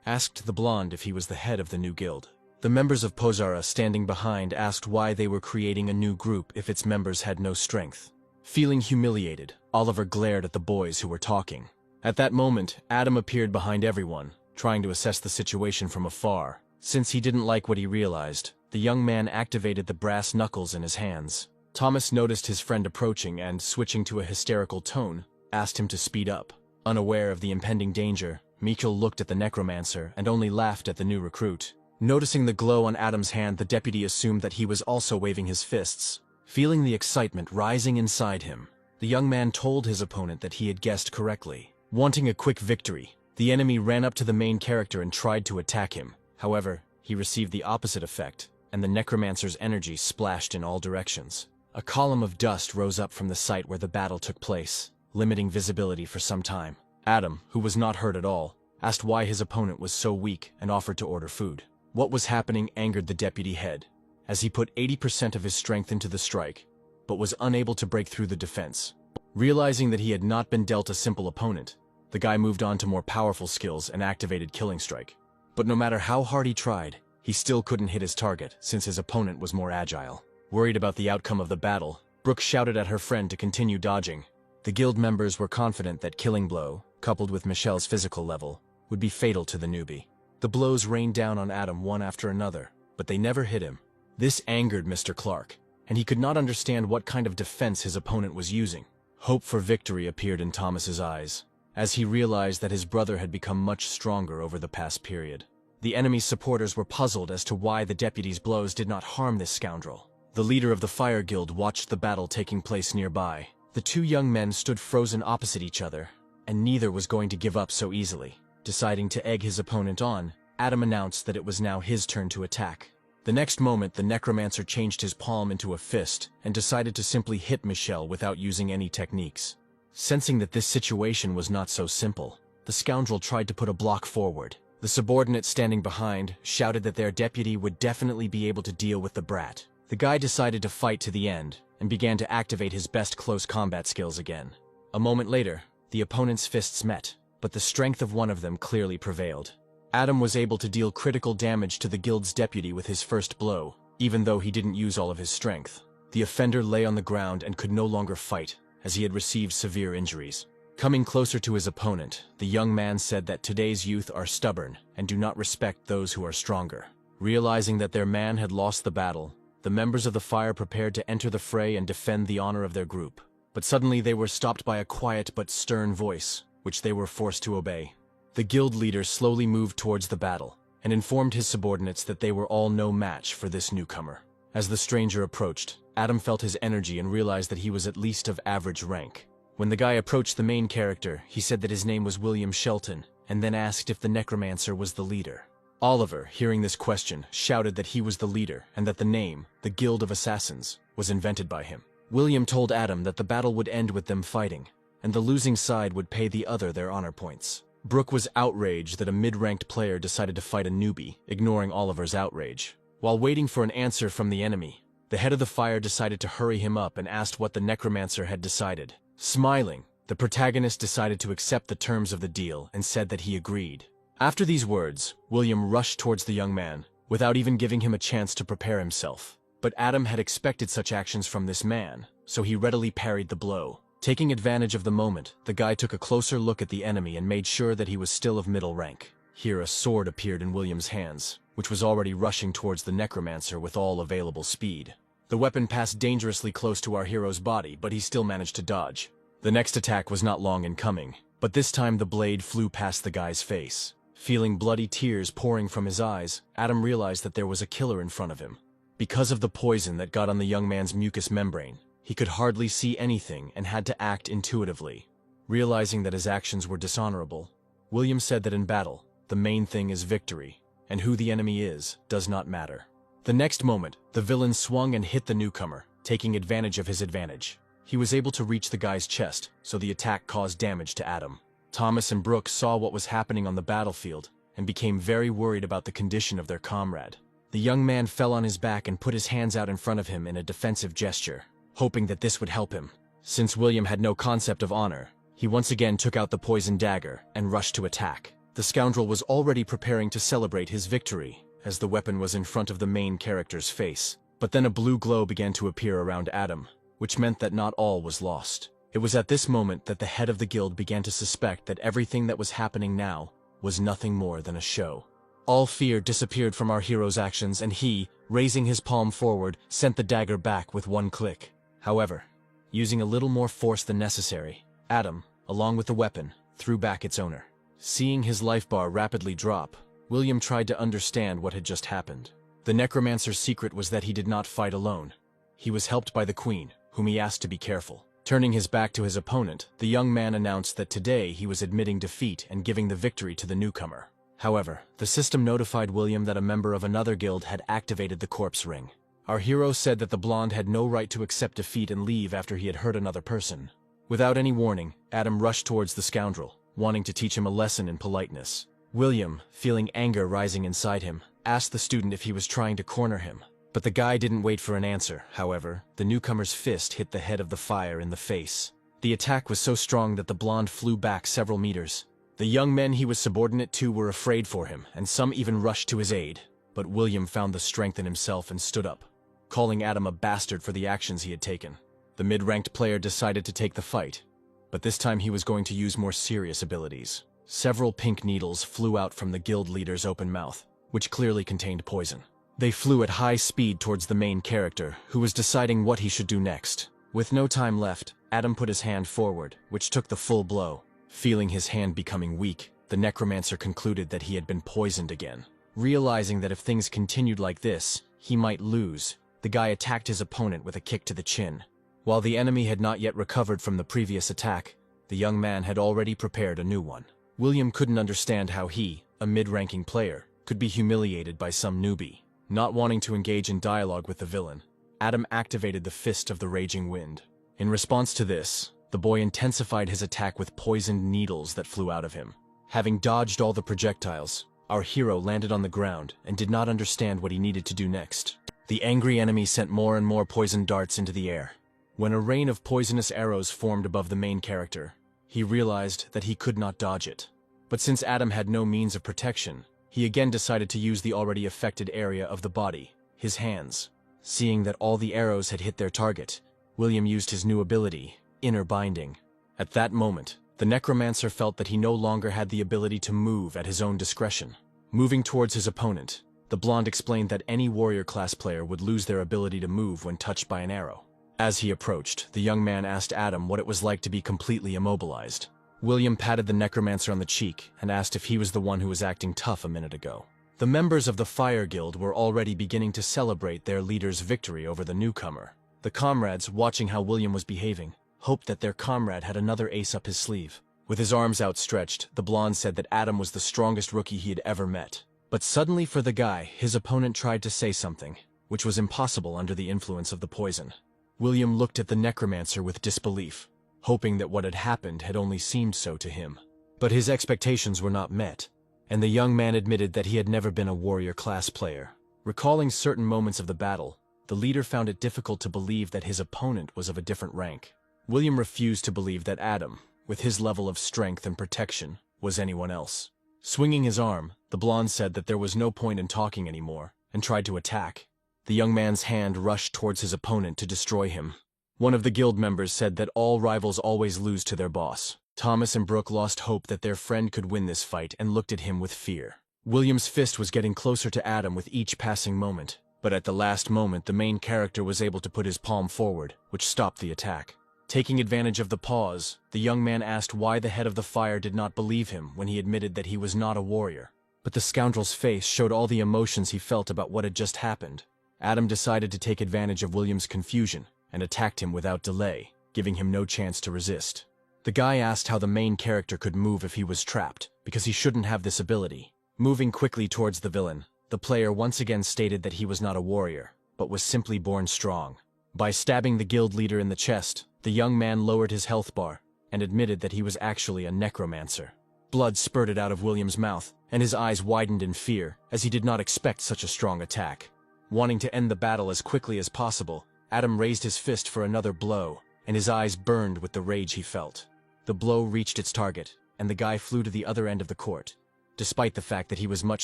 asked the blonde if he was the head of the new guild. The members of Pozara standing behind asked why they were creating a new group if its members had no strength. Feeling humiliated, Oliver glared at the boys who were talking. At that moment, Adam appeared behind everyone, trying to assess the situation from afar. Since he didn't like what he realized, the young man activated the brass knuckles in his hands. Thomas noticed his friend approaching and, switching to a hysterical tone, asked him to speed up. Unaware of the impending danger, Mikhail looked at the necromancer and only laughed at the new recruit. Noticing the glow on Adam's hand, the deputy assumed that he was also waving his fists. Feeling the excitement rising inside him, the young man told his opponent that he had guessed correctly. Wanting a quick victory, the enemy ran up to the main character and tried to attack him. However, he received the opposite effect, and the necromancer's energy splashed in all directions. A column of dust rose up from the site where the battle took place, limiting visibility for some time. Adam, who was not hurt at all, asked why his opponent was so weak and offered to order food. What was happening angered the deputy head, as he put 80% of his strength into the strike, but was unable to break through the defense. Realizing that he had not been dealt a simple opponent, the guy moved on to more powerful skills and activated Killing Strike. But no matter how hard he tried, he still couldn't hit his target since his opponent was more agile. Worried about the outcome of the battle, Brooke shouted at her friend to continue dodging. The guild members were confident that Killing Blow, coupled with Michelle's physical level, would be fatal to the newbie. The blows rained down on Adam one after another, but they never hit him. This angered Mr. Clark, and he could not understand what kind of defense his opponent was using. Hope for victory appeared in Thomas's eyes, as he realized that his brother had become much stronger over the past period. The enemy's supporters were puzzled as to why the deputy's blows did not harm this scoundrel. The leader of the Fire Guild watched the battle taking place nearby. The two young men stood frozen opposite each other, and neither was going to give up so easily. Deciding to egg his opponent on, Adam announced that it was now his turn to attack. The next moment, the necromancer changed his palm into a fist and decided to simply hit Michelle without using any techniques. Sensing that this situation was not so simple, the scoundrel tried to put a block forward. The subordinate standing behind shouted that their deputy would definitely be able to deal with the brat. The guy decided to fight to the end and began to activate his best close combat skills again. A moment later, the opponent's fists met, but the strength of one of them clearly prevailed. Adam was able to deal critical damage to the guild's deputy with his first blow, even though he didn't use all of his strength. The offender lay on the ground and could no longer fight, as he had received severe injuries. Coming closer to his opponent, the young man said that today's youth are stubborn and do not respect those who are stronger. Realizing that their man had lost the battle, the members of the fire prepared to enter the fray and defend the honor of their group. But suddenly they were stopped by a quiet but stern voice, which they were forced to obey. The guild leader slowly moved towards the battle and informed his subordinates that they were all no match for this newcomer. As the stranger approached, Adam felt his energy and realized that he was at least of average rank. When the guy approached the main character, he said that his name was William Shelton, and then asked if the necromancer was the leader. Oliver, hearing this question, shouted that he was the leader and that the name, the Guild of Assassins, was invented by him. William told Adam that the battle would end with them fighting, and the losing side would pay the other their honor points. Brooke was outraged that a mid-ranked player decided to fight a newbie, ignoring Oliver's outrage. While waiting for an answer from the enemy, the head of the fire decided to hurry him up and asked what the necromancer had decided. Smiling, the protagonist decided to accept the terms of the deal and said that he agreed. After these words, William rushed towards the young man, without even giving him a chance to prepare himself. But Adam had expected such actions from this man, so he readily parried the blow. Taking advantage of the moment, the guy took a closer look at the enemy and made sure that he was still of middle rank. Here a sword appeared in William's hands, which was already rushing towards the necromancer with all available speed. The weapon passed dangerously close to our hero's body, but he still managed to dodge. The next attack was not long in coming, but this time the blade flew past the guy's face. Feeling bloody tears pouring from his eyes, Adam realized that there was a killer in front of him. Because of the poison that got on the young man's mucous membrane, he could hardly see anything and had to act intuitively. Realizing that his actions were dishonorable, William said that in battle, the main thing is victory, and who the enemy is does not matter. The next moment, the villain swung and hit the newcomer, taking advantage of his advantage. He was able to reach the guy's chest, so the attack caused damage to Adam. Thomas and Brooke saw what was happening on the battlefield and became very worried about the condition of their comrade. The young man fell on his back and put his hands out in front of him in a defensive gesture, hoping that this would help him. Since William had no concept of honor, he once again took out the poison dagger and rushed to attack. The scoundrel was already preparing to celebrate his victory, as the weapon was in front of the main character's face. But then a blue glow began to appear around Adam, which meant that not all was lost. It was at this moment that the head of the guild began to suspect that everything that was happening now was nothing more than a show. All fear disappeared from our hero's actions, and he, raising his palm forward, sent the dagger back with one click. However, using a little more force than necessary, Adam, along with the weapon, threw back its owner. Seeing his life bar rapidly drop, William tried to understand what had just happened. The necromancer's secret was that he did not fight alone. He was helped by the queen, whom he asked to be careful. Turning his back to his opponent, the young man announced that today he was admitting defeat and giving the victory to the newcomer. However, the system notified William that a member of another guild had activated the corpse ring. Our hero said that the blonde had no right to accept defeat and leave after he had hurt another person. Without any warning, Adam rushed towards the scoundrel, wanting to teach him a lesson in politeness. William, feeling anger rising inside him, asked the student if he was trying to corner him. But the guy didn't wait for an answer. However, the newcomer's fist hit the head of the fire in the face. The attack was so strong that the blonde flew back several meters. The young men he was subordinate to were afraid for him, and some even rushed to his aid. But William found the strength in himself and stood up, calling Adam a bastard for the actions he had taken. The mid-ranked player decided to take the fight, but this time he was going to use more serious abilities. Several pink needles flew out from the guild leader's open mouth, which clearly contained poison. They flew at high speed towards the main character, who was deciding what he should do next. With no time left, Adam put his hand forward, which took the full blow. Feeling his hand becoming weak, the necromancer concluded that he had been poisoned again. Realizing that if things continued like this, he might lose, the guy attacked his opponent with a kick to the chin. While the enemy had not yet recovered from the previous attack, the young man had already prepared a new one. William couldn't understand how he, a mid-ranking player, could be humiliated by some newbie. Not wanting to engage in dialogue with the villain, Adam activated the Fist of the Raging Wind. In response to this, the boy intensified his attack with poisoned needles that flew out of him. Having dodged all the projectiles, our hero landed on the ground and did not understand what he needed to do next. The angry enemy sent more and more poisoned darts into the air. When a rain of poisonous arrows formed above the main character, he realized that he could not dodge it. But since Adam had no means of protection, he again decided to use the already affected area of the body, his hands. Seeing that all the arrows had hit their target, William used his new ability, Inner Binding. At that moment, the necromancer felt that he no longer had the ability to move at his own discretion. Moving towards his opponent, the blonde explained that any warrior class player would lose their ability to move when touched by an arrow. As he approached, the young man asked Adam what it was like to be completely immobilized. William patted the necromancer on the cheek and asked if he was the one who was acting tough a minute ago. The members of the Fire Guild were already beginning to celebrate their leader's victory over the newcomer. The comrades, watching how William was behaving, hoped that their comrade had another ace up his sleeve. With his arms outstretched, the blonde said that Adam was the strongest rookie he had ever met. But suddenly for the guy, his opponent tried to say something, which was impossible under the influence of the poison. William looked at the necromancer with disbelief, hoping that what had happened had only seemed so to him. But his expectations were not met, and the young man admitted that he had never been a warrior class player. Recalling certain moments of the battle, the leader found it difficult to believe that his opponent was of a different rank. William refused to believe that Adam, with his level of strength and protection, was anyone else. Swinging his arm, the blonde said that there was no point in talking anymore, and tried to attack. The young man's hand rushed towards his opponent to destroy him. One of the guild members said that all rivals always lose to their boss. Thomas and Brooke lost hope that their friend could win this fight and looked at him with fear. William's fist was getting closer to Adam with each passing moment, but at the last moment the main character was able to put his palm forward, which stopped the attack. Taking advantage of the pause, the young man asked why the head of the fire did not believe him when he admitted that he was not a warrior. But the scoundrel's face showed all the emotions he felt about what had just happened. Adam decided to take advantage of William's confusion and attacked him without delay, giving him no chance to resist. The guy asked how the main character could move if he was trapped, because he shouldn't have this ability. Moving quickly towards the villain, the player once again stated that he was not a warrior, but was simply born strong. By stabbing the guild leader in the chest, the young man lowered his health bar and admitted that he was actually a necromancer. Blood spurted out of William's mouth, and his eyes widened in fear, as he did not expect such a strong attack. Wanting to end the battle as quickly as possible, Adam raised his fist for another blow, and his eyes burned with the rage he felt. The blow reached its target, and the guy flew to the other end of the court, despite the fact that he was much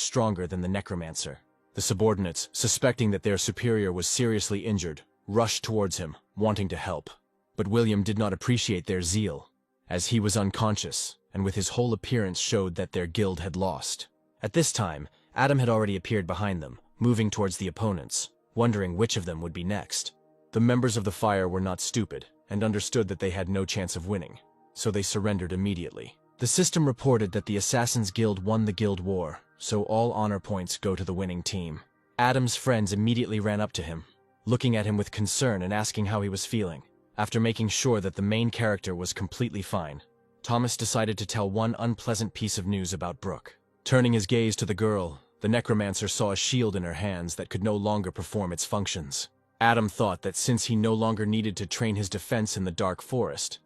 stronger than the necromancer. The subordinates, suspecting that their superior was seriously injured, rushed towards him, wanting to help. But William did not appreciate their zeal, as he was unconscious, and with his whole appearance showed that their guild had lost. At this time, Adam had already appeared behind them, moving towards the opponents, wondering which of them would be next. The members of the fire were not stupid, and understood that they had no chance of winning, so they surrendered immediately. The system reported that the Assassin's Guild won the guild war, so all honor points go to the winning team. Adam's friends immediately ran up to him, looking at him with concern and asking how he was feeling. After making sure that the main character was completely fine, Thomas decided to tell one unpleasant piece of news about Brooke. Turning his gaze to the girl, the necromancer saw a shield in her hands that could no longer perform its functions. Adam thought that since he no longer needed to train his defense in the dark forest,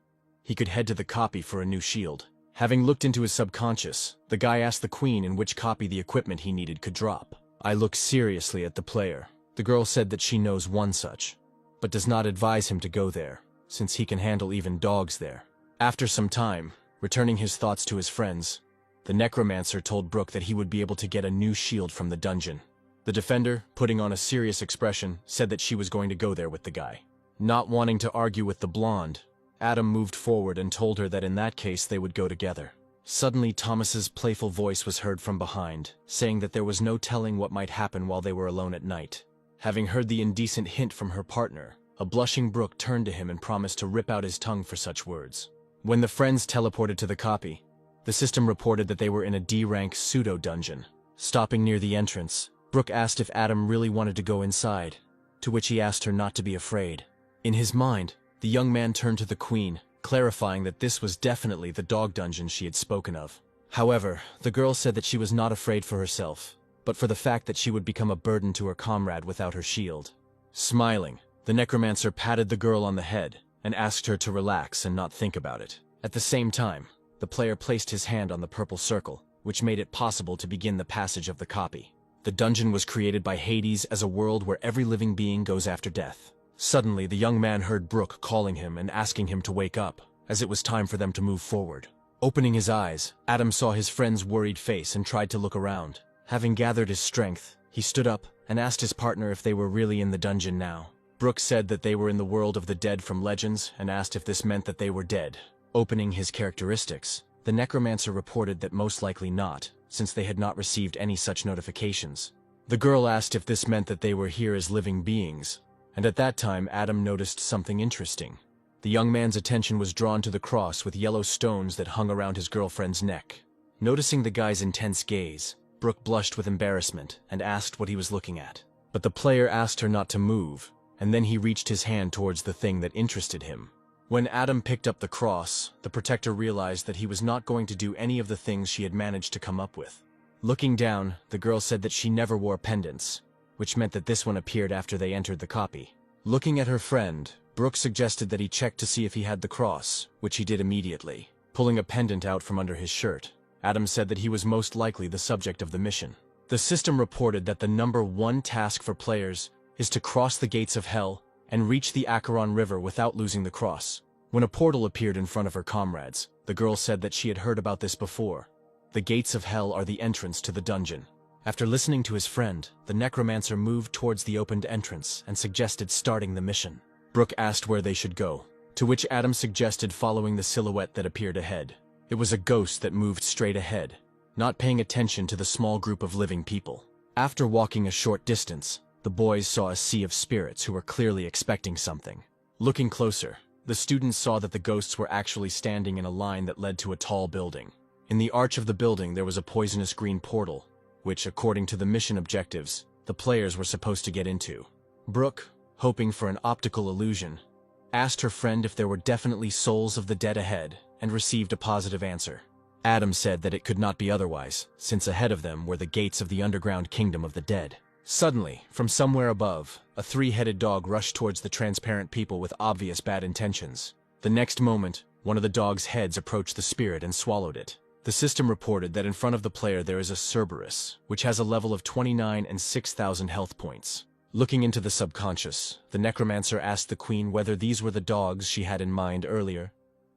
he could head to the copy for a new shield. Having looked into his subconscious, the guy asked the queen in which copy the equipment he needed could drop. I looked seriously at the player. The girl said that she knows one such, but does not advise him to go there, since he can handle even dogs there. After some time, returning his thoughts to his friends, the necromancer told Brooke that he would be able to get a new shield from the dungeon. The defender, putting on a serious expression, said that she was going to go there with the guy. Not wanting to argue with the blonde, Adam moved forward and told her that in that case they would go together. Suddenly Thomas's playful voice was heard from behind, saying that there was no telling what might happen while they were alone at night. Having heard the indecent hint from her partner, a blushing Brooke turned to him and promised to rip out his tongue for such words. When the friends teleported to the copy, the system reported that they were in a D-rank pseudo-dungeon. Stopping near the entrance, Brooke asked if Adam really wanted to go inside, to which he asked her not to be afraid. In his mind, the young man turned to the queen, clarifying that this was definitely the dog dungeon she had spoken of. However, the girl said that she was not afraid for herself, but for the fact that she would become a burden to her comrade without her shield. Smiling, the necromancer patted the girl on the head and asked her to relax and not think about it. At the same time, the player placed his hand on the purple circle, which made it possible to begin the passage of the copy. The dungeon was created by Hades as a world where every living being goes after death. Suddenly, the young man heard Brooke calling him and asking him to wake up, as it was time for them to move forward. Opening his eyes, Adam saw his friend's worried face and tried to look around. Having gathered his strength, he stood up and asked his partner if they were really in the dungeon now. Brooke said that they were in the world of the dead from legends and asked if this meant that they were dead. Opening his characteristics, the necromancer reported that most likely not, since they had not received any such notifications. The girl asked if this meant that they were here as living beings, and at that time Adam noticed something interesting. The young man's attention was drawn to the cross with yellow stones that hung around his girlfriend's neck. Noticing the guy's intense gaze, Brooke blushed with embarrassment and asked what he was looking at. But the player asked her not to move, and then he reached his hand towards the thing that interested him. When Adam picked up the cross, the protector realized that he was not going to do any of the things she had managed to come up with. Looking down, the girl said that she never wore pendants, which meant that this one appeared after they entered the copy. Looking at her friend, Brooke suggested that he check to see if he had the cross, which he did immediately. Pulling a pendant out from under his shirt, Adam said that he was most likely the subject of the mission. The system reported that the #1 task for players is to cross the gates of hell and reach the Acheron River without losing the cross. When a portal appeared in front of her comrades, the girl said that she had heard about this before. The gates of hell are the entrance to the dungeon. After listening to his friend, the necromancer moved towards the opened entrance and suggested starting the mission. Brooke asked where they should go, to which Adam suggested following the silhouette that appeared ahead. It was a ghost that moved straight ahead, not paying attention to the small group of living people. After walking a short distance, the boys saw a sea of spirits who were clearly expecting something. Looking closer, the students saw that the ghosts were actually standing in a line that led to a tall building. In the arch of the building there was a poisonous green portal, which, according to the mission objectives, the players were supposed to get into. Brooke, hoping for an optical illusion, asked her friend if there were definitely souls of the dead ahead, and received a positive answer. Adam said that it could not be otherwise, since ahead of them were the gates of the underground kingdom of the dead. Suddenly, from somewhere above, a three-headed dog rushed towards the transparent people with obvious bad intentions. The next moment, one of the dog's heads approached the spirit and swallowed it. The system reported that in front of the player there is a Cerberus, which has a level of 29 and 6,000 health points. Looking into the subconscious, the necromancer asked the queen whether these were the dogs she had in mind earlier,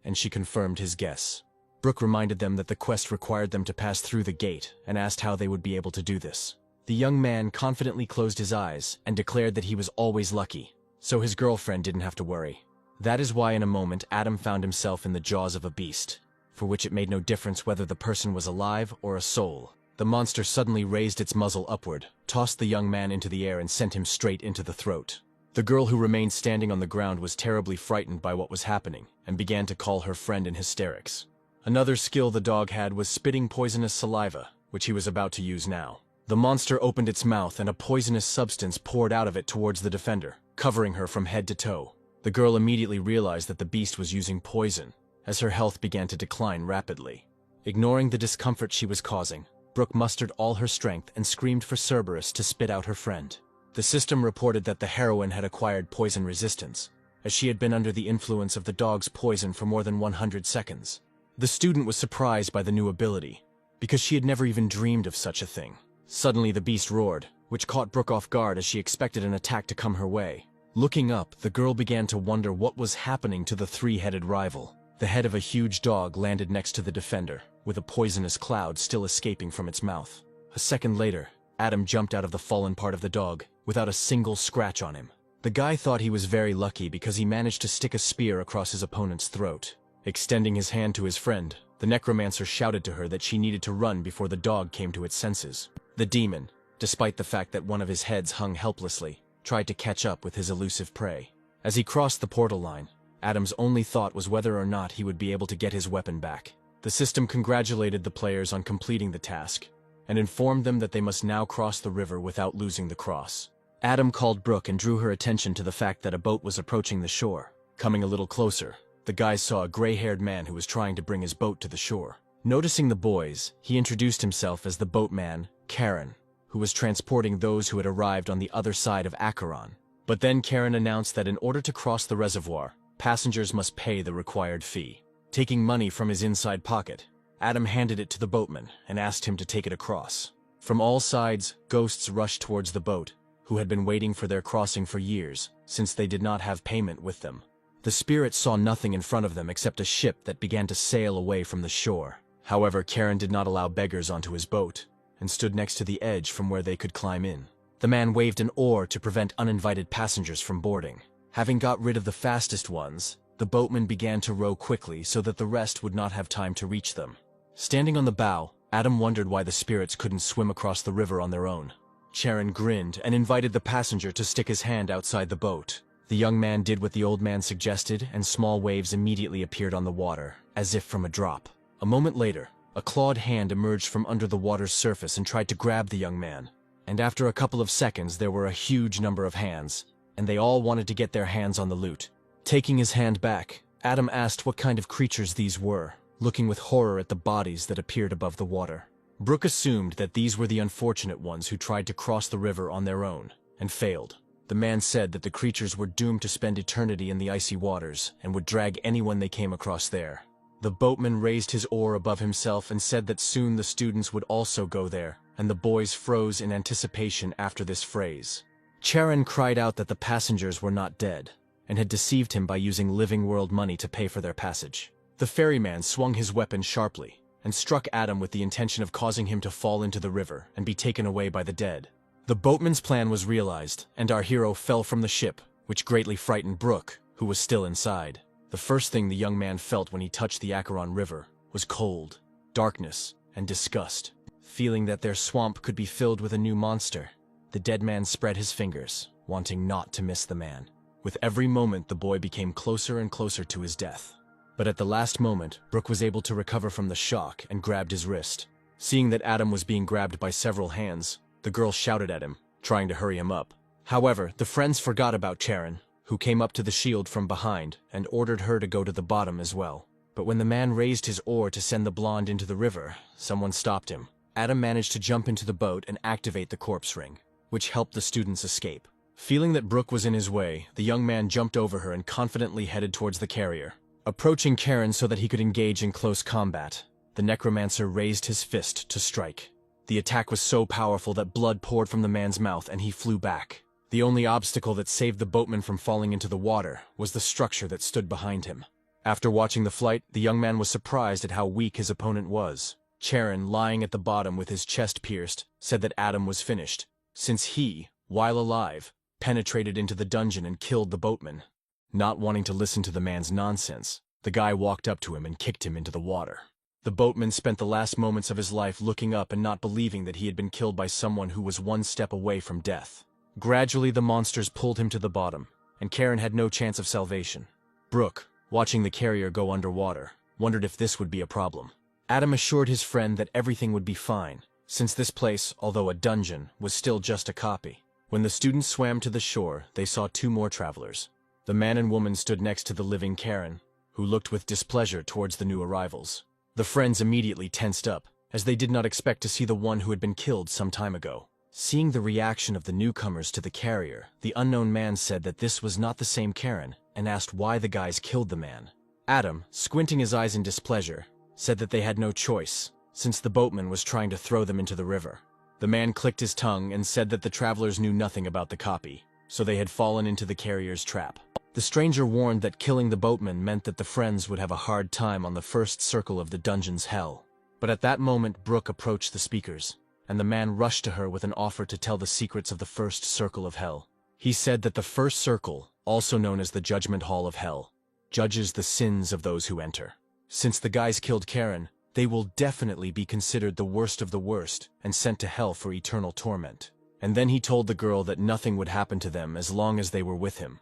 and she confirmed his guess. Brooke reminded them that the quest required them to pass through the gate and asked how they would be able to do this. The young man confidently closed his eyes and declared that he was always lucky, so his girlfriend didn't have to worry. That is why in a moment Adam found himself in the jaws of a beast, for which it made no difference whether the person was alive or a soul. The monster suddenly raised its muzzle upward, tossed the young man into the air and sent him straight into the throat. The girl who remained standing on the ground was terribly frightened by what was happening and began to call her friend in hysterics. Another skill the dog had was spitting poisonous saliva, which he was about to use now. The monster opened its mouth and a poisonous substance poured out of it towards the defender, covering her from head to toe. The girl immediately realized that the beast was using poison, as her health began to decline rapidly. Ignoring the discomfort she was causing, Brooke mustered all her strength and screamed for Cerberus to spit out her friend. The system reported that the heroine had acquired poison resistance, as she had been under the influence of the dog's poison for more than 100 seconds. The student was surprised by the new ability, because she had never even dreamed of such a thing. Suddenly the beast roared, which caught Brooke off guard as she expected an attack to come her way. Looking up, the girl began to wonder what was happening to the three-headed rival. The head of a huge dog landed next to the defender, with a poisonous cloud still escaping from its mouth. A second later, Adam jumped out of the fallen part of the dog, without a single scratch on him. The guy thought he was very lucky because he managed to stick a spear across his opponent's throat. Extending his hand to his friend, the necromancer shouted to her that she needed to run before the dog came to its senses. The demon, despite the fact that one of his heads hung helplessly, tried to catch up with his elusive prey. As he crossed the portal line, Adam's only thought was whether or not he would be able to get his weapon back. The system congratulated the players on completing the task, and informed them that they must now cross the river without losing the cross. Adam called Brooke and drew her attention to the fact that a boat was approaching the shore. Coming a little closer, the guys saw a gray-haired man who was trying to bring his boat to the shore. Noticing the boys, he introduced himself as the boatman, Karen, who was transporting those who had arrived on the other side of Acheron. But then Karen announced that in order to cross the reservoir, passengers must pay the required fee. Taking money from his inside pocket, Adam handed it to the boatman and asked him to take it across. From all sides, ghosts rushed towards the boat, who had been waiting for their crossing for years, since they did not have payment with them. The spirits saw nothing in front of them except a ship that began to sail away from the shore. However, Karen did not allow beggars onto his boat, and stood next to the edge from where they could climb in. The man waved an oar to prevent uninvited passengers from boarding. Having got rid of the fastest ones, the boatman began to row quickly so that the rest would not have time to reach them. Standing on the bow, Adam wondered why the spirits couldn't swim across the river on their own. Charon grinned and invited the passenger to stick his hand outside the boat. The young man did what the old man suggested, and small waves immediately appeared on the water, as if from a drop. A moment later, a clawed hand emerged from under the water's surface and tried to grab the young man. And after a couple of seconds, there were a huge number of hands, and they all wanted to get their hands on the loot. Taking his hand back, Adam asked what kind of creatures these were, looking with horror at the bodies that appeared above the water. Brooke assumed that these were the unfortunate ones who tried to cross the river on their own, and failed. The man said that the creatures were doomed to spend eternity in the icy waters, and would drag anyone they came across there. The boatman raised his oar above himself and said that soon the students would also go there, and the boys froze in anticipation after this phrase. Charon cried out that the passengers were not dead, and had deceived him by using living world money to pay for their passage. The ferryman swung his weapon sharply, and struck Adam with the intention of causing him to fall into the river and be taken away by the dead. The boatman's plan was realized, and our hero fell from the ship, which greatly frightened Brooke, who was still inside. The first thing the young man felt when he touched the Acheron River was cold, darkness, and disgust. Feeling that their swamp could be filled with a new monster, the dead man spread his fingers, wanting not to miss the man. With every moment, the boy became closer and closer to his death. But at the last moment, Brooke was able to recover from the shock and grabbed his wrist. Seeing that Adam was being grabbed by several hands, the girl shouted at him, trying to hurry him up. However, the friends forgot about Charon, who came up to the shield from behind and ordered her to go to the bottom as well. But when the man raised his oar to send the blonde into the river, someone stopped him. Adam managed to jump into the boat and activate the corpse ring, which helped the students escape. Feeling that Brooke was in his way, the young man jumped over her and confidently headed towards the carrier. Approaching Karen so that he could engage in close combat, the necromancer raised his fist to strike. The attack was so powerful that blood poured from the man's mouth and he flew back. The only obstacle that saved the boatman from falling into the water was the structure that stood behind him. After watching the flight, the young man was surprised at how weak his opponent was. Charon, lying at the bottom with his chest pierced, said that Adam was finished, since he, while alive, penetrated into the dungeon and killed the boatman. Not wanting to listen to the man's nonsense, the guy walked up to him and kicked him into the water. The boatman spent the last moments of his life looking up and not believing that he had been killed by someone who was one step away from death. Gradually, the monsters pulled him to the bottom, and Karen had no chance of salvation. Brooke, watching the carrier go underwater, wondered if this would be a problem. Adam assured his friend that everything would be fine, since this place, although a dungeon, was still just a copy. When the students swam to the shore, they saw two more travelers. The man and woman stood next to the living Karen, who looked with displeasure towards the new arrivals. The friends immediately tensed up, as they did not expect to see the one who had been killed some time ago. Seeing the reaction of the newcomers to the carrier, the unknown man said that this was not the same Karen, and asked why the guys killed the man. Adam, squinting his eyes in displeasure, said that they had no choice, since the boatman was trying to throw them into the river. The man clicked his tongue and said that the travelers knew nothing about the copy, so they had fallen into the carrier's trap. The stranger warned that killing the boatman meant that the friends would have a hard time on the first circle of the dungeon's hell. But at that moment, Brooke approached the speakers, and the man rushed to her with an offer to tell the secrets of the first circle of hell. He said that the first circle, also known as the Judgment Hall of Hell, judges the sins of those who enter. Since the guys killed Karen, they will definitely be considered the worst of the worst and sent to hell for eternal torment. And then he told the girl that nothing would happen to them as long as they were with him,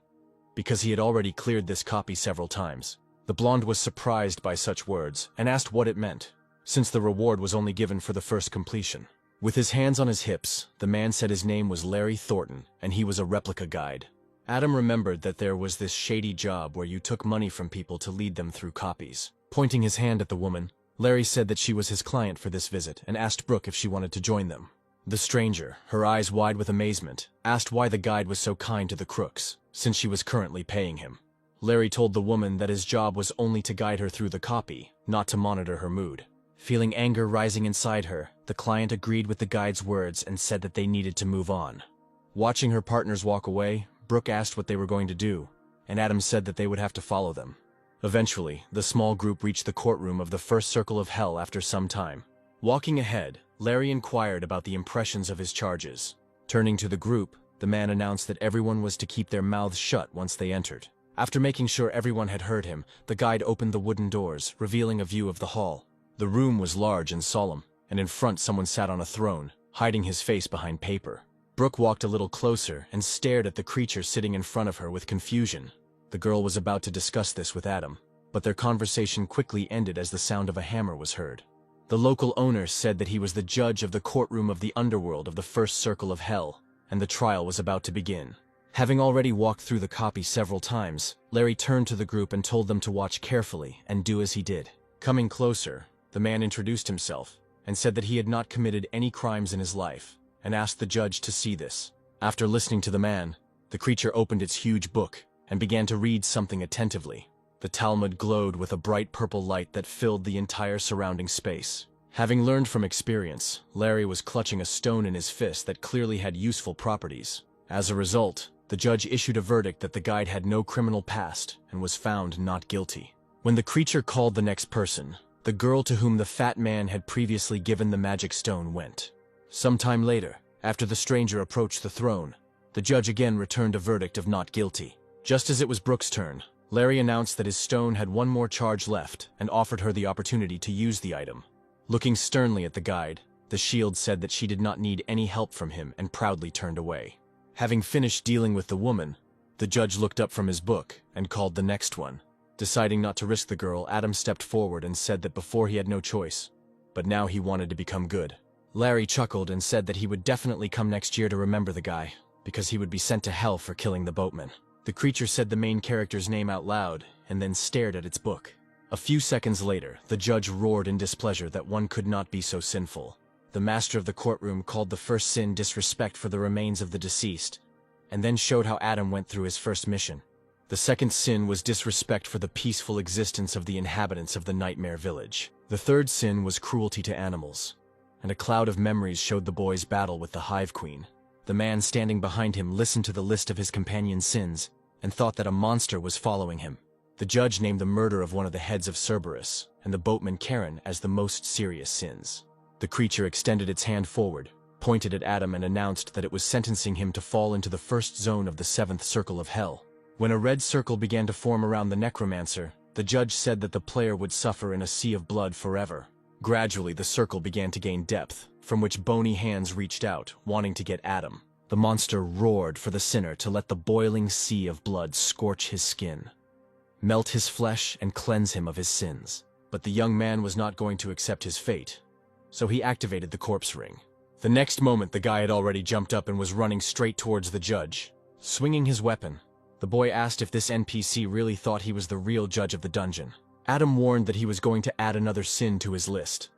because he had already cleared this copy several times. The blonde was surprised by such words and asked what it meant, since the reward was only given for the first completion. With his hands on his hips, the man said his name was Larry Thornton, and he was a replica guide. Adam remembered that there was this shady job where you took money from people to lead them through copies. Pointing his hand at the woman, Larry said that she was his client for this visit and asked Brooke if she wanted to join them. The stranger, her eyes wide with amazement, asked why the guide was so kind to the crooks, since she was currently paying him. Larry told the woman that his job was only to guide her through the copy, not to monitor her mood. Feeling anger rising inside her, the client agreed with the guide's words and said that they needed to move on. Watching her partners walk away, Brooke asked what they were going to do, and Adam said that they would have to follow them. Eventually, the small group reached the courtroom of the first circle of hell after some time. Walking ahead, Larry inquired about the impressions of his charges. Turning to the group, the man announced that everyone was to keep their mouths shut once they entered. After making sure everyone had heard him, the guide opened the wooden doors, revealing a view of the hall. The room was large and solemn, and in front someone sat on a throne, hiding his face behind paper. Brooke walked a little closer and stared at the creature sitting in front of her with confusion. The girl was about to discuss this with Adam, but their conversation quickly ended as the sound of a hammer was heard. The local owner said that he was the judge of the courtroom of the underworld of the first circle of hell, and the trial was about to begin. Having already walked through the copy several times, Larry turned to the group and told them to watch carefully and do as he did. Coming closer, the man introduced himself and said that he had not committed any crimes in his life, and asked the judge to see this. After listening to the man, the creature opened its huge book and began to read something attentively. The Talmud glowed with a bright purple light that filled the entire surrounding space. Having learned from experience, Larry was clutching a stone in his fist that clearly had useful properties. As a result, the judge issued a verdict that the guide had no criminal past and was found not guilty. When the creature called the next person, The girl to whom the fat man had previously given the magic stone went. Sometime later, after the stranger approached the throne, the judge again returned a verdict of not guilty. Just as it was Brooke's turn, Larry announced that his stone had one more charge left and offered her the opportunity to use the item. Looking sternly at the guide, the shield said that she did not need any help from him and proudly turned away. Having finished dealing with the woman, the judge looked up from his book and called the next one. Deciding not to risk the girl, Adam stepped forward and said that before he had no choice, but now he wanted to become good. Larry chuckled and said that he would definitely come next year to remember the guy, because he would be sent to hell for killing the boatman. The creature said the main character's name out loud and then stared at its book. A few seconds later, the judge roared in displeasure that one could not be so sinful. The master of the courtroom called the first sin disrespect for the remains of the deceased, and then showed how Adam went through his first mission. The second sin was disrespect for the peaceful existence of the inhabitants of the Nightmare Village. The third sin was cruelty to animals, and a cloud of memories showed the boy's battle with the Hive Queen. The man standing behind him listened to the list of his companion's sins and thought that a monster was following him. The judge named the murder of one of the heads of Cerberus and the boatman Karen as the most serious sins. The creature extended its hand forward, pointed at Adam and announced that it was sentencing him to fall into the first zone of the seventh circle of hell. When a red circle began to form around the necromancer, the judge said that the player would suffer in a sea of blood forever. Gradually, the circle began to gain depth, from which bony hands reached out, wanting to get Adam. The monster roared for the sinner to let the boiling sea of blood scorch his skin, melt his flesh, and cleanse him of his sins. But the young man was not going to accept his fate, so he activated the corpse ring. The next moment, the guy had already jumped up and was running straight towards the judge. Swinging his weapon, the boy asked if this NPC really thought he was the real judge of the dungeon. Adam warned that he was going to add another sin to his list,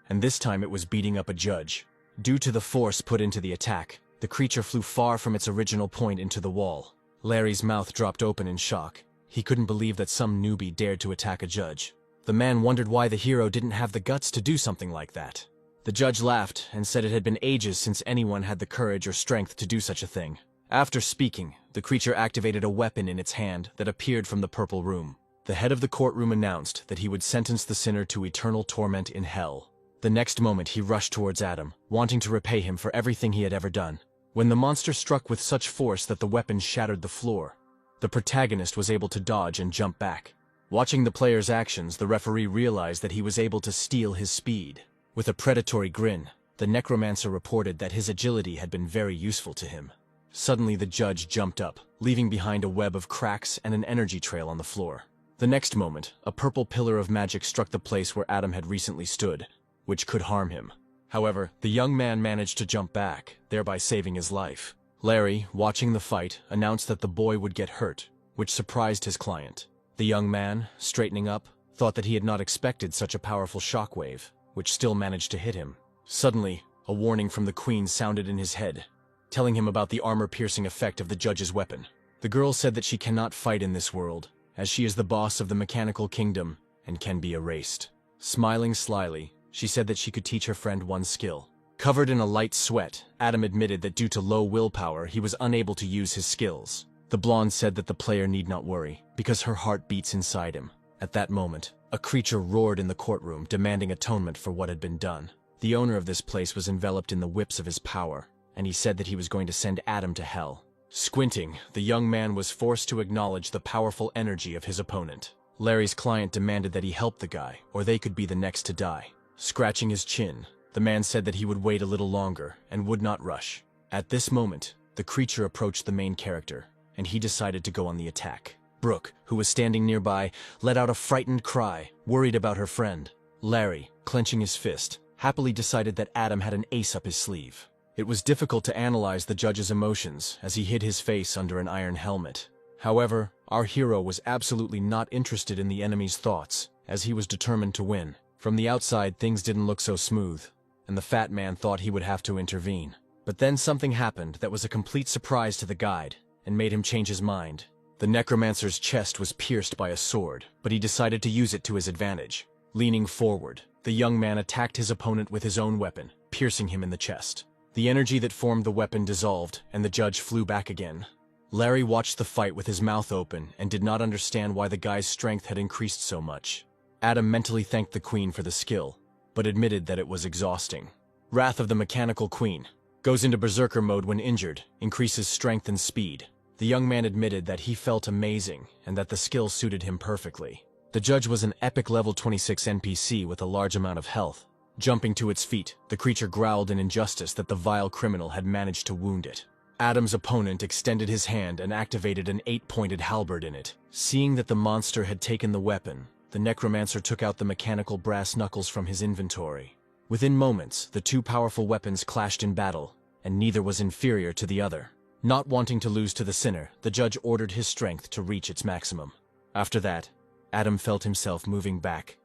and this time it was beating up a judge. Due to the force put into the attack, the creature flew far from its original point into the wall. Larry's mouth dropped open in shock. He couldn't believe that some newbie dared to attack a judge. The man wondered why the hero didn't have the guts to do something like that. The judge laughed and said it had been ages since anyone had the courage or strength to do such a thing. After speaking, the creature activated a weapon in its hand that appeared from the purple room. The head of the courtroom announced that he would sentence the sinner to eternal torment in hell. The next moment he rushed towards Adam, wanting to repay him for everything he had ever done. When the monster struck with such force that the weapon shattered the floor, the protagonist was able to dodge and jump back. Watching the player's actions, the referee realized that he was able to steal his speed. With a predatory grin, the necromancer reported that his agility had been very useful to him. Suddenly the judge jumped up, leaving behind a web of cracks and an energy trail on the floor. The next moment, a purple pillar of magic struck the place where Adam had recently stood, which could harm him. However, the young man managed to jump back, thereby saving his life. Larry, watching the fight, announced that the boy would get hurt, which surprised his client. The young man, straightening up, thought that he had not expected such a powerful shockwave, which still managed to hit him. Suddenly, a warning from the queen sounded in his head, telling him about the armor-piercing effect of the judge's weapon. The girl said that she cannot fight in this world, as she is the boss of the mechanical kingdom and can be erased. Smiling slyly, she said that she could teach her friend one skill. Covered in a light sweat, Adam admitted that due to low willpower, he was unable to use his skills. The blonde said that the player need not worry, because her heart beats inside him. At that moment, a creature roared in the courtroom, demanding atonement for what had been done. The owner of this place was enveloped in the whips of his power, and he said that he was going to send Adam to hell. Squinting, the young man was forced to acknowledge the powerful energy of his opponent. Larry's client demanded that he help the guy, or they could be the next to die. Scratching his chin, the man said that he would wait a little longer and would not rush. At this moment, the creature approached the main character, and he decided to go on the attack. Brooke, who was standing nearby, let out a frightened cry, worried about her friend. Larry, clenching his fist, happily decided that Adam had an ace up his sleeve. It was difficult to analyze the judge's emotions as he hid his face under an iron helmet. However, our hero was absolutely not interested in the enemy's thoughts, as he was determined to win. From the outside, things didn't look so smooth, and the fat man thought he would have to intervene. But then something happened that was a complete surprise to the guide, and made him change his mind. The necromancer's chest was pierced by a sword, but he decided to use it to his advantage. Leaning forward, the young man attacked his opponent with his own weapon, piercing him in the chest. The energy that formed the weapon dissolved, and the judge flew back again. Larry watched the fight with his mouth open and did not understand why the guy's strength had increased so much. Adam mentally thanked the queen for the skill, but admitted that it was exhausting. Wrath of the Mechanical Queen. Goes into berserker mode when injured, increases strength and speed. The young man admitted that he felt amazing and that the skill suited him perfectly. The judge was an epic level 26 NPC with a large amount of health. Jumping to its feet, the creature growled in injustice that the vile criminal had managed to wound it. Adam's opponent extended his hand and activated an 8-pointed halberd in it. Seeing that the monster had taken the weapon, the necromancer took out the mechanical brass knuckles from his inventory. Within moments, the two powerful weapons clashed in battle, and neither was inferior to the other. Not wanting to lose to the sinner, the judge ordered his strength to reach its maximum. After that, Adam felt himself moving back,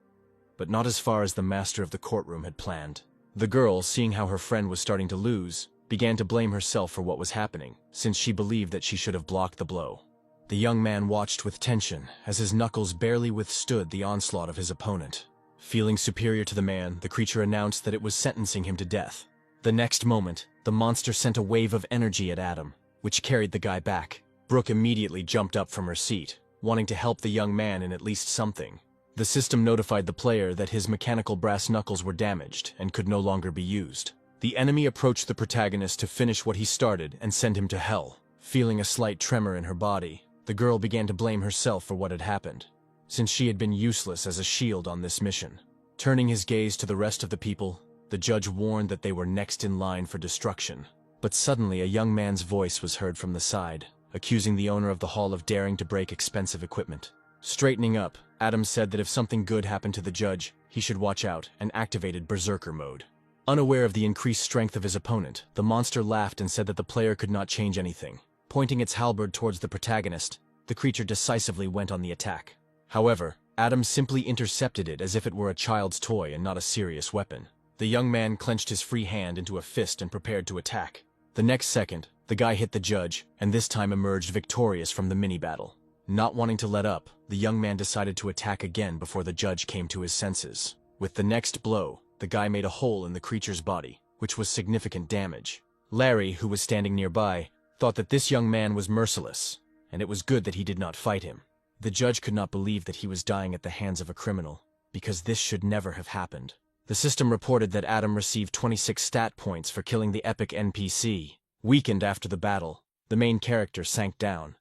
but not as far as the master of the courtroom had planned. The girl, seeing how her friend was starting to lose, began to blame herself for what was happening, since she believed that she should have blocked the blow. The young man watched with tension as his knuckles barely withstood the onslaught of his opponent. Feeling superior to the man, the creature announced that it was sentencing him to death. The next moment, the monster sent a wave of energy at Adam, which carried the guy back. Brooke immediately jumped up from her seat, wanting to help the young man in at least something. The system notified the player that his mechanical brass knuckles were damaged and could no longer be used. The enemy approached the protagonist to finish what he started and send him to hell. Feeling a slight tremor in her body, the girl began to blame herself for what had happened, since she had been useless as a shield on this mission. Turning his gaze to the rest of the people, the judge warned that they were next in line for destruction. But suddenly a young man's voice was heard from the side, accusing the owner of the hall of daring to break expensive equipment. Straightening up, Adam said that if something good happened to the judge, he should watch out, and activated berserker mode. Unaware of the increased strength of his opponent, the monster laughed and said that the player could not change anything. Pointing its halberd towards the protagonist, the creature decisively went on the attack. However, Adam simply intercepted it as if it were a child's toy and not a serious weapon. The young man clenched his free hand into a fist and prepared to attack. The next second, the guy hit the judge, and this time emerged victorious from the mini-battle. Not wanting to let up, the young man decided to attack again before the judge came to his senses. With the next blow, the guy made a hole in the creature's body, which was significant damage. Larry, who was standing nearby, thought that this young man was merciless, and it was good that he did not fight him. The judge could not believe that he was dying at the hands of a criminal, because this should never have happened. The system reported that Adam received 26 stat points for killing the epic NPC. Weakened after the battle, the main character sank down.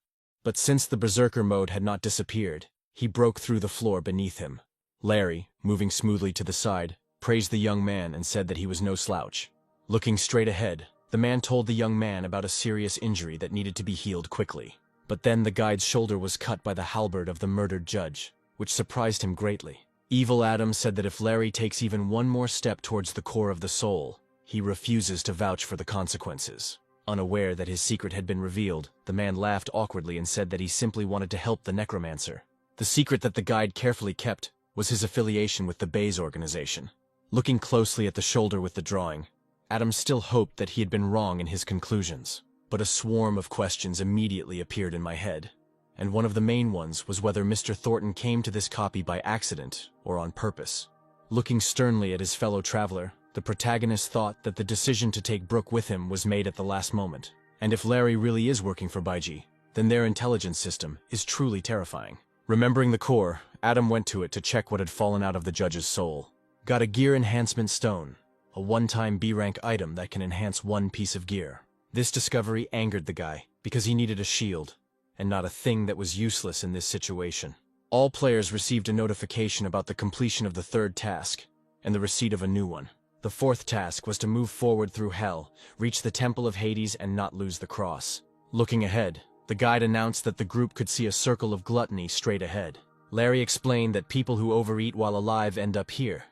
But since the berserker mode had not disappeared, he broke through the floor beneath him. Larry, moving smoothly to the side, praised the young man and said that he was no slouch. Looking straight ahead, the man told the young man about a serious injury that needed to be healed quickly. But then the guide's shoulder was cut by the halberd of the murdered judge, which surprised him greatly. Evil Adam said that if Larry takes even one more step towards the core of the soul, he refuses to vouch for the consequences. Unaware that his secret had been revealed, the man laughed awkwardly and said that he simply wanted to help the necromancer. The secret that the guide carefully kept was his affiliation with the Bayes organization. Looking closely at the shoulder with the drawing, Adam still hoped that he had been wrong in his conclusions. But a swarm of questions immediately appeared in my head, and one of the main ones was whether Mr. Thornton came to this copy by accident or on purpose. Looking sternly at his fellow traveler, the protagonist thought that the decision to take Brooke with him was made at the last moment. And if Larry really is working for Baiji, then their intelligence system is truly terrifying. Remembering the core, Adam went to it to check what had fallen out of the judge's soul. Got a gear enhancement stone, a one-time B-rank item that can enhance one piece of gear. This discovery angered the guy, because he needed a shield, and not a thing that was useless in this situation. All players received a notification about the completion of the third task, and the receipt of a new one. The fourth task was to move forward through hell, reach the Temple of Hades, and not lose the cross. Looking ahead, the guide announced that the group could see a circle of gluttony straight ahead. Larry explained that people who overeat while alive end up here,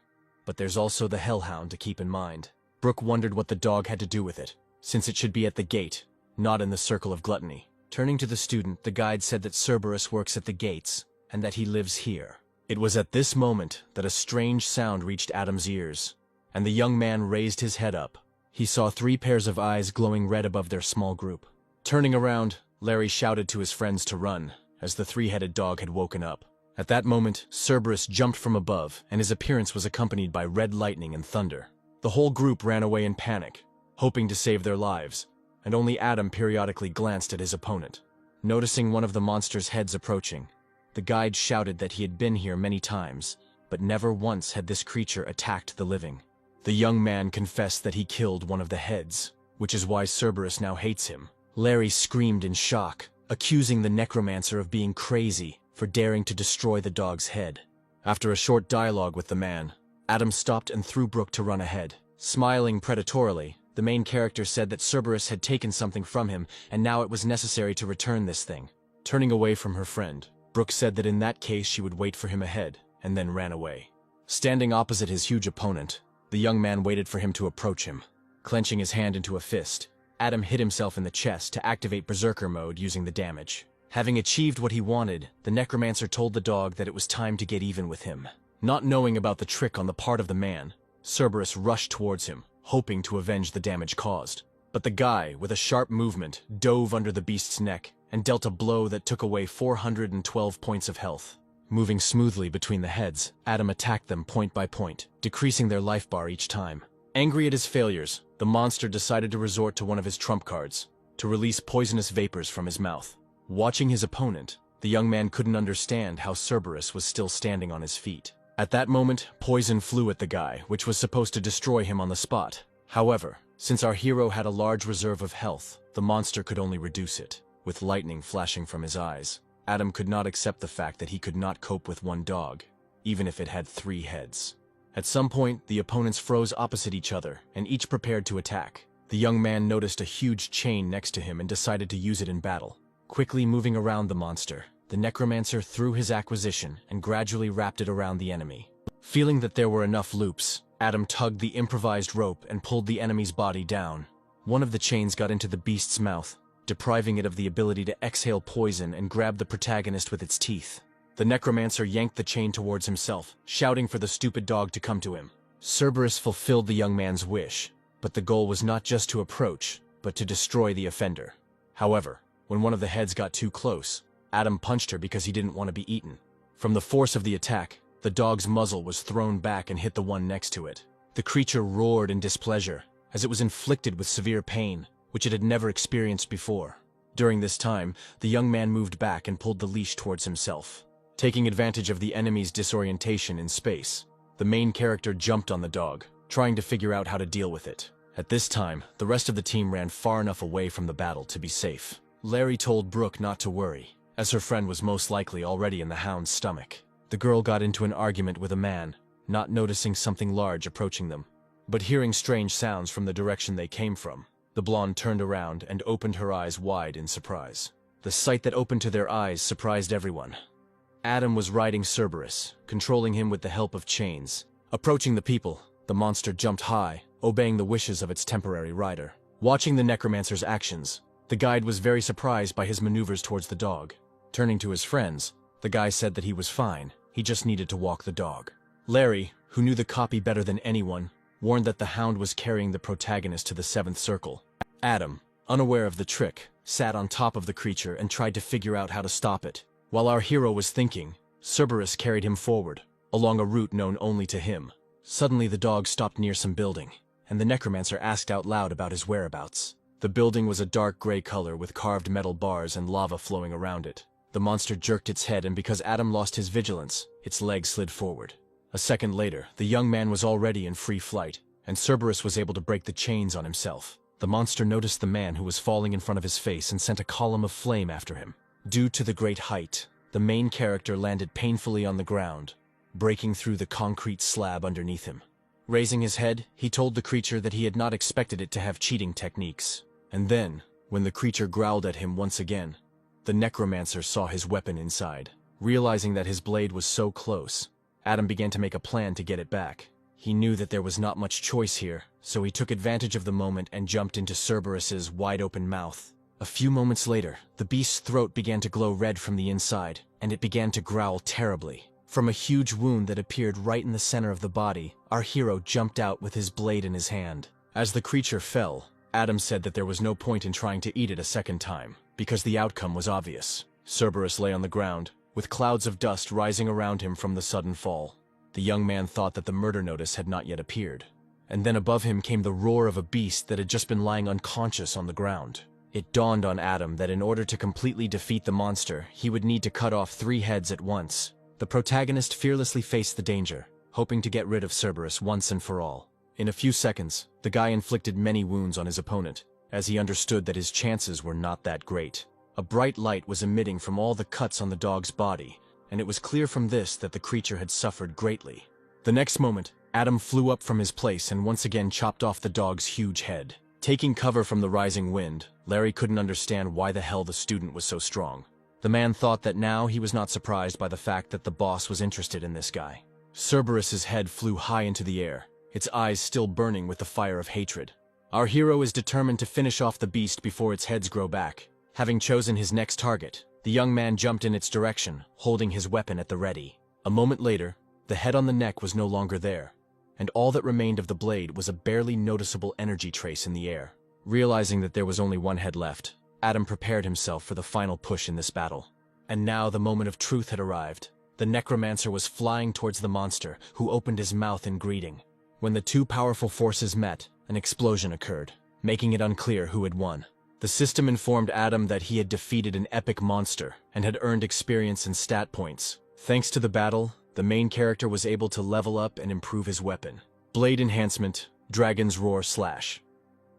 but there's also the Hellhound to keep in mind. Brooke wondered what the dog had to do with it, since it should be at the gate, not in the circle of gluttony. Turning to the student, the guide said that Cerberus works at the gates, and that he lives here. It was at this moment that a strange sound reached Adam's ears, and the young man raised his head up. He saw 3 pairs of eyes glowing red above their small group. Turning around, Larry shouted to his friends to run, as the 3-headed dog had woken up. At that moment, Cerberus jumped from above, and his appearance was accompanied by red lightning and thunder. The whole group ran away in panic, hoping to save their lives, and only Adam periodically glanced at his opponent. Noticing one of the monster's heads approaching, the guide shouted that he had been here many times, but never once had this creature attacked the living. The young man confessed that he killed one of the heads, which is why Cerberus now hates him. Larry screamed in shock, accusing the necromancer of being crazy for daring to destroy the dog's head. After a short dialogue with the man, Adam stopped and threw Brooke to run ahead. Smiling predatorily, the main character said that Cerberus had taken something from him and now it was necessary to return this thing. Turning away from her friend, Brooke said that in that case she would wait for him ahead, and then ran away. Standing opposite his huge opponent, the young man waited for him to approach him. Clenching his hand into a fist, Adam hit himself in the chest to activate Berserker mode using the damage. Having achieved what he wanted, the necromancer told the dog that it was time to get even with him. Not knowing about the trick on the part of the man, Cerberus rushed towards him, hoping to avenge the damage caused. But the guy, with a sharp movement, dove under the beast's neck and dealt a blow that took away 412 points of health. Moving smoothly between the heads, Adam attacked them point by point, decreasing their life bar each time. Angry at his failures, the monster decided to resort to one of his trump cards, to release poisonous vapors from his mouth. Watching his opponent, the young man couldn't understand how Cerberus was still standing on his feet. At that moment, poison flew at the guy, which was supposed to destroy him on the spot. However, since our hero had a large reserve of health, the monster could only reduce it, with lightning flashing from his eyes. Adam could not accept the fact that he could not cope with one dog, even if it had 3 heads. At some point, the opponents froze opposite each other, and each prepared to attack. The young man noticed a huge chain next to him and decided to use it in battle. Quickly moving around the monster, the necromancer threw his acquisition and gradually wrapped it around the enemy. Feeling that there were enough loops, Adam tugged the improvised rope and pulled the enemy's body down. One of the chains got into the beast's mouth, depriving it of the ability to exhale poison and grab the protagonist with its teeth. The necromancer yanked the chain towards himself, shouting for the stupid dog to come to him. Cerberus fulfilled the young man's wish, but the goal was not just to approach, but to destroy the offender. However, when one of the heads got too close, Adam punched her because he didn't want to be eaten. From the force of the attack, the dog's muzzle was thrown back and hit the one next to it. The creature roared in displeasure, as it was inflicted with severe pain, which it had never experienced before. During this time, the young man moved back and pulled the leash towards himself. Taking advantage of the enemy's disorientation in space, the main character jumped on the dog, trying to figure out how to deal with it. At this time, the rest of the team ran far enough away from the battle to be safe. Larry told Brooke not to worry, as her friend was most likely already in the hound's stomach. The girl got into an argument with a man, not noticing something large approaching them. But hearing strange sounds from the direction they came from, the blonde turned around and opened her eyes wide in surprise. The sight that opened to their eyes surprised everyone. Adam was riding Cerberus, controlling him with the help of chains. Approaching the people, the monster jumped high, obeying the wishes of its temporary rider. Watching the necromancer's actions, the guide was very surprised by his maneuvers towards the dog. Turning to his friends, the guy said that he was fine, he just needed to walk the dog. Larry, who knew the copy better than anyone, warned that the hound was carrying the protagonist to the 7th circle. Adam, unaware of the trick, sat on top of the creature and tried to figure out how to stop it. While our hero was thinking, Cerberus carried him forward, along a route known only to him. Suddenly the dog stopped near some building, and the necromancer asked out loud about his whereabouts. The building was a dark gray color with carved metal bars and lava flowing around it. The monster jerked its head, and because Adam lost his vigilance, its legs slid forward. A second later, the young man was already in free flight, and Cerberus was able to break the chains on himself. The monster noticed the man who was falling in front of his face and sent a column of flame after him. Due to the great height, the main character landed painfully on the ground, breaking through the concrete slab underneath him. Raising his head, he told the creature that he had not expected it to have cheating techniques. And then, when the creature growled at him once again, the necromancer saw his weapon inside. Realizing that his blade was so close, Adam began to make a plan to get it back. He knew that there was not much choice here, so he took advantage of the moment and jumped into Cerberus's wide-open mouth. A few moments later, the beast's throat began to glow red from the inside, and it began to growl terribly. From a huge wound that appeared right in the center of the body, our hero jumped out with his blade in his hand. As the creature fell, Adam said that there was no point in trying to eat it a second time, because the outcome was obvious. Cerberus lay on the ground, with clouds of dust rising around him from the sudden fall. The young man thought that the murder notice had not yet appeared. And then above him came the roar of a beast that had just been lying unconscious on the ground. It dawned on Adam that in order to completely defeat the monster, he would need to cut off 3 heads at once. The protagonist fearlessly faced the danger, hoping to get rid of Cerberus once and for all. In a few seconds, the guy inflicted many wounds on his opponent, as he understood that his chances were not that great. A bright light was emitting from all the cuts on the dog's body, and it was clear from this that the creature had suffered greatly. The next moment, Adam flew up from his place and once again chopped off the dog's huge head. Taking cover from the rising wind, Larry couldn't understand why the hell the student was so strong. The man thought that now he was not surprised by the fact that the boss was interested in this guy. Cerberus's head flew high into the air, its eyes still burning with the fire of hatred. Our hero is determined to finish off the beast before its heads grow back. Having chosen his next target, the young man jumped in its direction, holding his weapon at the ready. A moment later, the head on the neck was no longer there, and all that remained of the blade was a barely noticeable energy trace in the air. Realizing that there was only one head left, Adam prepared himself for the final push in this battle. And now the moment of truth had arrived. The necromancer was flying towards the monster, who opened his mouth in greeting. When the two powerful forces met, an explosion occurred, making it unclear who had won. The system informed Adam that he had defeated an epic monster and had earned experience and stat points. Thanks to the battle, the main character was able to level up and improve his weapon. Blade enhancement, Dragon's Roar Slash.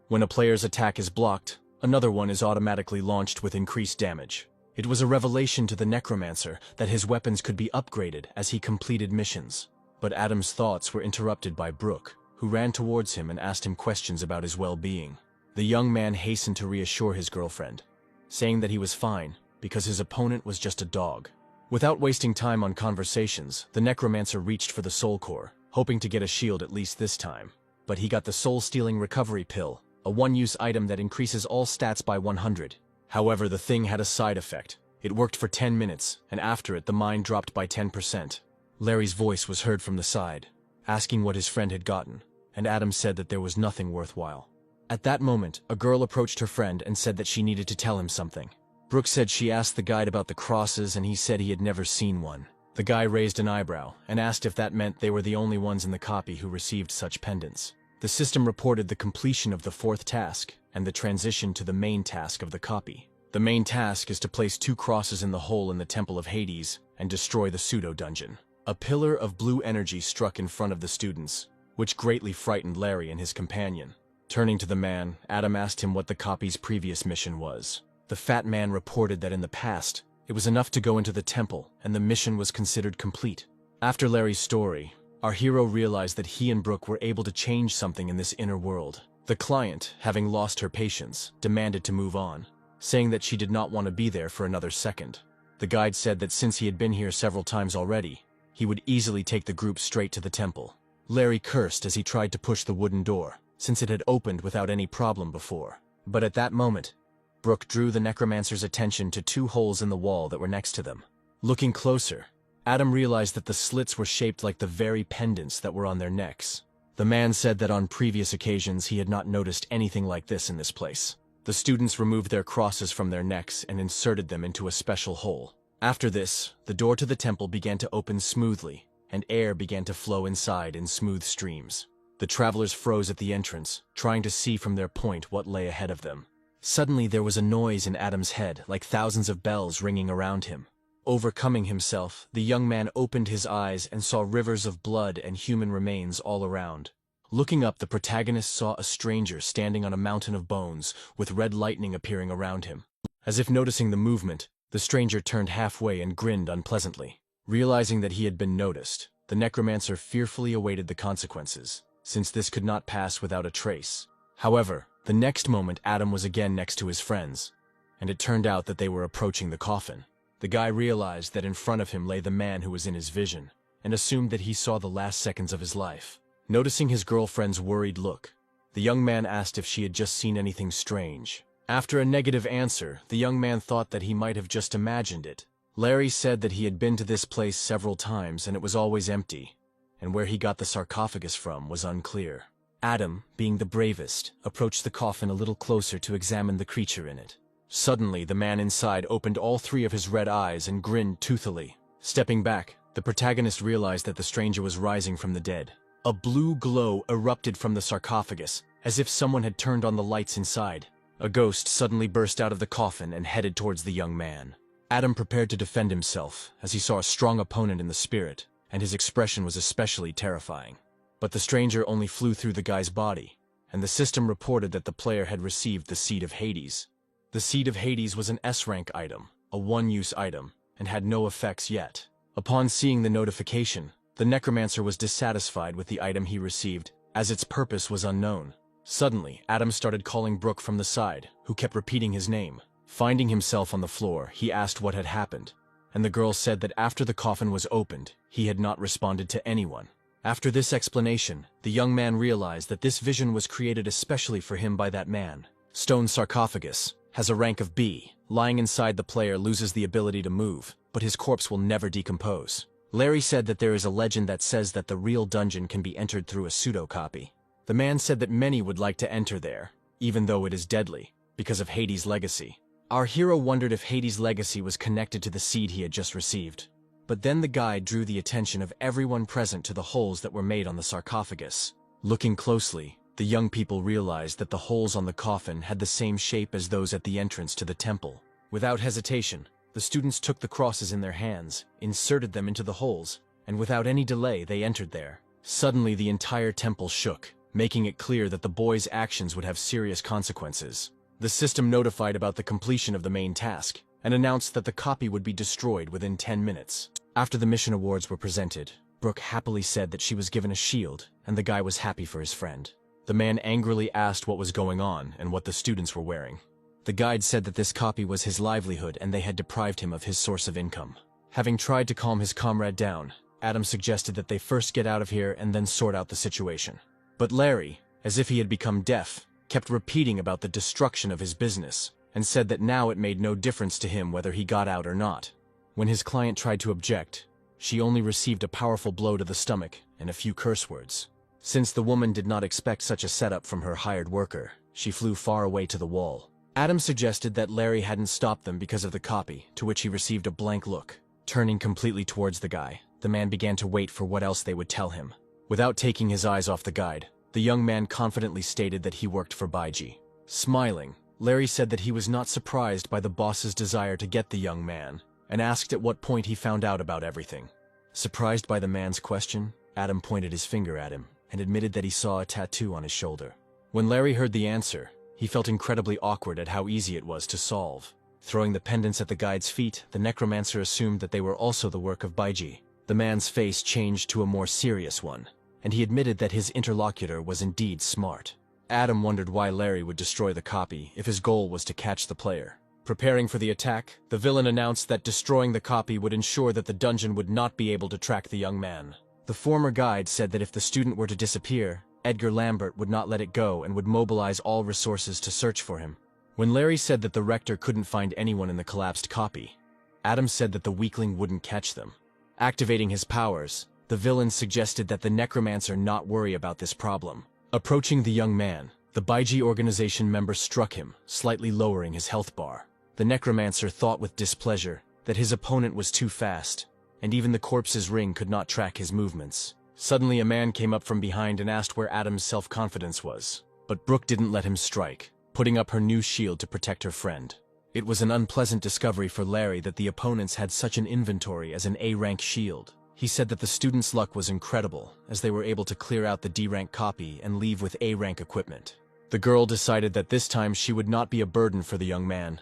When a player's attack is blocked, another one is automatically launched with increased damage. It was a revelation to the necromancer that his weapons could be upgraded as he completed missions. But Adam's thoughts were interrupted by Brooke, who ran towards him and asked him questions about his well-being. The young man hastened to reassure his girlfriend, saying that he was fine because his opponent was just a dog. Without wasting time on conversations, the necromancer reached for the soul core, hoping to get a shield at least this time. But he got the soul-stealing recovery pill, a one-use item that increases all stats by 100. However, the thing had a side effect. It worked for 10 minutes, and after it the mind dropped by 10%. Larry's voice was heard from the side, asking what his friend had gotten, and Adam said that there was nothing worthwhile. At that moment, a girl approached her friend and said that she needed to tell him something. Brooke said she asked the guide about the crosses and he said he had never seen one. The guy raised an eyebrow and asked if that meant they were the only ones in the copy who received such pendants. The system reported the completion of the fourth task and the transition to the main task of the copy. The main task is to place 2 crosses in the hole in the Temple of Hades and destroy the pseudo-dungeon. A pillar of blue energy struck in front of the students, which greatly frightened Larry and his companion. Turning to the man, Adam asked him what the copy's previous mission was. The fat man reported that in the past, it was enough to go into the temple and the mission was considered complete. After Larry's story, our hero realized that he and Brooke were able to change something in this inner world. The client, having lost her patience, demanded to move on, saying that she did not want to be there for another second. The guide said that since he had been here several times already, he would easily take the group straight to the temple. Larry cursed as he tried to push the wooden door, since it had opened without any problem before. But at that moment, Brooke drew the necromancer's attention to 2 holes in the wall that were next to them. Looking closer, Adam realized that the slits were shaped like the very pendants that were on their necks. The man said that on previous occasions he had not noticed anything like this in this place. The students removed their crosses from their necks and inserted them into a special hole. After this, the door to the temple began to open smoothly, and air began to flow inside in smooth streams. The travelers froze at the entrance, trying to see from their point what lay ahead of them. Suddenly there was a noise in Adam's head, like thousands of bells ringing around him. Overcoming himself, the young man opened his eyes and saw rivers of blood and human remains all around. Looking up, the protagonist saw a stranger standing on a mountain of bones, with red lightning appearing around him. As if noticing the movement, the stranger turned halfway and grinned unpleasantly. Realizing that he had been noticed, the necromancer fearfully awaited the consequences, since this could not pass without a trace. However, the next moment Adam was again next to his friends, and it turned out that they were approaching the coffin. The guy realized that in front of him lay the man who was in his vision, and assumed that he saw the last seconds of his life. Noticing his girlfriend's worried look, the young man asked if she had just seen anything strange. After a negative answer, the young man thought that he might have just imagined it. Larry said that he had been to this place several times and it was always empty, and where he got the sarcophagus from was unclear. Adam, being the bravest, approached the coffin a little closer to examine the creature in it. Suddenly, the man inside opened all 3 of his red eyes and grinned toothily. Stepping back, the protagonist realized that the stranger was rising from the dead. A blue glow erupted from the sarcophagus, as if someone had turned on the lights inside. A ghost suddenly burst out of the coffin and headed towards the young man. Adam prepared to defend himself, as he saw a strong opponent in the spirit, and his expression was especially terrifying. But the stranger only flew through the guy's body, and the system reported that the player had received the Seed of Hades. The Seed of Hades was an S-rank item, a one-use item, and had no effects yet. Upon seeing the notification, the necromancer was dissatisfied with the item he received, as its purpose was unknown. Suddenly, Adam started calling Brooke from the side, who kept repeating his name. Finding himself on the floor, he asked what had happened, and the girl said that after the coffin was opened, he had not responded to anyone. After this explanation, the young man realized that this vision was created especially for him by that man. Stone sarcophagus has a rank of B. Lying inside the player loses the ability to move, but his corpse will never decompose. Larry said that there is a legend that says that the real dungeon can be entered through a pseudo-copy. The man said that many would like to enter there, even though it is deadly, because of Hades' legacy. Our hero wondered if Hades' legacy was connected to the seed he had just received. But then the guide drew the attention of everyone present to the holes that were made on the sarcophagus. Looking closely, the young people realized that the holes on the coffin had the same shape as those at the entrance to the temple. Without hesitation, the students took the crosses in their hands, inserted them into the holes, and without any delay they entered there. Suddenly the entire temple shook, making it clear that the boys' actions would have serious consequences. The system notified about the completion of the main task, and announced that the copy would be destroyed within 10 minutes. After the mission awards were presented, Brooke happily said that she was given a shield, and the guy was happy for his friend. The man angrily asked what was going on and what the students were wearing. The guide said that this copy was his livelihood and they had deprived him of his source of income. Having tried to calm his comrade down, Adam suggested that they first get out of here and then sort out the situation. But Larry, as if he had become deaf, kept repeating about the destruction of his business, and said that now it made no difference to him whether he got out or not. When his client tried to object, she only received a powerful blow to the stomach and a few curse words. Since the woman did not expect such a setup from her hired worker, she flew far away to the wall. Adam suggested that Larry hadn't stopped them because of the copy, to which he received a blank look. Turning completely towards the guy, the man began to wait for what else they would tell him. Without taking his eyes off the guide, the young man confidently stated that he worked for Baiji. Smiling, Larry said that he was not surprised by the boss's desire to get the young man, and asked at what point he found out about everything. Surprised by the man's question, Adam pointed his finger at him, and admitted that he saw a tattoo on his shoulder. When Larry heard the answer, he felt incredibly awkward at how easy it was to solve. Throwing the pendants at the guide's feet, the necromancer assumed that they were also the work of Baiji. The man's face changed to a more serious one, and he admitted that his interlocutor was indeed smart. Adam wondered why Larry would destroy the copy if his goal was to catch the player. Preparing for the attack, the villain announced that destroying the copy would ensure that the dungeon would not be able to track the young man. The former guide said that if the student were to disappear, Edgar Lambert would not let it go and would mobilize all resources to search for him. When Larry said that the rector couldn't find anyone in the collapsed copy, Adam said that the weakling wouldn't catch them. Activating his powers, the villain suggested that the necromancer not worry about this problem. Approaching the young man, the Baiji organization member struck him, slightly lowering his health bar. The necromancer thought with displeasure that his opponent was too fast, and even the corpse's ring could not track his movements. Suddenly a man came up from behind and asked where Adam's self-confidence was, but Brooke didn't let him strike, putting up her new shield to protect her friend. It was an unpleasant discovery for Larry that the opponents had such an inventory as an A-rank shield. He said that the students' luck was incredible, as they were able to clear out the D-rank copy and leave with A-rank equipment. The girl decided that this time she would not be a burden for the young man,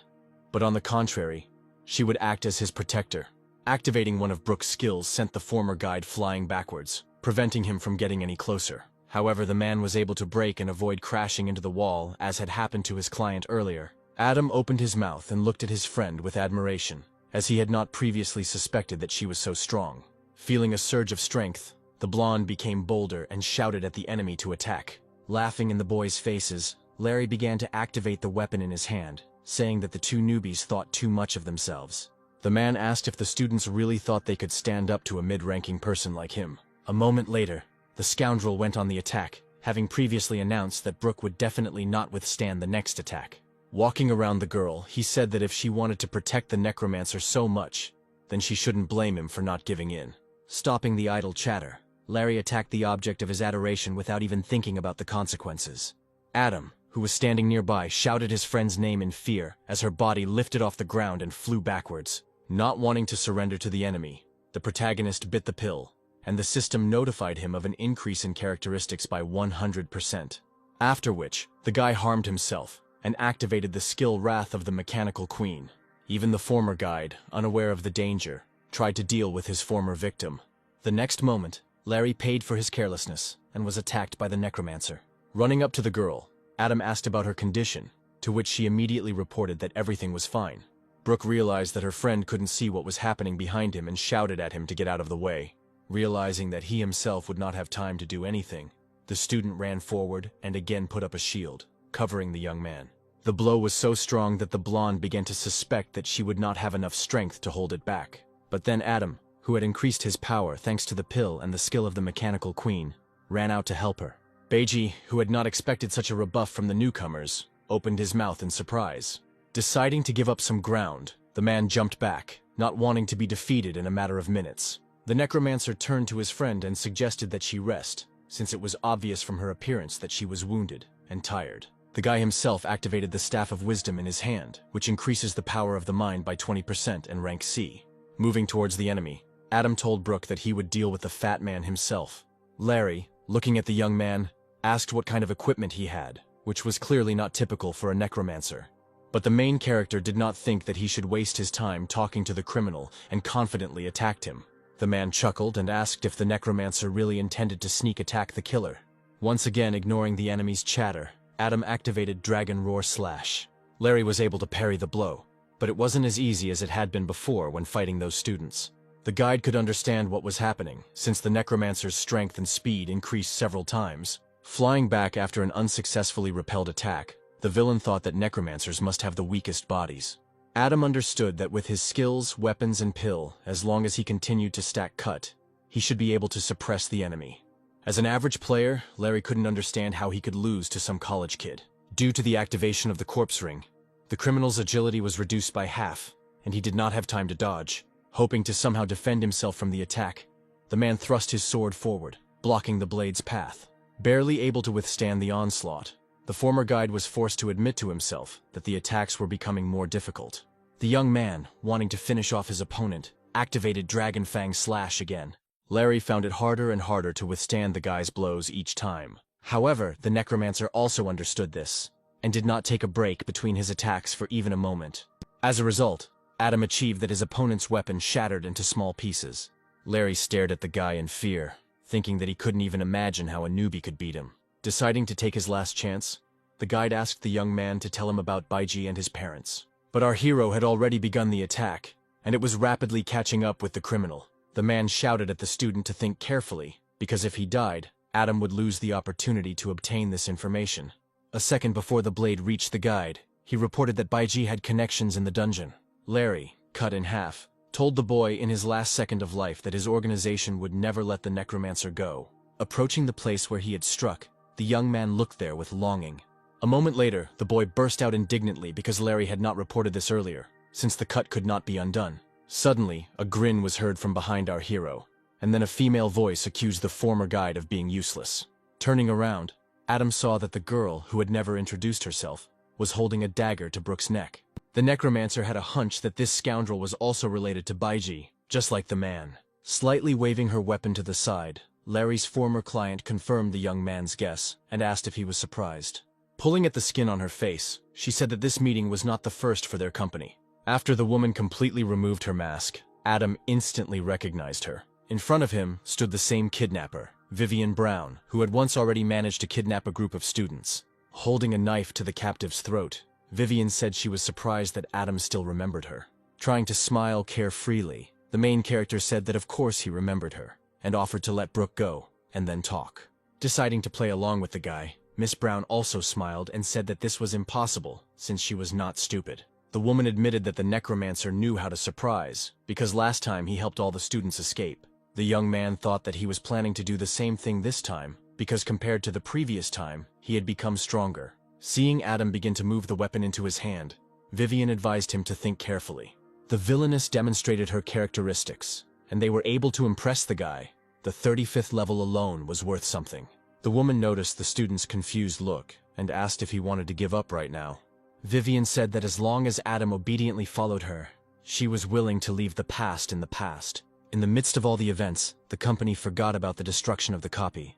but on the contrary, she would act as his protector. Activating one of Brooke's skills sent the former guide flying backwards, preventing him from getting any closer. However, the man was able to break and avoid crashing into the wall, as had happened to his client earlier. Adam opened his mouth and looked at his friend with admiration, as he had not previously suspected that she was so strong. Feeling a surge of strength, the blonde became bolder and shouted at the enemy to attack. Laughing in the boys' faces, Larry began to activate the weapon in his hand, saying that the two newbies thought too much of themselves. The man asked if the students really thought they could stand up to a mid-ranking person like him. A moment later, the scoundrel went on the attack, having previously announced that Brooke would definitely not withstand the next attack. Walking around the girl, he said that if she wanted to protect the necromancer so much, then she shouldn't blame him for not giving in. Stopping the idle chatter, Larry attacked the object of his adoration without even thinking about the consequences. Adam, who was standing nearby, shouted his friend's name in fear as her body lifted off the ground and flew backwards. Not wanting to surrender to the enemy, the protagonist bit the pill, and the system notified him of an increase in characteristics by 100%. After which, the guy harmed himself and activated the skill Wrath of the Mechanical Queen. Even the former guide, unaware of the danger, tried to deal with his former victim. The next moment, Larry paid for his carelessness and was attacked by the Necromancer. Running up to the girl, Adam asked about her condition, to which she immediately reported that everything was fine. Brooke realized that her friend couldn't see what was happening behind him and shouted at him to get out of the way. Realizing that he himself would not have time to do anything, the student ran forward and again put up a shield, covering the young man. The blow was so strong that the blonde began to suspect that she would not have enough strength to hold it back. But then Adam, who had increased his power thanks to the pill and the skill of the Mechanical Queen, ran out to help her. Beiji, who had not expected such a rebuff from the newcomers, opened his mouth in surprise. Deciding to give up some ground, the man jumped back, not wanting to be defeated in a matter of minutes. The Necromancer turned to his friend and suggested that she rest, since it was obvious from her appearance that she was wounded and tired. The guy himself activated the Staff of Wisdom in his hand, which increases the power of the mind by 20% and rank C. Moving towards the enemy, Adam told Brooke that he would deal with the fat man himself. Larry, looking at the young man, asked what kind of equipment he had, which was clearly not typical for a necromancer. But the main character did not think that he should waste his time talking to the criminal and confidently attacked him. The man chuckled and asked if the necromancer really intended to sneak attack the killer. Once again ignoring the enemy's chatter, Adam activated Dragon Roar Slash. Larry was able to parry the blow, but it wasn't as easy as it had been before when fighting those students. The guide could understand what was happening, since the necromancer's strength and speed increased several times. Flying back after an unsuccessfully repelled attack, the villain thought that necromancers must have the weakest bodies. Adam understood that with his skills, weapons, and pill, as long as he continued to stack cut, he should be able to suppress the enemy. As an average player, Larry couldn't understand how he could lose to some college kid. Due to the activation of the corpse ring, the criminal's agility was reduced by half, and he did not have time to dodge. Hoping to somehow defend himself from the attack, the man thrust his sword forward, blocking the blade's path. Barely able to withstand the onslaught, the former guide was forced to admit to himself that the attacks were becoming more difficult. The young man, wanting to finish off his opponent, activated Dragon Fang Slash again. Larry found it harder and harder to withstand the guy's blows each time. However, the Necromancer also understood this, and did not take a break between his attacks for even a moment. As a result, Adam achieved that his opponent's weapon shattered into small pieces. Larry stared at the guy in fear, thinking that he couldn't even imagine how a newbie could beat him. Deciding to take his last chance, the guide asked the young man to tell him about Beiji and his parents. But our hero had already begun the attack, and it was rapidly catching up with the criminal. The man shouted at the student to think carefully, because if he died, Adam would lose the opportunity to obtain this information. A second before the blade reached the guide, he reported that Beiji had connections in the dungeon. Larry, cut in half, told the boy in his last second of life that his organization would never let the Necromancer go. Approaching the place where he had struck, the young man looked there with longing. A moment later, the boy burst out indignantly because Larry had not reported this earlier, since the cut could not be undone. Suddenly, a grin was heard from behind our hero, and then a female voice accused the former guide of being useless. Turning around, Adam saw that the girl, who had never introduced herself, was holding a dagger to Brooke's neck. The Necromancer had a hunch that this scoundrel was also related to Beiji, just like the man. Slightly waving her weapon to the side, Larry's former client confirmed the young man's guess and asked if he was surprised. Pulling at the skin on her face, she said that this meeting was not the first for their company. After the woman completely removed her mask, Adam instantly recognized her. In front of him stood the same kidnapper, Vivian Brown, who had once already managed to kidnap a group of students. Holding a knife to the captive's throat, Vivian said she was surprised that Adam still remembered her. Trying to smile carefreely, the main character said that of course he remembered her, and offered to let Brooke go, and then talk. Deciding to play along with the guy, Miss Brown also smiled and said that this was impossible, since she was not stupid. The woman admitted that the Necromancer knew how to surprise, because last time he helped all the students escape. The young man thought that he was planning to do the same thing this time, because compared to the previous time, he had become stronger. Seeing Adam begin to move the weapon into his hand, Vivian advised him to think carefully. The villainess demonstrated her characteristics, and they were able to impress the guy. The 35th level alone was worth something. The woman noticed the student's confused look and asked if he wanted to give up right now. Vivian said that as long as Adam obediently followed her, She was willing to leave the past in the past. In the midst of all the events, the company forgot about the destruction of the copy.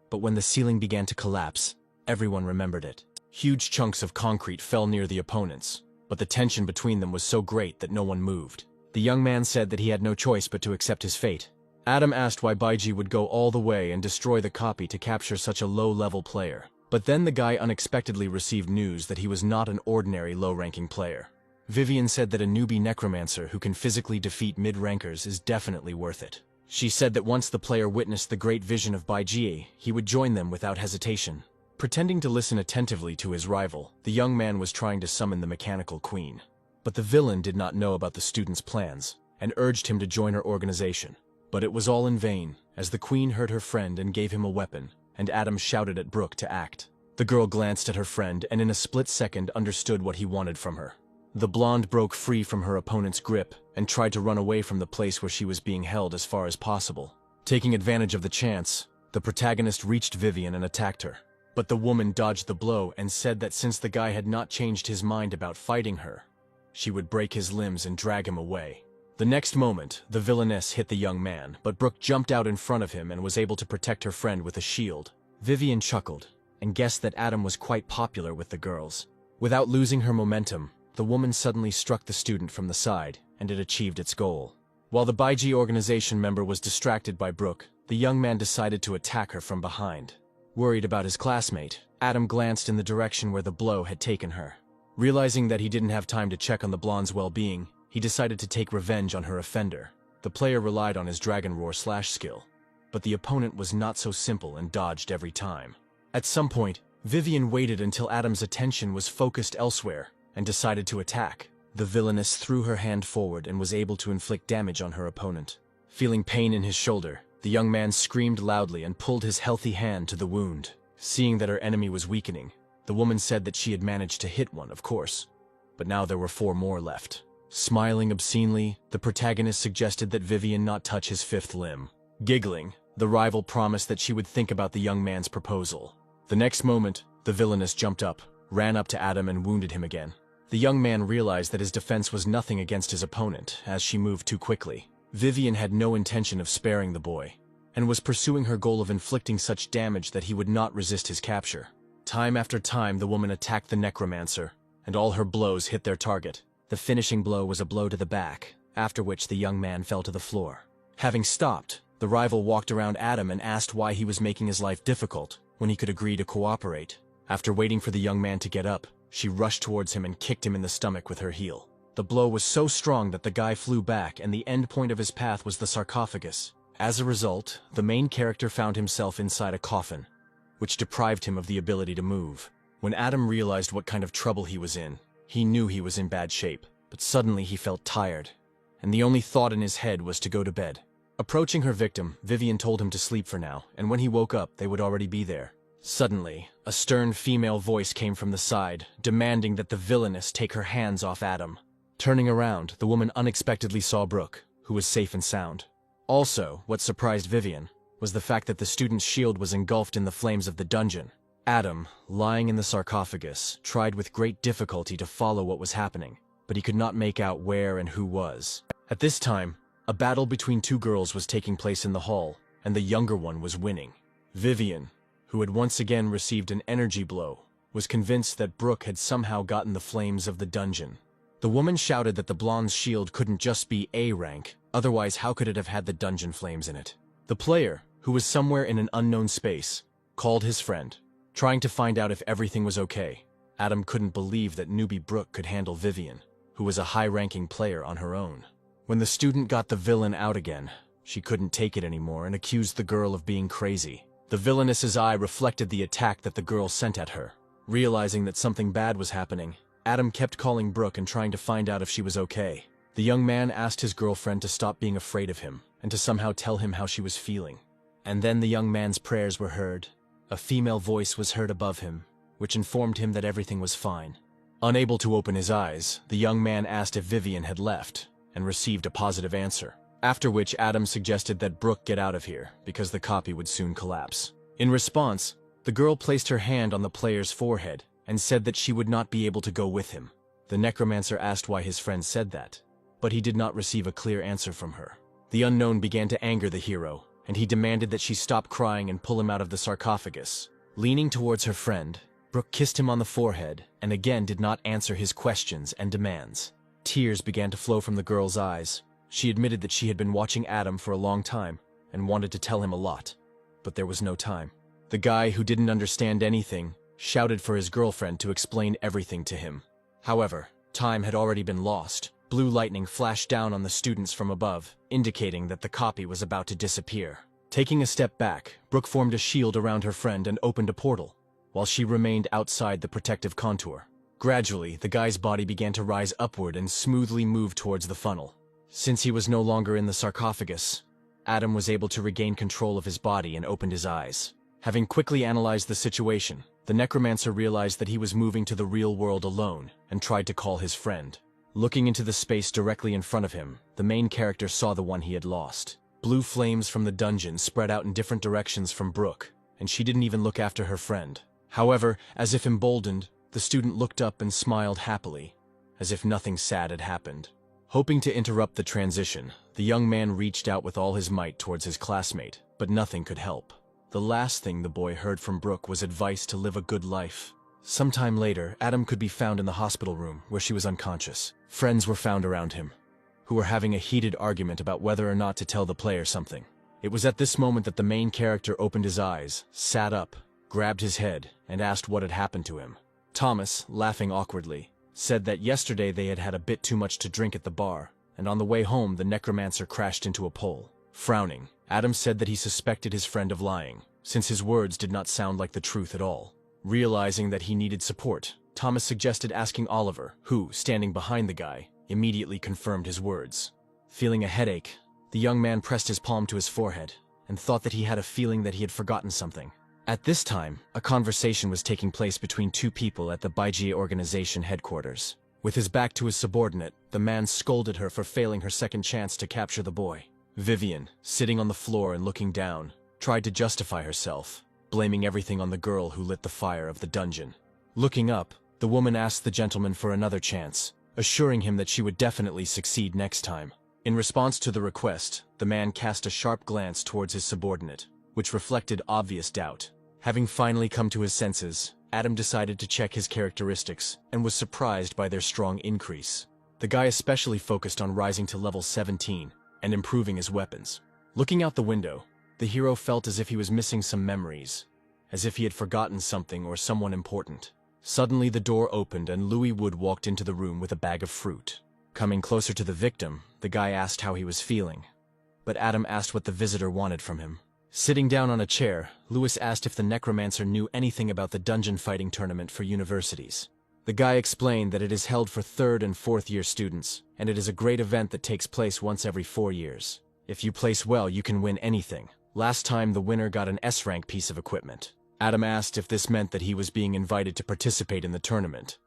But when the ceiling began to collapse, everyone remembered it. Huge chunks of concrete fell near the opponents, but the tension between them was so great that no one moved. The young man said that he had no choice but to accept his fate. Adam asked why Baiji would go all the way and destroy the copy to capture such a low-level player. But then the guy unexpectedly received news that he was not an ordinary low-ranking player. Vivian said that a newbie necromancer who can physically defeat mid-rankers is definitely worth it. She said that once the player witnessed the great vision of Baiji, he would join them without hesitation. Pretending to listen attentively to his rival, the young man was trying to summon the mechanical queen. But the villain did not know about the student's plans, and urged him to join her organization. But it was all in vain, as the queen heard her friend and gave him a weapon, and Adam shouted at Brooke to act. The girl glanced at her friend and in a split second understood what he wanted from her. The blonde broke free from her opponent's grip and tried to run away from the place where she was being held as far as possible. Taking advantage of the chance, the protagonist reached Vivian and attacked her. But the woman dodged the blow and said that since the guy had not changed his mind about fighting her, she would break his limbs and drag him away. The next moment, the villainess hit the young man, but Brooke jumped out in front of him and was able to protect her friend with a shield. Vivian chuckled and guessed that Adam was quite popular with the girls. Without losing her momentum, the woman suddenly struck the student from the side, and it achieved its goal. While the Baiji organization member was distracted by Brooke, the young man decided to attack her from behind. Worried about his classmate, Adam glanced in the direction where the blow had taken her. Realizing that he didn't have time to check on the blonde's well-being, he decided to take revenge on her offender. The player relied on his Dragon Roar slash skill, but the opponent was not so simple and dodged every time. At some point, Vivian waited until Adam's attention was focused elsewhere and decided to attack. The villainess threw her hand forward and was able to inflict damage on her opponent. Feeling pain in his shoulder, the young man screamed loudly and pulled his healthy hand to the wound. Seeing that her enemy was weakening, the woman said that she had managed to hit one, of course, but now there were 4 more left. Smiling obscenely, the protagonist suggested that Vivian not touch his 5th limb. Giggling, the rival promised that she would think about the young man's proposal. The next moment, the villainess jumped up, ran up to Adam and wounded him again. The young man realized that his defense was nothing against his opponent, as she moved too quickly. Vivian had no intention of sparing the boy, and was pursuing her goal of inflicting such damage that he would not resist his capture. Time after time, the woman attacked the necromancer, and all her blows hit their target. The finishing blow was a blow to the back, after which the young man fell to the floor. Having stopped, the rival walked around Adam and asked why he was making his life difficult when he could agree to cooperate. After waiting for the young man to get up, she rushed towards him and kicked him in the stomach with her heel. The blow was so strong that the guy flew back, and the end point of his path was the sarcophagus. As a result, the main character found himself inside a coffin, which deprived him of the ability to move. When Adam realized what kind of trouble he was in, he knew he was in bad shape, but suddenly he felt tired, and the only thought in his head was to go to bed. Approaching her victim, Vivian told him to sleep for now, and when he woke up, they would already be there. Suddenly, a stern female voice came from the side, demanding that the villainess take her hands off Adam. Turning around, the woman unexpectedly saw Brooke, who was safe and sound. Also, what surprised Vivian was the fact that the student's shield was engulfed in the flames of the dungeon. Adam, lying in the sarcophagus, tried with great difficulty to follow what was happening, but he could not make out where and who was. At this time, a battle between 2 girls was taking place in the hall, and the younger one was winning. Vivian, who had once again received an energy blow, was convinced that Brooke had somehow gotten the flames of the dungeon. The woman shouted that the blonde's shield couldn't just be A rank, otherwise how could it have had the dungeon flames in it? The player, who was somewhere in an unknown space, called his friend, trying to find out if everything was okay. Adam couldn't believe that newbie Brooke could handle Vivian, who was a high-ranking player on her own. When the student got the villain out again, she couldn't take it anymore and accused the girl of being crazy. The villainess's eye reflected the attack that the girl sent at her. Realizing that something bad was happening, Adam kept calling Brooke and trying to find out if she was okay. The young man asked his girlfriend to stop being afraid of him and to somehow tell him how she was feeling. And then the young man's prayers were heard. A female voice was heard above him, which informed him that everything was fine. Unable to open his eyes, the young man asked if Vivian had left, and received a positive answer. After which Adam suggested that Brooke get out of here, because the copy would soon collapse. In response, the girl placed her hand on the player's forehead and said that she would not be able to go with him. The necromancer asked why his friend said that. but he did not receive a clear answer from her. The unknown began to anger the hero, and he demanded that she stop crying and pull him out of the sarcophagus. Leaning towards her friend, Brooke kissed him on the forehead and again did not answer his questions and demands. Tears began to flow from the girl's eyes. She admitted that she had been watching Adam for a long time and wanted to tell him a lot, but there was no time. The guy, who didn't understand anything, shouted for his girlfriend to explain everything to him. However, time had already been lost. Blue lightning flashed down on the students from above, indicating that the copy was about to disappear. Taking a step back, Brooke formed a shield around her friend and opened a portal, while she remained outside the protective contour. Gradually, the guy's body began to rise upward and smoothly move towards the funnel. Since he was no longer in the sarcophagus, Adam was able to regain control of his body and opened his eyes. Having quickly analyzed the situation, the necromancer realized that he was moving to the real world alone and tried to call his friend. Looking into the space directly in front of him, the main character saw the one he had lost. Blue flames from the dungeon spread out in different directions from Brooke, and she didn't even look after her friend. However, as if emboldened, the student looked up and smiled happily, as if nothing sad had happened. Hoping to interrupt the transition, the young man reached out with all his might towards his classmate, but nothing could help. The last thing the boy heard from Brooke was advice to live a good life. Sometime later, Adam could be found in the hospital room, where she was unconscious. Friends were found around him, who were having a heated argument about whether or not to tell the player something. It was at this moment that the main character opened his eyes, sat up, grabbed his head, and asked what had happened to him. Thomas, laughing awkwardly, said that yesterday they had had a bit too much to drink at the bar, and on the way home the necromancer crashed into a pole. Frowning, Adam said that he suspected his friend of lying, since his words did not sound like the truth at all. Realizing that he needed support, Thomas suggested asking Oliver, who, standing behind the guy, immediately confirmed his words. Feeling a headache, the young man pressed his palm to his forehead and thought that he had a feeling that he had forgotten something. At this time, a conversation was taking place between two people at the Baiji organization headquarters. With his back to his subordinate, the man scolded her for failing her second chance to capture the boy. Vivian, sitting on the floor and looking down, tried to justify herself, blaming everything on the girl who lit the fire of the dungeon. Looking up, the woman asked the gentleman for another chance, assuring him that she would definitely succeed next time. In response to the request, the man cast a sharp glance towards his subordinate, which reflected obvious doubt. Having finally come to his senses, Adam decided to check his characteristics and was surprised by their strong increase. The guy especially focused on rising to level 17 and improving his weapons. Looking out the window, the hero felt as if he was missing some memories, as if he had forgotten something or someone important. Suddenly the door opened and Louis Wood walked into the room with a bag of fruit. Coming closer to the victim, the guy asked how he was feeling, but Adam asked what the visitor wanted from him. Sitting down on a chair, Louis asked if the necromancer knew anything about the dungeon fighting tournament for universities. The guy explained that it is held for 3rd and 4th year students, and it is a great event that takes place once every 4 years. If you place well, you can win anything. Last time, the winner got an S-rank piece of equipment. Adam asked if this meant that he was being invited to participate in the tournament,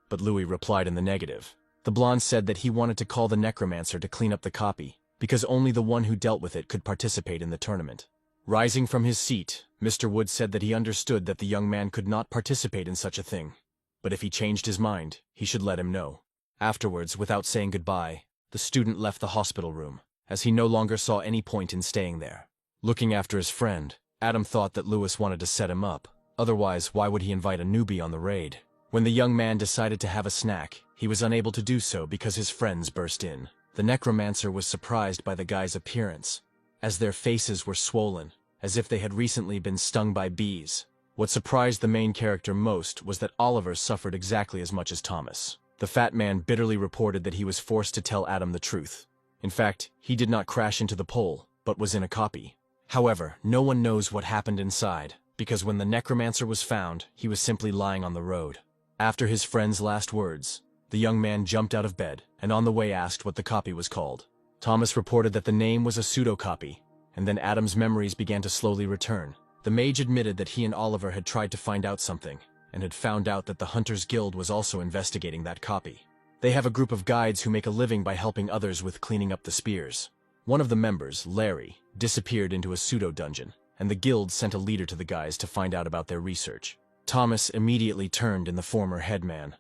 but Louis replied in the negative. The blonde said that he wanted to call the necromancer to clean up the copy, because only the one who dealt with it could participate in the tournament. Rising from his seat, Mr. Wood said that he understood that the young man could not participate in such a thing, but if he changed his mind, he should let him know. Afterwards, without saying goodbye, the student left the hospital room, as he no longer saw any point in staying there. Looking after his friend, Adam thought that Louis wanted to set him up. Otherwise, why would he invite a newbie on the raid? When the young man decided to have a snack, he was unable to do so because his friends burst in. The necromancer was surprised by the guy's appearance, as their faces were swollen, as if they had recently been stung by bees. What surprised the main character most was that Oliver suffered exactly as much as Thomas. The fat man bitterly reported that he was forced to tell Adam the truth. In fact, he did not crash into the pole, but was in a copy. However, no one knows what happened inside, because when the necromancer was found, he was simply lying on the road. After his friend's last words, the young man jumped out of bed, and on the way asked what the copy was called. Thomas reported that the name was a pseudo-copy, and then Adam's memories began to slowly return. The mage admitted that he and Oliver had tried to find out something, and had found out that the Hunters Guild was also investigating that copy. They have a group of guides who make a living by helping others with cleaning up the spears. One of the members, Larry, disappeared into a pseudo-dungeon, and the guild sent a leader to the guys to find out about their research. Thomas immediately turned in the former headman,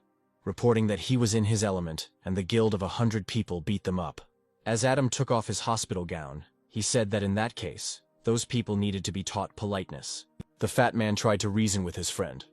reporting that he was in his element and the guild of 100 people beat them up. As Adam took off his hospital gown, he said that in that case, those people needed to be taught politeness. The fat man tried to reason with his friend,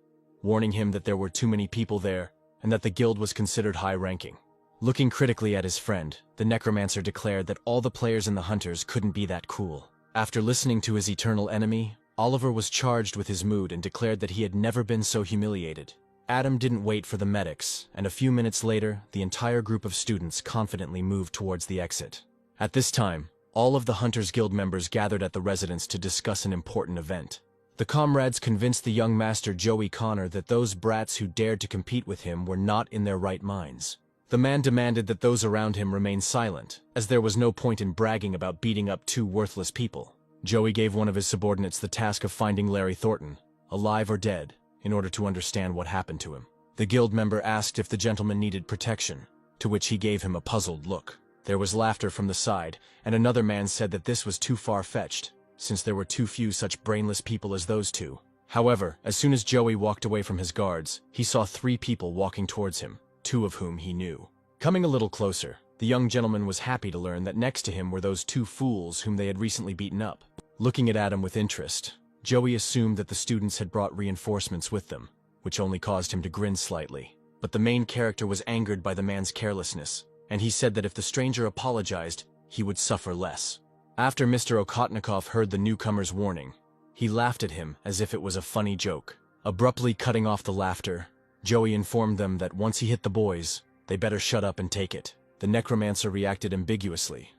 warning him that there were too many people there and that the guild was considered high-ranking. Looking critically at his friend, the necromancer declared that all the players in the Hunters couldn't be that cool. After listening to his eternal enemy, Oliver was charged with his mood and declared that he had never been so humiliated. Adam didn't wait for the medics, and a few minutes later, the entire group of students confidently moved towards the exit. At this time, all of the Hunters Guild members gathered at the residence to discuss an important event. The comrades convinced the young master Joey Connor that those brats who dared to compete with him were not in their right minds. The man demanded that those around him remain silent, as there was no point in bragging about beating up two worthless people. Joey gave one of his subordinates the task of finding Larry Thornton, alive or dead, in order to understand what happened to him. The guild member asked if the gentleman needed protection, to which he gave him a puzzled look. There was laughter from the side, and another man said that this was too far-fetched, since there were too few such brainless people as those two. However, as soon as Joey walked away from his guards, he saw 3 people walking towards him, 2 of whom he knew. Coming a little closer, the young gentleman was happy to learn that next to him were those 2 fools whom they had recently beaten up. Looking at Adam with interest, Joey assumed that the students had brought reinforcements with them, which only caused him to grin slightly. But the main character was angered by the man's carelessness, and he said that if the stranger apologized, he would suffer less. After Mr. Okotnikov heard the newcomer's warning, he laughed at him as if it was a funny joke. Abruptly cutting off the laughter, Joey informed them that once he hit the boys, they better shut up and take it. The necromancer reacted ambiguously.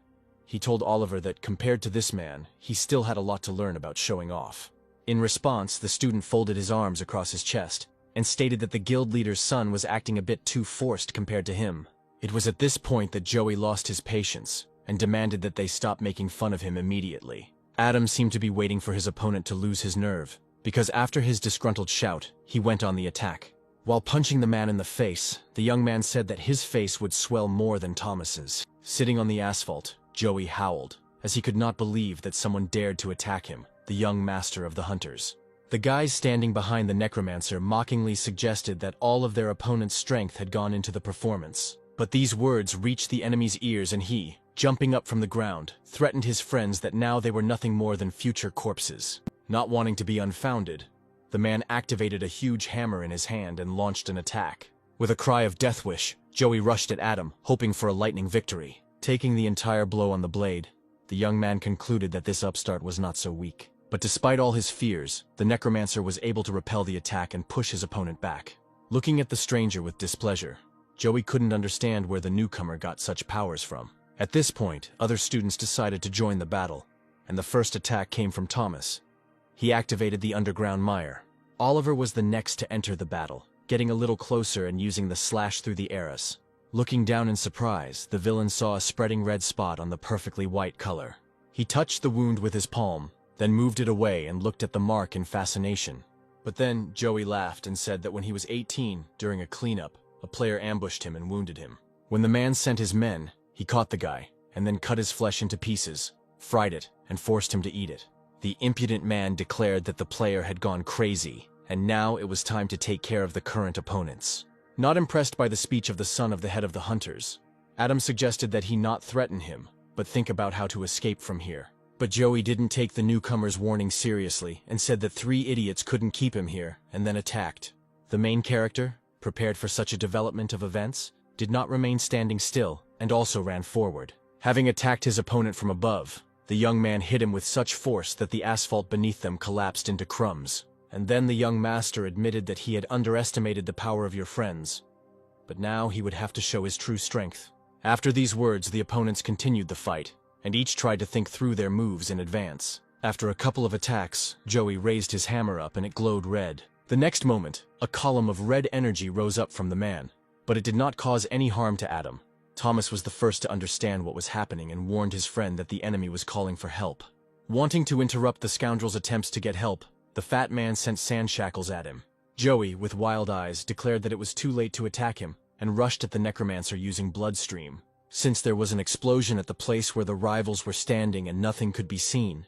He told Oliver that compared to this man, he still had a lot to learn about showing off. In response, the student folded his arms across his chest and stated that the guild leader's son was acting a bit too forced compared to him. It was at this point that Joey lost his patience and demanded that they stop making fun of him immediately. Adam seemed to be waiting for his opponent to lose his nerve, because after his disgruntled shout, he went on the attack. While punching the man in the face, the young man said that his face would swell more than Thomas's. Sitting on the asphalt, Joey howled, as he could not believe that someone dared to attack him, the young master of the Hunters. The guys standing behind the necromancer mockingly suggested that all of their opponent's strength had gone into the performance. But these words reached the enemy's ears, and he, jumping up from the ground, threatened his friends that now they were nothing more than future corpses. Not wanting to be unfounded, the man activated a huge hammer in his hand and launched an attack. With a cry of death wish, Joey rushed at Adam, hoping for a lightning victory. Taking the entire blow on the blade, the young man concluded that this upstart was not so weak. But despite all his fears, the necromancer was able to repel the attack and push his opponent back. Looking at the stranger with displeasure, Joey couldn't understand where the newcomer got such powers from. At this point, other students decided to join the battle, and the first attack came from Thomas. He activated the underground mire. Oliver was the next to enter the battle, getting a little closer and using the slash through the arrows. Looking down in surprise, the villain saw a spreading red spot on the perfectly white color. He touched the wound with his palm, then moved it away and looked at the mark in fascination. But then Joey laughed and said that when he was 18, during a cleanup, a player ambushed him and wounded him. When the man sent his men, he caught the guy, and then cut his flesh into pieces, fried it, and forced him to eat it. The impudent man declared that the player had gone crazy, and now it was time to take care of the current opponents. Not impressed by the speech of the son of the head of the Hunters, Adam suggested that he not threaten him, but think about how to escape from here. But Joey didn't take the newcomer's warning seriously and said that 3 idiots couldn't keep him here, and then attacked. The main character, prepared for such a development of events, did not remain standing still and also ran forward. Having attacked his opponent from above, the young man hit him with such force that the asphalt beneath them collapsed into crumbs. And then the young master admitted that he had underestimated the power of your friends. But now he would have to show his true strength. After these words, the opponents continued the fight, and each tried to think through their moves in advance. After a couple of attacks, Joey raised his hammer up and it glowed red. The next moment, a column of red energy rose up from the man, but it did not cause any harm to Adam. Thomas was the first to understand what was happening and warned his friend that the enemy was calling for help. Wanting to interrupt the scoundrel's attempts to get help, the fat man sent sand shackles at him. Joey, with wild eyes, declared that it was too late to attack him and rushed at the necromancer using bloodstream. Since there was an explosion at the place where the rivals were standing and nothing could be seen,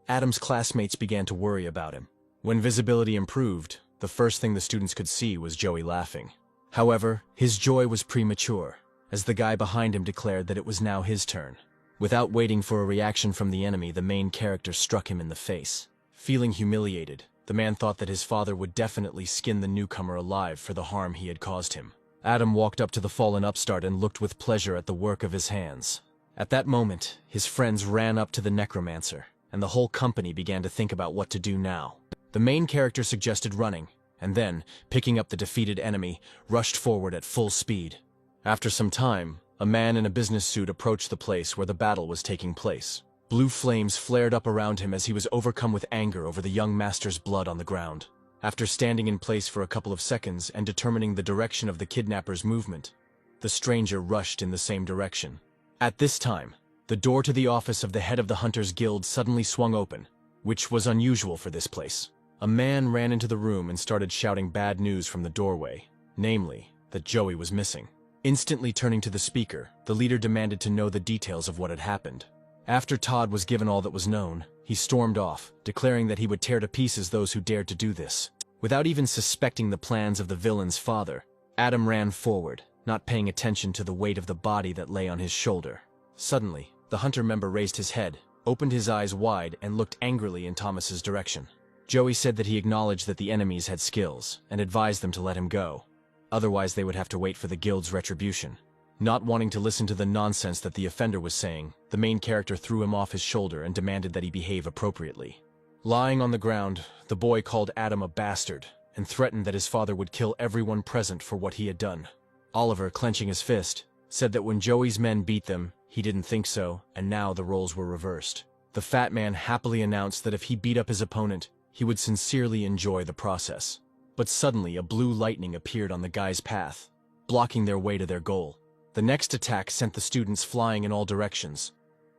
Adam's classmates began to worry about him. When visibility improved, the first thing the students could see was Joey laughing. However, his joy was premature, as the guy behind him declared that it was now his turn. Without waiting for a reaction from the enemy, the main character struck him in the face. Feeling humiliated, the man thought that his father would definitely skin the newcomer alive for the harm he had caused him. Adam walked up to the fallen upstart and looked with pleasure at the work of his hands. At that moment, his friends ran up to the necromancer, and the whole company began to think about what to do now. The main character suggested running, and then, picking up the defeated enemy, rushed forward at full speed. After some time, a man in a business suit approached the place where the battle was taking place. Blue flames flared up around him as he was overcome with anger over the young master's blood on the ground. After standing in place for a couple of seconds and determining the direction of the kidnapper's movement, the stranger rushed in the same direction. At this time, the door to the office of the head of the Hunters Guild suddenly swung open, which was unusual for this place. A man ran into the room and started shouting bad news from the doorway, namely, that Joey was missing. Instantly turning to the speaker, the leader demanded to know the details of what had happened. After Todd was given all that was known, he stormed off, declaring that he would tear to pieces those who dared to do this. Without even suspecting the plans of the villain's father, Adam ran forward, not paying attention to the weight of the body that lay on his shoulder. Suddenly, the hunter member raised his head, opened his eyes wide, and looked angrily in Thomas's direction. Joey said that he acknowledged that the enemies had skills, and advised them to let him go. Otherwise they would have to wait for the guild's retribution. Not wanting to listen to the nonsense that the offender was saying, the main character threw him off his shoulder and demanded that he behave appropriately. Lying on the ground, the boy called Adam a bastard, and threatened that his father would kill everyone present for what he had done. Oliver, clenching his fist, said that when Joey's men beat them, he didn't think so, and now the roles were reversed. The fat man happily announced that if he beat up his opponent, he would sincerely enjoy the process. But suddenly, a blue lightning appeared on the guy's path, blocking their way to their goal. The next attack sent the students flying in all directions,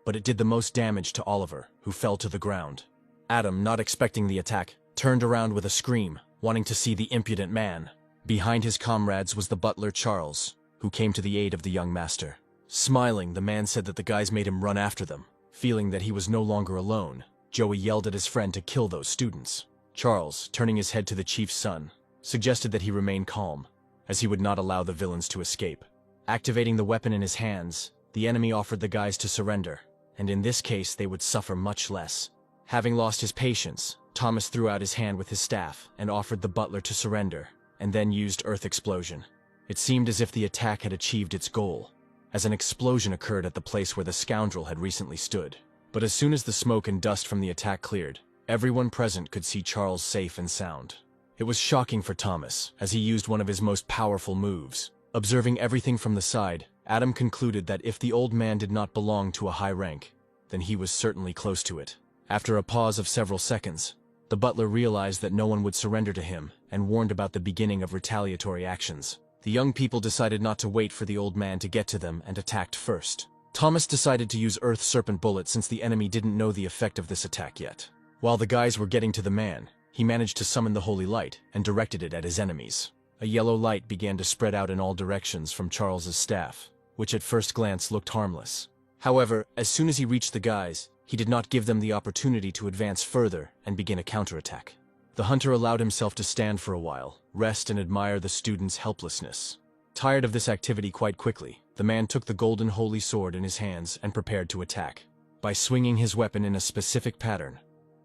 but it did the most damage to Oliver, who fell to the ground. Adam, not expecting the attack, turned around with a scream, wanting to see the impudent man. Behind his comrades was the butler Charles, who came to the aid of the young master. Smiling, the man said that the guys made him run after them. Feeling that he was no longer alone, Joey yelled at his friend to kill those students. Charles, turning his head to the chief's son, suggested that he remain calm, as he would not allow the villains to escape. Activating the weapon in his hands, the enemy offered the guys to surrender, and in this case they would suffer much less. Having lost his patience, Thomas threw out his hand with his staff and offered the butler to surrender, and then used earth explosion. It seemed as if the attack had achieved its goal, as an explosion occurred at the place where the scoundrel had recently stood. But as soon as the smoke and dust from the attack cleared, everyone present could see Charles safe and sound. It was shocking for Thomas, as he used one of his most powerful moves. Observing everything from the side, Adam concluded that if the old man did not belong to a high rank, then he was certainly close to it. After a pause of several seconds, the butler realized that no one would surrender to him and warned about the beginning of retaliatory actions. The young people decided not to wait for the old man to get to them and attacked first. Thomas decided to use Earth Serpent Bullet since the enemy didn't know the effect of this attack yet. While the guys were getting to the man, he managed to summon the Holy Light and directed it at his enemies. A yellow light began to spread out in all directions from Charles's staff, which at first glance looked harmless. However, as soon as he reached the guys, he did not give them the opportunity to advance further and begin a counterattack. The hunter allowed himself to stand for a while, rest and admire the students' helplessness. Tired of this activity quite quickly, the man took the golden holy sword in his hands and prepared to attack. By swinging his weapon in a specific pattern,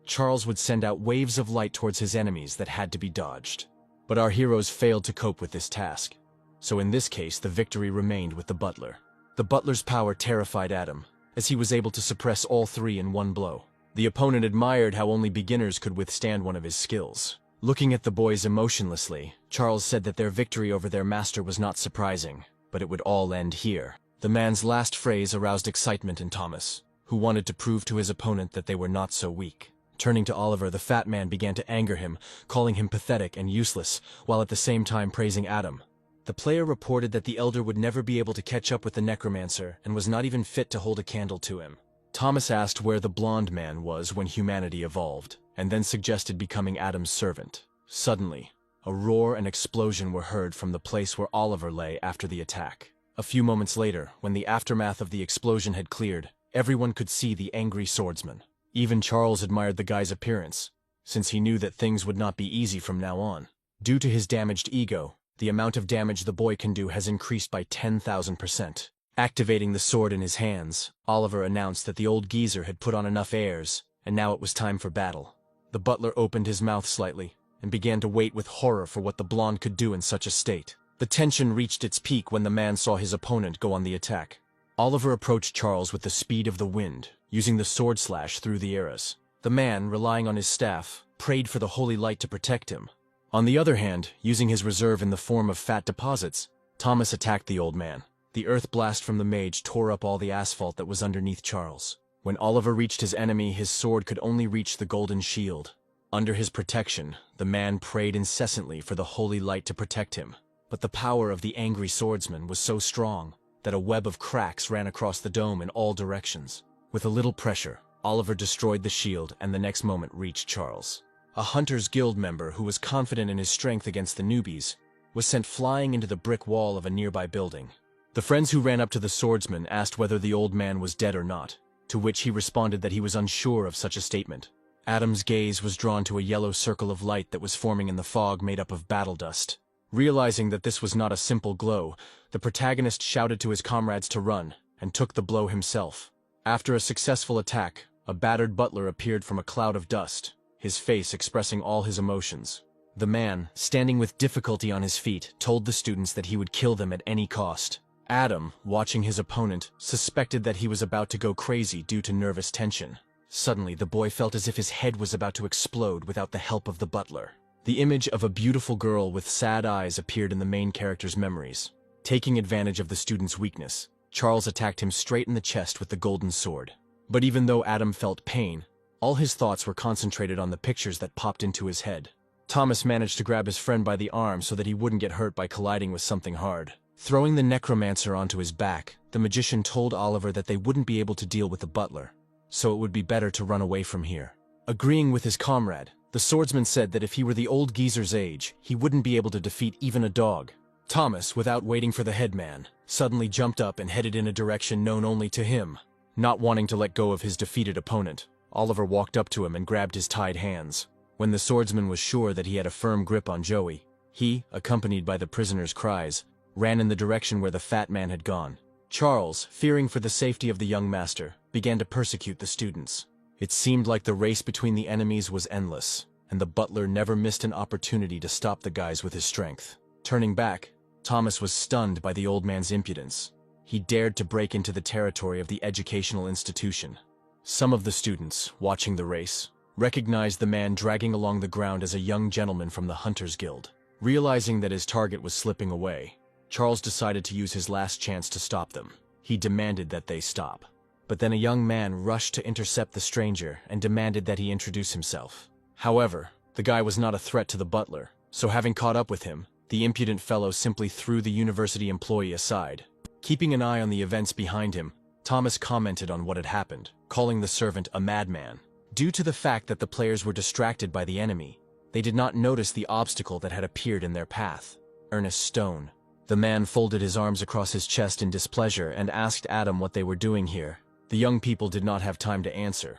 Charles would send out waves of light towards his enemies that had to be dodged. But our heroes failed to cope with this task, so in this case the victory remained with the butler. The butler's power terrified Adam, as he was able to suppress all three in one blow. The opponent admired how only beginners could withstand one of his skills. Looking at the boys emotionlessly, Charles said that their victory over their master was not surprising, but it would all end here. The man's last phrase aroused excitement in Thomas, who wanted to prove to his opponent that they were not so weak. Turning to Oliver, the fat man began to anger him, calling him pathetic and useless, while at the same time praising Adam. The player reported that the elder would never be able to catch up with the necromancer and was not even fit to hold a candle to him. Thomas asked where the blonde man was when humanity evolved, and then suggested becoming Adam's servant. Suddenly, a roar and explosion were heard from the place where Oliver lay after the attack. A few moments later, when the aftermath of the explosion had cleared, everyone could see the angry swordsman. Even Charles admired the guy's appearance, since he knew that things would not be easy from now on. Due to his damaged ego, The amount of damage the boy can do has increased by 10,000%. Activating the sword in his hands, Oliver announced that the old geezer had put on enough airs, and now it was time for battle. The butler opened his mouth slightly, and began to wait with horror for what the blonde could do in such a state. The tension reached its peak when the man saw his opponent go on the attack. Oliver approached Charles with the speed of the wind, using the sword slash through the eras. The man, relying on his staff, prayed for the holy light to protect him. On the other hand, using his reserve in the form of fat deposits, Thomas attacked the old man. The earth blast from the mage tore up all the asphalt that was underneath Charles. When Oliver reached his enemy, his sword could only reach the golden shield. Under his protection, the man prayed incessantly for the holy light to protect him. But the power of the angry swordsman was so strong that a web of cracks ran across the dome in all directions. With a little pressure, Oliver destroyed the shield and the next moment reached Charles. A Hunters Guild member who was confident in his strength against the newbies was sent flying into the brick wall of a nearby building. The friends who ran up to the swordsman asked whether the old man was dead or not, to which he responded that he was unsure of such a statement. Adam's gaze was drawn to a yellow circle of light that was forming in the fog made up of battle dust. Realizing that this was not a simple glow, the protagonist shouted to his comrades to run, and took the blow himself. After a successful attack, a battered butler appeared from a cloud of dust, his face expressing all his emotions. The man, standing with difficulty on his feet, told the students that he would kill them at any cost. Adam, watching his opponent, suspected that he was about to go crazy due to nervous tension. Suddenly, the boy felt as if his head was about to explode without the help of the butler. The image of a beautiful girl with sad eyes appeared in the main character's memories. Taking advantage of the student's weakness, Charles attacked him straight in the chest with the golden sword. But even though Adam felt pain, all his thoughts were concentrated on the pictures that popped into his head. Thomas managed to grab his friend by the arm so that he wouldn't get hurt by colliding with something hard. Throwing the necromancer onto his back, the magician told Oliver that they wouldn't be able to deal with the butler, so it would be better to run away from here. Agreeing with his comrade, the swordsman said that if he were the old geezer's age, he wouldn't be able to defeat even a dog. Thomas, without waiting for the headman, suddenly jumped up and headed in a direction known only to him. Not wanting to let go of his defeated opponent, Oliver walked up to him and grabbed his tied hands. When the swordsman was sure that he had a firm grip on Joey, he, accompanied by the prisoner's cries, ran in the direction where the fat man had gone. Charles, fearing for the safety of the young master, began to persecute the students. It seemed like the race between the enemies was endless, and the butler never missed an opportunity to stop the guys with his strength. Turning back, Thomas was stunned by the old man's impudence. He dared to break into the territory of the educational institution. Some of the students, watching the race, recognized the man dragging along the ground as a young gentleman from the Hunters Guild. Realizing that his target was slipping away, Charles decided to use his last chance to stop them. He demanded that they stop. But then a young man rushed to intercept the stranger and demanded that he introduce himself. However, the guy was not a threat to the butler, so having caught up with him, the impudent fellow simply threw the university employee aside. Keeping an eye on the events behind him, Thomas commented on what had happened, calling the servant a madman. Due to the fact that the players were distracted by the enemy, they did not notice the obstacle that had appeared in their path: Ernest Stone. The man folded his arms across his chest in displeasure and asked Adam what they were doing here. The young people did not have time to answer,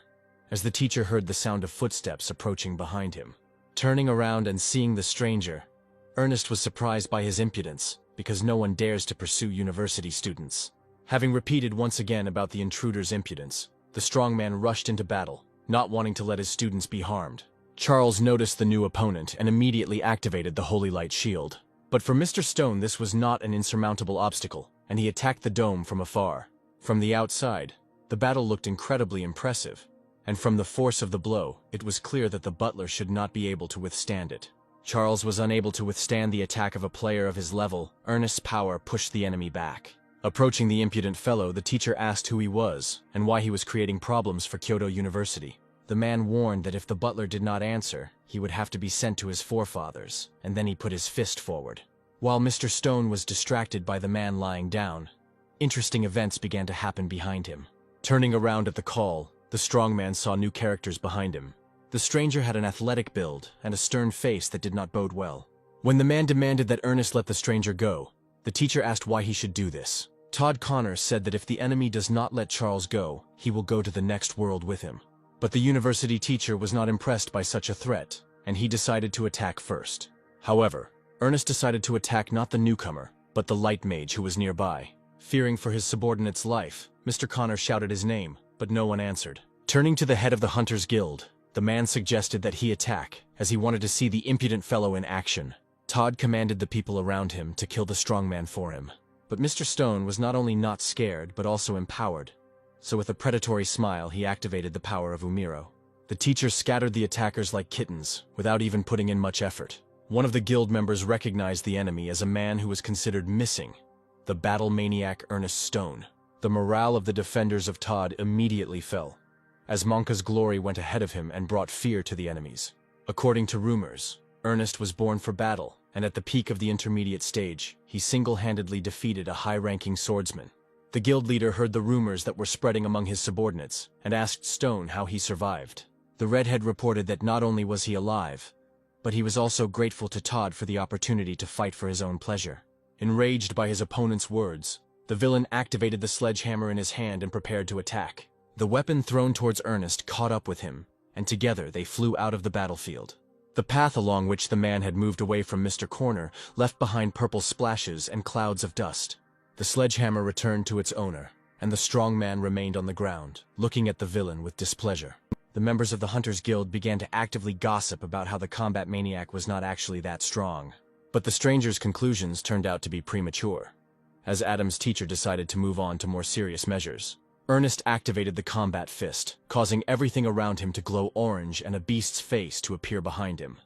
as the teacher heard the sound of footsteps approaching behind him. Turning around and seeing the stranger, Ernest was surprised by his impudence, because no one dares to pursue university students. Having repeated once again about the intruder's impudence, the strong man rushed into battle, not wanting to let his students be harmed. Charles noticed the new opponent and immediately activated the Holy Light Shield. But for Mr. Stone, this was not an insurmountable obstacle, and he attacked the dome from afar. From the outside, the battle looked incredibly impressive, and from the force of the blow, it was clear that the butler should not be able to withstand it. Charles was unable to withstand the attack of a player of his level. Ernest's power pushed the enemy back. Approaching the impudent fellow, the teacher asked who he was and why he was creating problems for Kyoto University. The man warned that if the butler did not answer, he would have to be sent to his forefathers, and then he put his fist forward. While Mr. Stone was distracted by the man lying down, interesting events began to happen behind him. Turning around at the call, the strong man saw new characters behind him. The stranger had an athletic build and a stern face that did not bode well. When the man demanded that Ernest let the stranger go, the teacher asked why he should do this. Todd Connor said that if the enemy does not let Charles go, he will go to the next world with him. But the university teacher was not impressed by such a threat, and he decided to attack first. However, Ernest decided to attack not the newcomer, but the light mage who was nearby. Fearing for his subordinate's life, Mr. Connor shouted his name, but no one answered. Turning to the head of the Hunters Guild, the man suggested that he attack, as he wanted to see the impudent fellow in action. Todd commanded the people around him to kill the strong man for him. But Mr. Stone was not only not scared, but also empowered. So with a predatory smile, he activated the power of Umiro. The teacher scattered the attackers like kittens, without even putting in much effort. One of the guild members recognized the enemy as a man who was considered missing, the battle maniac Ernest Stone. The morale of the defenders of Todd immediately fell, as Monka's glory went ahead of him and brought fear to the enemies. According to rumors, Ernest was born for battle, and at the peak of the intermediate stage, he single-handedly defeated a high-ranking swordsman. The guild leader heard the rumors that were spreading among his subordinates, and asked Stone how he survived. The redhead reported that not only was he alive, but he was also grateful to Todd for the opportunity to fight for his own pleasure. Enraged by his opponent's words, the villain activated the sledgehammer in his hand and prepared to attack. The weapon thrown towards Ernest caught up with him, and together they flew out of the battlefield. The path along which the man had moved away from Mr. Corner left behind purple splashes and clouds of dust. The sledgehammer returned to its owner, and the strong man remained on the ground, looking at the villain with displeasure. The members of the Hunters Guild began to actively gossip about how the combat maniac was not actually that strong. But the stranger's conclusions turned out to be premature, as Adam's teacher decided to move on to more serious measures. Ernest activated the combat fist, causing everything around him to glow orange and a beast's face to appear behind him.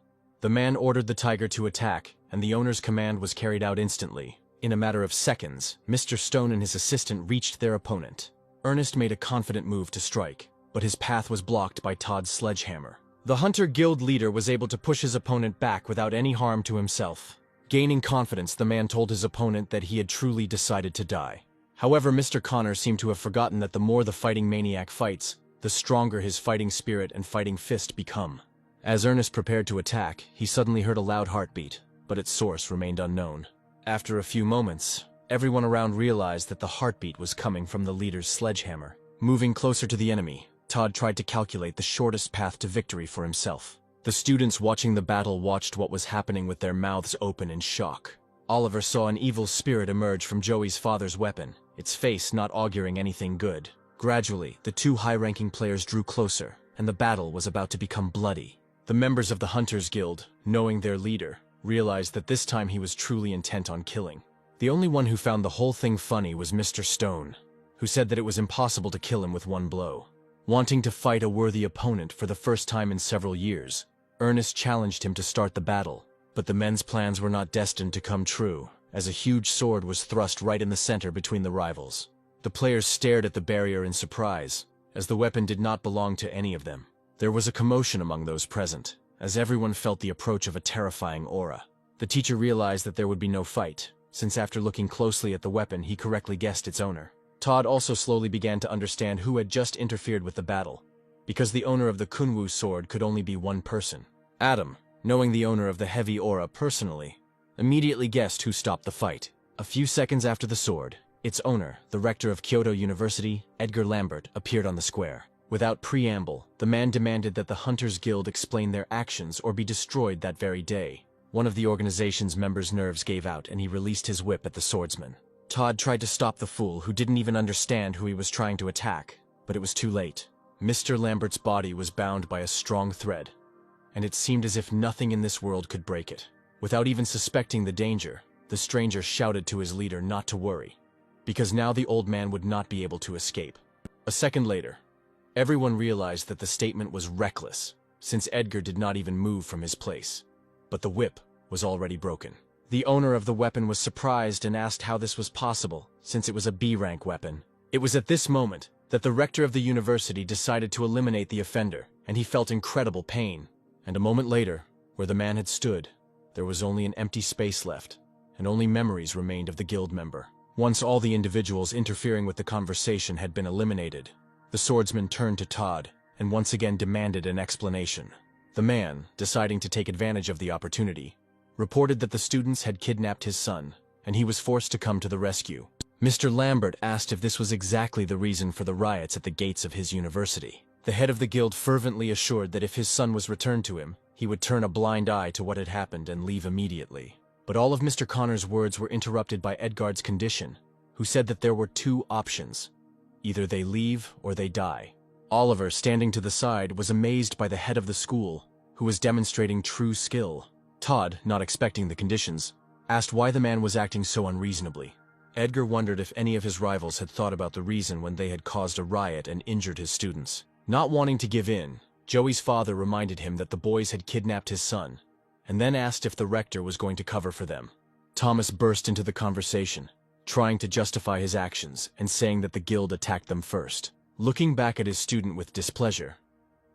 The man ordered the tiger to attack, and the owner's command was carried out instantly. In a matter of seconds, Mr. Stone and his assistant reached their opponent. Ernest made a confident move to strike, but his path was blocked by Todd's sledgehammer. The Hunter Guild leader was able to push his opponent back without any harm to himself. Gaining confidence, the man told his opponent that he had truly decided to die. However, Mr. Connor seemed to have forgotten that the more the fighting maniac fights, the stronger his fighting spirit and fighting fist become. As Ernest prepared to attack, he suddenly heard a loud heartbeat, but its source remained unknown. After a few moments, everyone around realized that the heartbeat was coming from the leader's sledgehammer. Moving closer to the enemy, Todd tried to calculate the shortest path to victory for himself. The students watching the battle watched what was happening with their mouths open in shock. Oliver saw an evil spirit emerge from Joey's father's weapon, its face not auguring anything good. Gradually, the two high-ranking players drew closer, and the battle was about to become bloody. The members of the Hunters Guild, knowing their leader, realized that this time he was truly intent on killing. The only one who found the whole thing funny was Mr. Stone, who said that it was impossible to kill him with one blow. Wanting to fight a worthy opponent for the first time in several years, Ernest challenged him to start the battle, but the men's plans were not destined to come true, as a huge sword was thrust right in the center between the rivals. The players stared at the barrier in surprise, as the weapon did not belong to any of them. There was a commotion among those present, as everyone felt the approach of a terrifying aura. The teacher realized that there would be no fight, since after looking closely at the weapon he correctly guessed its owner. Todd also slowly began to understand who had just interfered with the battle, because the owner of the Kunwu sword could only be one person. Adam, knowing the owner of the heavy aura personally, immediately guessed who stopped the fight. A few seconds after the sword, its owner, the rector of Kyoto University, Edgar Lambert, appeared on the square. Without preamble, the man demanded that the Hunters Guild explain their actions or be destroyed that very day. One of the organization's members' nerves gave out and he released his whip at the swordsman. Todd tried to stop the fool who didn't even understand who he was trying to attack, but it was too late. Mr. Lambert's body was bound by a strong thread, and it seemed as if nothing in this world could break it. Without even suspecting the danger, the stranger shouted to his leader not to worry, because now the old man would not be able to escape. A second later, everyone realized that the statement was reckless, since Edgar did not even move from his place. But the whip was already broken. The owner of the weapon was surprised and asked how this was possible, since it was a B-rank weapon. It was at this moment that the rector of the university decided to eliminate the offender, and he felt incredible pain. And a moment later, where the man had stood, there was only an empty space left, and only memories remained of the guild member. Once all the individuals interfering with the conversation had been eliminated, the swordsman turned to Todd and once again demanded an explanation. The man, deciding to take advantage of the opportunity, reported that the students had kidnapped his son, and he was forced to come to the rescue. Mr. Lambert asked if this was exactly the reason for the riots at the gates of his university. The head of the guild fervently assured that if his son was returned to him, he would turn a blind eye to what had happened and leave immediately. But all of Mr. Connor's words were interrupted by Edgard's condition, who said that there were two options. Either they leave or they die. Oliver, standing to the side, was amazed by the head of the school, who was demonstrating true skill. Todd, not expecting the conditions, asked why the man was acting so unreasonably. Edgar wondered if any of his rivals had thought about the reason when they had caused a riot and injured his students. Not wanting to give in, Joey's father reminded him that the boys had kidnapped his son, and then asked if the rector was going to cover for them. Thomas burst into the conversation, trying to justify his actions and saying that the guild attacked them first. Looking back at his student with displeasure,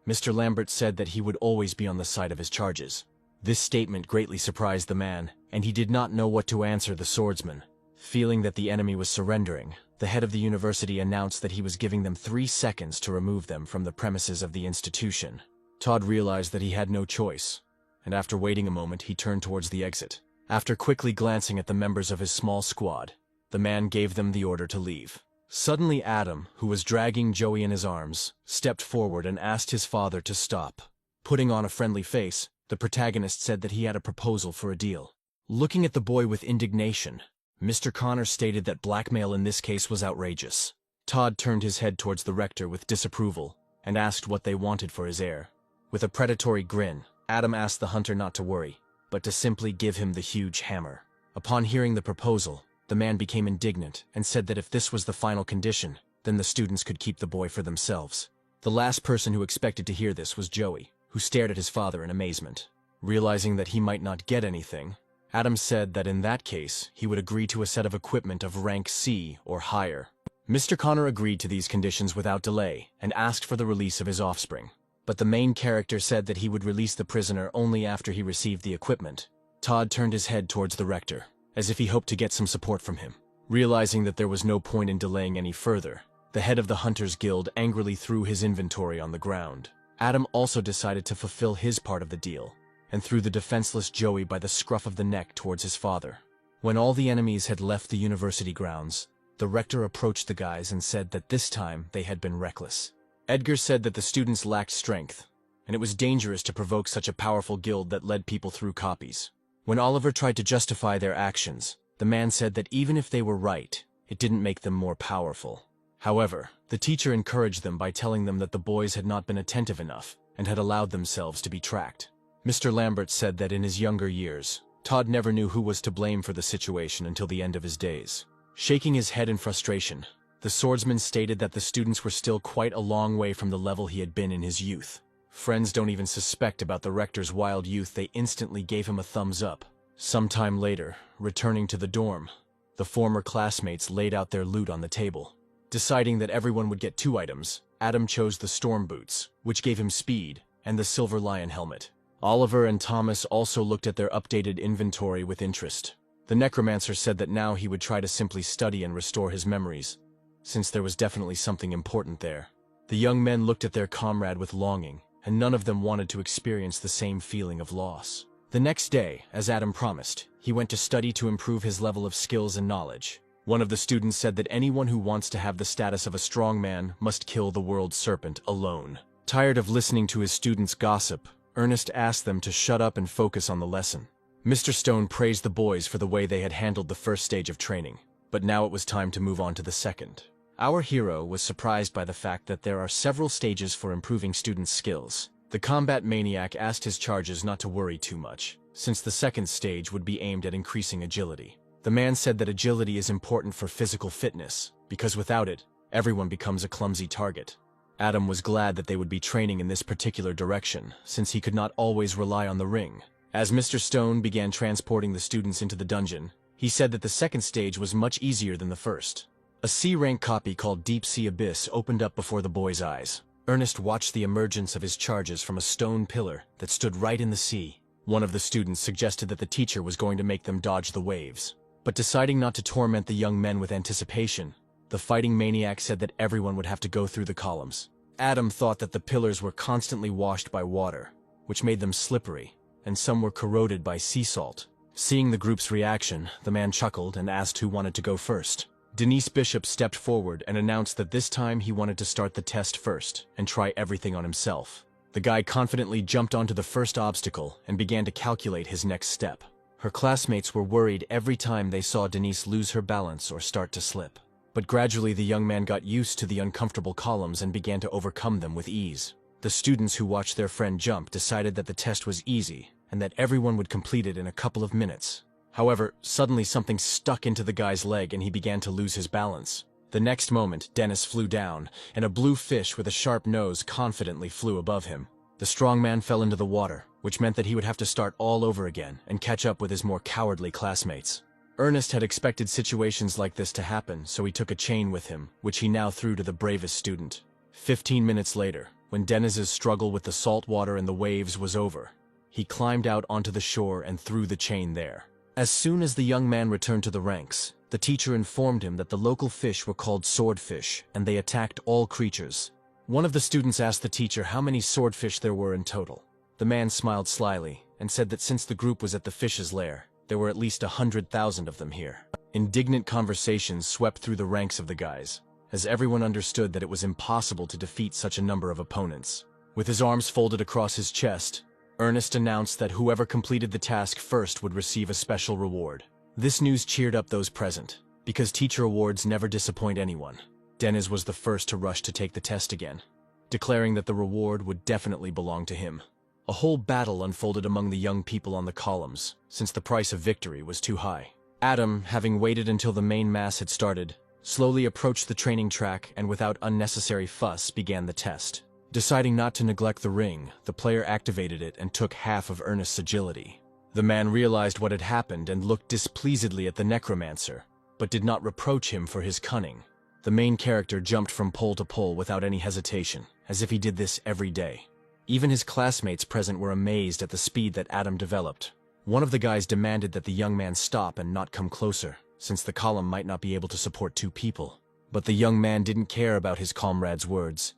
Mr. Lambert said that he would always be on the side of his charges. This statement greatly surprised the man, and he did not know what to answer the swordsman. Feeling that the enemy was surrendering, the head of the university announced that he was giving them 3 seconds to remove them from the premises of the institution. Todd realized that he had no choice, and after waiting a moment, he turned towards the exit. After quickly glancing at the members of his small squad, the man gave them the order to leave. Suddenly Adam, who was dragging Joey in his arms, stepped forward and asked his father to stop. Putting on a friendly face, the protagonist said that he had a proposal for a deal. Looking at the boy with indignation, Mr. Connor stated that blackmail in this case was outrageous. Todd turned his head towards the rector with disapproval and asked what they wanted for his heir. With a predatory grin, Adam asked the hunter not to worry, but to simply give him the huge hammer. Upon hearing the proposal, the man became indignant and said that if this was the final condition, then the students could keep the boy for themselves. The last person who expected to hear this was Joey, who stared at his father in amazement. Realizing that he might not get anything, Adam said that in that case, he would agree to a set of equipment of rank C or higher. Mr. Connor agreed to these conditions without delay and asked for the release of his offspring. But the main character said that he would release the prisoner only after he received the equipment. Todd turned his head towards the rector, as if he hoped to get some support from him. Realizing that there was no point in delaying any further, the head of the Hunters Guild angrily threw his inventory on the ground. Adam also decided to fulfill his part of the deal, and threw the defenseless Joey by the scruff of the neck towards his father. When all the enemies had left the university grounds, the rector approached the guys and said that this time they had been reckless. Edgar said that the students lacked strength, and it was dangerous to provoke such a powerful guild that led people through copies. When Oliver tried to justify their actions, the man said that even if they were right, it didn't make them more powerful. However, the teacher encouraged them by telling them that the boys had not been attentive enough and had allowed themselves to be tracked. Mr. Lambert said that in his younger years, Todd never knew who was to blame for the situation until the end of his days. Shaking his head in frustration, the swordsman stated that the students were still quite a long way from the level he had been in his youth. Friends don't even suspect about the rector's wild youth, they instantly gave him a thumbs up. Sometime later, returning to the dorm, the former classmates laid out their loot on the table. Deciding that everyone would get 2 items, Adam chose the storm boots, which gave him speed, and the silver lion helmet. Oliver and Thomas also looked at their updated inventory with interest. The necromancer said that now he would try to simply study and restore his memories, since there was definitely something important there. The young men looked at their comrade with longing, and none of them wanted to experience the same feeling of loss. The next day, as Adam promised, he went to study to improve his level of skills and knowledge. One of the students said that anyone who wants to have the status of a strong man must kill the world serpent alone. Tired of listening to his students' gossip, Ernest asked them to shut up and focus on the lesson. Mr. Stone praised the boys for the way they had handled the first stage of training, but now it was time to move on to the second. Our hero was surprised by the fact that there are several stages for improving students' skills. The combat maniac asked his charges not to worry too much, since the second stage would be aimed at increasing agility. The man said that agility is important for physical fitness, because without it, everyone becomes a clumsy target. Adam was glad that they would be training in this particular direction, since he could not always rely on the ring. As Mr. Stone began transporting the students into the dungeon, he said that the second stage was much easier than the first. A C-rank copy called Deep Sea Abyss opened up before the boy's eyes. Ernest watched the emergence of his charges from a stone pillar that stood right in the sea. One of the students suggested that the teacher was going to make them dodge the waves. But deciding not to torment the young men with anticipation, the fighting maniac said that everyone would have to go through the columns. Adam thought that the pillars were constantly washed by water, which made them slippery, and some were corroded by sea salt. Seeing the group's reaction, the man chuckled and asked who wanted to go first. Denise Bishop stepped forward and announced that this time he wanted to start the test first and try everything on himself. The guy confidently jumped onto the first obstacle and began to calculate his next step. Her classmates were worried every time they saw Denise lose her balance or start to slip. But gradually the young man got used to the uncomfortable columns and began to overcome them with ease. The students who watched their friend jump decided that the test was easy and that everyone would complete it in a couple of minutes. However, suddenly something stuck into the guy's leg and he began to lose his balance. The next moment, Dennis flew down, and a blue fish with a sharp nose confidently flew above him. The strong man fell into the water, which meant that he would have to start all over again and catch up with his more cowardly classmates. Ernest had expected situations like this to happen, so he took a chain with him, which he now threw to the bravest student. 15 minutes later, when Dennis's struggle with the salt water and the waves was over, he climbed out onto the shore and threw the chain there. As soon as the young man returned to the ranks, the teacher informed him that the local fish were called swordfish, and they attacked all creatures. One of the students asked the teacher how many swordfish there were in total. The man smiled slyly and said that since the group was at the fish's lair, there were at least 100,000 of them here. Indignant conversations swept through the ranks of the guys, as everyone understood that it was impossible to defeat such a number of opponents. With his arms folded across his chest, Ernest announced that whoever completed the task first would receive a special reward. This news cheered up those present, because teacher awards never disappoint anyone. Dennis was the first to rush to take the test again, declaring that the reward would definitely belong to him. A whole battle unfolded among the young people on the columns, since the price of victory was too high. Adam, having waited until the main mass had started, slowly approached the training track and without unnecessary fuss began the test. Deciding not to neglect the ring, the player activated it and took half of Ernest's agility. The man realized what had happened and looked displeasedly at the necromancer, but did not reproach him for his cunning. The main character jumped from pole to pole without any hesitation, as if he did this every day. Even his classmates present were amazed at the speed that Adam developed. One of the guys demanded that the young man stop and not come closer, since the column might not be able to support 2 people. But the young man didn't care about his comrade's words,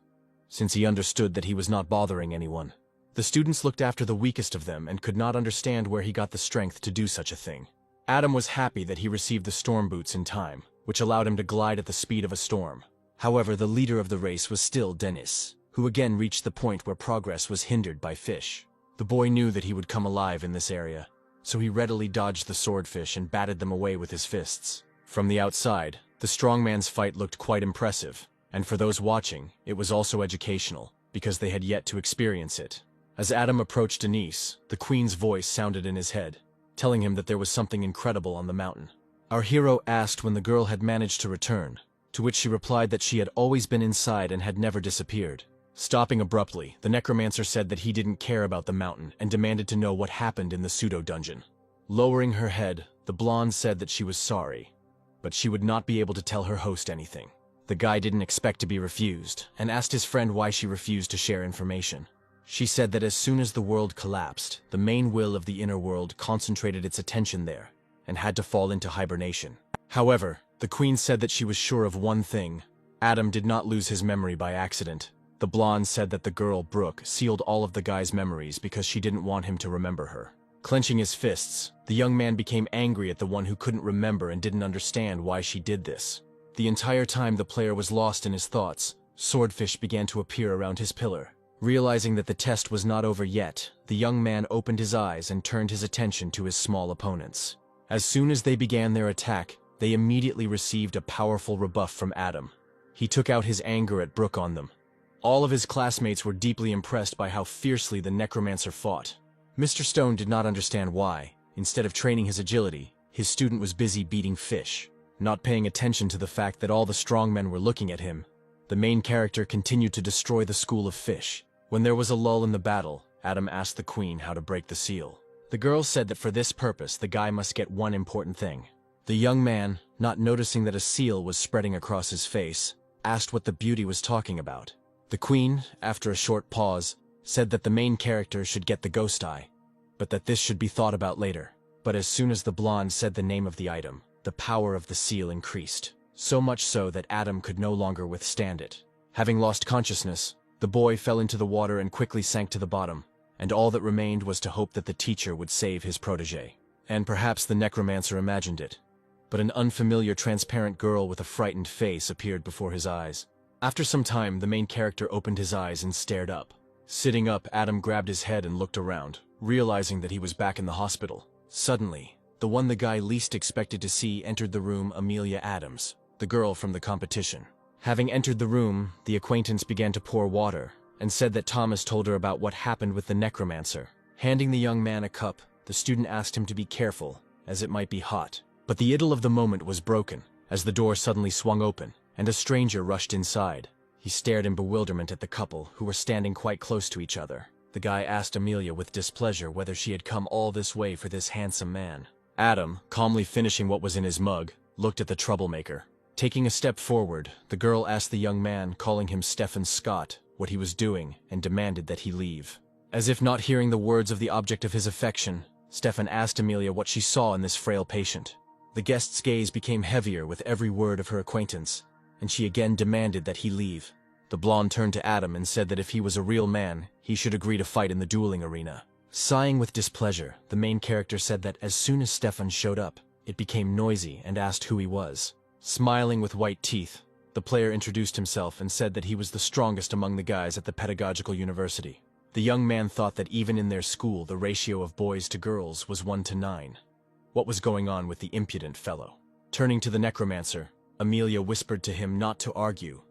since he understood that he was not bothering anyone. The students looked after the weakest of them and could not understand where he got the strength to do such a thing. Adam was happy that he received the storm boots in time, which allowed him to glide at the speed of a storm. However, the leader of the race was still Dennis, who again reached the point where progress was hindered by fish. The boy knew that he would come alive in this area, so he readily dodged the swordfish and batted them away with his fists. From the outside, the strongman's fight looked quite impressive, and for those watching, it was also educational, because they had yet to experience it. As Adam approached Denise, the queen's voice sounded in his head, telling him that there was something incredible on the mountain. Our hero asked when the girl had managed to return, to which she replied that she had always been inside and had never disappeared. Stopping abruptly, the necromancer said that he didn't care about the mountain and demanded to know what happened in the pseudo-dungeon. Lowering her head, the blonde said that she was sorry, but she would not be able to tell her host anything. The guy didn't expect to be refused, and asked his friend why she refused to share information. She said that as soon as the world collapsed, the main will of the inner world concentrated its attention there, and had to fall into hibernation. However, the queen said that she was sure of one thing: Adam did not lose his memory by accident. The blonde said that the girl, Brooke, sealed all of the guy's memories because she didn't want him to remember her. Clenching his fists, the young man became angry at the one who couldn't remember and didn't understand why she did this. The entire time the player was lost in his thoughts, swordfish began to appear around his pillar. Realizing that the test was not over yet, the young man opened his eyes and turned his attention to his small opponents. As soon as they began their attack, they immediately received a powerful rebuff from Adam. He took out his anger at Brooke on them. All of his classmates were deeply impressed by how fiercely the necromancer fought. Mr. Stone did not understand why, instead of training his agility, his student was busy beating fish. Not paying attention to the fact that all the strong men were looking at him, the main character continued to destroy the school of fish. When there was a lull in the battle, Adam asked the queen how to break the seal. The girl said that for this purpose, the guy must get one important thing. The young man, not noticing that a seal was spreading across his face, asked what the beauty was talking about. The queen, after a short pause, said that the main character should get the ghost eye, but that this should be thought about later. But as soon as the blonde said the name of the item, the power of the seal increased, so much so that Adam could no longer withstand it. Having lost consciousness, the boy fell into the water and quickly sank to the bottom, and all that remained was to hope that the teacher would save his protege. And perhaps the necromancer imagined it, but an unfamiliar transparent girl with a frightened face appeared before his eyes. After some time, the main character opened his eyes and stared up. Sitting up, Adam grabbed his head and looked around, realizing that he was back in the hospital. Suddenly, the one the guy least expected to see entered the room: Amelia Adams, the girl from the competition. Having entered the room, the acquaintance began to pour water, and said that Thomas told her about what happened with the necromancer. Handing the young man a cup, the student asked him to be careful, as it might be hot. But the idyll of the moment was broken, as the door suddenly swung open, and a stranger rushed inside. He stared in bewilderment at the couple, who were standing quite close to each other. The guy asked Amelia with displeasure whether she had come all this way for this handsome man. Adam, calmly finishing what was in his mug, looked at the troublemaker. Taking a step forward, the girl asked the young man, calling him Stephen Scott, what he was doing, and demanded that he leave. As if not hearing the words of the object of his affection, Stephen asked Amelia what she saw in this frail patient. The guest's gaze became heavier with every word of her acquaintance, and she again demanded that he leave. The blonde turned to Adam and said that if he was a real man, he should agree to fight in the dueling arena. Sighing with displeasure, the main character said that as soon as Stefan showed up, it became noisy and asked who he was. Smiling with white teeth, the player introduced himself and said that he was the strongest among the guys at the pedagogical university. The young man thought that even in their school the ratio of boys to girls was 1-9. What was going on with the impudent fellow? Turning to the necromancer, Amelia whispered to him not to argue,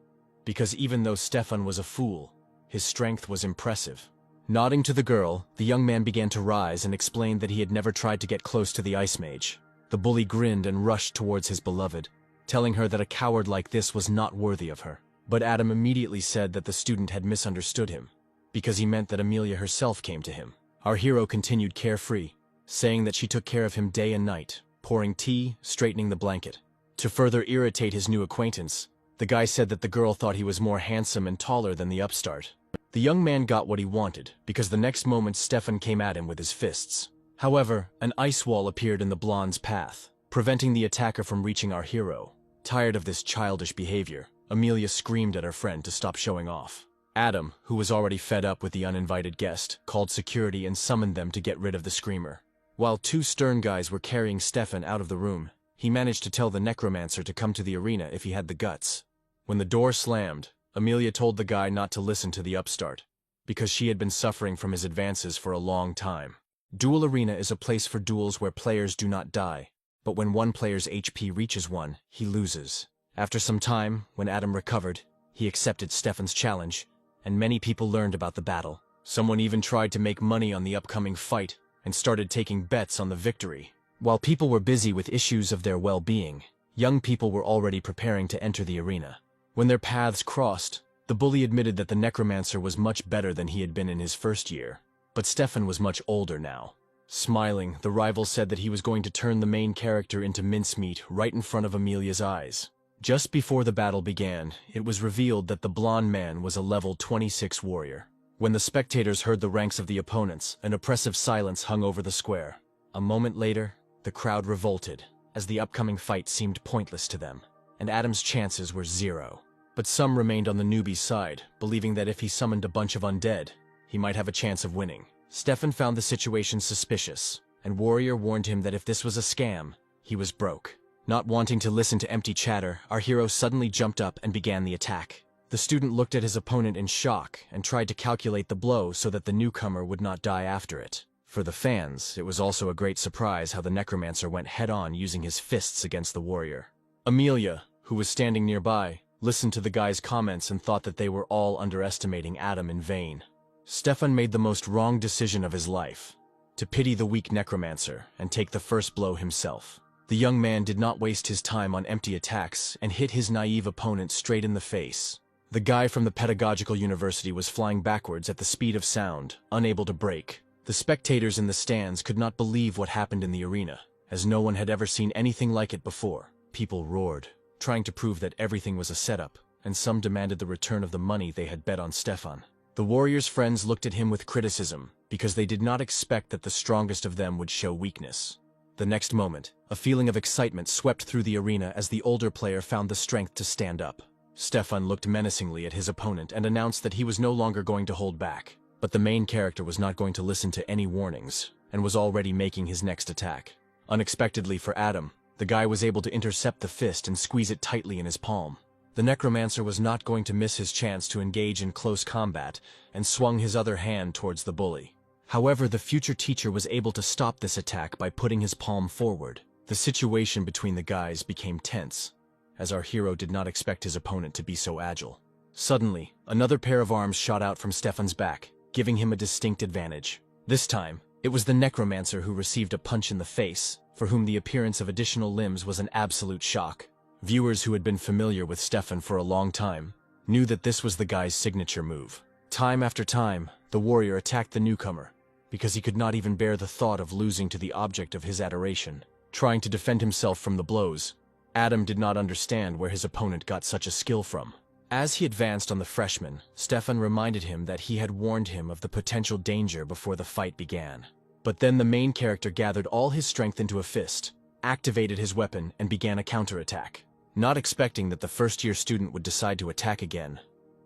because even though Stefan was a fool, his strength was impressive. Nodding to the girl, the young man began to rise and explained that he had never tried to get close to the ice mage. The bully grinned and rushed towards his beloved, telling her that a coward like this was not worthy of her. But Adam immediately said that the student had misunderstood him, because he meant that Amelia herself came to him. Our hero continued carefree, saying that she took care of him day and night, pouring tea, straightening the blanket. To further irritate his new acquaintance, the guy said that the girl thought he was more handsome and taller than the upstart. The young man got what he wanted, because the next moment Stefan came at him with his fists. However, an ice wall appeared in the blonde's path, preventing the attacker from reaching our hero. Tired of this childish behavior, Amelia screamed at her friend to stop showing off. Adam, who was already fed up with the uninvited guest, called security and summoned them to get rid of the screamer. While two stern guys were carrying Stefan out of the room, he managed to tell the necromancer to come to the arena if he had the guts. When the door slammed, Amelia told the guy not to listen to the upstart, because she had been suffering from his advances for a long time. Duel Arena is a place for duels where players do not die, but when one player's HP reaches 1, he loses. After some time, when Adam recovered, he accepted Stefan's challenge, and many people learned about the battle. Someone even tried to make money on the upcoming fight and started taking bets on the victory. While people were busy with issues of their well-being, young people were already preparing to enter the arena. When their paths crossed, the bully admitted that the necromancer was much better than he had been in his first year, but Stefan was much older now. Smiling, the rival said that he was going to turn the main character into mincemeat right in front of Amelia's eyes. Just before the battle began, it was revealed that the blonde man was a level 26 warrior. When the spectators heard the ranks of the opponents, an oppressive silence hung over the square. A moment later, the crowd revolted, as the upcoming fight seemed pointless to them, and Adam's chances were 0. But some remained on the newbie's side, believing that if he summoned a bunch of undead, he might have a chance of winning. Stefan found the situation suspicious, and Warrior warned him that if this was a scam, he was broke. Not wanting to listen to empty chatter, our hero suddenly jumped up and began the attack. The student looked at his opponent in shock and tried to calculate the blow so that the newcomer would not die after it. For the fans, it was also a great surprise how the necromancer went head-on using his fists against the warrior. Amelia, who was standing nearby, listened to the guy's comments and thought that they were all underestimating Adam in vain. Stefan made the most wrong decision of his life, to pity the weak necromancer and take the first blow himself. The young man did not waste his time on empty attacks and hit his naive opponent straight in the face. The guy from the pedagogical university was flying backwards at the speed of sound, unable to break. The spectators in the stands could not believe what happened in the arena, as no one had ever seen anything like it before. People roared, trying to prove that everything was a setup, and some demanded the return of the money they had bet on Stefan. The warrior's friends looked at him with criticism, because they did not expect that the strongest of them would show weakness. The next moment, a feeling of excitement swept through the arena as the older player found the strength to stand up. Stefan looked menacingly at his opponent and announced that he was no longer going to hold back. But the main character was not going to listen to any warnings, and was already making his next attack. Unexpectedly for Adam, the guy was able to intercept the fist and squeeze it tightly in his palm. The necromancer was not going to miss his chance to engage in close combat, and swung his other hand towards the bully. However, the future teacher was able to stop this attack by putting his palm forward. The situation between the guys became tense, as our hero did not expect his opponent to be so agile. Suddenly, another pair of arms shot out from Stefan's back, giving him a distinct advantage. This time, it was the Necromancer who received a punch in the face, for whom the appearance of additional limbs was an absolute shock. Viewers who had been familiar with Stefan for a long time knew that this was the guy's signature move. Time after time, the warrior attacked the newcomer, because he could not even bear the thought of losing to the object of his adoration. Trying to defend himself from the blows, Adam did not understand where his opponent got such a skill from. As he advanced on the freshman, Stefan reminded him that he had warned him of the potential danger before the fight began. But then the main character gathered all his strength into a fist, activated his weapon, and began a counterattack. Not expecting that the first-year student would decide to attack again,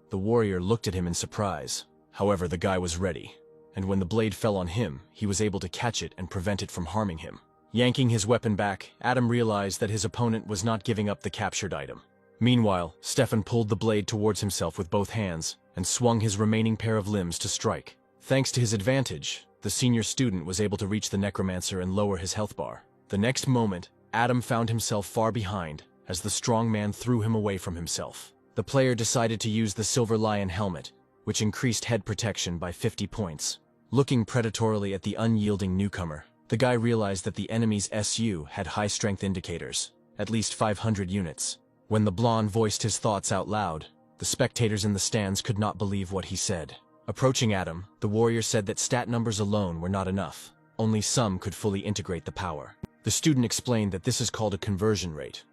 the warrior looked at him in surprise. However, the guy was ready, and when the blade fell on him, he was able to catch it and prevent it from harming him. Yanking his weapon back, Adam realized that his opponent was not giving up the captured item. Meanwhile, Stefan pulled the blade towards himself with both hands and swung his remaining pair of limbs to strike. Thanks to his advantage, the senior student was able to reach the Necromancer and lower his health bar. The next moment, Adam found himself far behind as the strong man threw him away from himself. The player decided to use the Silver Lion helmet, which increased head protection by 50 points. Looking predatorily at the unyielding newcomer, the guy realized that the enemy's SU had high strength indicators, at least 500 units. When the blonde voiced his thoughts out loud, the spectators in the stands could not believe what he said. Approaching Adam, the warrior said that stat numbers alone were not enough. Only some could fully integrate the power. The student explained that this is called a conversion rate,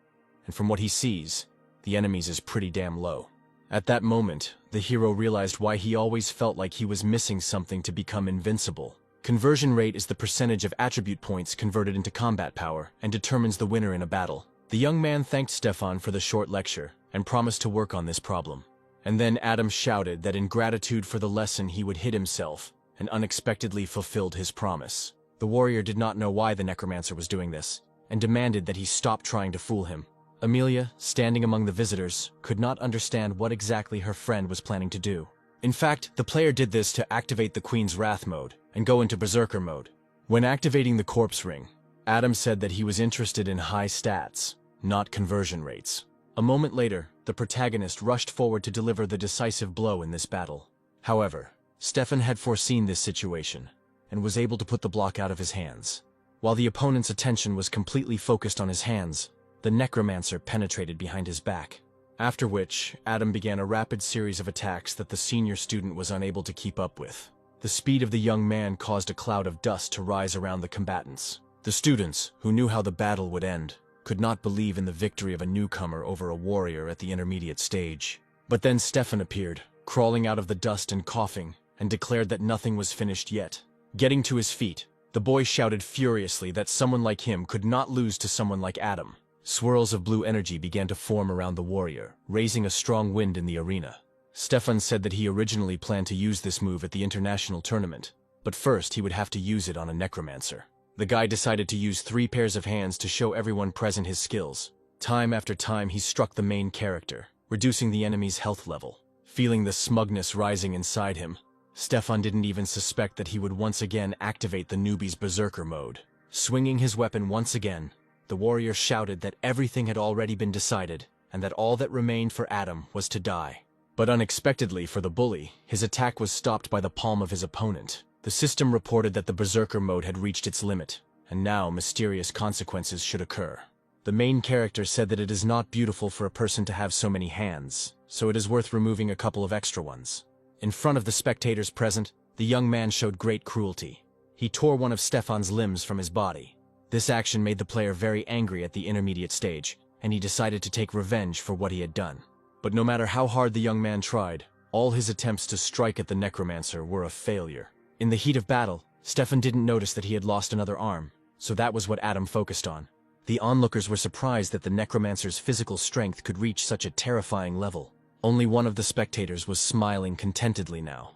and from what he sees, the enemy's is pretty damn low. At that moment, the hero realized why he always felt like he was missing something to become invincible. Conversion rate is the percentage of attribute points converted into combat power and determines the winner in a battle. The young man thanked Stefan for the short lecture and promised to work on this problem. And then Adam shouted that in gratitude for the lesson he would hit himself and unexpectedly fulfilled his promise. The warrior did not know why the Necromancer was doing this and demanded that he stop trying to fool him. Amelia, standing among the visitors, could not understand what exactly her friend was planning to do. In fact, the player did this to activate the Queen's Wrath mode and go into Berserker mode. When activating the Corpse Ring, Adam said that he was interested in high stats, not conversion rates. A moment later, the protagonist rushed forward to deliver the decisive blow in this battle. However, Stefan had foreseen this situation and was able to put the block out of his hands. While the opponent's attention was completely focused on his hands, the Necromancer penetrated behind his back. After which, Adam began a rapid series of attacks that the senior student was unable to keep up with. The speed of the young man caused a cloud of dust to rise around the combatants. The students, who knew how the battle would end, could not believe in the victory of a newcomer over a warrior at the intermediate stage. But then Stefan appeared, crawling out of the dust and coughing, and declared that nothing was finished yet. Getting to his feet, the boy shouted furiously that someone like him could not lose to someone like Adam. Swirls of blue energy began to form around the warrior, raising a strong wind in the arena. Stefan said that he originally planned to use this move at the international tournament, but first he would have to use it on a Necromancer. The guy decided to use 3 pairs of hands to show everyone present his skills. Time after time he struck the main character, reducing the enemy's health level. Feeling the smugness rising inside him, Stefan didn't even suspect that he would once again activate the newbie's Berserker mode. Swinging his weapon once again, the warrior shouted that everything had already been decided, and that all that remained for Adam was to die. But unexpectedly for the bully, his attack was stopped by the palm of his opponent. The system reported that the Berserker mode had reached its limit, and now mysterious consequences should occur. The main character said that it is not beautiful for a person to have so many hands, so it is worth removing a couple of extra ones. In front of the spectators present, the young man showed great cruelty. He tore one of Stefan's limbs from his body. This action made the player very angry at the intermediate stage, and he decided to take revenge for what he had done. But no matter how hard the young man tried, all his attempts to strike at the Necromancer were a failure. In the heat of battle, Stefan didn't notice that he had lost another arm, so that was what Adam focused on. The onlookers were surprised that the Necromancer's physical strength could reach such a terrifying level. Only one of the spectators was smiling contentedly now.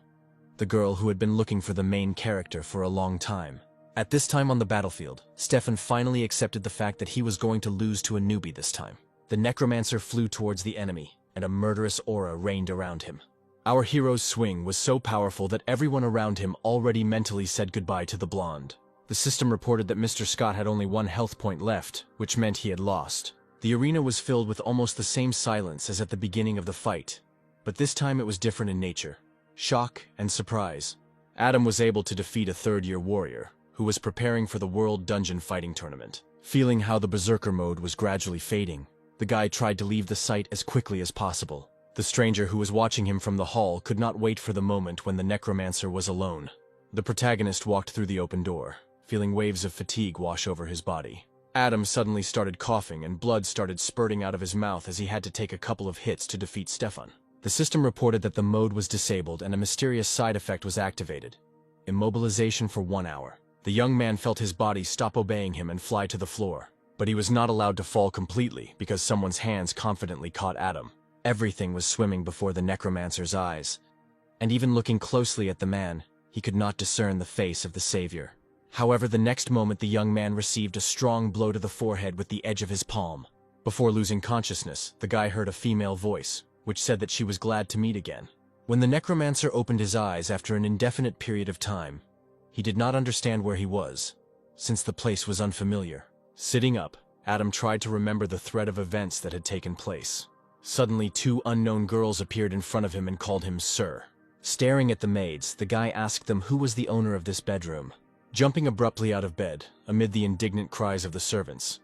The girl who had been looking for the main character for a long time. At this time on the battlefield, Stefan finally accepted the fact that he was going to lose to a newbie this time. The Necromancer flew towards the enemy, and a murderous aura reigned around him. Our hero's swing was so powerful that everyone around him already mentally said goodbye to the blonde. The system reported that Mr. Scott had only 1 health point left, which meant he had lost. The arena was filled with almost the same silence as at the beginning of the fight, but this time it was different in nature. Shock and surprise. Adam was able to defeat a third-year warrior, who was preparing for the World Dungeon Fighting Tournament. Feeling how the Berserker mode was gradually fading, the guy tried to leave the site as quickly as possible. The stranger who was watching him from the hall could not wait for the moment when the Necromancer was alone. The protagonist walked through the open door, feeling waves of fatigue wash over his body. Adam suddenly started coughing and blood started spurting out of his mouth as he had to take a couple of hits to defeat Stefan. The system reported that the mode was disabled and a mysterious side effect was activated. Immobilization for 1 hour. The young man felt his body stop obeying him and fly to the floor, but he was not allowed to fall completely because someone's hands confidently caught Adam. Everything was swimming before the Necromancer's eyes, and even looking closely at the man, he could not discern the face of the savior. However, the next moment the young man received a strong blow to the forehead with the edge of his palm. Before losing consciousness, the guy heard a female voice, which said that she was glad to meet again. When the Necromancer opened his eyes after an indefinite period of time, he did not understand where he was, since the place was unfamiliar. Sitting up, Adam tried to remember the thread of events that had taken place. Suddenly, 2 unknown girls appeared in front of him and called him sir. Staring at the maids, the guy asked them who was the owner of this bedroom. Jumping abruptly out of bed, amid the indignant cries of the servants,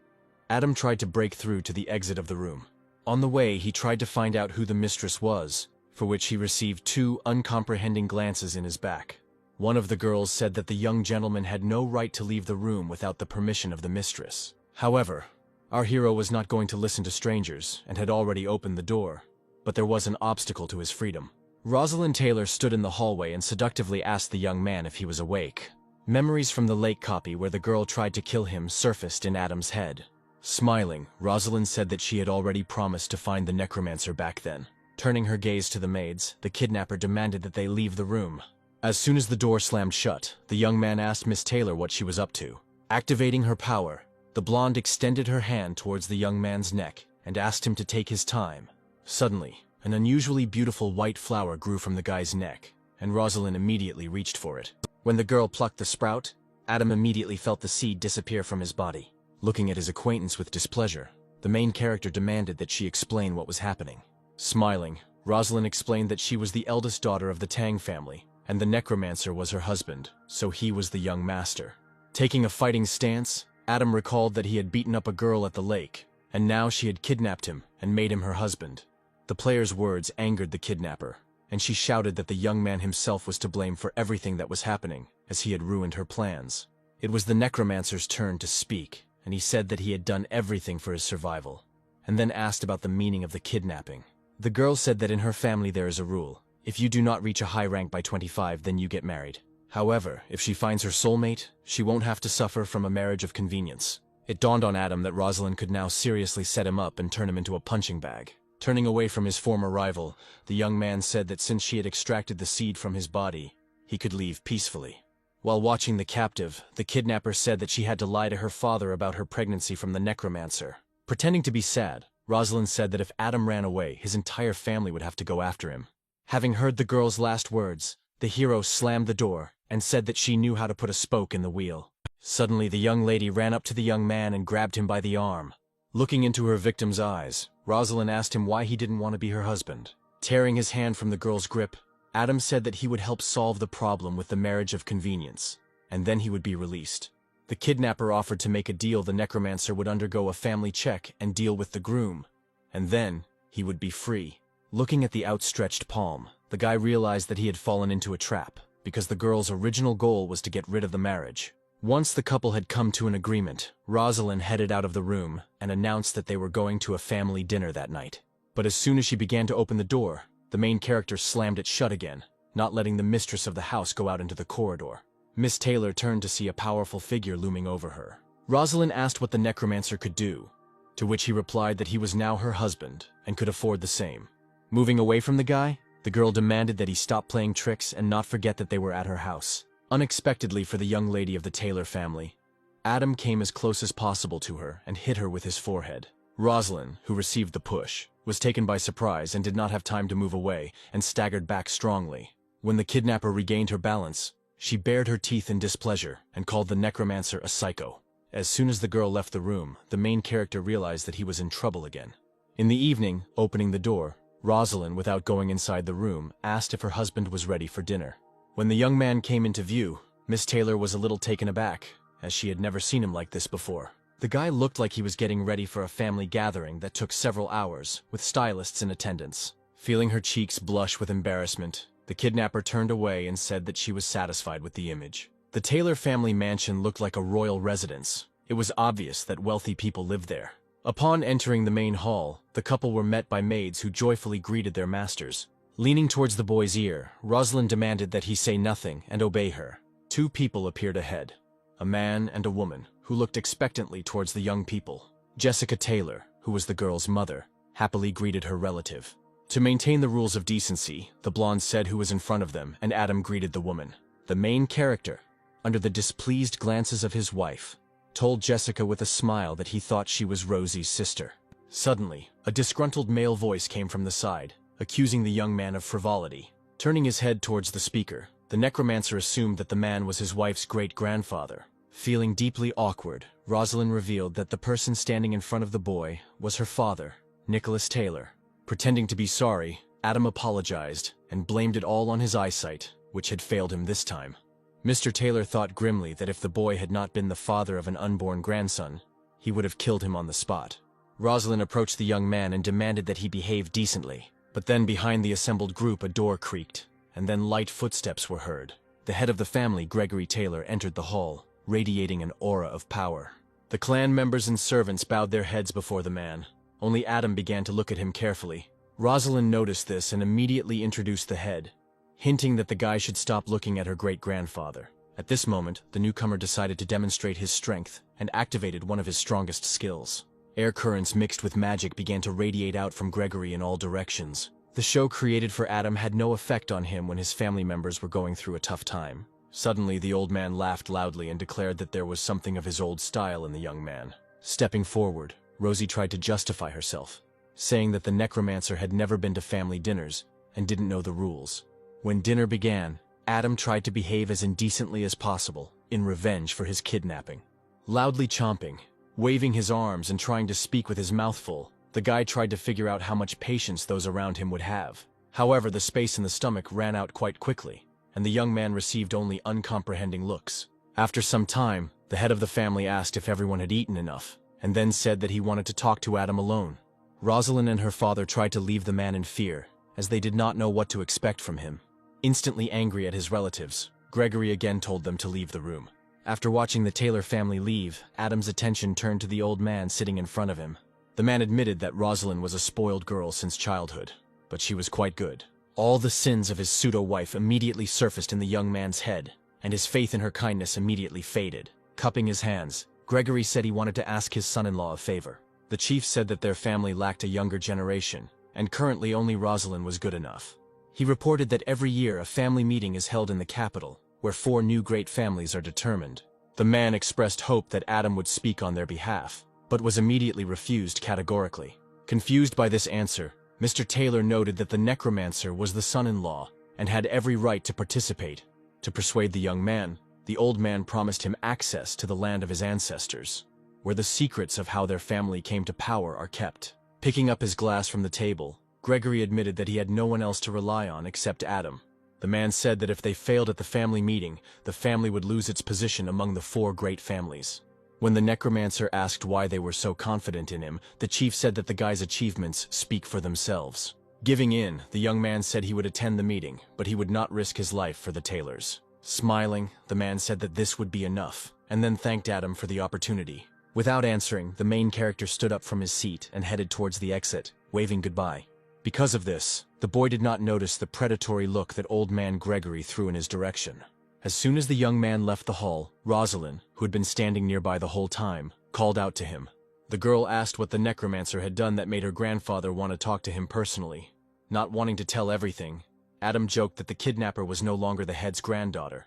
Adam tried to break through to the exit of the room. On the way, he tried to find out who the mistress was, for which he received 2 uncomprehending glances in his back. One of the girls said that the young gentleman had no right to leave the room without the permission of the mistress. However, our hero was not going to listen to strangers and had already opened the door, but there was an obstacle to his freedom. Rosalind Taylor stood in the hallway and seductively asked the young man if he was awake. Memories from the lake copy where the girl tried to kill him surfaced in Adam's head. Smiling, Rosalind said that she had already promised to find the Necromancer back then. Turning her gaze to the maids, the kidnapper demanded that they leave the room. As soon as the door slammed shut, the young man asked Miss Taylor what she was up to. Activating her power, the blonde extended her hand towards the young man's neck and asked him to take his time. Suddenly, an unusually beautiful white flower grew from the guy's neck, and Rosalind immediately reached for it. When the girl plucked the sprout, Adam immediately felt the seed disappear from his body. Looking at his acquaintance with displeasure, the main character demanded that she explain what was happening. Smiling, Rosalind explained that she was the eldest daughter of the Tang family, and the Necromancer was her husband, so he was the young master. Taking a fighting stance, Adam recalled that he had beaten up a girl at the lake, and now she had kidnapped him and made him her husband. The player's words angered the kidnapper, and she shouted that the young man himself was to blame for everything that was happening, as he had ruined her plans. It was the Necromancer's turn to speak, and he said that he had done everything for his survival, and then asked about the meaning of the kidnapping. The girl said that in her family there is a rule. If you do not reach a high rank by 25, then you get married. However, if she finds her soulmate, she won't have to suffer from a marriage of convenience. It dawned on Adam that Rosalind could now seriously set him up and turn him into a punching bag. Turning away from his former rival, the young man said that since she had extracted the seed from his body, he could leave peacefully. While watching the captive, the kidnapper said that she had to lie to her father about her pregnancy from the Necromancer. Pretending to be sad, Rosalind said that if Adam ran away, his entire family would have to go after him. Having heard the girl's last words, the hero slammed the door and said that she knew how to put a spoke in the wheel. Suddenly, the young lady ran up to the young man and grabbed him by the arm. Looking into her victim's eyes, Rosalind asked him why he didn't want to be her husband. Tearing his hand from the girl's grip, Adam said that he would help solve the problem with the marriage of convenience, and then he would be released. The kidnapper offered to make a deal. The Necromancer would undergo a family check and deal with the groom, and then he would be free. Looking at the outstretched palm, the guy realized that he had fallen into a trap, because the girl's original goal was to get rid of the marriage. Once the couple had come to an agreement, Rosalind headed out of the room and announced that they were going to a family dinner that night. But as soon as she began to open the door, the main character slammed it shut again, not letting the mistress of the house go out into the corridor. Miss Taylor turned to see a powerful figure looming over her. Rosalind asked what the Necromancer could do, to which he replied that he was now her husband and could afford the same. Moving away from the guy, the girl demanded that he stop playing tricks and not forget that they were at her house. Unexpectedly for the young lady of the Taylor family, Adam came as close as possible to her and hit her with his forehead. Rosalind, who received the push, was taken by surprise and did not have time to move away and staggered back strongly. When the kidnapper regained her balance, she bared her teeth in displeasure and called the necromancer a psycho. As soon as the girl left the room, the main character realized that he was in trouble again. In the evening, opening the door, Rosalind, without going inside the room, asked if her husband was ready for dinner. When the young man came into view, Miss Taylor was a little taken aback, as she had never seen him like this before. The guy looked like he was getting ready for a family gathering that took several hours, with stylists in attendance. Feeling her cheeks blush with embarrassment, the kidnapper turned away and said that she was satisfied with the image. The Taylor family mansion looked like a royal residence. It was obvious that wealthy people lived there. Upon entering the main hall, the couple were met by maids who joyfully greeted their masters. Leaning towards the boy's ear, Rosalind demanded that he say nothing and obey her. Two people appeared ahead, a man and a woman, who looked expectantly towards the young people. Jessica Taylor, who was the girl's mother, happily greeted her relative. To maintain the rules of decency, the blonde said who was in front of them, and Adam greeted the woman. The main character, under the displeased glances of his wife, told Jessica with a smile that he thought she was Rosie's sister. Suddenly, a disgruntled male voice came from the side, accusing the young man of frivolity. Turning his head towards the speaker, the necromancer assumed that the man was his wife's great-grandfather. Feeling deeply awkward, Rosalind revealed that the person standing in front of the boy was her father, Nicholas Taylor. Pretending to be sorry, Adam apologized and blamed it all on his eyesight, which had failed him this time. Mr. Taylor thought grimly that if the boy had not been the father of an unborn grandson, he would have killed him on the spot. Rosalind approached the young man and demanded that he behave decently. But then behind the assembled group a door creaked, and then light footsteps were heard. The head of the family, Gregory Taylor, entered the hall, radiating an aura of power. The clan members and servants bowed their heads before the man. Only Adam began to look at him carefully. Rosalind noticed this and immediately introduced the head, hinting that the guy should stop looking at her great-grandfather. At this moment, the newcomer decided to demonstrate his strength and activated one of his strongest skills. Air currents mixed with magic began to radiate out from Gregory in all directions. The show created for Adam had no effect on him when his family members were going through a tough time. Suddenly, the old man laughed loudly and declared that there was something of his old style in the young man. Stepping forward, Rosie tried to justify herself, saying that the necromancer had never been to family dinners and didn't know the rules. When dinner began, Adam tried to behave as indecently as possible, in revenge for his kidnapping. Loudly chomping, waving his arms and trying to speak with his mouth full, the guy tried to figure out how much patience those around him would have. However, the space in the stomach ran out quite quickly, and the young man received only uncomprehending looks. After some time, the head of the family asked if everyone had eaten enough, and then said that he wanted to talk to Adam alone. Rosalind and her father tried to leave the man in fear, as they did not know what to expect from him. Instantly angry at his relatives, Gregory again told them to leave the room. After watching the Taylor family leave, Adam's attention turned to the old man sitting in front of him. The man admitted that Rosalind was a spoiled girl since childhood, but she was quite good. All the sins of his pseudo-wife immediately surfaced in the young man's head, and his faith in her kindness immediately faded. Cupping his hands, Gregory said he wanted to ask his son-in-law a favor. The chief said that their family lacked a younger generation, and currently only Rosalind was good enough. He reported that every year a family meeting is held in the capital, where 4 new great families are determined. The man expressed hope that Adam would speak on their behalf, but was immediately refused categorically. Confused by this answer, Mr. Taylor noted that the necromancer was the son-in-law and had every right to participate. To persuade the young man, the old man promised him access to the land of his ancestors, where the secrets of how their family came to power are kept. Picking up his glass from the table, Gregory admitted that he had no one else to rely on except Adam. The man said that if they failed at the family meeting, the family would lose its position among the 4 great families. When the necromancer asked why they were so confident in him, the chief said that the guy's achievements speak for themselves. Giving in, the young man said he would attend the meeting, but he would not risk his life for the Taylors. Smiling, the man said that this would be enough, and then thanked Adam for the opportunity. Without answering, the main character stood up from his seat and headed towards the exit, waving goodbye. Because of this, the boy did not notice the predatory look that old man Gregory threw in his direction. As soon as the young man left the hall, Rosalind, who had been standing nearby the whole time, called out to him. The girl asked what the necromancer had done that made her grandfather want to talk to him personally. Not wanting to tell everything, Adam joked that the kidnapper was no longer the head's granddaughter,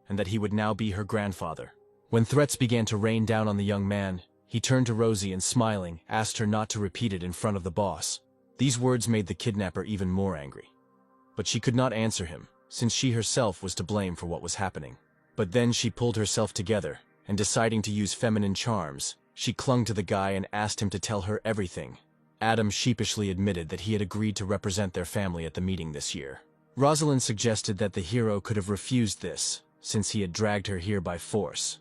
and that he would now be her grandfather. When threats began to rain down on the young man, He turned to Rosie and, smiling, asked her not to repeat it in front of the boss. These words made the kidnapper even more angry. But she could not answer him, since she herself was to blame for what was happening. But then she pulled herself together, and deciding to use feminine charms, she clung to the guy and asked him to tell her everything. Adam sheepishly admitted that he had agreed to represent their family at the meeting this year. Rosalind suggested that the hero could have refused this, since he had dragged her here by force.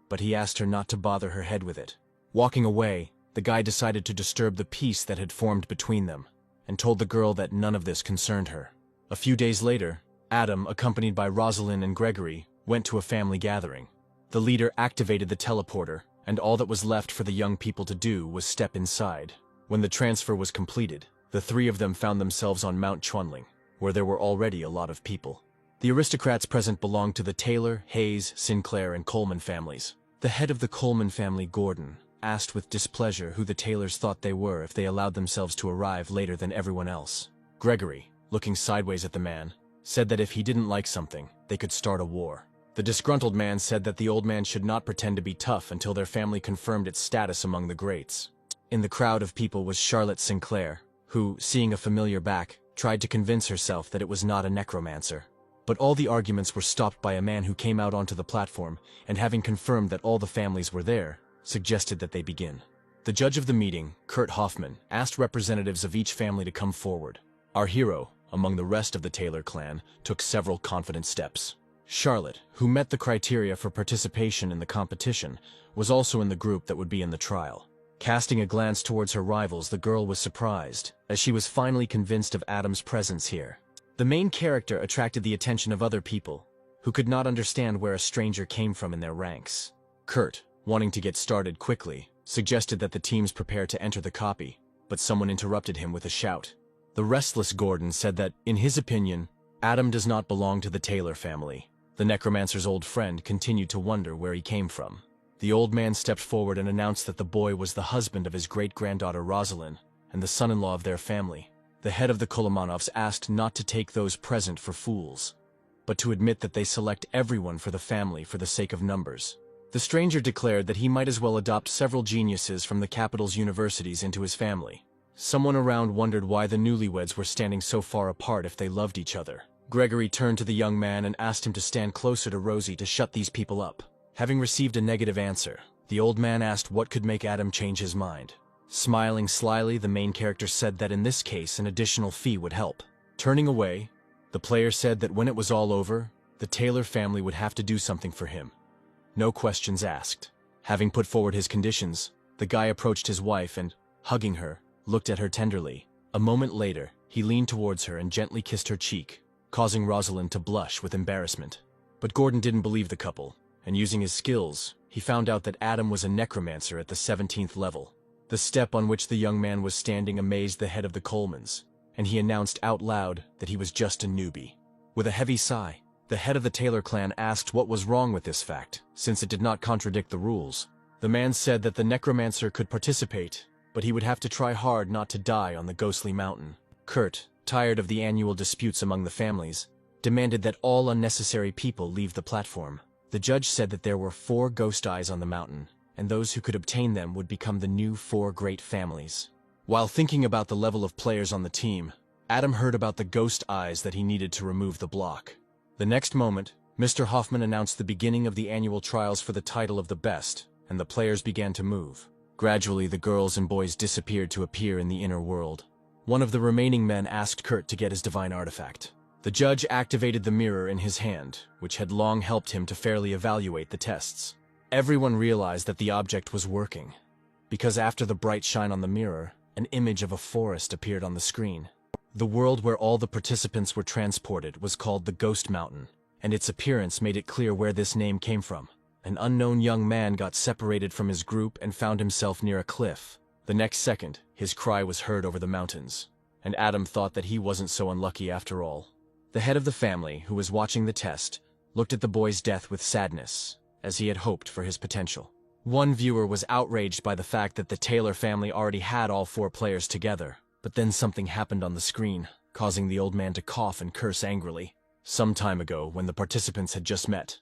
But he asked her not to bother her head with it. Walking away, the guy decided to disturb the peace that had formed between them, and told the girl that none of this concerned her. A few days later, Adam, accompanied by Rosalind and Gregory, went to a family gathering. The leader activated the teleporter, and all that was left for the young people to do was step inside. When the transfer was completed, the three of them found themselves on Mount Chunling, where there were already a lot of people. The aristocrats present belonged to the Taylor, Hayes, Sinclair, and Coleman families. The head of the Coleman family, Gordon, asked with displeasure who the Taylors thought they were if they allowed themselves to arrive later than everyone else. Gregory, looking sideways at the man, said that if he didn't like something, they could start a war. The disgruntled man said that the old man should not pretend to be tough until their family confirmed its status among the greats. In the crowd of people was Charlotte Sinclair, who, seeing a familiar back, tried to convince herself that it was not a necromancer. But all the arguments were stopped by a man who came out onto the platform, and having confirmed that all the families were there, suggested that they begin. The judge of the meeting, Kurt Hoffman, asked representatives of each family to come forward. Our hero, among the rest of the Taylor clan, took several confident steps. Charlotte, who met the criteria for participation in the competition, was also in the group that would be in the trial. Casting a glance towards her rivals, the girl was surprised, as she was finally convinced of Adam's presence here. The main character attracted the attention of other people, who could not understand where a stranger came from in their ranks. Kurt, wanting to get started quickly, suggested that the teams prepare to enter the copy, but someone interrupted him with a shout. The restless Gordon said that, in his opinion, Adam does not belong to the Taylor family. The necromancer's old friend continued to wonder where he came from. The old man stepped forward and announced that the boy was the husband of his great-granddaughter Rosalind and the son-in-law of their family. The head of the Kolomanovs asked not to take those present for fools, but to admit that they select everyone for the family for the sake of numbers. The stranger declared that he might as well adopt several geniuses from the capital's universities into his family. Someone around wondered why the newlyweds were standing so far apart if they loved each other. Gregory turned to the young man and asked him to stand closer to Rosie to shut these people up. Having received a negative answer, the old man asked what could make Adam change his mind. Smiling slyly, the main character said that in this case an additional fee would help. Turning away, the player said that when it was all over, the Taylor family would have to do something for him. No questions asked. Having put forward his conditions, the guy approached his wife and, hugging her, looked at her tenderly. A moment later, he leaned towards her and gently kissed her cheek, causing Rosalind to blush with embarrassment. But Gordon didn't believe the couple, and using his skills, he found out that Adam was a necromancer at the 17th level. The step on which the young man was standing amazed the head of the Colemans, and he announced out loud that he was just a newbie. With a heavy sigh, the head of the Taylor clan asked what was wrong with this fact, since it did not contradict the rules. The man said that the necromancer could participate, but he would have to try hard not to die on the ghostly mountain. Kurt, tired of the annual disputes among the families, demanded that all unnecessary people leave the platform. The judge said that there were 4 ghost eyes on the mountain, and those who could obtain them would become the new 4 great families. While thinking about the level of players on the team, Adam heard about the ghost eyes that he needed to remove the block. The next moment, Mr. Hoffman announced the beginning of the annual trials for the title of the best, and the players began to move. Gradually, the girls and boys disappeared to appear in the inner world. One of the remaining men asked Kurt to get his divine artifact. The judge activated the mirror in his hand, which had long helped him to fairly evaluate the tests. Everyone realized that the object was working, because after the bright shine on the mirror, an image of a forest appeared on the screen. The world where all the participants were transported was called the Ghost Mountain, and its appearance made it clear where this name came from. An unknown young man got separated from his group and found himself near a cliff. The next second, his cry was heard over the mountains, and Adam thought that he wasn't so unlucky after all. The head of the family, who was watching the test, looked at the boy's death with sadness, as he had hoped for his potential. One viewer was outraged by the fact that the Taylor family already had all 4 players together, but then something happened on the screen, causing the old man to cough and curse angrily. Some time ago, when the participants had just met,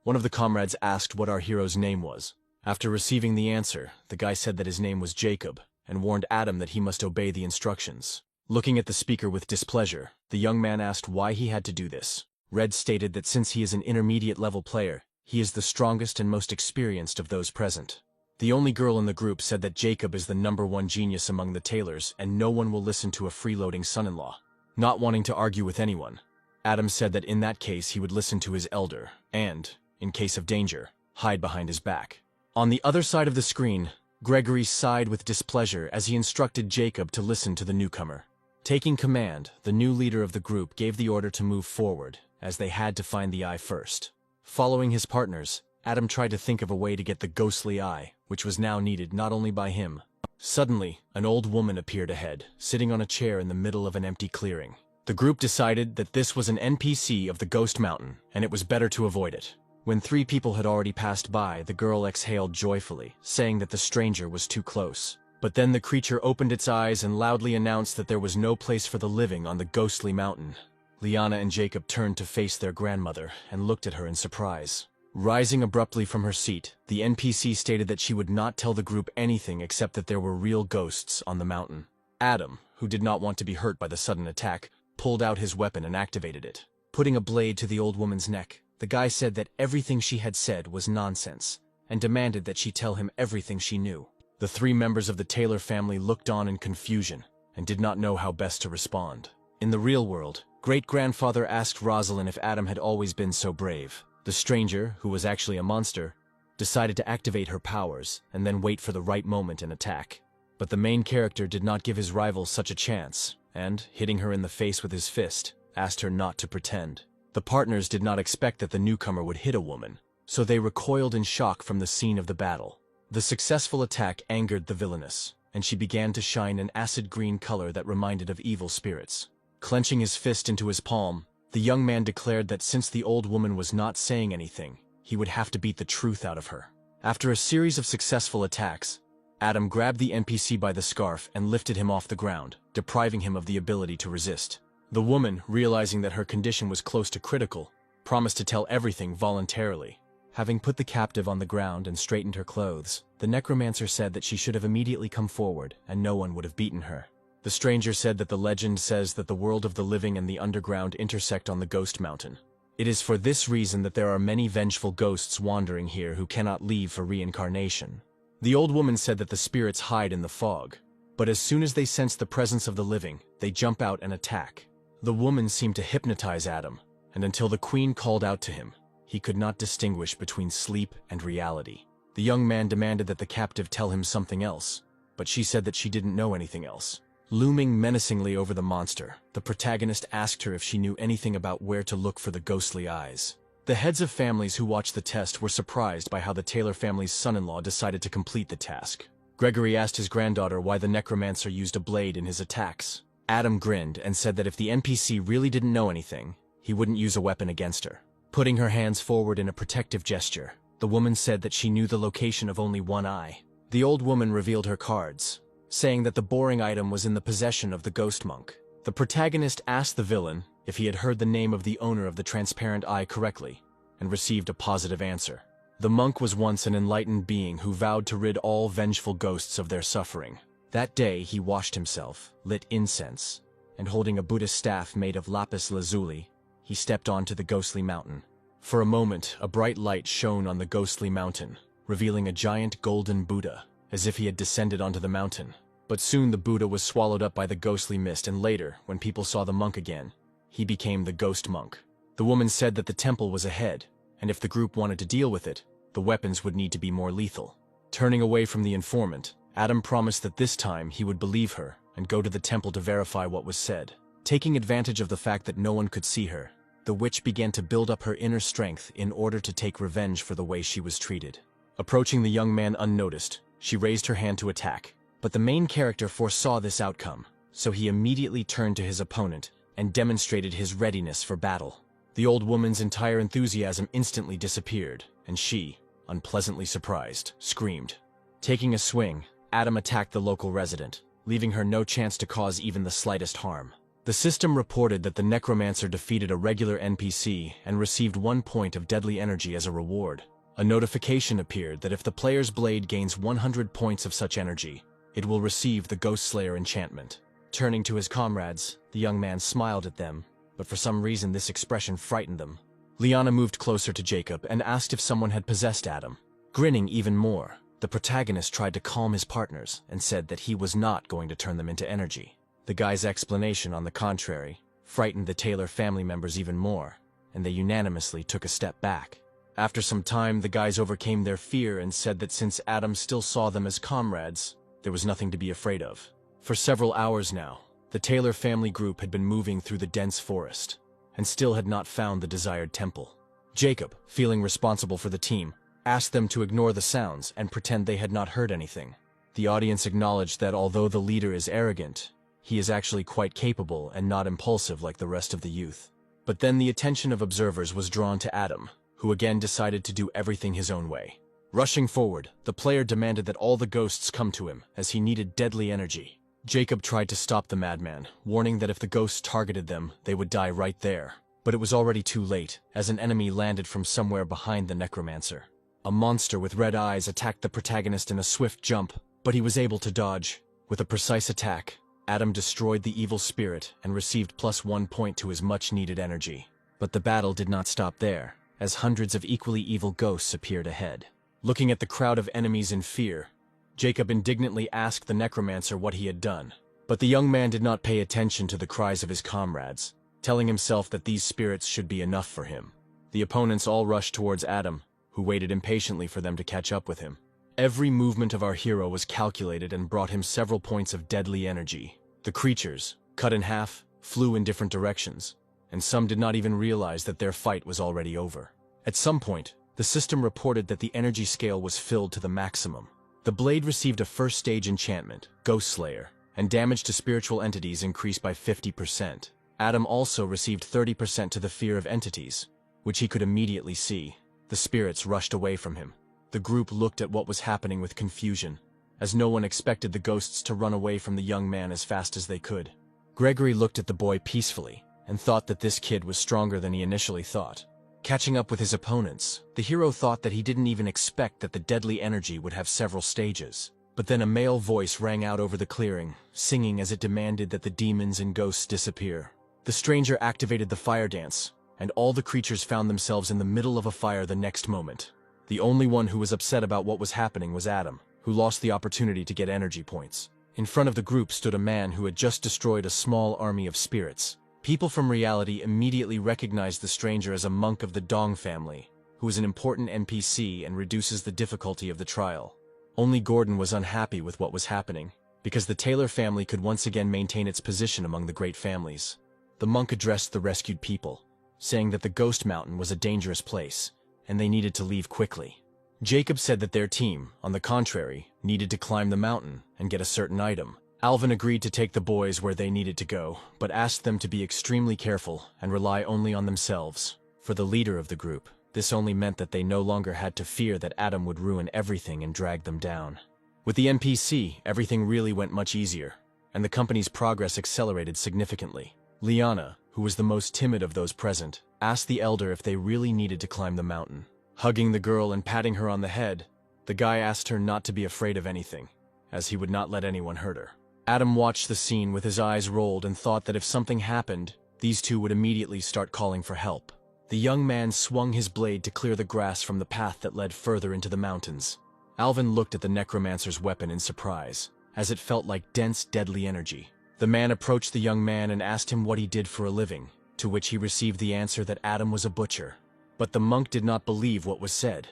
one of the comrades asked what our hero's name was, After receiving the answer, the guy said that his name was Jacob, and warned Adam that he must obey the instructions. Looking at the speaker with displeasure, the young man asked why he had to do this. Red stated that since he is an intermediate-level player, he is the strongest and most experienced of those present. The only girl in the group said that Jacob is the #1 genius among the tailors and no one will listen to a freeloading son-in-law. Not wanting to argue with anyone, Adam said that in that case he would listen to his elder and, in case of danger, hide behind his back. On the other side of the screen, Gregory sighed with displeasure as he instructed Jacob to listen to the newcomer. Taking command, the new leader of the group gave the order to move forward, as they had to find the eye first. Following his partners, Adam tried to think of a way to get the ghostly eye, which was now needed not only by him. Suddenly, an old woman appeared ahead, sitting on a chair in the middle of an empty clearing. The group decided that this was an NPC of the Ghost Mountain, and it was better to avoid it. When 3 people had already passed by, the girl exhaled joyfully, saying that the stranger was too close. But then the creature opened its eyes and loudly announced that there was no place for the living on the ghostly mountain. Liana and Jacob turned to face their grandmother and looked at her in surprise. Rising abruptly from her seat, the NPC stated that she would not tell the group anything except that there were real ghosts on the mountain. Adam, who did not want to be hurt by the sudden attack, pulled out his weapon and activated it. Putting a blade to the old woman's neck, the guy said that everything she had said was nonsense, and demanded that she tell him everything she knew. The 3 members of the Taylor family looked on in confusion and did not know how best to respond. In the real world, great-grandfather asked Rosalind if Adam had always been so brave. The stranger, who was actually a monster, decided to activate her powers and then wait for the right moment and attack. But the main character did not give his rival such a chance, and, hitting her in the face with his fist, asked her not to pretend. The partners did not expect that the newcomer would hit a woman, so they recoiled in shock from the scene of the battle. The successful attack angered the villainess, and she began to shine an acid green color that reminded of evil spirits. Clenching his fist into his palm, the young man declared that since the old woman was not saying anything, he would have to beat the truth out of her. After a series of successful attacks, Adam grabbed the NPC by the scarf and lifted him off the ground, depriving him of the ability to resist. The woman, realizing that her condition was close to critical, promised to tell everything voluntarily. Having put the captive on the ground and straightened her clothes, the necromancer said that she should have immediately come forward and no one would have beaten her. The stranger said that the legend says that the world of the living and the underground intersect on the Ghost Mountain. It is for this reason that there are many vengeful ghosts wandering here who cannot leave for reincarnation. The old woman said that the spirits hide in the fog, but as soon as they sense the presence of the living, they jump out and attack. The woman seemed to hypnotize Adam, and until the queen called out to him, he could not distinguish between sleep and reality. The young man demanded that the captive tell him something else, but she said that she didn't know anything else. Looming menacingly over the monster, the protagonist asked her if she knew anything about where to look for the ghostly eyes. The heads of families who watched the test were surprised by how the Taylor family's son-in-law decided to complete the task. Gregory asked his granddaughter why the necromancer used a blade in his attacks. Adam grinned and said that if the NPC really didn't know anything, he wouldn't use a weapon against her. Putting her hands forward in a protective gesture, the woman said that she knew the location of only one eye. The old woman revealed her cards, saying that the boring item was in the possession of the ghost monk. The protagonist asked the villain if he had heard the name of the owner of the transparent eye correctly, and received a positive answer. The monk was once an enlightened being who vowed to rid all vengeful ghosts of their suffering. That day he washed himself, lit incense, and holding a Buddhist staff made of lapis lazuli, he stepped onto the ghostly mountain. For a moment, a bright light shone on the ghostly mountain, revealing a giant golden Buddha, as if he had descended onto the mountain. But soon the Buddha was swallowed up by the ghostly mist, and later, when people saw the monk again, he became the ghost monk. The woman said that the temple was ahead, and if the group wanted to deal with it, the weapons would need to be more lethal. Turning away from the informant, Adam promised that this time he would believe her and go to the temple to verify what was said. Taking advantage of the fact that no one could see her, the witch began to build up her inner strength in order to take revenge for the way she was treated. Approaching the young man unnoticed, she raised her hand to attack, but the main character foresaw this outcome, so he immediately turned to his opponent and demonstrated his readiness for battle. The old woman's entire enthusiasm instantly disappeared, and she, unpleasantly surprised, screamed. Taking a swing, Adam attacked the local resident, leaving her no chance to cause even the slightest harm. The system reported that the necromancer defeated a regular NPC and received 1 point of deadly energy as a reward. A notification appeared that if the player's blade gains 100 points of such energy, it will receive the Ghost Slayer enchantment. Turning to his comrades, the young man smiled at them, but for some reason this expression frightened them. Liana moved closer to Jacob and asked if someone had possessed Adam. Grinning even more, the protagonist tried to calm his partners and said that he was not going to turn them into energy. The guy's explanation, on the contrary, frightened the Taylor family members even more, and they unanimously took a step back. After some time, the guys overcame their fear and said that since Adam still saw them as comrades, there was nothing to be afraid of. For several hours now, the Taylor family group had been moving through the dense forest, and still had not found the desired temple. Jacob, feeling responsible for the team, asked them to ignore the sounds and pretend they had not heard anything. The audience acknowledged that although the leader is arrogant, he is actually quite capable and not impulsive like the rest of the youth. But then the attention of observers was drawn to Adam, who again decided to do everything his own way. Rushing forward, the player demanded that all the ghosts come to him, as he needed deadly energy. Jacob tried to stop the madman, warning that if the ghosts targeted them, they would die right there. But it was already too late, as an enemy landed from somewhere behind the necromancer. A monster with red eyes attacked the protagonist in a swift jump, but he was able to dodge. With a precise attack, Adam destroyed the evil spirit and received +1 point to his much-needed energy. But the battle did not stop there, as hundreds of equally evil ghosts appeared ahead. Looking at the crowd of enemies in fear, Jacob indignantly asked the necromancer what he had done. But the young man did not pay attention to the cries of his comrades, telling himself that these spirits should be enough for him. The opponents all rushed towards Adam, who waited impatiently for them to catch up with him. Every movement of our hero was calculated and brought him several points of deadly energy. The creatures, cut in half, flew in different directions, and some did not even realize that their fight was already over. At some point, the system reported that the energy scale was filled to the maximum. The blade received a first-stage enchantment, Ghost Slayer, and damage to spiritual entities increased by 50%. Adam also received 30% to the fear of entities, which he could immediately see. The spirits rushed away from him. The group looked at what was happening with confusion, as no one expected the ghosts to run away from the young man as fast as they could. Gregory looked at the boy peacefully, and thought that this kid was stronger than he initially thought. Catching up with his opponents, the hero thought that he didn't even expect that the deadly energy would have several stages. But then a male voice rang out over the clearing, singing as it demanded that the demons and ghosts disappear. The stranger activated the fire dance, and all the creatures found themselves in the middle of a fire the next moment. The only one who was upset about what was happening was Adam, who lost the opportunity to get energy points. In front of the group stood a man who had just destroyed a small army of spirits. People from reality immediately recognized the stranger as a monk of the Dong family, who is an important NPC and reduces the difficulty of the trial. Only Gordon was unhappy with what was happening, because the Taylor family could once again maintain its position among the great families. The monk addressed the rescued people, saying that the Ghost Mountain was a dangerous place, and they needed to leave quickly. Jacob said that their team, on the contrary, needed to climb the mountain and get a certain item. Alvin agreed to take the boys where they needed to go, but asked them to be extremely careful and rely only on themselves. For the leader of the group, this only meant that they no longer had to fear that Adam would ruin everything and drag them down. With the NPC, everything really went much easier, and the company's progress accelerated significantly. Liana, who was the most timid of those present, asked the elder if they really needed to climb the mountain. Hugging the girl and patting her on the head, the guy asked her not to be afraid of anything, as he would not let anyone hurt her. Adam watched the scene with his eyes rolled and thought that if something happened, these two would immediately start calling for help. The young man swung his blade to clear the grass from the path that led further into the mountains. Alvin looked at the necromancer's weapon in surprise, as it felt like dense, deadly energy. The man approached the young man and asked him what he did for a living, to which he received the answer that Adam was a butcher. But the monk did not believe what was said,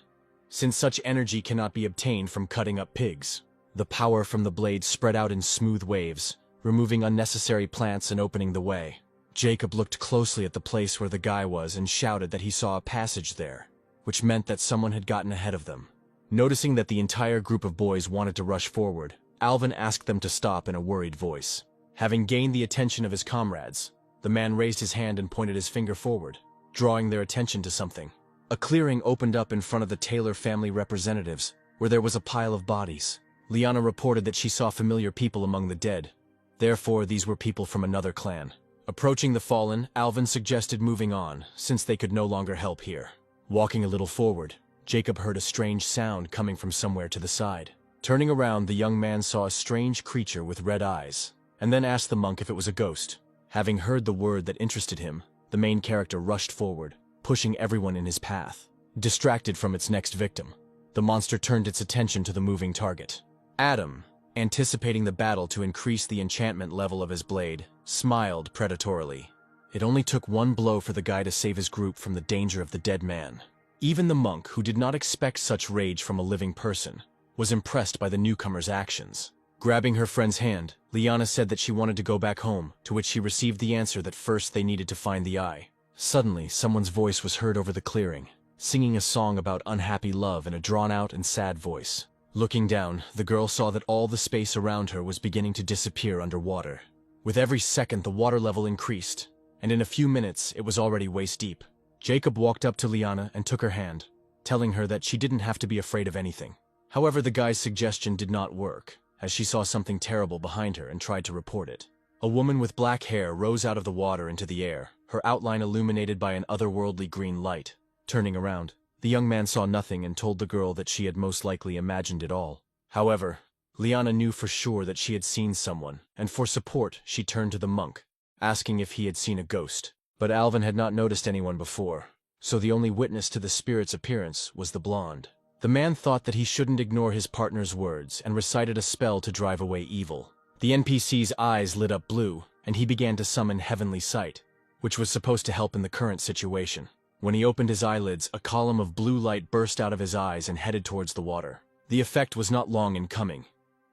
since such energy cannot be obtained from cutting up pigs. The power from the blade spread out in smooth waves, removing unnecessary plants and opening the way. Jacob looked closely at the place where the guy was and shouted that he saw a passage there, which meant that someone had gotten ahead of them. Noticing that the entire group of boys wanted to rush forward, Alvin asked them to stop in a worried voice. Having gained the attention of his comrades, the man raised his hand and pointed his finger forward, drawing their attention to something. A clearing opened up in front of the Taylor family representatives, where there was a pile of bodies. Liana reported that she saw familiar people among the dead. Therefore, these were people from another clan. Approaching the fallen, Alvin suggested moving on, since they could no longer help here. Walking a little forward, Jacob heard a strange sound coming from somewhere to the side. Turning around, the young man saw a strange creature with red eyes, and then asked the monk if it was a ghost. Having heard the word that interested him, the main character rushed forward, pushing everyone in his path. Distracted from its next victim, the monster turned its attention to the moving target. Adam, anticipating the battle to increase the enchantment level of his blade, smiled predatorily. It only took one blow for the guy to save his group from the danger of the dead man. Even the monk, who did not expect such rage from a living person, was impressed by the newcomer's actions. Grabbing her friend's hand, Liana said that she wanted to go back home, to which she received the answer that first they needed to find the eye. Suddenly, someone's voice was heard over the clearing, singing a song about unhappy love in a drawn-out and sad voice. Looking down, the girl saw that all the space around her was beginning to disappear underwater. With every second, the water level increased, and in a few minutes, it was already waist-deep. Jacob walked up to Liana and took her hand, telling her that she didn't have to be afraid of anything. However, the guy's suggestion did not work, as she saw something terrible behind her and tried to report it. A woman with black hair rose out of the water into the air, her outline illuminated by an otherworldly green light. Turning around, the young man saw nothing and told the girl that she had most likely imagined it all. However, Liana knew for sure that she had seen someone, and for support she turned to the monk, asking if he had seen a ghost. But Alvin had not noticed anyone before, so the only witness to the spirit's appearance was the blonde. The man thought that he shouldn't ignore his partner's words and recited a spell to drive away evil. The NPC's eyes lit up blue, and he began to summon Heavenly Sight, which was supposed to help in the current situation. When he opened his eyelids, a column of blue light burst out of his eyes and headed towards the water. The effect was not long in coming.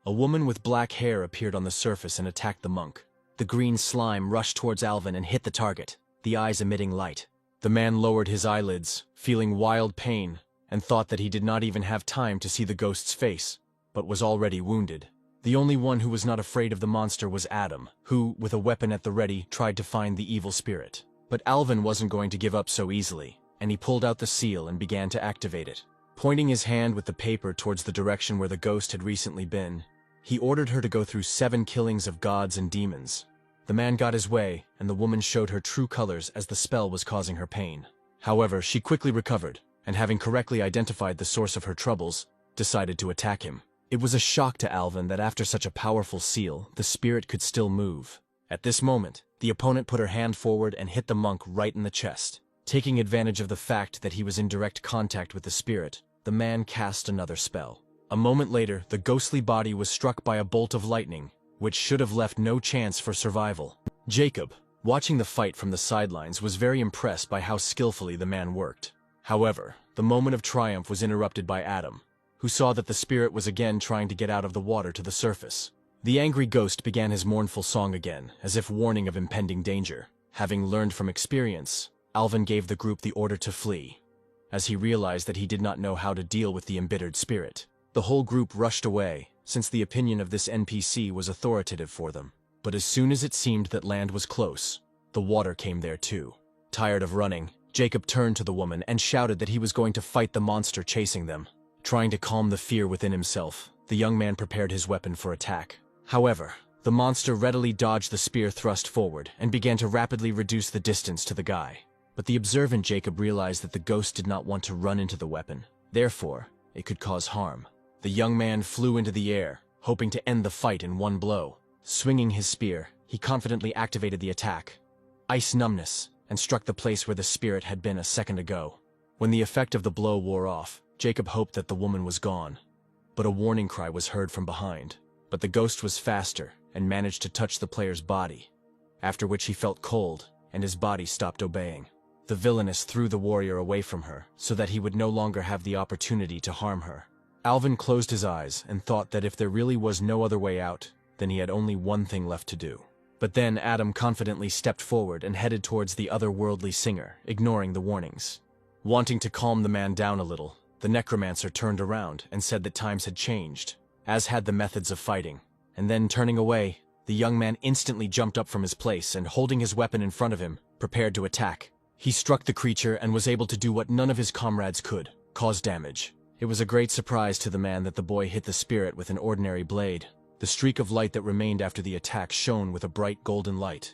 A woman with black hair appeared on the surface and attacked the monk. The green slime rushed towards Alvin and hit the target, the eyes emitting light. The man lowered his eyelids, feeling wild pain, and thought that he did not even have time to see the ghost's face, but was already wounded. The only one who was not afraid of the monster was Adam, who, with a weapon at the ready, tried to find the evil spirit. But Alvin wasn't going to give up so easily, and he pulled out the seal and began to activate it. Pointing his hand with the paper towards the direction where the ghost had recently been, he ordered her to go through 7 killings of gods and demons. The man got his way, and the woman showed her true colors as the spell was causing her pain. However, she quickly recovered, and having correctly identified the source of her troubles, decided to attack him. It was a shock to Alvin that after such a powerful seal, the spirit could still move. At this moment, the opponent put her hand forward and hit the monk right in the chest. Taking advantage of the fact that he was in direct contact with the spirit, the man cast another spell. A moment later, the ghostly body was struck by a bolt of lightning, which should have left no chance for survival. Jacob, watching the fight from the sidelines, was very impressed by how skillfully the man worked. However, the moment of triumph was interrupted by Adam, who saw that the spirit was again trying to get out of the water to the surface. The angry ghost began his mournful song again, as if warning of impending danger. Having learned from experience, Alvin gave the group the order to flee, as he realized that he did not know how to deal with the embittered spirit. The whole group rushed away, since the opinion of this NPC was authoritative for them. But as soon as it seemed that land was close, the water came there too. Tired of running, Jacob turned to the woman and shouted that he was going to fight the monster chasing them. Trying to calm the fear within himself, the young man prepared his weapon for attack. However, the monster readily dodged the spear thrust forward and began to rapidly reduce the distance to the guy. But the observant Jacob realized that the ghost did not want to run into the weapon. Therefore, it could cause harm. The young man flew into the air, hoping to end the fight in one blow. Swinging his spear, he confidently activated the attack, Ice Numbness, and struck the place where the spirit had been a second ago. When the effect of the blow wore off, Jacob hoped that the woman was gone. But a warning cry was heard from behind. But the ghost was faster and managed to touch the player's body, after which he felt cold and his body stopped obeying. The villainess threw the warrior away from her so that he would no longer have the opportunity to harm her. Alvin closed his eyes and thought that if there really was no other way out, then he had only one thing left to do. But then Adam confidently stepped forward and headed towards the otherworldly singer, ignoring the warnings. Wanting to calm the man down a little, the necromancer turned around and said that times had changed, as had the methods of fighting. And then, turning away, the young man instantly jumped up from his place and, holding his weapon in front of him, prepared to attack. He struck the creature and was able to do what none of his comrades could, cause damage. It was a great surprise to the man that the boy hit the spirit with an ordinary blade. The streak of light that remained after the attack shone with a bright golden light,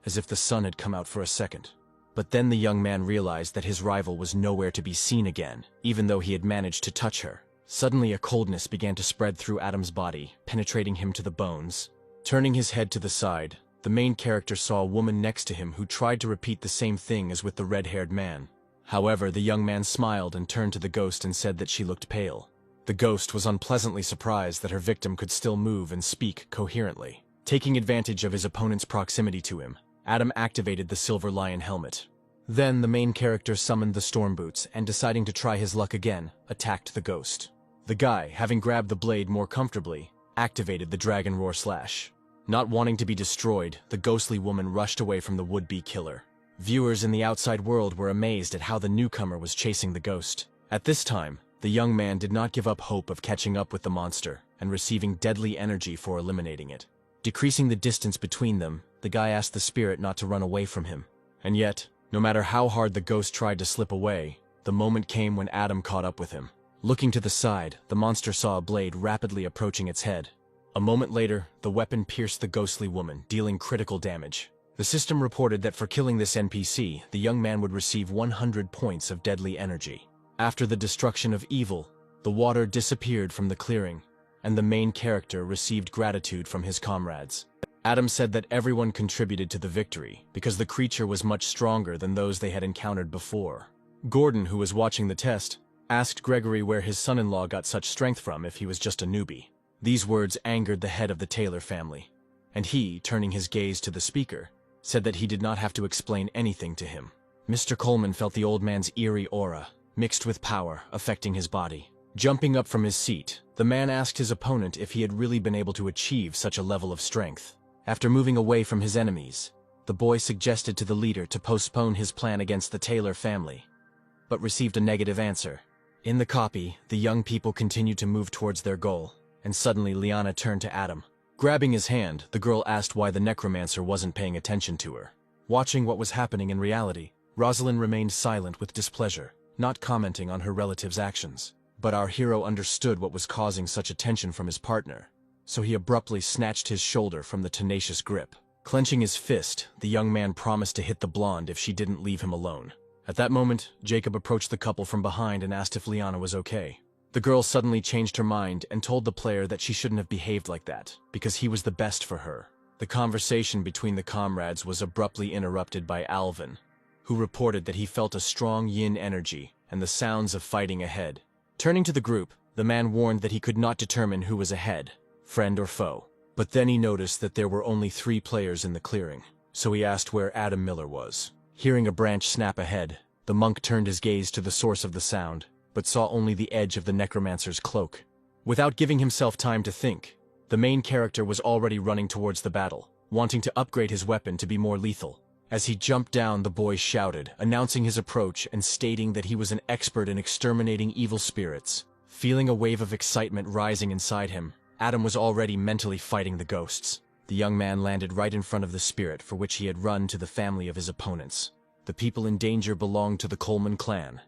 as if the sun had come out for a second. But then the young man realized that his rival was nowhere to be seen again, even though he had managed to touch her. Suddenly a coldness began to spread through Adam's body, penetrating him to the bones. Turning his head to the side, the main character saw a woman next to him who tried to repeat the same thing as with the red-haired man. However, the young man smiled and turned to the ghost and said that she looked pale. The ghost was unpleasantly surprised that her victim could still move and speak coherently. Taking advantage of his opponent's proximity to him, Adam activated the Silver Lion helmet. Then the main character summoned the storm boots and, deciding to try his luck again, attacked the ghost. The guy, having grabbed the blade more comfortably, activated the Dragon Roar Slash. Not wanting to be destroyed, the ghostly woman rushed away from the would-be killer. Viewers in the outside world were amazed at how the newcomer was chasing the ghost. At this time, the young man did not give up hope of catching up with the monster and receiving deadly energy for eliminating it. Decreasing the distance between them, the guy asked the spirit not to run away from him. And yet, no matter how hard the ghost tried to slip away, the moment came when Adam caught up with him. Looking to the side, the monster saw a blade rapidly approaching its head. A moment later, the weapon pierced the ghostly woman, dealing critical damage. The system reported that for killing this NPC, the young man would receive 100 points of deadly energy. After the destruction of evil, the water disappeared from the clearing, and the main character received gratitude from his comrades. Adam said that everyone contributed to the victory because the creature was much stronger than those they had encountered before. Gordon, who was watching the test, asked Gregory where his son-in-law got such strength from if he was just a newbie. These words angered the head of the Taylor family, and he, turning his gaze to the speaker, said that he did not have to explain anything to him. Mr. Coleman felt the old man's eerie aura, mixed with power, affecting his body. Jumping up from his seat, the man asked his opponent if he had really been able to achieve such a level of strength. After moving away from his enemies, the boy suggested to the leader to postpone his plan against the Taylor family, but received a negative answer. In the copy, the young people continued to move towards their goal, and suddenly Liana turned to Adam. Grabbing his hand, the girl asked why the necromancer wasn't paying attention to her. Watching what was happening in reality, Rosalind remained silent with displeasure, not commenting on her relative's actions. But our hero understood what was causing such attention from his partner, so he abruptly snatched his shoulder from the tenacious grip. Clenching his fist, the young man promised to hit the blonde if she didn't leave him alone. At that moment, Jacob approached the couple from behind and asked if Liana was okay. The girl suddenly changed her mind and told the player that she shouldn't have behaved like that, because he was the best for her. The conversation between the comrades was abruptly interrupted by Alvin, who reported that he felt a strong yin energy and the sounds of fighting ahead. Turning to the group, the man warned that he could not determine who was ahead, friend or foe. But then he noticed that there were only 3 players in the clearing, so he asked where Adam Miller was. Hearing a branch snap ahead, the monk turned his gaze to the source of the sound, but saw only the edge of the necromancer's cloak. Without giving himself time to think, the main character was already running towards the battle, wanting to upgrade his weapon to be more lethal. As he jumped down, the boy shouted, announcing his approach and stating that he was an expert in exterminating evil spirits. Feeling a wave of excitement rising inside him, Adam was already mentally fighting the ghosts. The young man landed right in front of the spirit for which he had run to the family of his opponents. The people in danger belonged to the Coleman clan,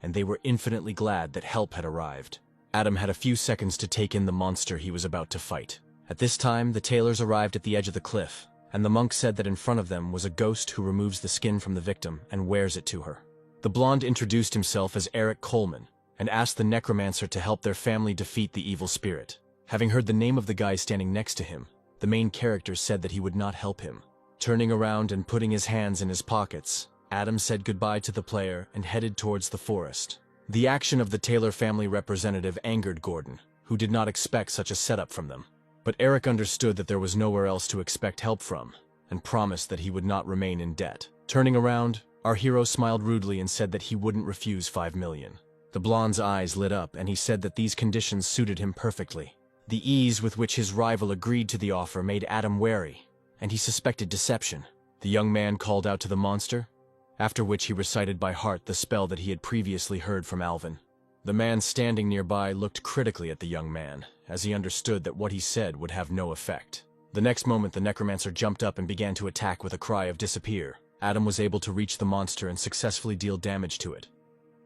and they were infinitely glad that help had arrived. Adam had a few seconds to take in the monster he was about to fight. At this time, the Taylors arrived at the edge of the cliff, and the monk said that in front of them was a ghost who removes the skin from the victim and wears it to her. The blonde introduced himself as Eric Coleman and asked the necromancer to help their family defeat the evil spirit. Having heard the name of the guy standing next to him, the main character said that he would not help him. Turning around and putting his hands in his pockets, Adam said goodbye to the player and headed towards the forest. The action of the Taylor family representative angered Gordon, who did not expect such a setup from them. But Eric understood that there was nowhere else to expect help from, and promised that he would not remain in debt. Turning around, our hero smiled rudely and said that he wouldn't refuse 5 million. The blonde's eyes lit up, and he said that these conditions suited him perfectly. The ease with which his rival agreed to the offer made Adam wary, and he suspected deception. The young man called out to the monster, after which he recited by heart the spell that he had previously heard from Alvin. The man standing nearby looked critically at the young man, as he understood that what he said would have no effect. The next moment the necromancer jumped up and began to attack with a cry of disappear. Adam was able to reach the monster and successfully deal damage to it,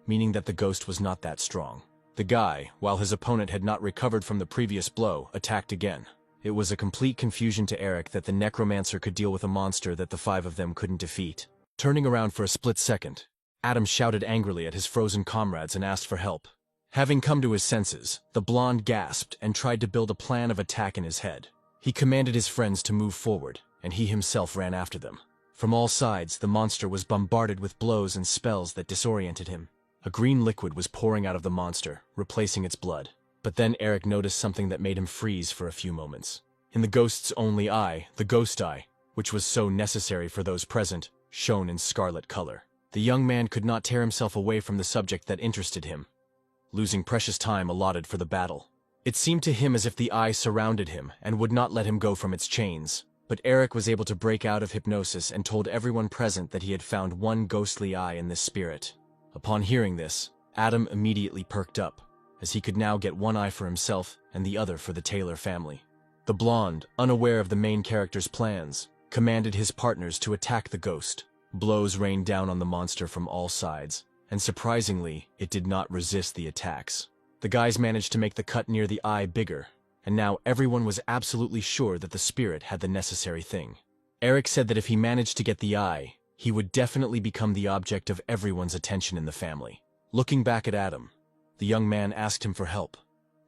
meaning that the ghost was not that strong. The guy, while his opponent had not recovered from the previous blow, attacked again. It was a complete confusion to Eric that the necromancer could deal with a monster that the 5 of them couldn't defeat. Turning around for a split second, Adam shouted angrily at his frozen comrades and asked for help. Having come to his senses, the blonde gasped and tried to build a plan of attack in his head. He commanded his friends to move forward, and he himself ran after them. From all sides, the monster was bombarded with blows and spells that disoriented him. A green liquid was pouring out of the monster, replacing its blood. But then Eric noticed something that made him freeze for a few moments. In the ghost's only eye, the ghost eye, which was so necessary for those present, shone in scarlet color. The young man could not tear himself away from the subject that interested him, losing precious time allotted for the battle. It seemed to him as if the eye surrounded him and would not let him go from its chains. But Eric was able to break out of hypnosis and told everyone present that he had found one ghostly eye in this spirit. Upon hearing this, Adam immediately perked up, as he could now get one eye for himself and the other for the Taylor family. The blonde, unaware of the main character's plans, commanded his partners to attack the ghost. Blows rained down on the monster from all sides, and surprisingly, it did not resist the attacks. The guys managed to make the cut near the eye bigger, and now everyone was absolutely sure that the spirit had the necessary thing. Eric said that if he managed to get the eye, he would definitely become the object of everyone's attention in the family. Looking back at Adam, the young man asked him for help,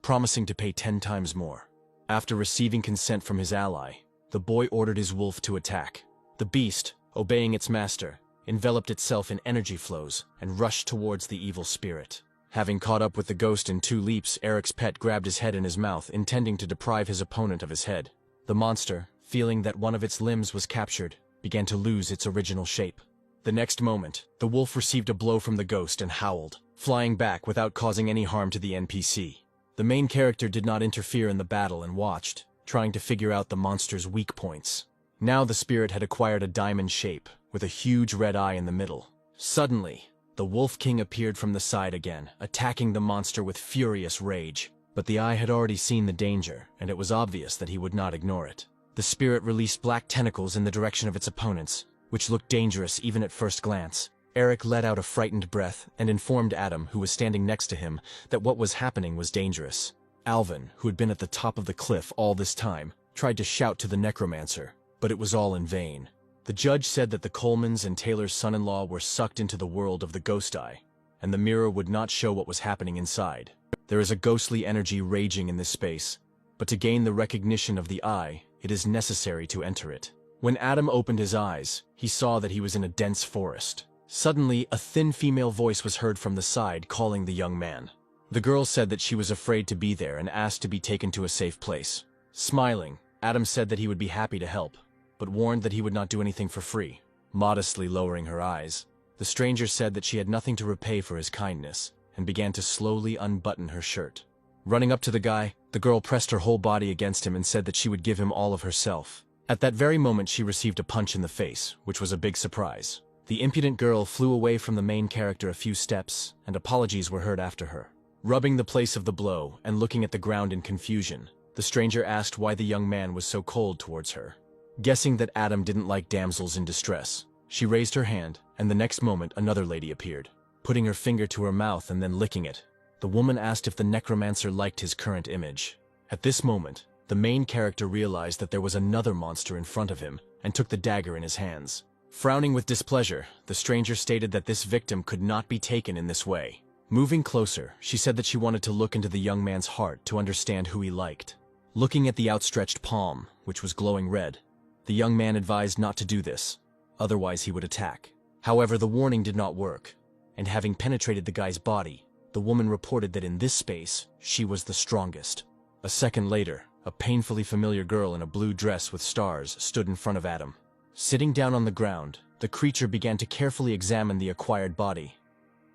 promising to pay 10 times more. After receiving consent from his ally, the boy ordered his wolf to attack. The beast, obeying its master, enveloped itself in energy flows and rushed towards the evil spirit. Having caught up with the ghost in 2 leaps, Eric's pet grabbed his head in his mouth, intending to deprive his opponent of his head. The monster, feeling that one of its limbs was captured, began to lose its original shape. The next moment, the wolf received a blow from the ghost and howled, flying back without causing any harm to the NPC. The main character did not interfere in the battle and watched, trying to figure out the monster's weak points. Now the spirit had acquired a diamond shape, with a huge red eye in the middle. Suddenly, the Wolf King appeared from the side again, attacking the monster with furious rage. But the eye had already seen the danger, and it was obvious that he would not ignore it. The spirit released black tentacles in the direction of its opponents, which looked dangerous even at first glance. Eric let out a frightened breath and informed Adam, who was standing next to him, that what was happening was dangerous. Alvin, who had been at the top of the cliff all this time, tried to shout to the necromancer, but it was all in vain. The judge said that the Colemans and Taylor's son-in-law were sucked into the world of the ghost eye, and the mirror would not show what was happening inside. There is a ghostly energy raging in this space, but to gain the recognition of the eye, it is necessary to enter it. When Adam opened his eyes, he saw that he was in a dense forest. Suddenly, a thin female voice was heard from the side calling the young man. The girl said that she was afraid to be there and asked to be taken to a safe place. Smiling, Adam said that he would be happy to help, but warned that he would not do anything for free. Modestly lowering her eyes, the stranger said that she had nothing to repay for his kindness, and began to slowly unbutton her shirt. Running up to the guy, the girl pressed her whole body against him and said that she would give him all of herself. At that very moment she received a punch in the face, which was a big surprise. The impudent girl flew away from the main character a few steps, and apologies were heard after her. Rubbing the place of the blow and looking at the ground in confusion, the stranger asked why the young man was so cold towards her. Guessing that Adam didn't like damsels in distress, she raised her hand, and the next moment another lady appeared, putting her finger to her mouth and then licking it. The woman asked if the necromancer liked his current image. At this moment, the main character realized that there was another monster in front of him and took the dagger in his hands. Frowning with displeasure, the stranger stated that this victim could not be taken in this way. Moving closer, she said that she wanted to look into the young man's heart to understand who he liked. Looking at the outstretched palm, which was glowing red, the young man advised not to do this, otherwise he would attack. However, the warning did not work, and having penetrated the guy's body, the woman reported that in this space, she was the strongest. A second later, a painfully familiar girl in a blue dress with stars stood in front of Adam. Sitting down on the ground, the creature began to carefully examine the acquired body,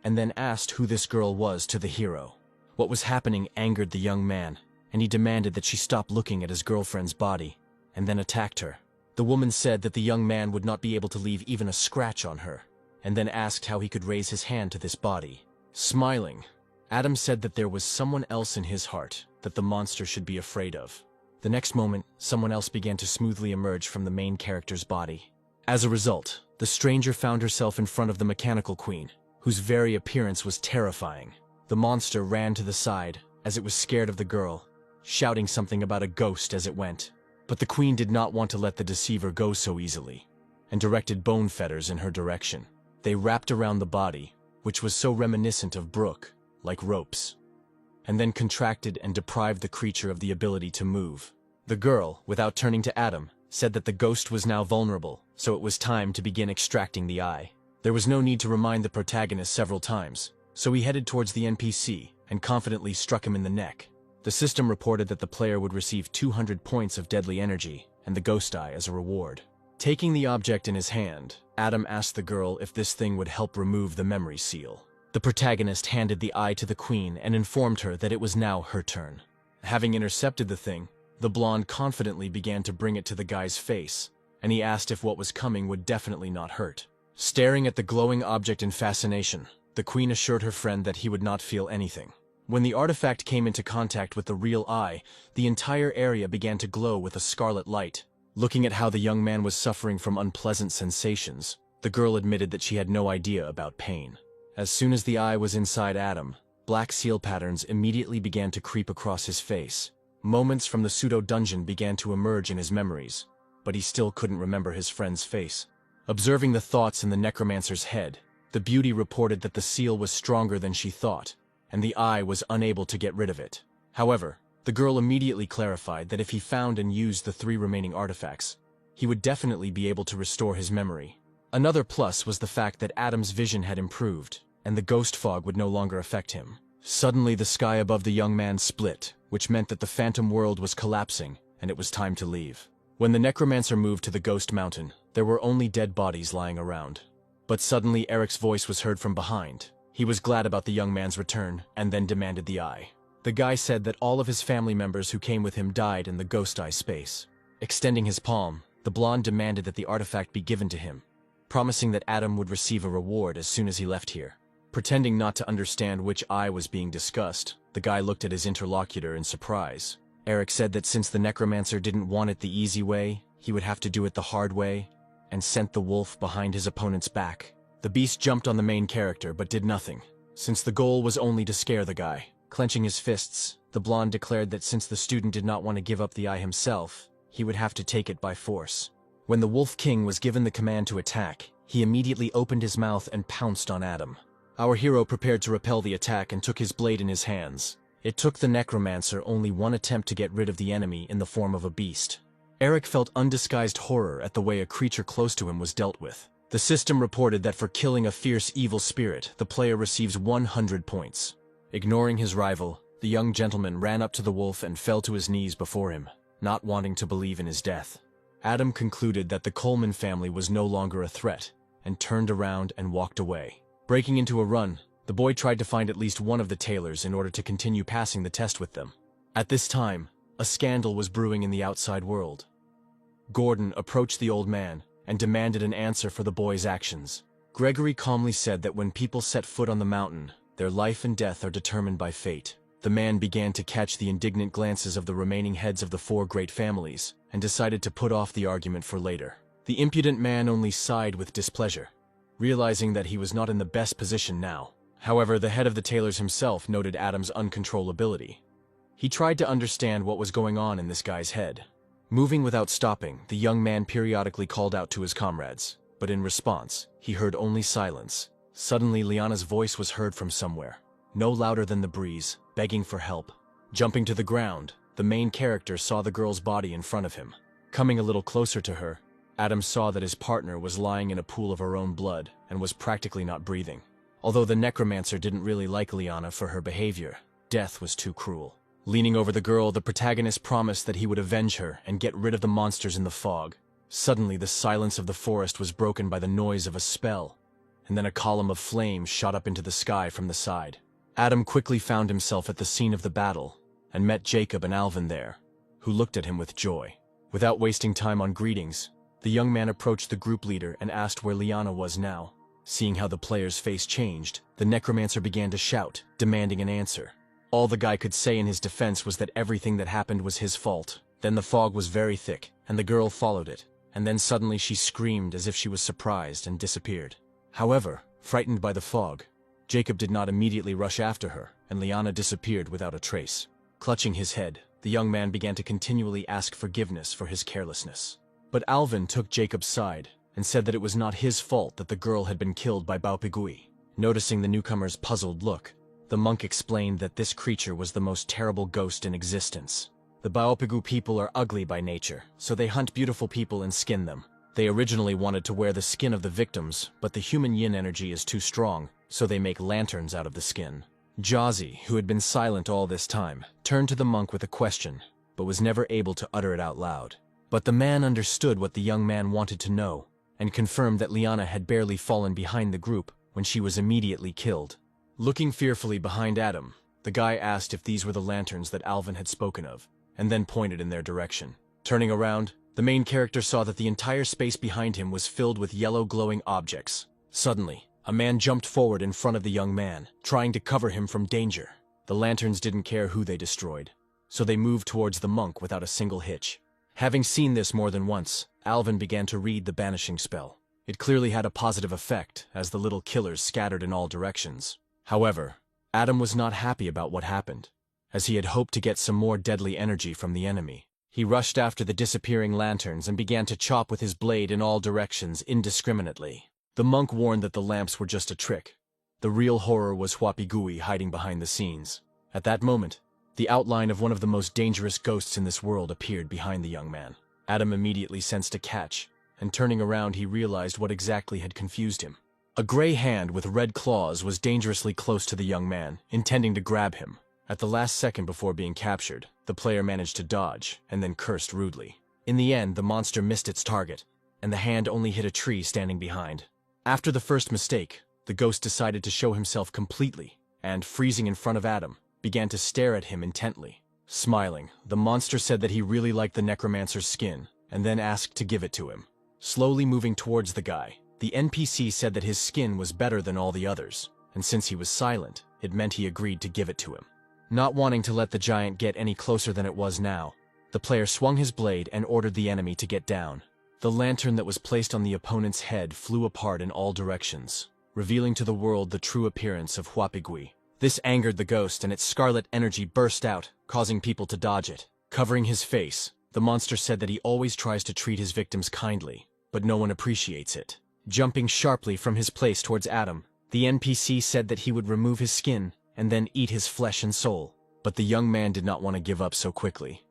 and then asked who this girl was to the hero. What was happening angered the young man, and he demanded that she stop looking at his girlfriend's body, and then attacked her. The woman said that the young man would not be able to leave even a scratch on her, and then asked how he could raise his hand to this body. Smiling, Adam said that there was someone else in his heart that the monster should be afraid of. The next moment, someone else began to smoothly emerge from the main character's body. As a result, the stranger found herself in front of the mechanical queen, whose very appearance was terrifying. The monster ran to the side, as it was scared of the girl, shouting something about a ghost as it went. But the queen did not want to let the deceiver go so easily, and directed bone fetters in her direction. They wrapped around the body, which was so reminiscent of Brooke, like ropes, and then contracted and deprived the creature of the ability to move. The girl, without turning to Adam, said that the ghost was now vulnerable, so it was time to begin extracting the eye. There was no need to remind the protagonist several times, so he headed towards the NPC and confidently struck him in the neck. The system reported that the player would receive 200 points of deadly energy and the ghost eye as a reward. Taking the object in his hand, Adam asked the girl if this thing would help remove the memory seal. The protagonist handed the eye to the queen and informed her that it was now her turn. Having intercepted the thing, the blonde confidently began to bring it to the guy's face, and he asked if what was coming would definitely not hurt. Staring at the glowing object in fascination, the queen assured her friend that he would not feel anything. When the artifact came into contact with the real eye, the entire area began to glow with a scarlet light. Looking at how the young man was suffering from unpleasant sensations, the girl admitted that she had no idea about pain. As soon as the eye was inside Adam, black seal patterns immediately began to creep across his face. Moments from the pseudo-dungeon began to emerge in his memories, but he still couldn't remember his friend's face. Observing the thoughts in the necromancer's head, the beauty reported that the seal was stronger than she thought, and the eye was unable to get rid of it. However, the girl immediately clarified that if he found and used the 3 remaining artifacts, he would definitely be able to restore his memory. Another plus was the fact that Adam's vision had improved, and the ghost fog would no longer affect him. Suddenly the sky above the young man split, which meant that the phantom world was collapsing, and it was time to leave. When the necromancer moved to the ghost mountain, there were only dead bodies lying around. But suddenly Eric's voice was heard from behind. He was glad about the young man's return, and then demanded the eye. The guy said that all of his family members who came with him died in the ghost eye space. Extending his palm, the blonde demanded that the artifact be given to him, promising that Adam would receive a reward as soon as he left here. Pretending not to understand which eye was being discussed, the guy looked at his interlocutor in surprise. Eric said that since the necromancer didn't want it the easy way, he would have to do it the hard way, and sent the wolf behind his opponent's back. The beast jumped on the main character but did nothing, since the goal was only to scare the guy. Clenching his fists, the blonde declared that since the student did not want to give up the eye himself, he would have to take it by force. When the Wolf King was given the command to attack, he immediately opened his mouth and pounced on Adam. Our hero prepared to repel the attack and took his blade in his hands. It took the necromancer only one attempt to get rid of the enemy in the form of a beast. Eric felt undisguised horror at the way a creature close to him was dealt with. The system reported that for killing a fierce evil spirit, the player receives 100 points. Ignoring his rival, the young gentleman ran up to the wolf and fell to his knees before him, not wanting to believe in his death. Adam concluded that the Coleman family was no longer a threat, and turned around and walked away. Breaking into a run, the boy tried to find at least one of the tailors in order to continue passing the test with them. At this time, a scandal was brewing in the outside world. Gordon approached the old man and demanded an answer for the boy's actions. Gregory calmly said that when people set foot on the mountain, their life and death are determined by fate. The man began to catch the indignant glances of the remaining heads of the 4 great families, and decided to put off the argument for later. The impudent man only sighed with displeasure, realizing that he was not in the best position now. However, the head of the tailors himself noted Adam's uncontrollability. He tried to understand what was going on in this guy's head. Moving without stopping, the young man periodically called out to his comrades, but in response, he heard only silence. Suddenly, Liana's voice was heard from somewhere, no louder than the breeze, begging for help. Jumping to the ground, the main character saw the girl's body in front of him. Coming a little closer to her, Adam saw that his partner was lying in a pool of her own blood and was practically not breathing. Although the necromancer didn't really like Liana for her behavior, death was too cruel. Leaning over the girl, the protagonist promised that he would avenge her and get rid of the monsters in the fog. Suddenly, the silence of the forest was broken by the noise of a spell, and then a column of flame shot up into the sky from the side. Adam quickly found himself at the scene of the battle, and met Jacob and Alvin there, who looked at him with joy. Without wasting time on greetings, the young man approached the group leader and asked where Liana was now. Seeing how the player's face changed, the necromancer began to shout, demanding an answer. All the guy could say in his defense was that everything that happened was his fault. Then the fog was very thick, and the girl followed it, and then suddenly she screamed as if she was surprised and disappeared. However, frightened by the fog, Jacob did not immediately rush after her, and Liana disappeared without a trace. Clutching his head, the young man began to continually ask forgiveness for his carelessness. But Alvin took Jacob's side and said that it was not his fault that the girl had been killed by Baopigui. Noticing the newcomer's puzzled look, the monk explained that this creature was the most terrible ghost in existence. The Baopigu people are ugly by nature, so they hunt beautiful people and skin them. They originally wanted to wear the skin of the victims, but the human yin energy is too strong, so they make lanterns out of the skin. Jazi, who had been silent all this time, turned to the monk with a question, but was never able to utter it out loud. But the man understood what the young man wanted to know, and confirmed that Liana had barely fallen behind the group when she was immediately killed. Looking fearfully behind Adam, the guy asked if these were the lanterns that Alvin had spoken of, and then pointed in their direction. Turning around, the main character saw that the entire space behind him was filled with yellow glowing objects. Suddenly, a man jumped forward in front of the young man, trying to cover him from danger. The lanterns didn't care who they destroyed, so they moved towards the monk without a single hitch. Having seen this more than once, Alvin began to read the banishing spell. It clearly had a positive effect, as the little killers scattered in all directions. However, Adam was not happy about what happened, as he had hoped to get some more deadly energy from the enemy. He rushed after the disappearing lanterns and began to chop with his blade in all directions indiscriminately. The monk warned that the lamps were just a trick. The real horror was Huapigui hiding behind the scenes. At that moment, the outline of one of the most dangerous ghosts in this world appeared behind the young man. Adam immediately sensed a catch, and turning around he realized what exactly had confused him. A gray hand with red claws was dangerously close to the young man, intending to grab him. At the last second before being captured, the player managed to dodge, and then cursed rudely. In the end, the monster missed its target, and the hand only hit a tree standing behind. After the first mistake, the ghost decided to show himself completely, and, freezing in front of Adam, began to stare at him intently. Smiling, the monster said that he really liked the necromancer's skin, and then asked to give it to him. Slowly moving towards the guy, the NPC said that his skin was better than all the others, and since he was silent, it meant he agreed to give it to him. Not wanting to let the giant get any closer than it was now, the player swung his blade and ordered the enemy to get down. The lantern that was placed on the opponent's head flew apart in all directions, revealing to the world the true appearance of Huapigui. This angered the ghost, and its scarlet energy burst out, causing people to dodge it. Covering his face, the monster said that he always tries to treat his victims kindly, but no one appreciates it. Jumping sharply from his place towards Adam, the NPC said that he would remove his skin and then eat his flesh and soul. But the young man did not want to give up so quickly,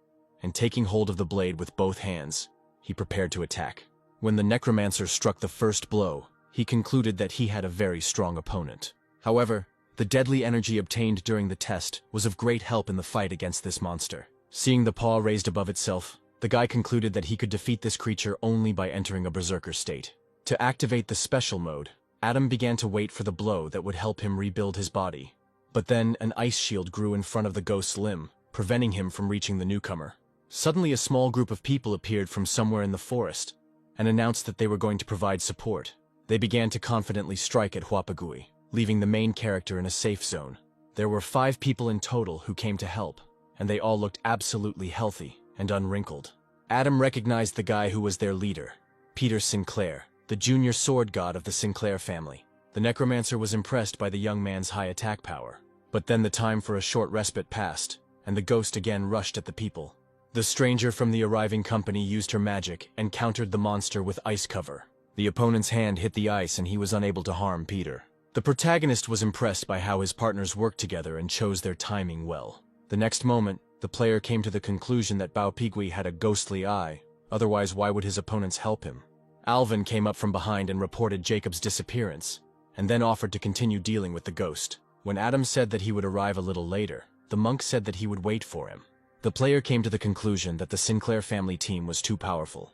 and taking hold of the blade with both hands, he prepared to attack. When the necromancer struck the first blow, he concluded that he had a very strong opponent. However, the deadly energy obtained during the test was of great help in the fight against this monster. Seeing the paw raised above itself, the guy concluded that he could defeat this creature only by entering a berserker state. To activate the special mode, Adam began to wait for the blow that would help him rebuild his body. But then an ice shield grew in front of the ghost's limb, preventing him from reaching the newcomer. Suddenly a small group of people appeared from somewhere in the forest, and announced that they were going to provide support. They began to confidently strike at Huapigui, leaving the main character in a safe zone. There were 5 people in total who came to help, and they all looked absolutely healthy and unwrinkled. Adam recognized the guy who was their leader, Peter Sinclair, the junior sword god of the Sinclair family. The necromancer was impressed by the young man's high attack power. But then the time for a short respite passed, and the ghost again rushed at the people. The stranger from the arriving company used her magic and countered the monster with ice cover. The opponent's hand hit the ice and he was unable to harm Peter. The protagonist was impressed by how his partners worked together and chose their timing well. The next moment, the player came to the conclusion that Baopigui had a ghostly eye, otherwise why would his opponents help him? Alvin came up from behind and reported Jacob's disappearance, and then offered to continue dealing with the ghost. When Adam said that he would arrive a little later, the monk said that he would wait for him. The player came to the conclusion that the Sinclair family team was too powerful,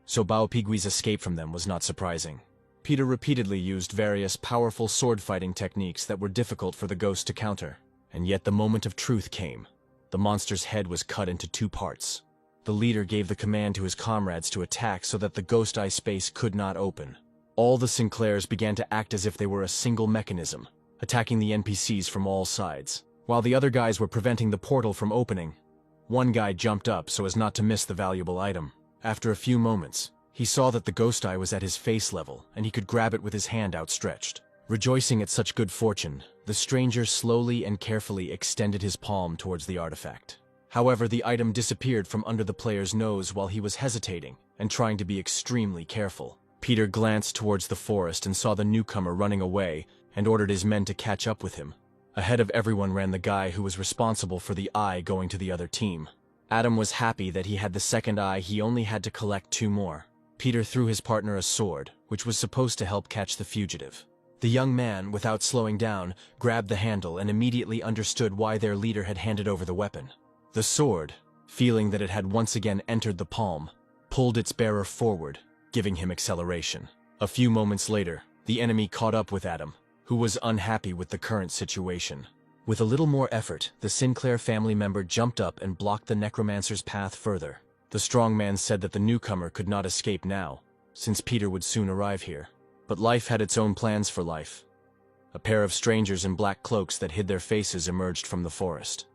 so Baopigui's escape from them was not surprising. Peter repeatedly used various powerful sword-fighting techniques that were difficult for the ghost to counter, and yet the moment of truth came. The monster's head was cut into 2 parts. The leader gave the command to his comrades to attack so that the ghost eye space could not open. All the Sinclairs began to act as if they were a single mechanism, attacking the NPCs from all sides. While the other guys were preventing the portal from opening, one guy jumped up so as not to miss the valuable item. After a few moments, he saw that the ghost eye was at his face level and he could grab it with his hand outstretched. Rejoicing at such good fortune, the stranger slowly and carefully extended his palm towards the artifact. However, the item disappeared from under the player's nose while he was hesitating and trying to be extremely careful. Peter glanced towards the forest and saw the newcomer running away and ordered his men to catch up with him. Ahead of everyone ran the guy who was responsible for the eye going to the other team. Adam was happy that he had the second eye. He only had to collect 2 more. Peter threw his partner a sword, which was supposed to help catch the fugitive. The young man, without slowing down, grabbed the handle and immediately understood why their leader had handed over the weapon. The sword, feeling that it had once again entered the palm, pulled its bearer forward, giving him acceleration. A few moments later, the enemy caught up with Adam, who was unhappy with the current situation. With a little more effort, the Sinclair family member jumped up and blocked the necromancer's path further. The strong man said that the newcomer could not escape now, since Peter would soon arrive here. But life had its own plans for life. A pair of strangers in black cloaks that hid their faces emerged from the forest.